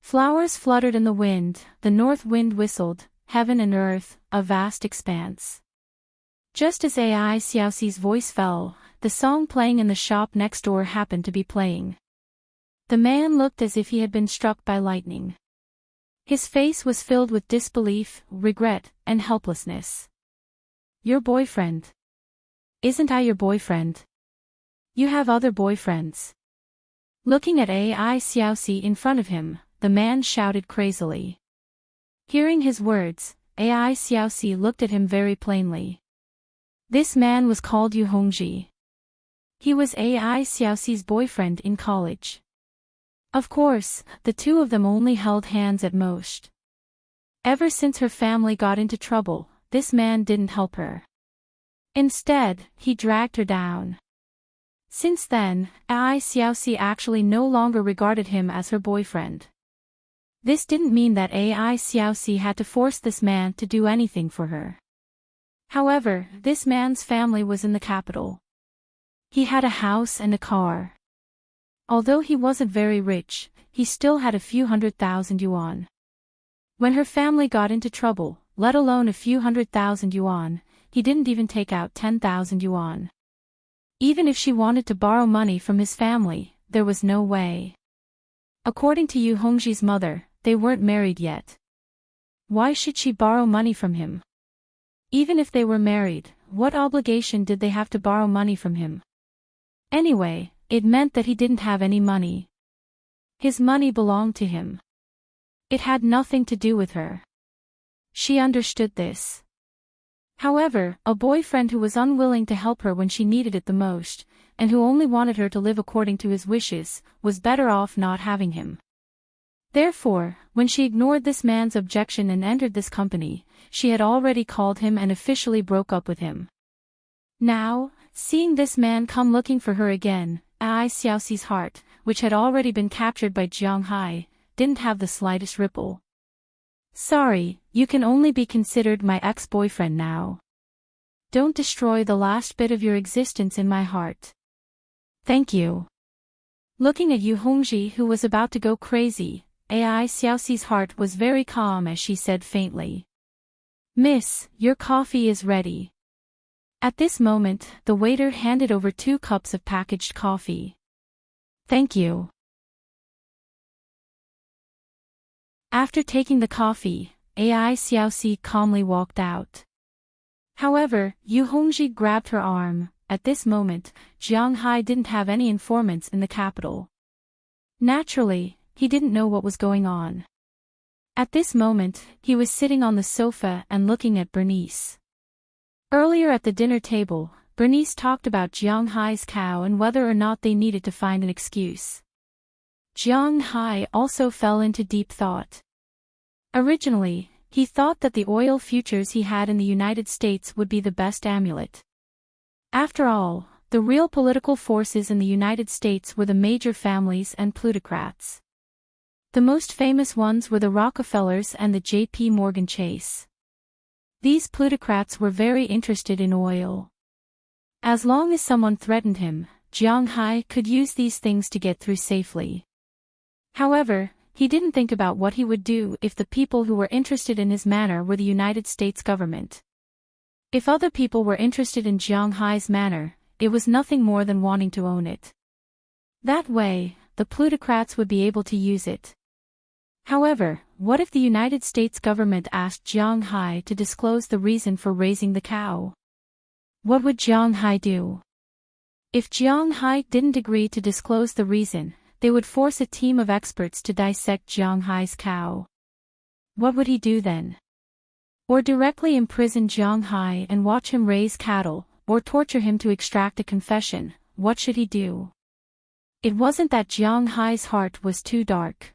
Flowers fluttered in the wind, the north wind whistled, heaven and earth, a vast expanse. Just as AI Xiaoxi's voice fell, the song playing in the shop next door happened to be playing. The man looked as if he had been struck by lightning. His face was filled with disbelief, regret, and helplessness. Your boyfriend? Isn't I your boyfriend? You have other boyfriends. Looking at AI Xiaoxi in front of him, the man shouted crazily. Hearing his words, AI Xiaoxi looked at him very plainly. This man was called Yu Hongji. He was AI Xiaoxi's boyfriend in college. Of course, the two of them only held hands at most. Ever since her family got into trouble, this man didn't help her. Instead, he dragged her down. Since then, AI Xiaoxi actually no longer regarded him as her boyfriend. This didn't mean that AI Xiaoxi had to force this man to do anything for her. However, this man's family was in the capital. He had a house and a car. Although he wasn't very rich, he still had a few 100,000 yuan. When her family got into trouble, let alone a few 100,000 yuan, he didn't even take out 10,000 yuan. Even if she wanted to borrow money from his family, there was no way. According to Yu Hongji's mother, they weren't married yet. Why should she borrow money from him? Even if they were married, what obligation did they have to borrow money from him? Anyway, it meant that he didn't have any money. His money belonged to him. It had nothing to do with her. She understood this. However, a boyfriend who was unwilling to help her when she needed it the most, and who only wanted her to live according to his wishes, was better off not having him. Therefore, when she ignored this man's objection and entered this company, she had already called him and officially broke up with him. Now, seeing this man come looking for her again, AI Xiaoxi's heart, which had already been captured by Jiang Hai, didn't have the slightest ripple. Sorry, you can only be considered my ex-boyfriend now. Don't destroy the last bit of your existence in my heart. Thank you. Looking at Yu Hongji, who was about to go crazy, AI Xiaoxi's heart was very calm as she said faintly. Miss, your coffee is ready. At this moment, the waiter handed over 2 cups of packaged coffee. Thank you. After taking the coffee, AI Xiaoxi calmly walked out. However, Yu Hongji grabbed her arm. At this moment, Jiang Hai didn't have any informants in the capital. Naturally, he didn't know what was going on. At this moment, he was sitting on the sofa and looking at Bernice. Earlier at the dinner table, Bernice talked about Jiang Hai's cow and whether or not they needed to find an excuse. Jiang Hai also fell into deep thought. Originally, he thought that the oil futures he had in the United States would be the best amulet. After all, the real political forces in the United States were the major families and plutocrats. The most famous ones were the Rockefellers and the J.P. Morgan Chase. These plutocrats were very interested in oil. As long as someone threatened him, Jiang Hai could use these things to get through safely. However, he didn't think about what he would do if the people who were interested in his manor were the United States government. If other people were interested in Jiang Hai's manor, it was nothing more than wanting to own it. That way, the plutocrats would be able to use it. However, what if the United States government asked Jiang Hai to disclose the reason for raising the cow? What would Jiang Hai do? If Jiang Hai didn't agree to disclose the reason, they would force a team of experts to dissect Jiang Hai's cow. What would he do then? Or directly imprison Jiang Hai and watch him raise cattle, or torture him to extract a confession? What should he do? It wasn't that Jiang Hai's heart was too dark.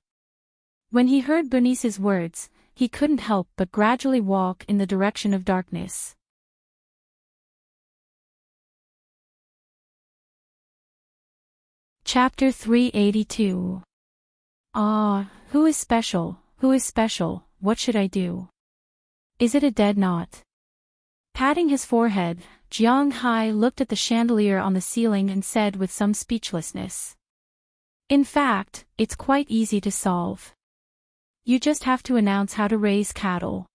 When he heard Bernice's words, he couldn't help but gradually walk in the direction of darkness. Chapter 382. Ah, who is special, what should I do? Is it a dead knot? Patting his forehead, Jiang Hai looked at the chandelier on the ceiling and said with some speechlessness. In fact, it's quite easy to solve. You just have to announce how to raise cattle.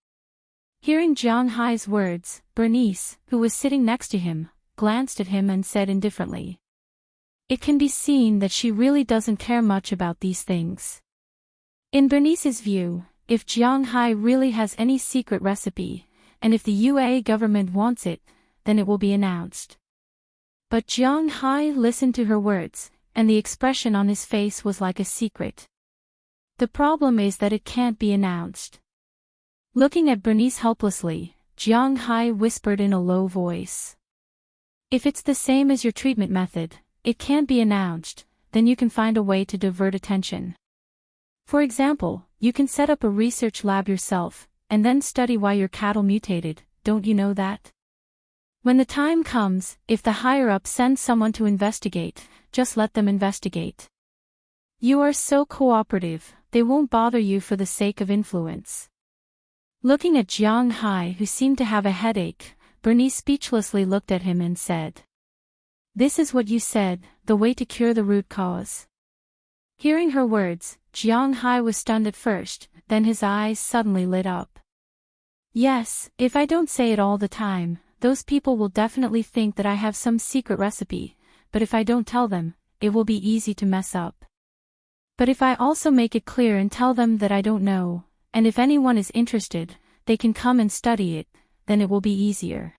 Hearing Jiang Hai's words, Bernice, who was sitting next to him, glanced at him and said indifferently. It can be seen that she really doesn't care much about these things. In Bernice's view, if Jiang Hai really has any secret recipe, and if the UAE government wants it, then it will be announced. But Jiang Hai listened to her words, and the expression on his face was like a secret. The problem is that it can't be announced. Looking at Bernice helplessly, Jiang Hai whispered in a low voice. If it's the same as your treatment method, it can't be announced, then you can find a way to divert attention. For example, you can set up a research lab yourself, and then study why your cattle mutated, don't you know that? When the time comes, if the higher-up sends someone to investigate, just let them investigate. You are so cooperative, they won't bother you for the sake of influence. Looking at Jiang Hai, who seemed to have a headache, Bernice speechlessly looked at him and said. This is what you said, the way to cure the root cause. Hearing her words, Jiang Hai was stunned at first, then his eyes suddenly lit up. Yes, if I don't say it all the time, those people will definitely think that I have some secret recipe, but if I don't tell them, it will be easy to mess up. But if I also make it clear and tell them that I don't know, and if anyone is interested, they can come and study it, then it will be easier.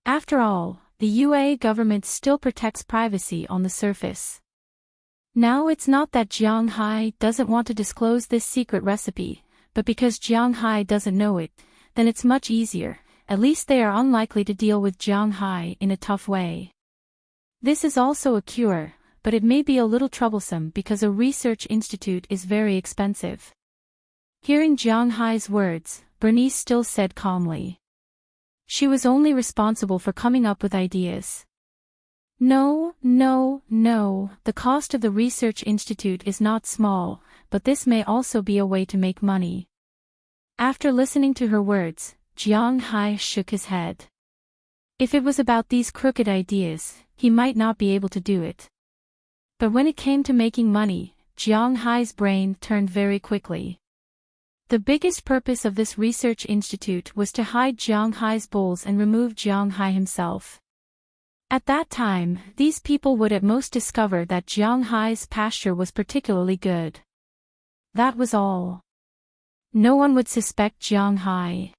After all, the UAE government still protects privacy on the surface. Now it's not that Jiang Hai doesn't want to disclose this secret recipe, but because Jiang Hai doesn't know it, then it's much easier, at least they are unlikely to deal with Jiang Hai in a tough way. This is also a cure, but it may be a little troublesome because a research institute is very expensive. Hearing Jiang Hai's words, Bernice still said calmly. She was only responsible for coming up with ideas. No, the cost of the research institute is not small, but this may also be a way to make money. After listening to her words, Jiang Hai shook his head. If it was about these crooked ideas, he might not be able to do it. But when it came to making money, Jiang Hai's brain turned very quickly. The biggest purpose of this research institute was to hide Jiang Hai's bulls and remove Jiang Hai himself. At that time, these people would at most discover that Jiang Hai's pasture was particularly good. That was all. No one would suspect Jiang Hai.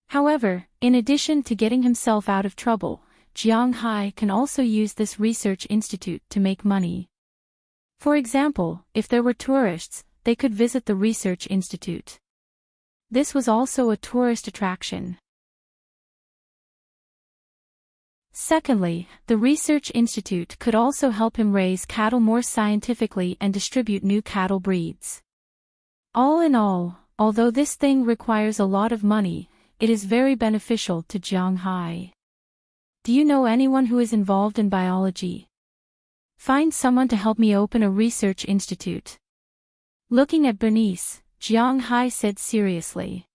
However, in addition to getting himself out of trouble, Jiang Hai can also use this research institute to make money. For example, if there were tourists, they could visit the research institute. This was also a tourist attraction. Secondly, the research institute could also help him raise cattle more scientifically and distribute new cattle breeds. All in all, although this thing requires a lot of money, it is very beneficial to Jiang Hai. Do you know anyone who is involved in biology? Find someone to help me open a research institute. Looking at Bernice, Jiang Hai said seriously.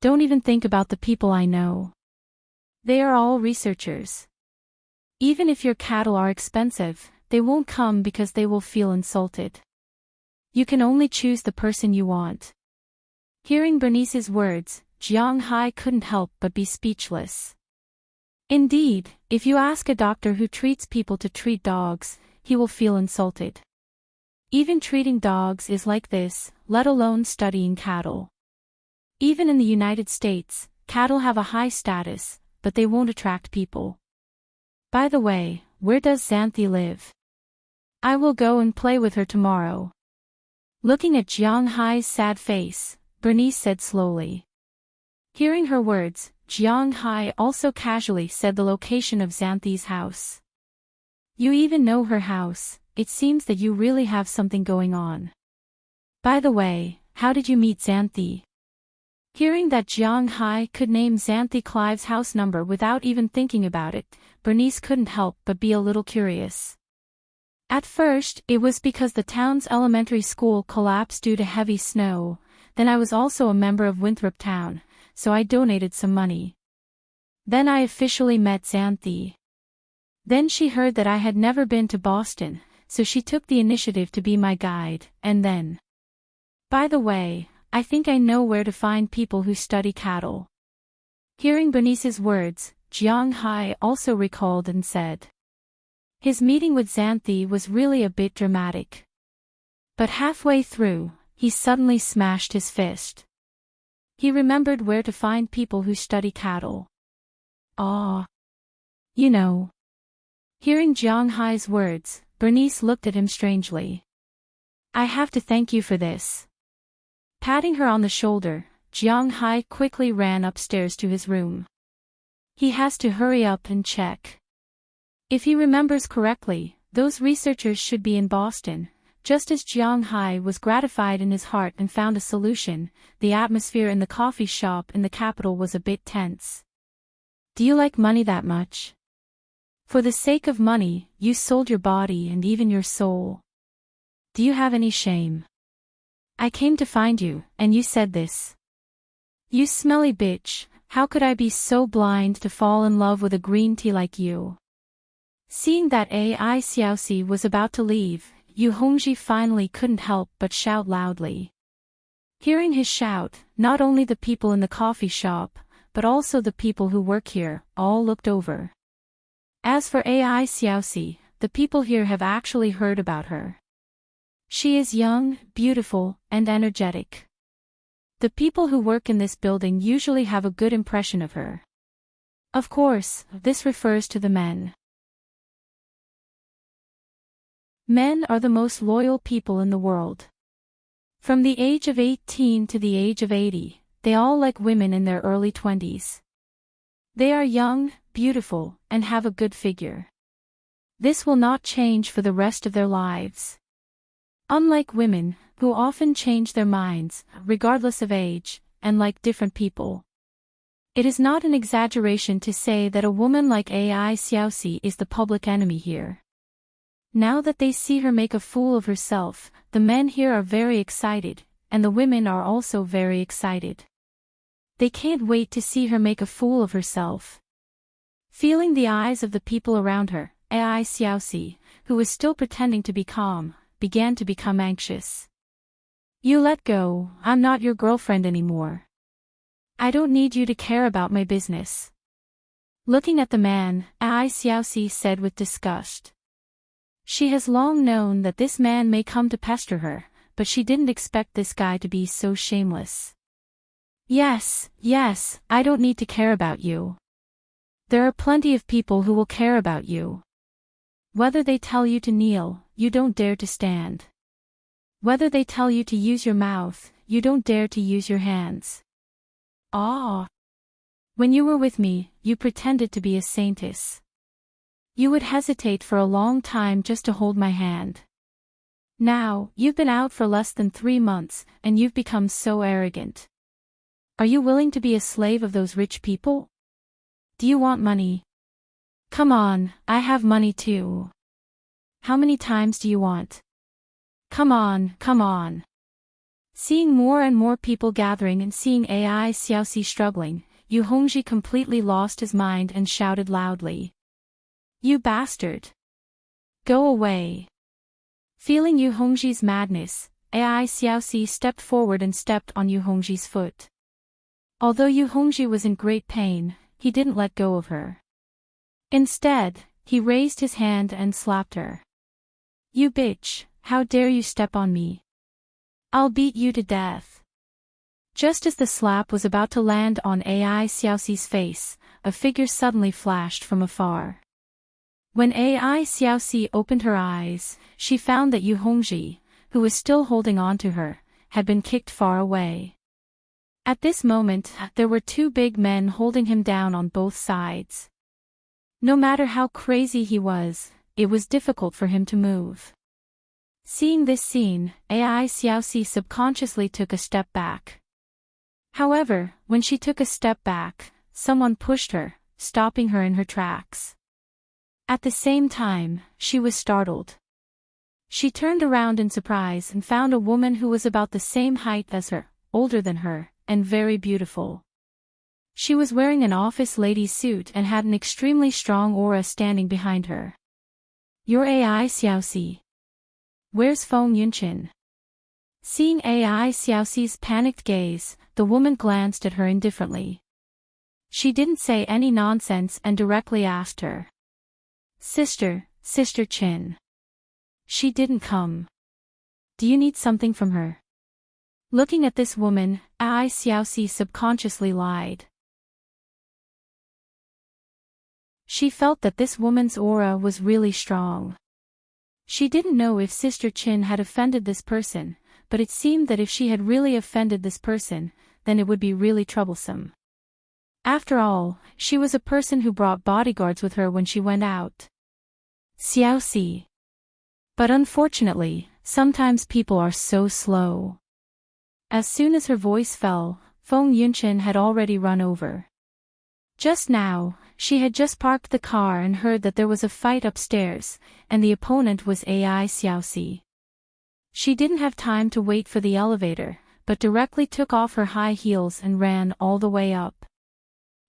Don't even think about the people I know. They are all researchers. Even if your cattle are expensive, they won't come because they will feel insulted. You can only choose the person you want. Hearing Bernice's words, Jiang Hai couldn't help but be speechless. Indeed, if you ask a doctor who treats people to treat dogs, he will feel insulted. Even treating dogs is like this, let alone studying cattle. Even in the United States, cattle have a high status, but they won't attract people. By the way, where does Xanthi live? I will go and play with her tomorrow. Looking at Jiang Hai's sad face, Bernice said slowly. Hearing her words, Jiang Hai also casually said the location of Xanthi's house. You even know her house, it seems that you really have something going on. By the way, how did you meet Xanthi? Hearing that Jiang Hai could name Xanthi Clive's house number without even thinking about it, Bernice couldn't help but be a little curious. At first, it was because the town's elementary school collapsed due to heavy snow, then I was also a member of Winthrop Town, so I donated some money. Then I officially met Xanthi. Then she heard that I had never been to Boston, so she took the initiative to be my guide, and then... By the way, I think I know where to find people who study cattle. Hearing Bernice's words, Jiang Hai also recalled and said. His meeting with Xanthi was really a bit dramatic. But halfway through, he suddenly smashed his fist. He remembered where to find people who study cattle. Ah. You know. Hearing Jiang Hai's words, Bernice looked at him strangely. I have to thank you for this. Patting her on the shoulder, Jiang Hai quickly ran upstairs to his room. He has to hurry up and check. If he remembers correctly, those researchers should be in Boston. Just as Jiang Hai was gratified in his heart and found a solution, the atmosphere in the coffee shop in the capital was a bit tense. Do you like money that much? For the sake of money, you sold your body and even your soul. Do you have any shame? I came to find you, and you said this. You smelly bitch, how could I be so blind to fall in love with a green tea like you? Seeing that Ai Xiaoxi was about to leave, Yu Hongji finally couldn't help but shout loudly. Hearing his shout, not only the people in the coffee shop, but also the people who work here, all looked over. As for Ai Xiaoxi, the people here have actually heard about her. She is young, beautiful, and energetic. The people who work in this building usually have a good impression of her. Of course, this refers to the men. Men are the most loyal people in the world. From the age of 18 to the age of 80, they all like women in their early 20s. They are young, beautiful, and have a good figure. This will not change for the rest of their lives. Unlike women, who often change their minds, regardless of age, and like different people. It is not an exaggeration to say that a woman like Ai Xiaoxi is the public enemy here. Now that they see her make a fool of herself, the men here are very excited, and the women are also very excited. They can't wait to see her make a fool of herself. Feeling the eyes of the people around her, Ai Xiaoxi, who was still pretending to be calm, began to become anxious. You let go, I'm not your girlfriend anymore. I don't need you to care about my business. Looking at the man, Ai Xiaoxi said with disgust. She has long known that this man may come to pester her, but she didn't expect this guy to be so shameless. Yes, I don't need to care about you. There are plenty of people who will care about you. Whether they tell you to kneel, you don't dare to stand. Whether they tell you to use your mouth, you don't dare to use your hands. Ah! When you were with me, you pretended to be a saintess. You would hesitate for a long time just to hold my hand. Now, you've been out for less than 3 months, and you've become so arrogant. Are you willing to be a slave of those rich people? Do you want money? Come on, I have money too. How many times do you want? Come on, come on. Seeing more and more people gathering and seeing AI Xiaoxi struggling, Yu Hongji completely lost his mind and shouted loudly. You bastard! Go away! Feeling Yu Hongji's madness, AI Xiaoxi stepped forward and stepped on Yu Hongji's foot. Although Yu Hongji was in great pain, he didn't let go of her. Instead, he raised his hand and slapped her. You bitch, how dare you step on me? I'll beat you to death. Just as the slap was about to land on AI Xiaoxi's face, a figure suddenly flashed from afar. When AI Xiaoxi opened her eyes, she found that Yu Hongji, who was still holding on to her, had been kicked far away. At this moment, there were 2 big men holding him down on both sides. No matter how crazy he was, it was difficult for him to move. Seeing this scene, AI Xiaoxi subconsciously took a step back. However, when she took a step back, someone pushed her, stopping her in her tracks. At the same time, she was startled. She turned around in surprise and found a woman who was about the same height as her, older than her, and very beautiful. She was wearing an office lady's suit and had an extremely strong aura standing behind her. You're AI Xiaoxi. Where's Feng Yunqin? Seeing AI Xiaoxi's panicked gaze, the woman glanced at her indifferently. She didn't say any nonsense and directly asked her. Sister Qin. She didn't come. Do you need something from her? Looking at this woman, AI Xiaoxi subconsciously lied. She felt that this woman's aura was really strong. She didn't know if Sister Qin had offended this person, but it seemed that if she had really offended this person, then it would be really troublesome. After all, she was a person who brought bodyguards with her when she went out. Xiaoxi. But unfortunately, sometimes people are so slow. As soon as her voice fell, Feng Yunqin had already run over. Just now, she had just parked the car and heard that there was a fight upstairs, and the opponent was AI Xiaoxi. She didn't have time to wait for the elevator, but directly took off her high heels and ran all the way up.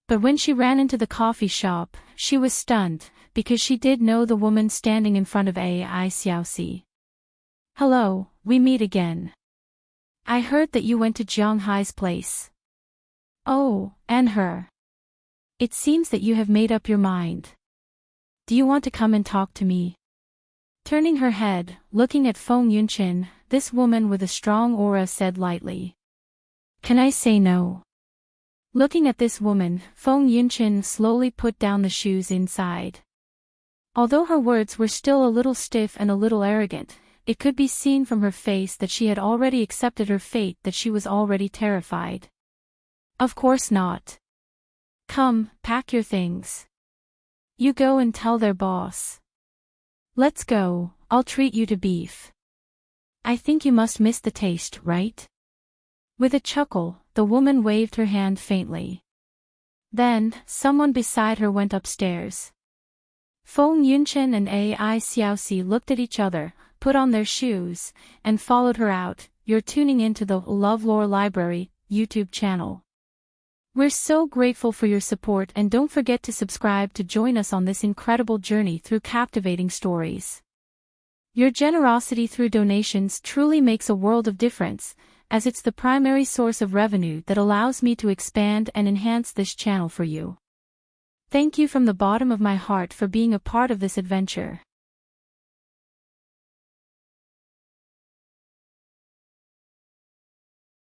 But when she ran into the coffee shop, she was stunned, because she did know the woman standing in front of AI Xiaoxi. Hello, we meet again. I heard that you went to Jiang Hai's place. Oh, and her. It seems that you have made up your mind. Do you want to come and talk to me? Turning her head, looking at Feng Yunqin, this woman with a strong aura said lightly. Can I say no? Looking at this woman, Feng Yunqin slowly put down the shoes inside. Although her words were still a little stiff and a little arrogant, it could be seen from her face that she had already accepted her fate, that she was already terrified. Of course not. Come, pack your things. You go and tell their boss. Let's go, I'll treat you to beef. I think you must miss the taste, right? With a chuckle, the woman waved her hand faintly. Then, someone beside her went upstairs. Feng Yunqin and AI Xiaoxi looked at each other, put on their shoes, and followed her out. You're tuning into the LoveLore Library YouTube channel. We're so grateful for your support, and don't forget to subscribe to join us on this incredible journey through captivating stories. Your generosity through donations truly makes a world of difference, as it's the primary source of revenue that allows me to expand and enhance this channel for you. Thank you from the bottom of my heart for being a part of this adventure.